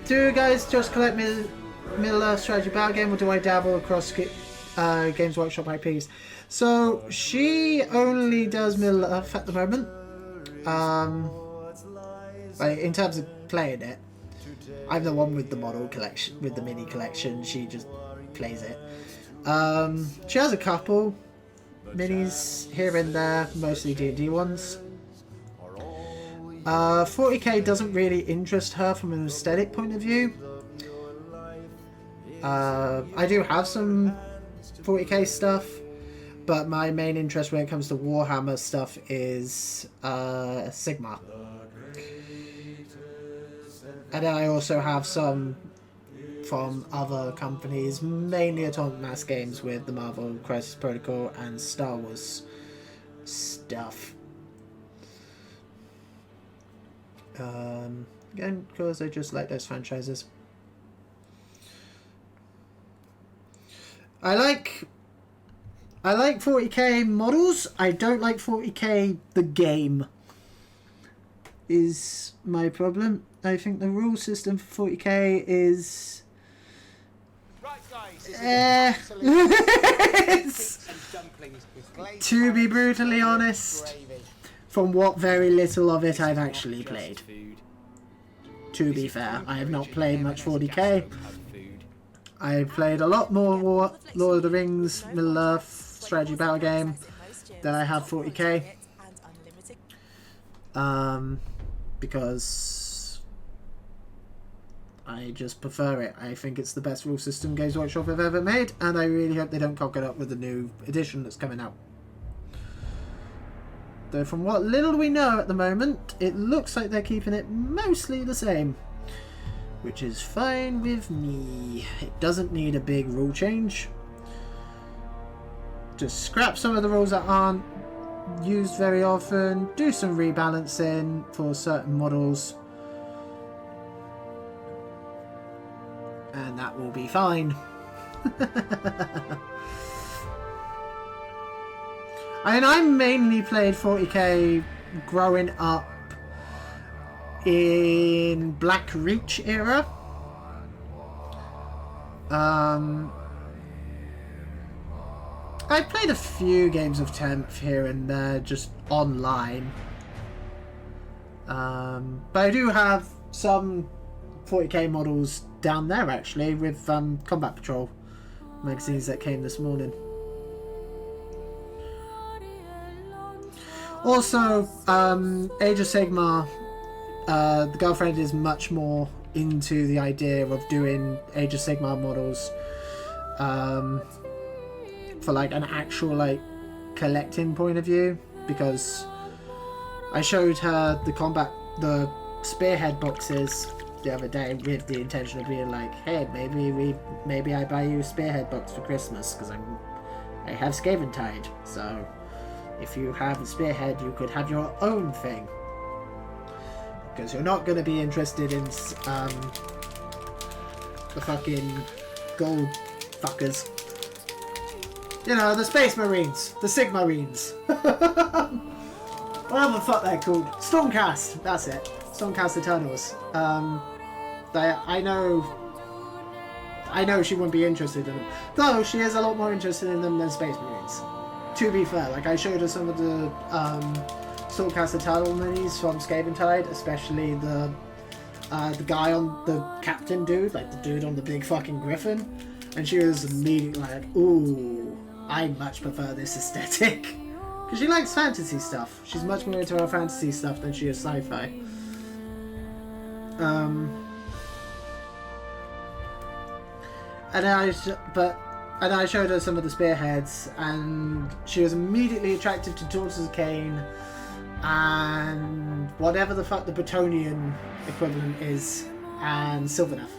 do you guys just collect Middle-earth strategy battle game, or do I dabble across Games Workshop IPs? So she only does Middle-earth at the moment. Like in terms of playing it, I'm the one with the model collection, with the mini collection. She just plays it. She has a couple minis here and there, mostly D&D ones. 40k doesn't really interest her from an aesthetic point of view. I do have some 40k stuff, but my main interest when it comes to Warhammer stuff is Sigmar. And then I also have some from other companies, mainly Atomic Mass games with the Marvel Crisis Protocol and Star Wars stuff. Again, because I just like those franchises. I like 40k models. I don't like 40k the game. Is my problem. I think the rule system for 40k is to be brutally honest, from what very little of it I've actually played. To be fair, I have not played much 40k. I've played a lot more Lord of the Rings Middle-earth strategy battle game than I have 40k. Because I just prefer it. I think it's the best rule system Games Workshop have ever made, and I really hope they don't cock it up with the new edition that's coming out. Though from what little we know at the moment, it looks like they're keeping it mostly the same. Which is fine with me. It doesn't need a big rule change. Just scrap some of the rules that aren't used very often, do some rebalancing for certain models, and that will be fine. I mean, I mainly played 40k growing up in Black Reach era. I played a few games of 10th here and there, just online. But I do have some 40k models down there, actually, with Combat Patrol magazines that came this morning. Also, Age of Sigmar, the girlfriend is much more into the idea of doing Age of Sigmar models for like an actual like collecting point of view, because I showed her the spearhead boxes the other day with the intention of being like, hey, maybe I buy you a spearhead box for Christmas, because I have Scaventide, so if you have a spearhead you could have your own thing, because you're not going to be interested in the fucking gold fuckers. You know, the Space Marines. The Sigmarines. Whatever the fuck they're called. Stormcast. That's it. Stormcast Eternals. I know she wouldn't be interested in them. Though she is a lot more interested in them than Space Marines. To be fair, like I showed her some of the Stormcast Eternal minis from Scaventide, especially the guy on the captain dude, like the dude on the big fucking griffin, and she was immediately like, ooh, I much prefer this aesthetic. Because she likes fantasy stuff. She's much more into her fantasy stuff than she is sci-fi. And I showed her some of the spearheads, and she was immediately attracted to Daughters of Cain and whatever the fuck the Bretonian equivalent is, and Sylvaneth.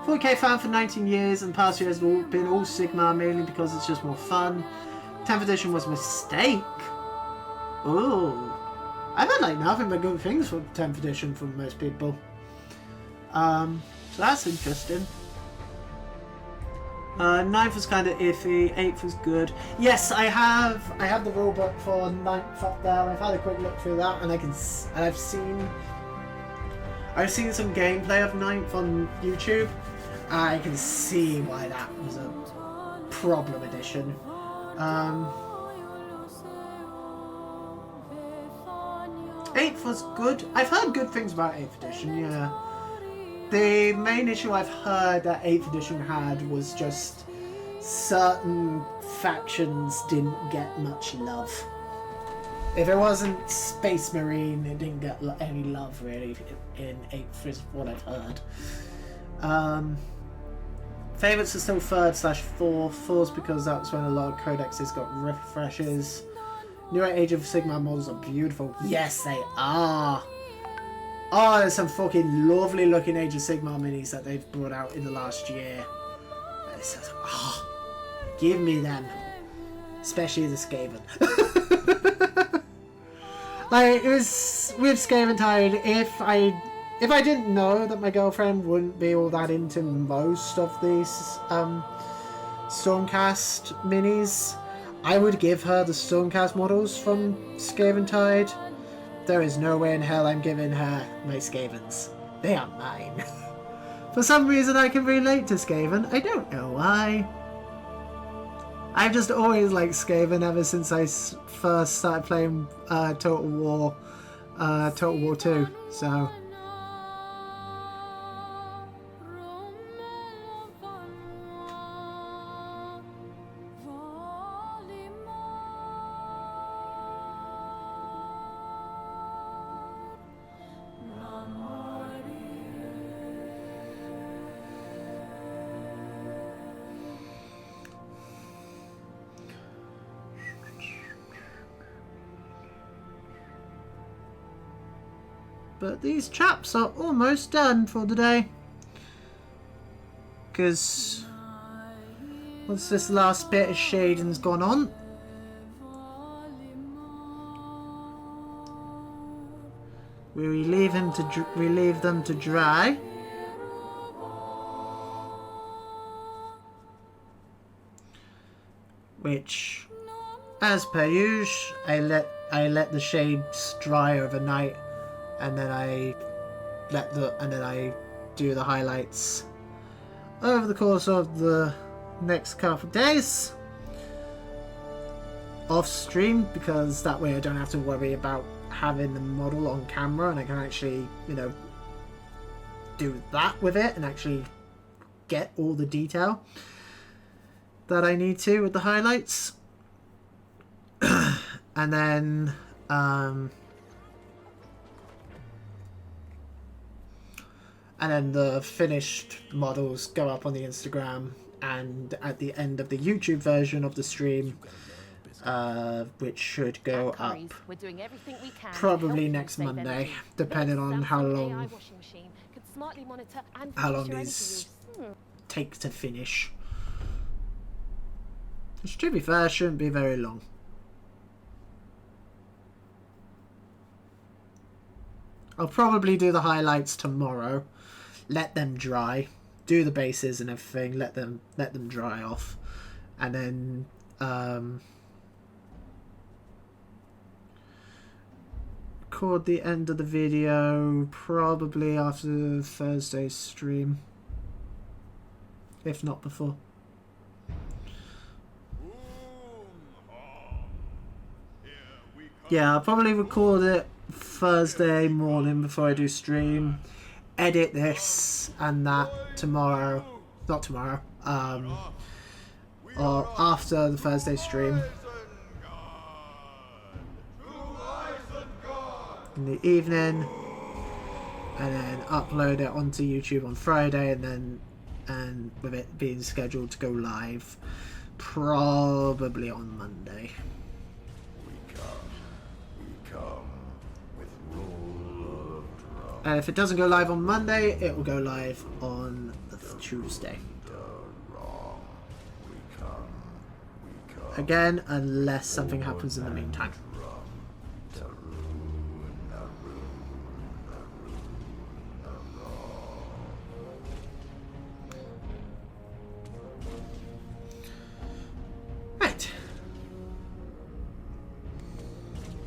40k fan for 19 years, and past years have been all Sigmar, mainly because it's just more fun. 10th edition was a mistake. Oh, I've had like nothing but good things for 10th edition from most people. So that's interesting. 9th was kind of iffy. 8th was good. Yes, I have the rulebook for 9th up there. I've had a quick look through that, and I've seen some gameplay of 9th on YouTube. I can see why that was a problem edition. 8th was good. I've heard good things about 8th edition, yeah. The main issue I've heard that 8th edition had was just certain factions didn't get much love. If it wasn't Space Marine, it didn't get any love really in 8th, is what I've heard. Favourites are still 3rd/4th. 4's because that's when a lot of codexes got refreshes. Newer Age of Sigmar models are beautiful. Yes, they are. Oh, there's some fucking lovely looking Age of Sigmar minis that they've brought out in the last year. Give me them. Especially the Skaven. Like, it was with Scaventide, if I didn't know that my girlfriend wouldn't be all that into most of these Stormcast minis, I would give her the Stormcast models from Scaventide. There is no way in hell I'm giving her my Skavens. They are mine. For some reason I can relate to Skaven. I don't know why. I've just always liked Skaven ever since I first started playing Total War 2. So But these chaps are almost done for the day. Because once this last bit of shading's gone on, we relieve them to dry. Which, as per usual, I let the shades dry overnight, and then I do the highlights over the course of the next couple of days off stream, because that way I don't have to worry about having the model on camera, and I can actually, you know, do that with it and actually get all the detail that I need to with the highlights. And then the finished models go up on the Instagram, and at the end of the YouTube version of the stream, which should go up probably next Monday, depending on how long these take to finish. Which, to be fair, shouldn't be very long. I'll probably do the highlights tomorrow, let them dry, do the bases and everything, let them dry off, and then record the end of the video probably after Thursday's stream, if not before. Yeah, I'll probably record it Thursday morning before I do stream, edit this and that tomorrow, not tomorrow, or after the Thursday stream in the evening, and then upload it onto YouTube on Friday, and with it being scheduled to go live probably on Monday. And if it doesn't go live on Monday, it will go live on Tuesday. Again, unless something happens in the meantime. Right.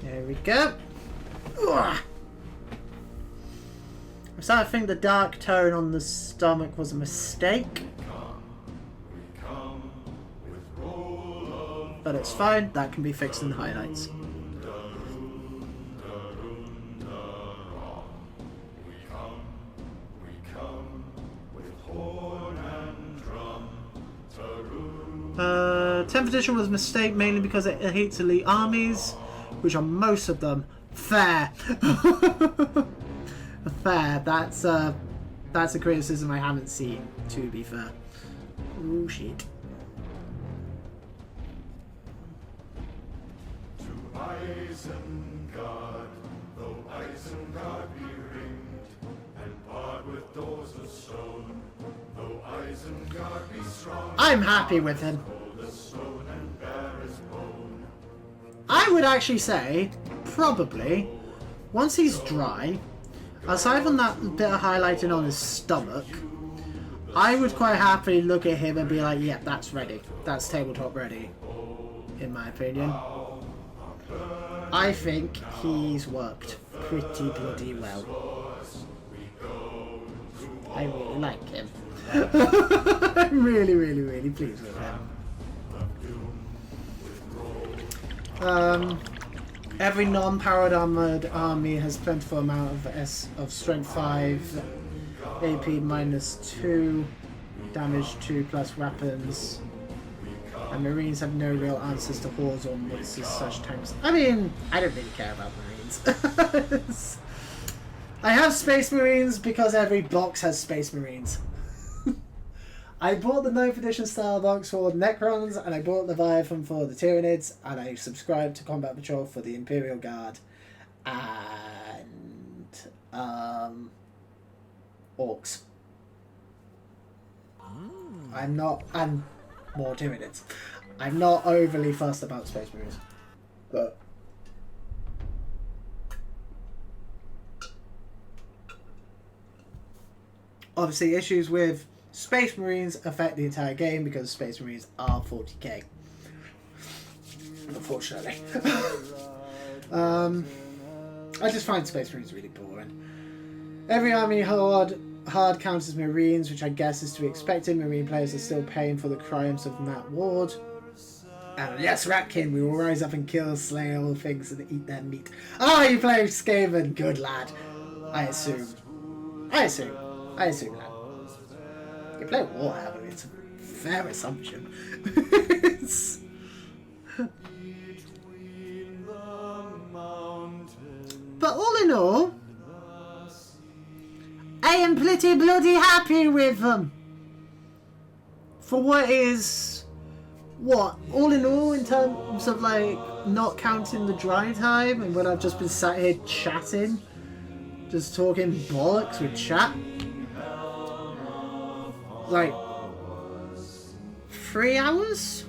There we go. Ugh. I'm starting to think the dark tone on the stomach was a mistake. But it's fine, that can be fixed in the highlights. Tenth edition was a mistake mainly because it hates elite armies, which are most of them. Fair. Fair. That's a criticism I haven't seen, to be fair. Oh shit. To Isengard, though Isengard be ringed, and barred with doors of stone, though Isengard be strong, I'm happy with him. I would actually say, probably, once he's dry, aside from that bit of highlighting on his stomach, I would quite happily look at him and be like, yep, that's ready. That's tabletop ready, in my opinion. I think he's worked pretty bloody well. I really like him. I'm really, really, really pleased with him. Every non-powered armored army has plentiful amount of strength 5, AP -2, damage 2 plus weapons, and Marines have no real answers to hordes or monsters such tanks. I mean, I don't really care about Marines. I have Space Marines because every box has Space Marines. I bought the 9th edition style box for the Necrons, and I bought Leviathan for the Tyranids, and I subscribed to Combat Patrol for the Imperial Guard, and orcs. I'm not, and more doing it. I'm not overly fussed about Space Marines, but obviously issues with Space Marines affect the entire game because Space Marines are 40k. Unfortunately. I just find Space Marines really boring. Every army hard counters Marines, which I guess is to be expected. Marine players are still paying for the crimes of Matt Ward. And yes, Ratkin, we will rise up and kill, slay all things and eat their meat. Ah, you play Skaven, good lad. I assume, lad. You play Warhammer, it's a fair assumption. But all in all, I am pretty bloody happy with them. For what is, all in all, in terms of like not counting the dry time and when I've just been sat here chatting, just talking bollocks with chat. Like 3 hours?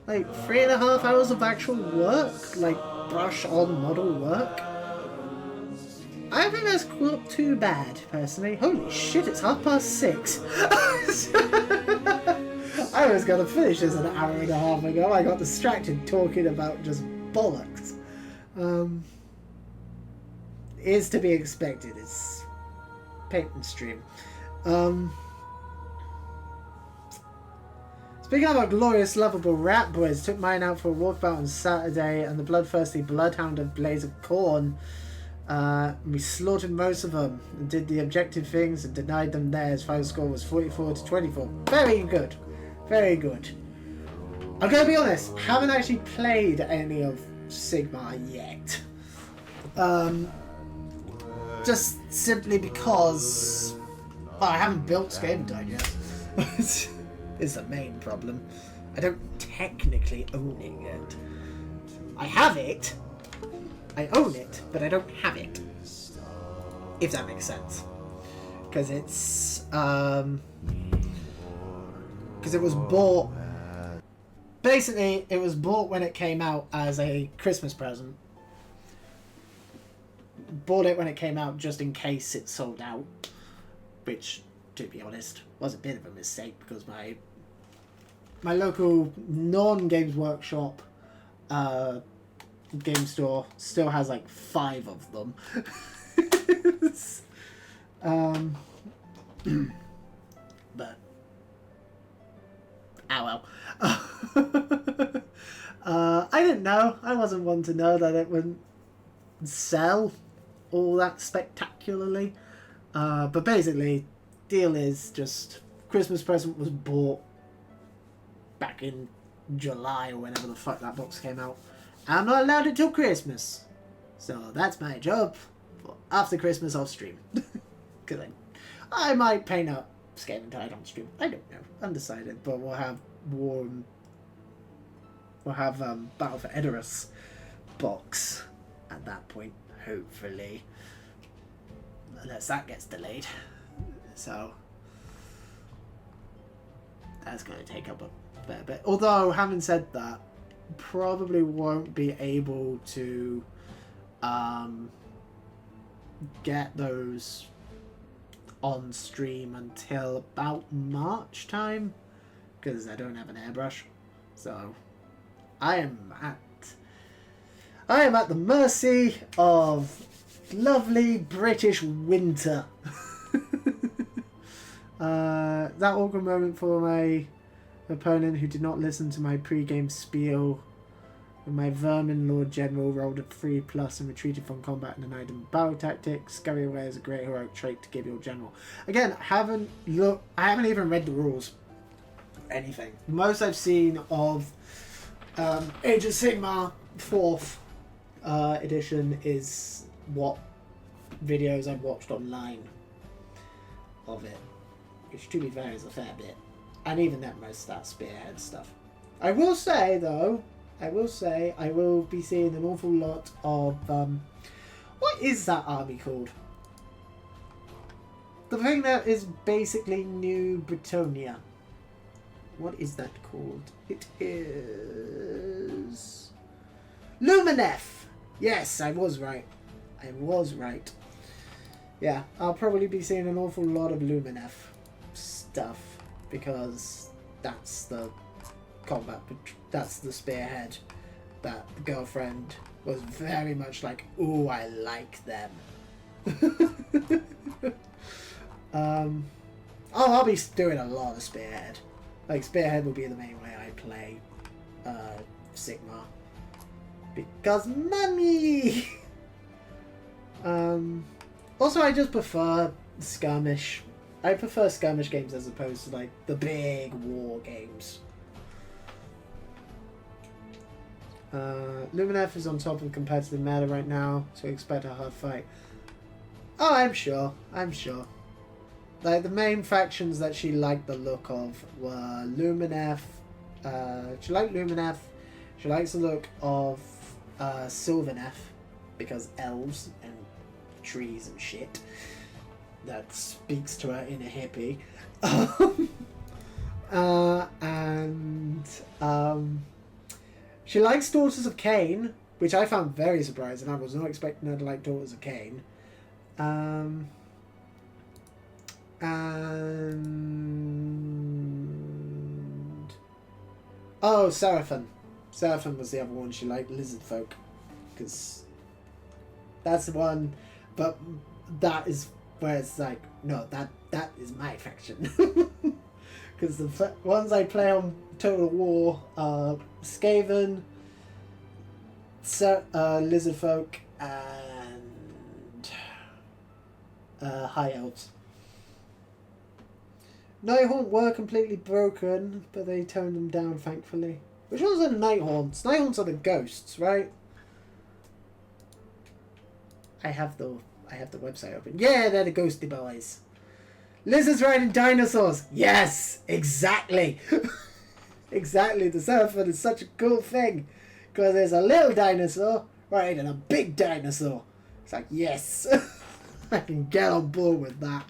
Like 3.5 hours of actual work? Like brush on model work? I don't think that's not too bad, personally. Holy shit, it's 6:30. I was going to finish this an hour and a half ago. I got distracted talking about just bollocks. Is to be expected. It's paint and stream. Speaking of our glorious, lovable rat boys, took mine out for a walkabout on Saturday, and the bloodthirsty bloodhound of Blaze of Corn. We slaughtered most of them and did the objective things and denied them theirs. Final score was 44-24. Very good. Very good. I'm going to be honest, haven't actually played any of Sigmar yet. Just simply because I haven't built Skaven yet. Is the main problem. I don't technically own it yet. I have it. I own it, but I don't have it. If that makes sense. Because it's because it was bought. Basically, it was bought when it came out as a Christmas present. Bought it when it came out just in case it sold out, which, to be honest, was a bit of a mistake because my local non-Games Workshop game store still has like 5 of them. But oh well. I didn't know. I wasn't one to know that it wouldn't sell all that spectacularly. But basically, deal is just Christmas present was bought back in July or whenever the fuck that box came out. I'm not allowed it till Christmas. So that's my job. After Christmas, I'll stream. Because I might paint up Skaven Tide on stream. I don't know. Undecided. But we'll have Battle for Edoras box at that point, hopefully. Unless that gets delayed. So that's going to take up a fair bit. Although, having said that, probably won't be able to get those on stream until about March time, because I don't have an airbrush. So I am at the mercy of lovely British winter. That awkward moment for my opponent who did not listen to my pre-game spiel when my Vermin Lord General rolled a 3+ and retreated from combat and denied him battle tactics. Scurry away is a great heroic trait to give your general. Again, I haven't even read the rules. Anything. Most I've seen of Age of Sigmar 4th edition is what videos I've watched online of it, which to be fair is a fair bit, and even then most of that spearhead stuff. I will say though, I will be seeing an awful lot of what is that army called? the thing that is basically New Bretonia. What is that called? It is Luminef. Yes, I was right. I was right. Yeah, I'll probably be seeing an awful lot of Luminef stuff because that's the combat. That's the spearhead that the girlfriend was very much like, ooh, I like them. I'll be doing a lot of spearhead. Like, spearhead will be the main way I play Sigma. Because money! Also, I just prefer skirmish. I prefer skirmish games as opposed to, like, the big war games. Luminef is on top of competitive meta right now, so expect a hard fight. Oh, I'm sure. I'm sure. Like, the main factions that she liked the look of were Luminef. She liked Luminef. She likes the look of Sylvanef, because elves and trees and shit. That speaks to her inner hippie. She likes Daughters of Cain, which I found very surprising. I was not expecting her to like Daughters of Cain. And oh, Seraphim. Seraphim was the other one. She liked Lizard Folk, because that's the one. But that is where it's like, no, that is my faction. Because the ones I play on Total War are Skaven, Lizard Folk, and High Elves. Nighthaunt were completely broken, but they toned them down, thankfully. Which ones are Nighthaunts? Nighthaunts are the ghosts, right? I have the website open. Yeah, they're the ghosty boys. Lizards riding dinosaurs. Yes, exactly. Exactly. The Seraphim is such a cool thing, because there's a little dinosaur riding a big dinosaur. It's like, yes, I can get on board with that.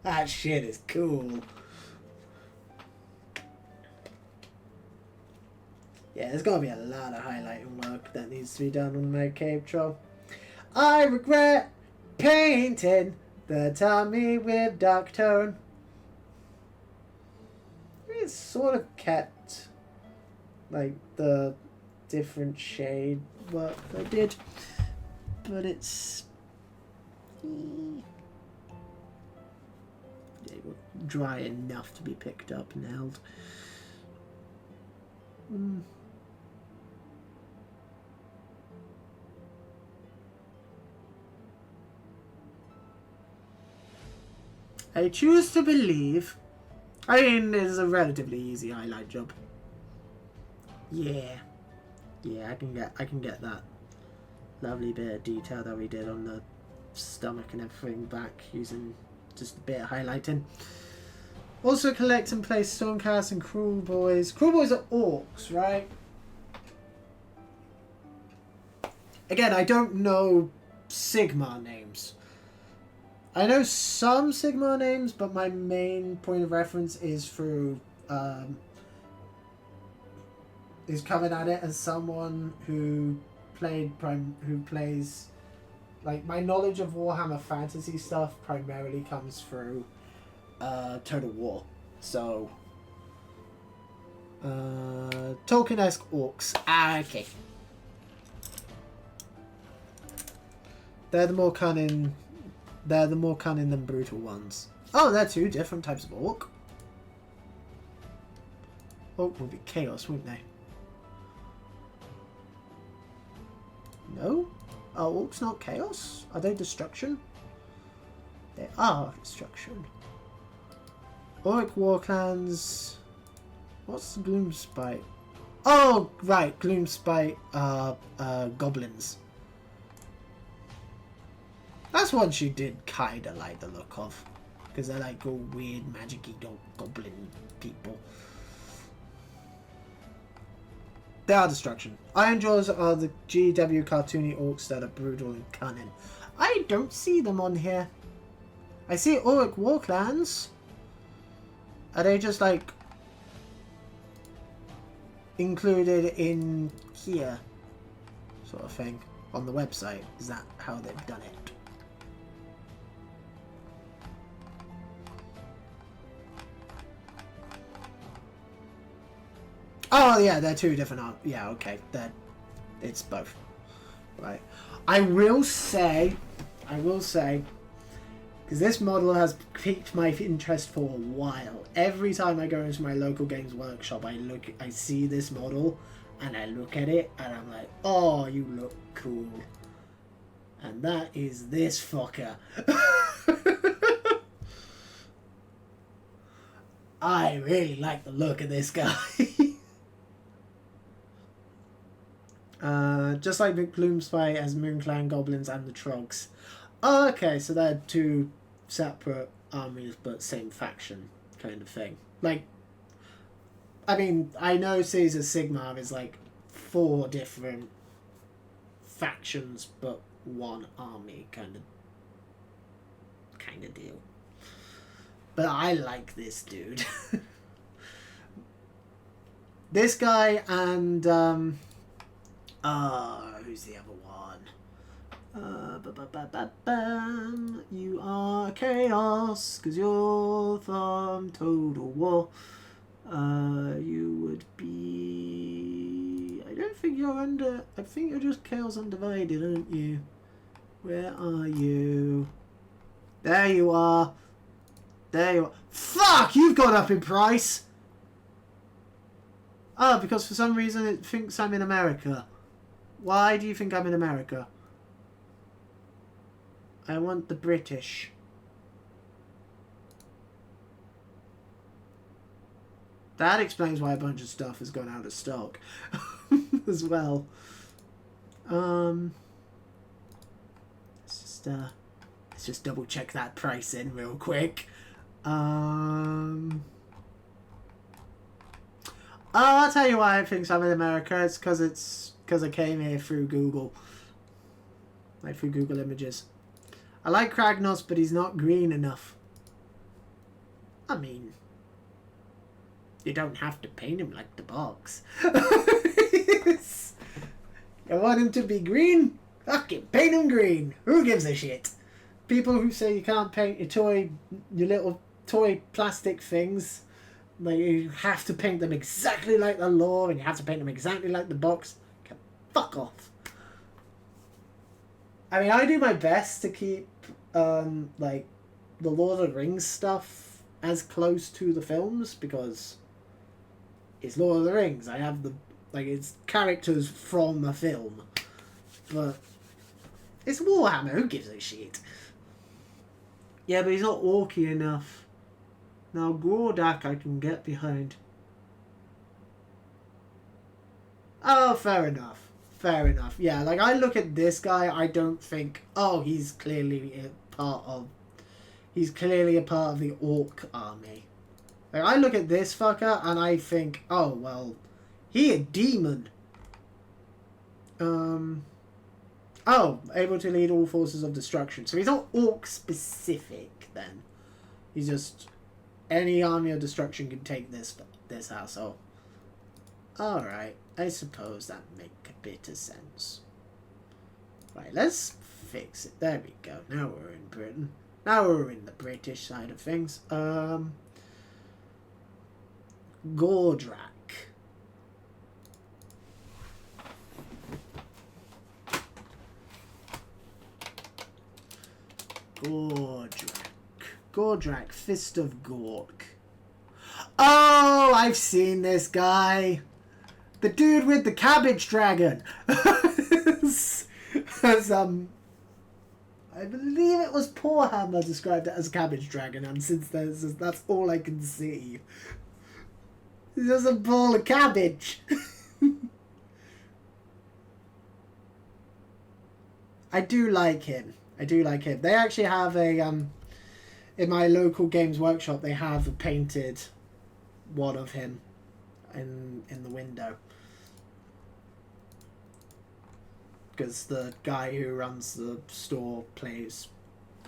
That shit is cool. Yeah, there's gonna be a lot of highlighting work that needs to be done on my cave troll. I regret painting the tummy with dark tone. It's sort of kept like the different shade work I did, but it's dry enough to be picked up and held. I choose to believe. I mean, it's a relatively easy highlight job. Yeah, I can get that lovely bit of detail that we did on the stomach and everything back using just a bit of highlighting. Also collect and play Stormcast and Cruel Boys. Cruel Boys are orcs, right? Again, I don't know Sigmar names. I know some Sigmar names, but my main point of reference is through is coming at it as someone who plays, like, my knowledge of Warhammer Fantasy stuff primarily comes through Total War. So Tolkien-esque orcs. Okay. They're the more cunning than brutal ones. Oh, they're two different types of orc. Orc would be chaos, wouldn't they? No? Are orcs not chaos? Are they destruction? They are destruction. Orc war clans. What's Gloomspite? Oh, right, Gloomspite goblins. That's one she did kinda like the look of, because they're like all weird magic-y goblin people. They are destruction. Iron Jaws are the GW cartoony orcs that are brutal and cunning. I don't see them on here. I see Auric War Clans. Are they just like included in here, sort of thing, on the website? Is that how they've done it? Oh yeah, they're two different art. Yeah, okay, it's both. Right. I will say, because this model has piqued my interest for a while. Every time I go into my local games workshop, I see this model, and I look at it, and I'm like, oh, you look cool. And that is this fucker. I really like the look of this guy. Just like the Gloomspite as Moonclan Goblins and the Trogs. Oh, okay, so they're two separate armies but same faction kind of thing. Like, I mean, I know Caesar Sigmar is like 4 different factions but one army kind of deal. But I like this dude. This guy and who's the other one? You are chaos, cause you're from Total War. You would be... I don't think you're under... I think you're just Chaos Undivided, aren't you? Where are you? There you are. There you are. Fuck! You've gone up in price! Oh, because for some reason it thinks I'm in America. Why do you think I'm in America? I want the British. That explains why a bunch of stuff has gone out of stock as well. Let's just double check that price in real quick. I'll tell you why it thinks I'm in America. It's because I came here through Google. Like through Google Images. I like Kragnos, but he's not green enough. I mean, you don't have to paint him like the box. You want him to be green? Fucking paint him green. Who gives a shit? People who say you can't paint your little toy plastic things, like you have to paint them exactly like the lore and you have to paint them exactly like the box, can fuck off. I mean, I do my best to keep like the Lord of the Rings stuff as close to the films because it's Lord of the Rings. I have it's characters from a film, but it's Warhammer. Who gives a shit? Yeah, but he's not orky enough. Now Gordak I can get behind. Oh, fair enough. Fair enough. Yeah, like I look at this guy, I don't think, oh, he's clearly a part of the orc army. Like I look at this fucker and I think, oh well, he a demon. Oh, able to lead all forces of destruction. So he's not orc specific then. He's just any army of destruction can take this asshole. Alright, I suppose that make a bit of sense. Right, let's fix it. There we go. Now we're in Britain. Now we're in the British side of things. Gordrak. Gordrak, Fist of Gork. Oh, I've seen this guy. The dude with the cabbage dragon. As, I believe it was Poorhammer described it as cabbage dragon, and since that's all I can see. He's just a ball of cabbage. I do like him. They actually have a in my local games workshop. They have a painted one of him in the window because the guy who runs the store plays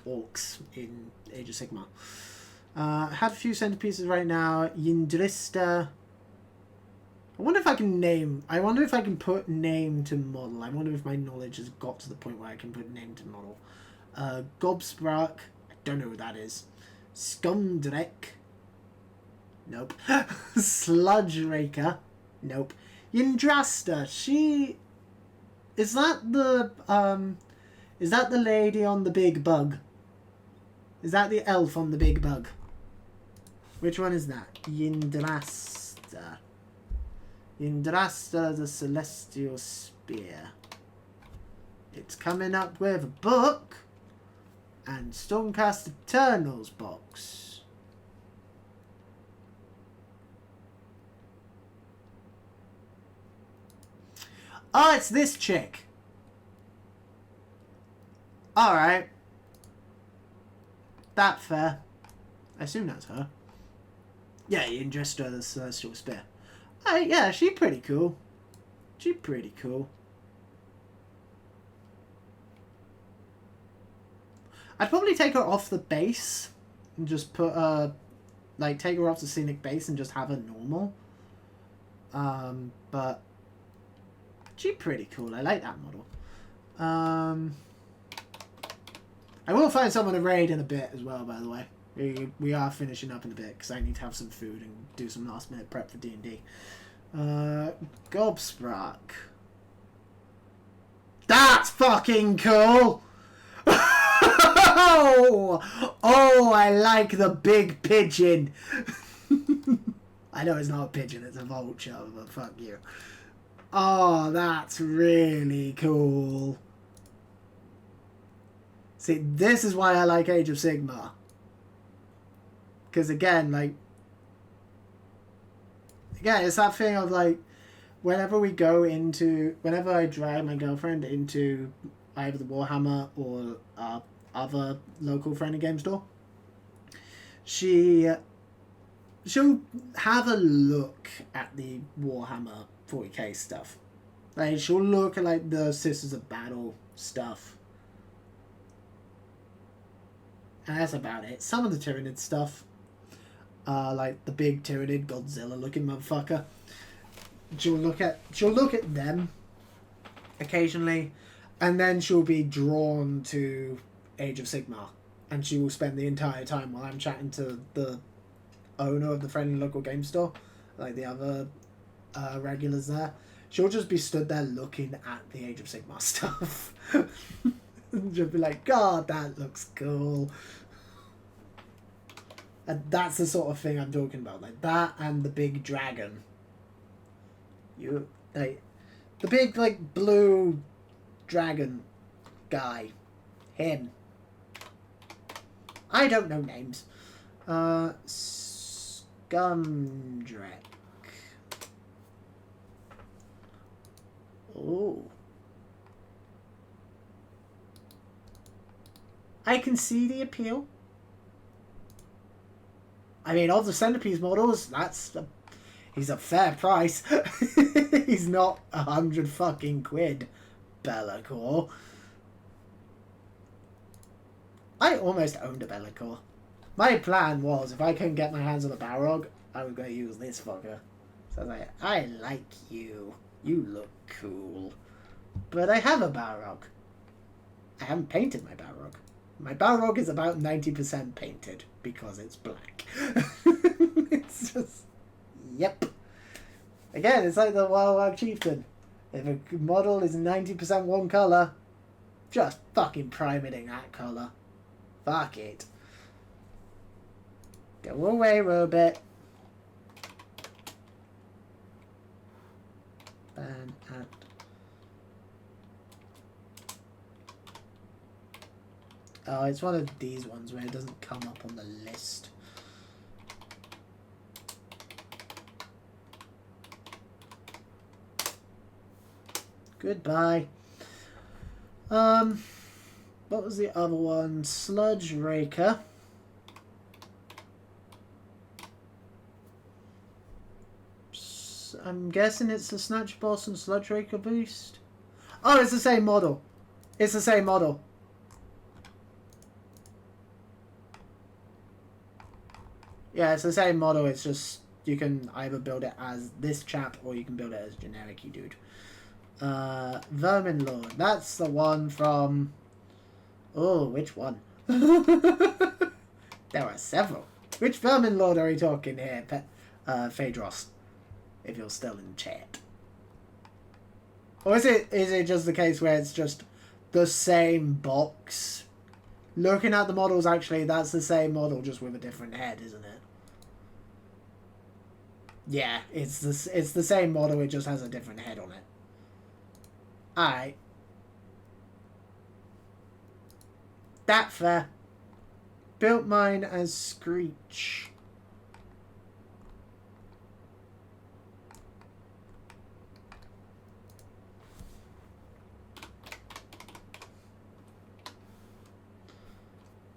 orcs in Age of Sigmar. Had a few centerpieces right now. Yindrista. I wonder if I can name. I wonder if I can put name to model. I wonder if my knowledge has got to the point where I can put name to model. Gobsprack. I don't know who that is. Scumdrek. Nope. Sludge Raker. Nope. Yndrasta. She... Is that the lady on the big bug? Is that the elf on the big bug? Which one is that? Yndrasta. Yndrasta the Celestial Spear. It's coming up with a book and Stormcast Eternals box. Oh, it's this chick. Alright. That fair. I assume that's her. Yeah, you dressed her the Celestial Spear. Yeah, she's pretty cool. She's pretty cool. I'd probably take her off the base and just put her, like, take her off the scenic base and just have her normal. But she's pretty cool. I like that model. I will find someone to raid in a bit as well, by the way. We are finishing up in a bit because I need to have some food and do some last minute prep for D&D. Gobsprack. That's fucking cool! Oh, I like the big pigeon. I know it's not a pigeon, it's a vulture, but fuck you. Oh, that's really cool. See, this is why I like Age of Sigmar. Because again, like... Again, it's that thing of like... Whenever we go into... Whenever I drag my girlfriend into either the Warhammer or other local friendly game store, she'll have a look at the Warhammer 40k stuff. Like, she'll look at like the Sisters of Battle stuff. And that's about it. Some of the Tyranid stuff, like the big Tyranid Godzilla looking motherfucker, she'll look at them occasionally, and then she'll be drawn to Age of Sigmar, and she will spend the entire time while I'm chatting to the owner of the friendly local game store, like the other regulars there. She'll just be stood there looking at the Age of Sigmar stuff. She'll be like, God, that looks cool. And that's the sort of thing I'm talking about. Like that and the big dragon. You, like, the big, like, blue dragon guy. Him. I don't know names. Scumdrek. Oh. I can see the appeal. I mean, of the centerpiece models, he's a fair price. He's not 100 fucking quid, Bellacore. I almost owned a Bellacore. My plan was, if I couldn't get my hands on a Balrog, I was going to use this fucker. So I was like, I like you. You look cool. But I have a Balrog. I haven't painted my Balrog. My Balrog is about 90% painted because it's black. It's just... Yep. Again, it's like the Warg Chieftain. If a model is 90% one colour, just fucking prime it in that colour. Fuck it. Go away, Robot. Ban at. Oh, it's one of these ones where it doesn't come up on the list. Goodbye. What was the other one? Sludge Raker. I'm guessing it's the Snatch Boss and Sludge Raker boost. Oh, it's the same model. It's the same model. Yeah, it's the same model. It's just you can either build it as this chap or you can build it as generic-y dude. Vermin Lord. That's the one from... Oh, which one? There are several. Which Vermin Lord are we talking here? Phaedros, if you're still in chat. Or is it just the case where it's just the same box? Looking at the models, actually, that's the same model, just with a different head, isn't it? Yeah, it's the same model, it just has a different head on it. Alright. That fair. Built mine as Screech.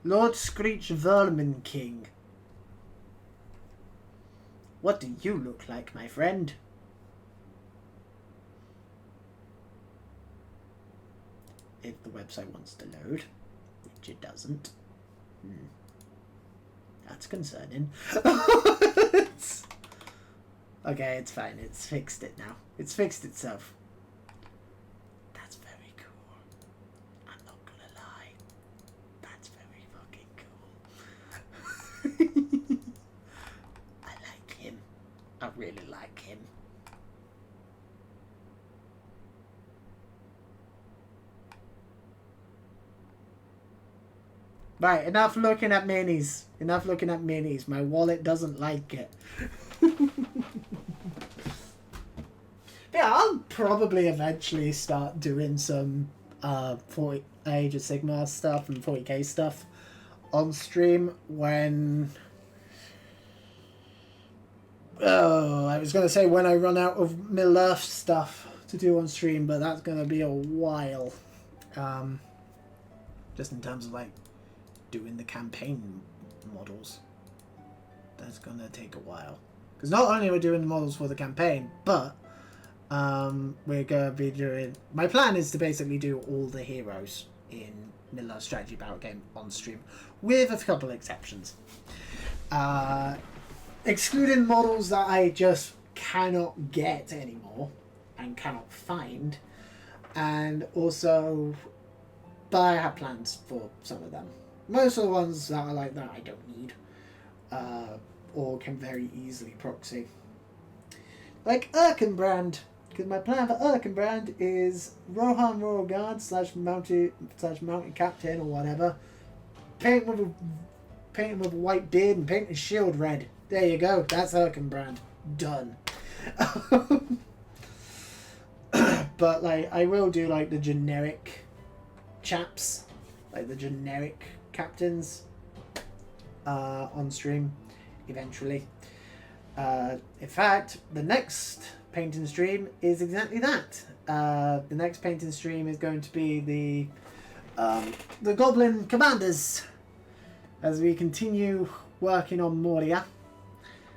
Lord Screech Vermin King. What do you look like, my friend? If the website wants to load, which it doesn't. That's concerning. Okay, it's fine. It's fixed it now. It's fixed itself. That's very cool. I'm not gonna lie. That's very fucking cool. I like him. I really like him. Right, enough looking at minis. Enough looking at minis. My wallet doesn't like it. Yeah, I'll probably eventually start doing some 40 Age of Sigmar stuff and 40k stuff on stream when... Oh, I was going to say when I run out of Middle-earth stuff to do on stream, but that's going to be a while. Just in terms of, like, doing the campaign models. That's going to take a while. Because not only are we doing the models for the campaign, but we're going to be doing... My plan is to basically do all the heroes in Middle-earth Strategy Battle Game on stream, with a couple of exceptions. Excluding models that I just cannot get anymore and cannot find, and also, but I have plans for some of them. Most of the ones that are like that I don't need, or can very easily proxy. Like Erkenbrand, because my plan for Erkenbrand is Rohan Royal Guard / mounted captain or whatever. Paint him with a white beard and paint his shield red. There you go. That's Erkenbrand. Done. But like, I will do like the generic chaps, like the generic captains, on stream eventually. In fact, the next painting stream is exactly that. The next painting stream is going to be the Goblin Commanders, as we continue working on Moria.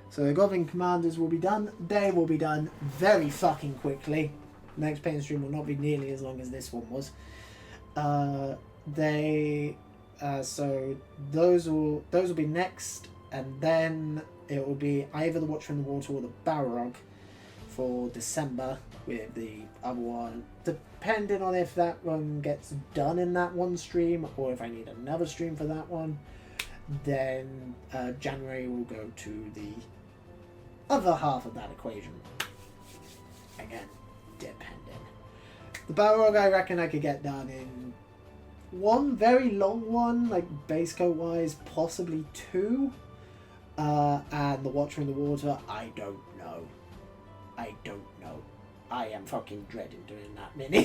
So the Goblin Commanders will be done. They will be done very fucking quickly. The next painting stream will not be nearly as long as this one was. So those will be next, and then it will be either the Watcher in the Water or the Balrog for December, with the other one, depending on if that one gets done in that one stream or if I need another stream for that one. Then January will go to the other half of that equation. Again, depending. The Balrog I reckon I could get done in one very long one, like base coat wise, possibly two. And the Watcher in the Water, I don't know. I am fucking dreading doing that mini.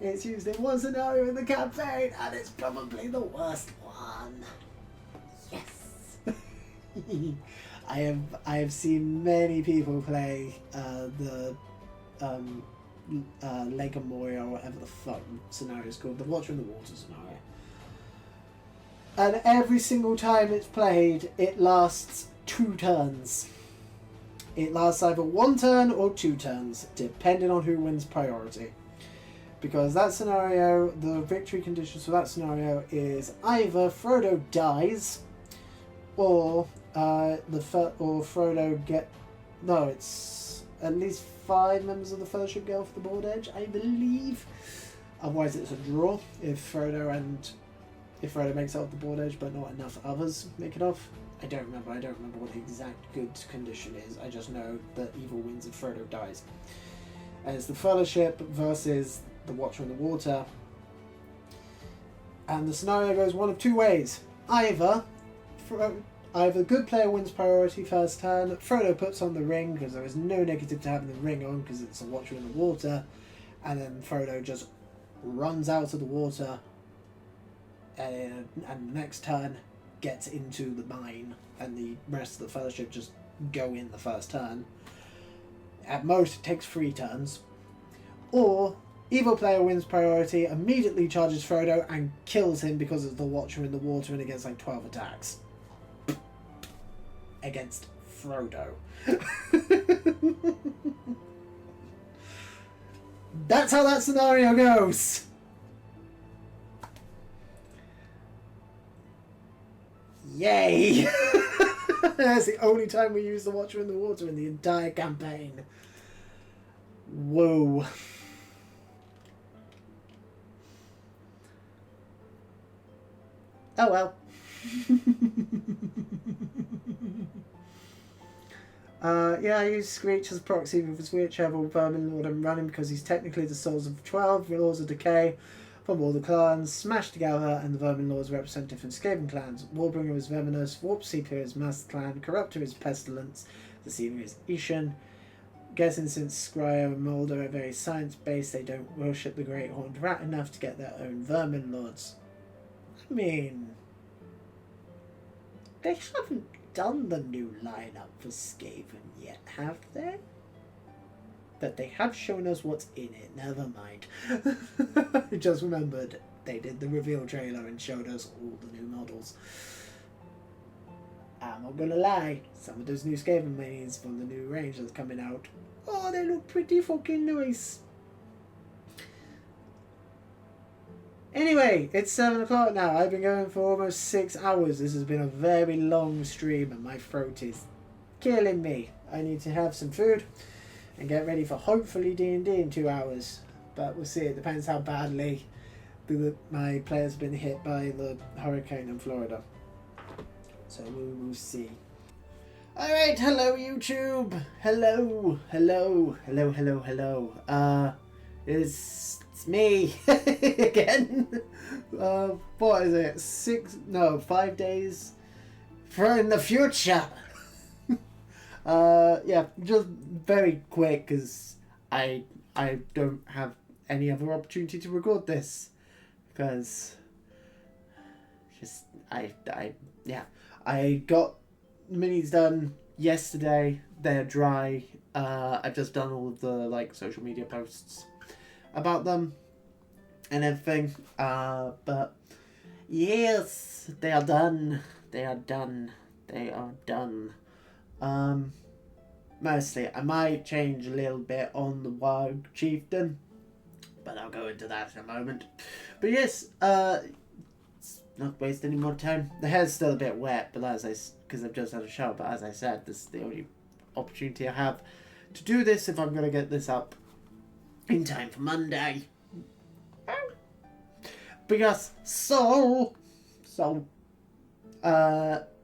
It's used in one scenario in the campaign, and it's probably the worst one. Yes. I have seen many people play the Lake of Moria, or whatever the fuck scenario is called, the Watcher in the Water scenario. And every single time it's played, it lasts 2 turns. It lasts either 1 turn or 2 turns, depending on who wins priority. because that scenario, the victory conditions for that scenario is either Frodo dies, or Frodo it's at least 5 members of the Fellowship go off the board edge, I believe. Otherwise, it's a draw if Frodo makes it off the board edge, but not enough others make it off. I don't remember what the exact good condition is. I just know that evil wins if Frodo dies. And it's the Fellowship versus the Watcher in the Water. And the scenario goes one of 2 ways. Either good player wins priority first turn, Frodo puts on the ring because there is no negative to having the ring on because it's a Watcher in the Water, and then Frodo just runs out of the water and the next turn gets into the mine, and the rest of the Fellowship just go in the first turn. At most, it takes 3 turns. Or, evil player wins priority, immediately charges Frodo and kills him because of the Watcher in the Water, and it gets like 12 attacks. Against Frodo. That's how that scenario goes! Yay! That's the only time we use the Watcher in the Water in the entire campaign. Whoa. Oh well. Yeah, I use Screech as proxy with whichever Vermin Lord I'm running because he's technically the souls of 12 Lords of Decay from all the clans smashed together, and the Vermin Lords represent different Skaven clans. Warbringer is Venomous, Warpseeker is Master Clan, Corruptor is Pestilence, Deceiver is Ishan. Guessing since Scryer and Mulder are very science-based, they don't worship the Great Horned Rat enough to get their own Vermin Lords. I mean, they haven't done the new lineup for Skaven yet, have they? But they have shown us what's in it, never mind. I just remembered they did the reveal trailer and showed us all the new models. I'm not gonna lie, some of those new Skaven minis from the new range that's coming out, oh, they look pretty fucking nice. Anyway, it's 7 o'clock now. I've been going for almost 6 hours. This has been a very long stream and my throat is killing me. I need to have some food and get ready for hopefully D&D in 2 hours. But we'll see. It depends how badly my players have been hit by the hurricane in Florida. So we will see. Alright, hello YouTube. Hello. It's me again. What is it? 5 days in the future. Yeah, just very quick because I don't have any other opportunity to record this because I got minis done yesterday. They're dry. I've just done all of the social media posts about them and everything. But yes, they are done. Mostly, I might change a little bit on the Warg Chieftain, but I'll go into that in a moment. But yes, let's not waste any more time. The hair's still a bit wet, but because I've just had a shower. But as I said, this is the only opportunity I have to do this if I'm going to get this up in time for Monday. Because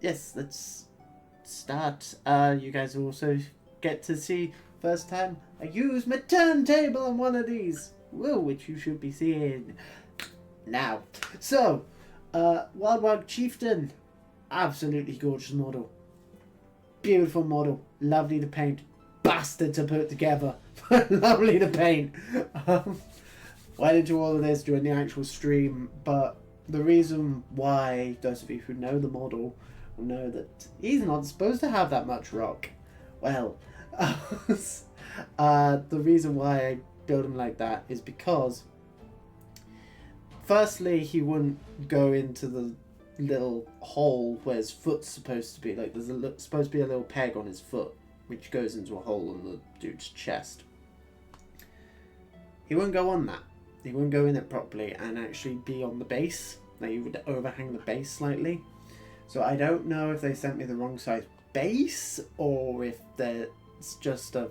yes, let's start. You guys will also get to see first time I use my turntable on one of these, which you should be seeing now. So, Warg Chieftain, absolutely gorgeous model, beautiful model, lovely to paint, bastard to put together, lovely to paint. Went into all of this during the actual stream, but the reason why, those of you who know the model will know that he's not supposed to have that much rock. Well, the reason why I build him like that is because firstly, he wouldn't go into the little hole where his foot's supposed to be. Like, there's supposed to be a little peg on his foot, which goes into a hole in the dude's chest. He wouldn't go on that. he wouldn't go in it properly and actually be on the base. Like, he would overhang the base slightly. So I don't know if they sent me the wrong size base or if there's just a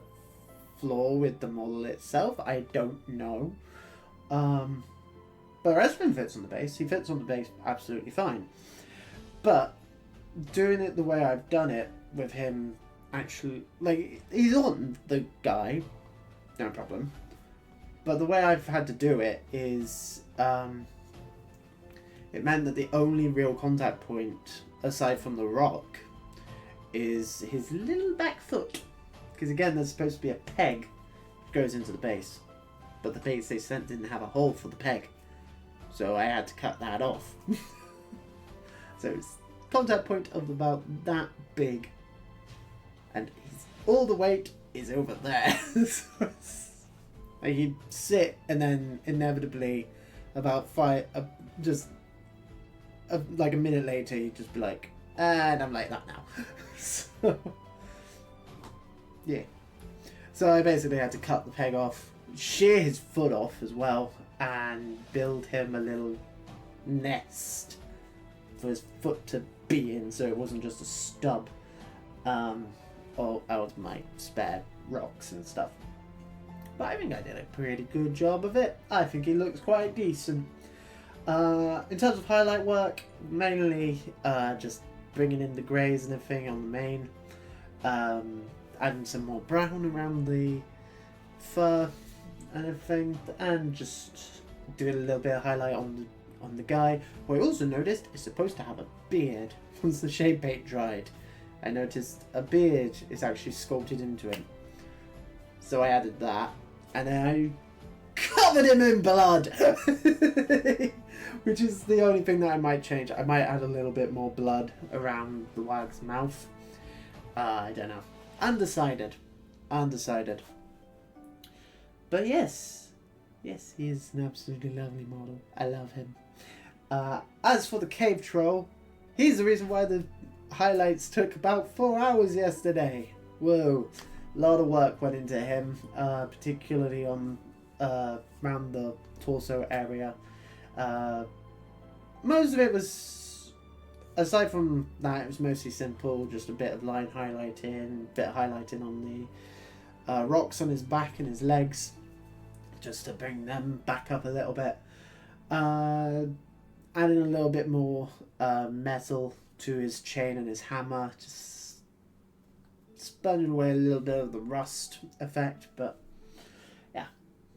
flaw with the model itself. I don't know. But the rest of him fits on the base. He fits on the base absolutely fine. But doing it the way I've done it with him, actually, like, he's on the guy, no problem. But the way I've had to do it is, it meant that the only real contact point, aside from the rock, is his little back foot. Because again, there's supposed to be a peg that goes into the base. But the base they sent didn't have a hole for the peg. So I had to cut that off. So it's contact point of about that big. And all the weight is over there. So like, he'd sit and then inevitably about like a minute later he'd just be like, and I'm like that now. So yeah. So I basically had to cut the peg off, shear his foot off as well, and build him a little nest for his foot to be in, so it wasn't just a stub all out of my spare rocks and stuff. But I think I did a pretty good job of it. I think he looks quite decent. In terms of highlight work, mainly just bringing in the greys and everything on the main, adding some more brown around the fur and everything, and just doing a little bit of highlight on the guy, who I also noticed is supposed to have a beard once the shade paint dried. I noticed a beard is actually sculpted into him, so I added that, and then I covered him in blood. Which is the only thing that I might change. I might add a little bit more blood around the Warg's mouth. I don't know. Undecided. But yes, he is an absolutely lovely model. I love him. As for the cave troll, he's the reason why the highlights took about 4 hours yesterday. Whoa, a lot of work went into him, particularly on around the torso area. Most of it was, aside from that, it was mostly simple, just a bit of line highlighting, bit of highlighting on the rocks on his back and his legs, just to bring them back up a little bit. Adding a little bit more metal to his chain and his hammer, just sponging away a little bit of the rust effect, but yeah,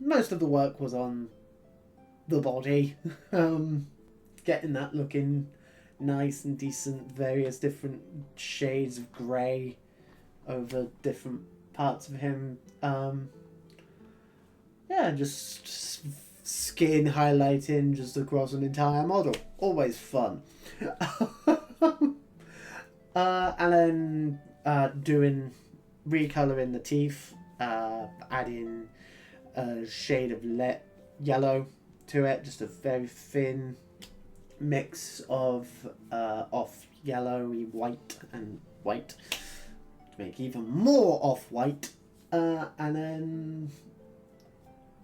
most of the work was on the body, getting that looking nice and decent, various different shades of grey over different parts of him. Yeah, just skin highlighting just across an entire model, always fun. And then doing recoloring the teeth, adding a shade of yellow to it, just a very thin mix of off yellowy white and white to make even more off white, and then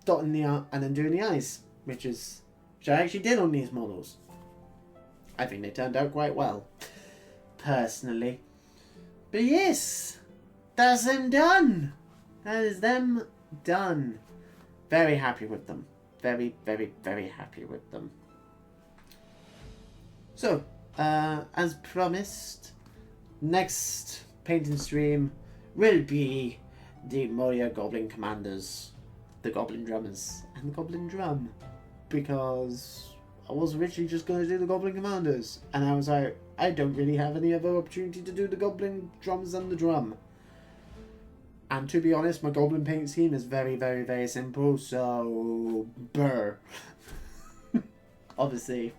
dotting and then doing the eyes, which I actually did on these models. I think they turned out quite well, personally. But yes, that's them done. That is them done. Very happy with them. Very, very, very happy with them. So, as promised, next painting stream will be the Moria Goblin Commanders, the Goblin Drummers, and the Goblin Drum, because I was originally just going to do the Goblin Commanders, and I was like, I don't really have any other opportunity to do the Goblin Drums and the Drum. And to be honest, my Goblin paint scheme is very, very, very simple, so brr. Obviously,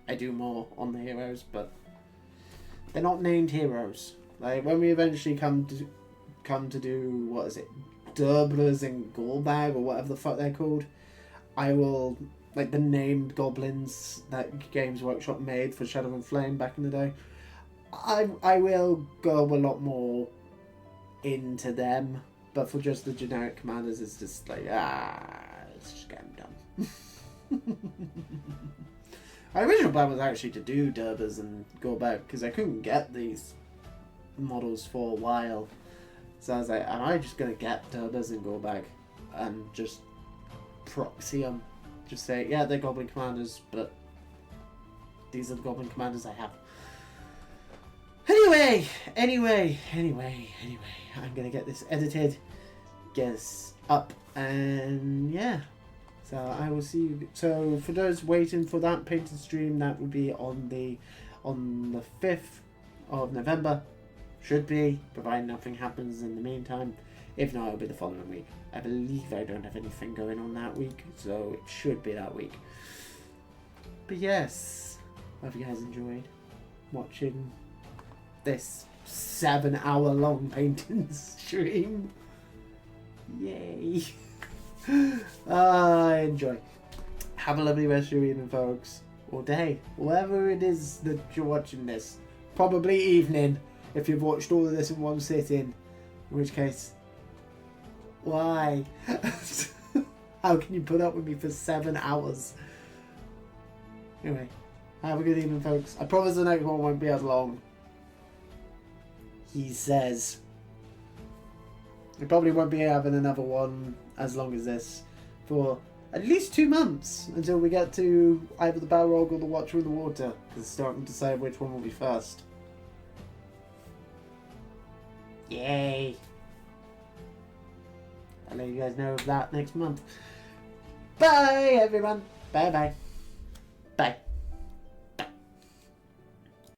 I do more on the heroes, but they're not named heroes. Like, when we eventually come to do, what is it, Durblers and Gorbag, or whatever the fuck they're called, I will, like, the named goblins that Games Workshop made for Shadow and Flame back in the day, I will go a lot more into them, but for just the generic commanders, it's just like, let's just get them done. My original plan was actually to do Durbers and go back because I couldn't get these models for a while. So I was like, am I just going to get Durbers and go back and just proxy them? Just say, yeah, they're Goblin Commanders, but these are the Goblin Commanders I have. Anyway, I'm going to get this edited, get this up, and yeah. So I will see you. So for those waiting for that painting stream, that will be on the 5th of November. Should be, providing nothing happens in the meantime. If not, it'll be the following week. I believe I don't have anything going on that week, so it should be that week. But yes, hope you guys enjoyed watching this 7-hour-long painting stream. Yay! Enjoy. Have a lovely rest of your evening, folks, or day, whatever it is that you're watching this. Probably evening if you've watched all of this in one sitting, in which case, why? How can you put up with me for 7 hours? Anyway, have a good evening, folks. I promise the next one won't be as long. He says. We probably won't be having another one as long as this for at least 2 months until we get to either the Balrog or the Watcher in the Water, because still haven't decided which one will be first. Yay! I'll let you guys know of that next month. Bye, everyone. Bye-bye. Bye.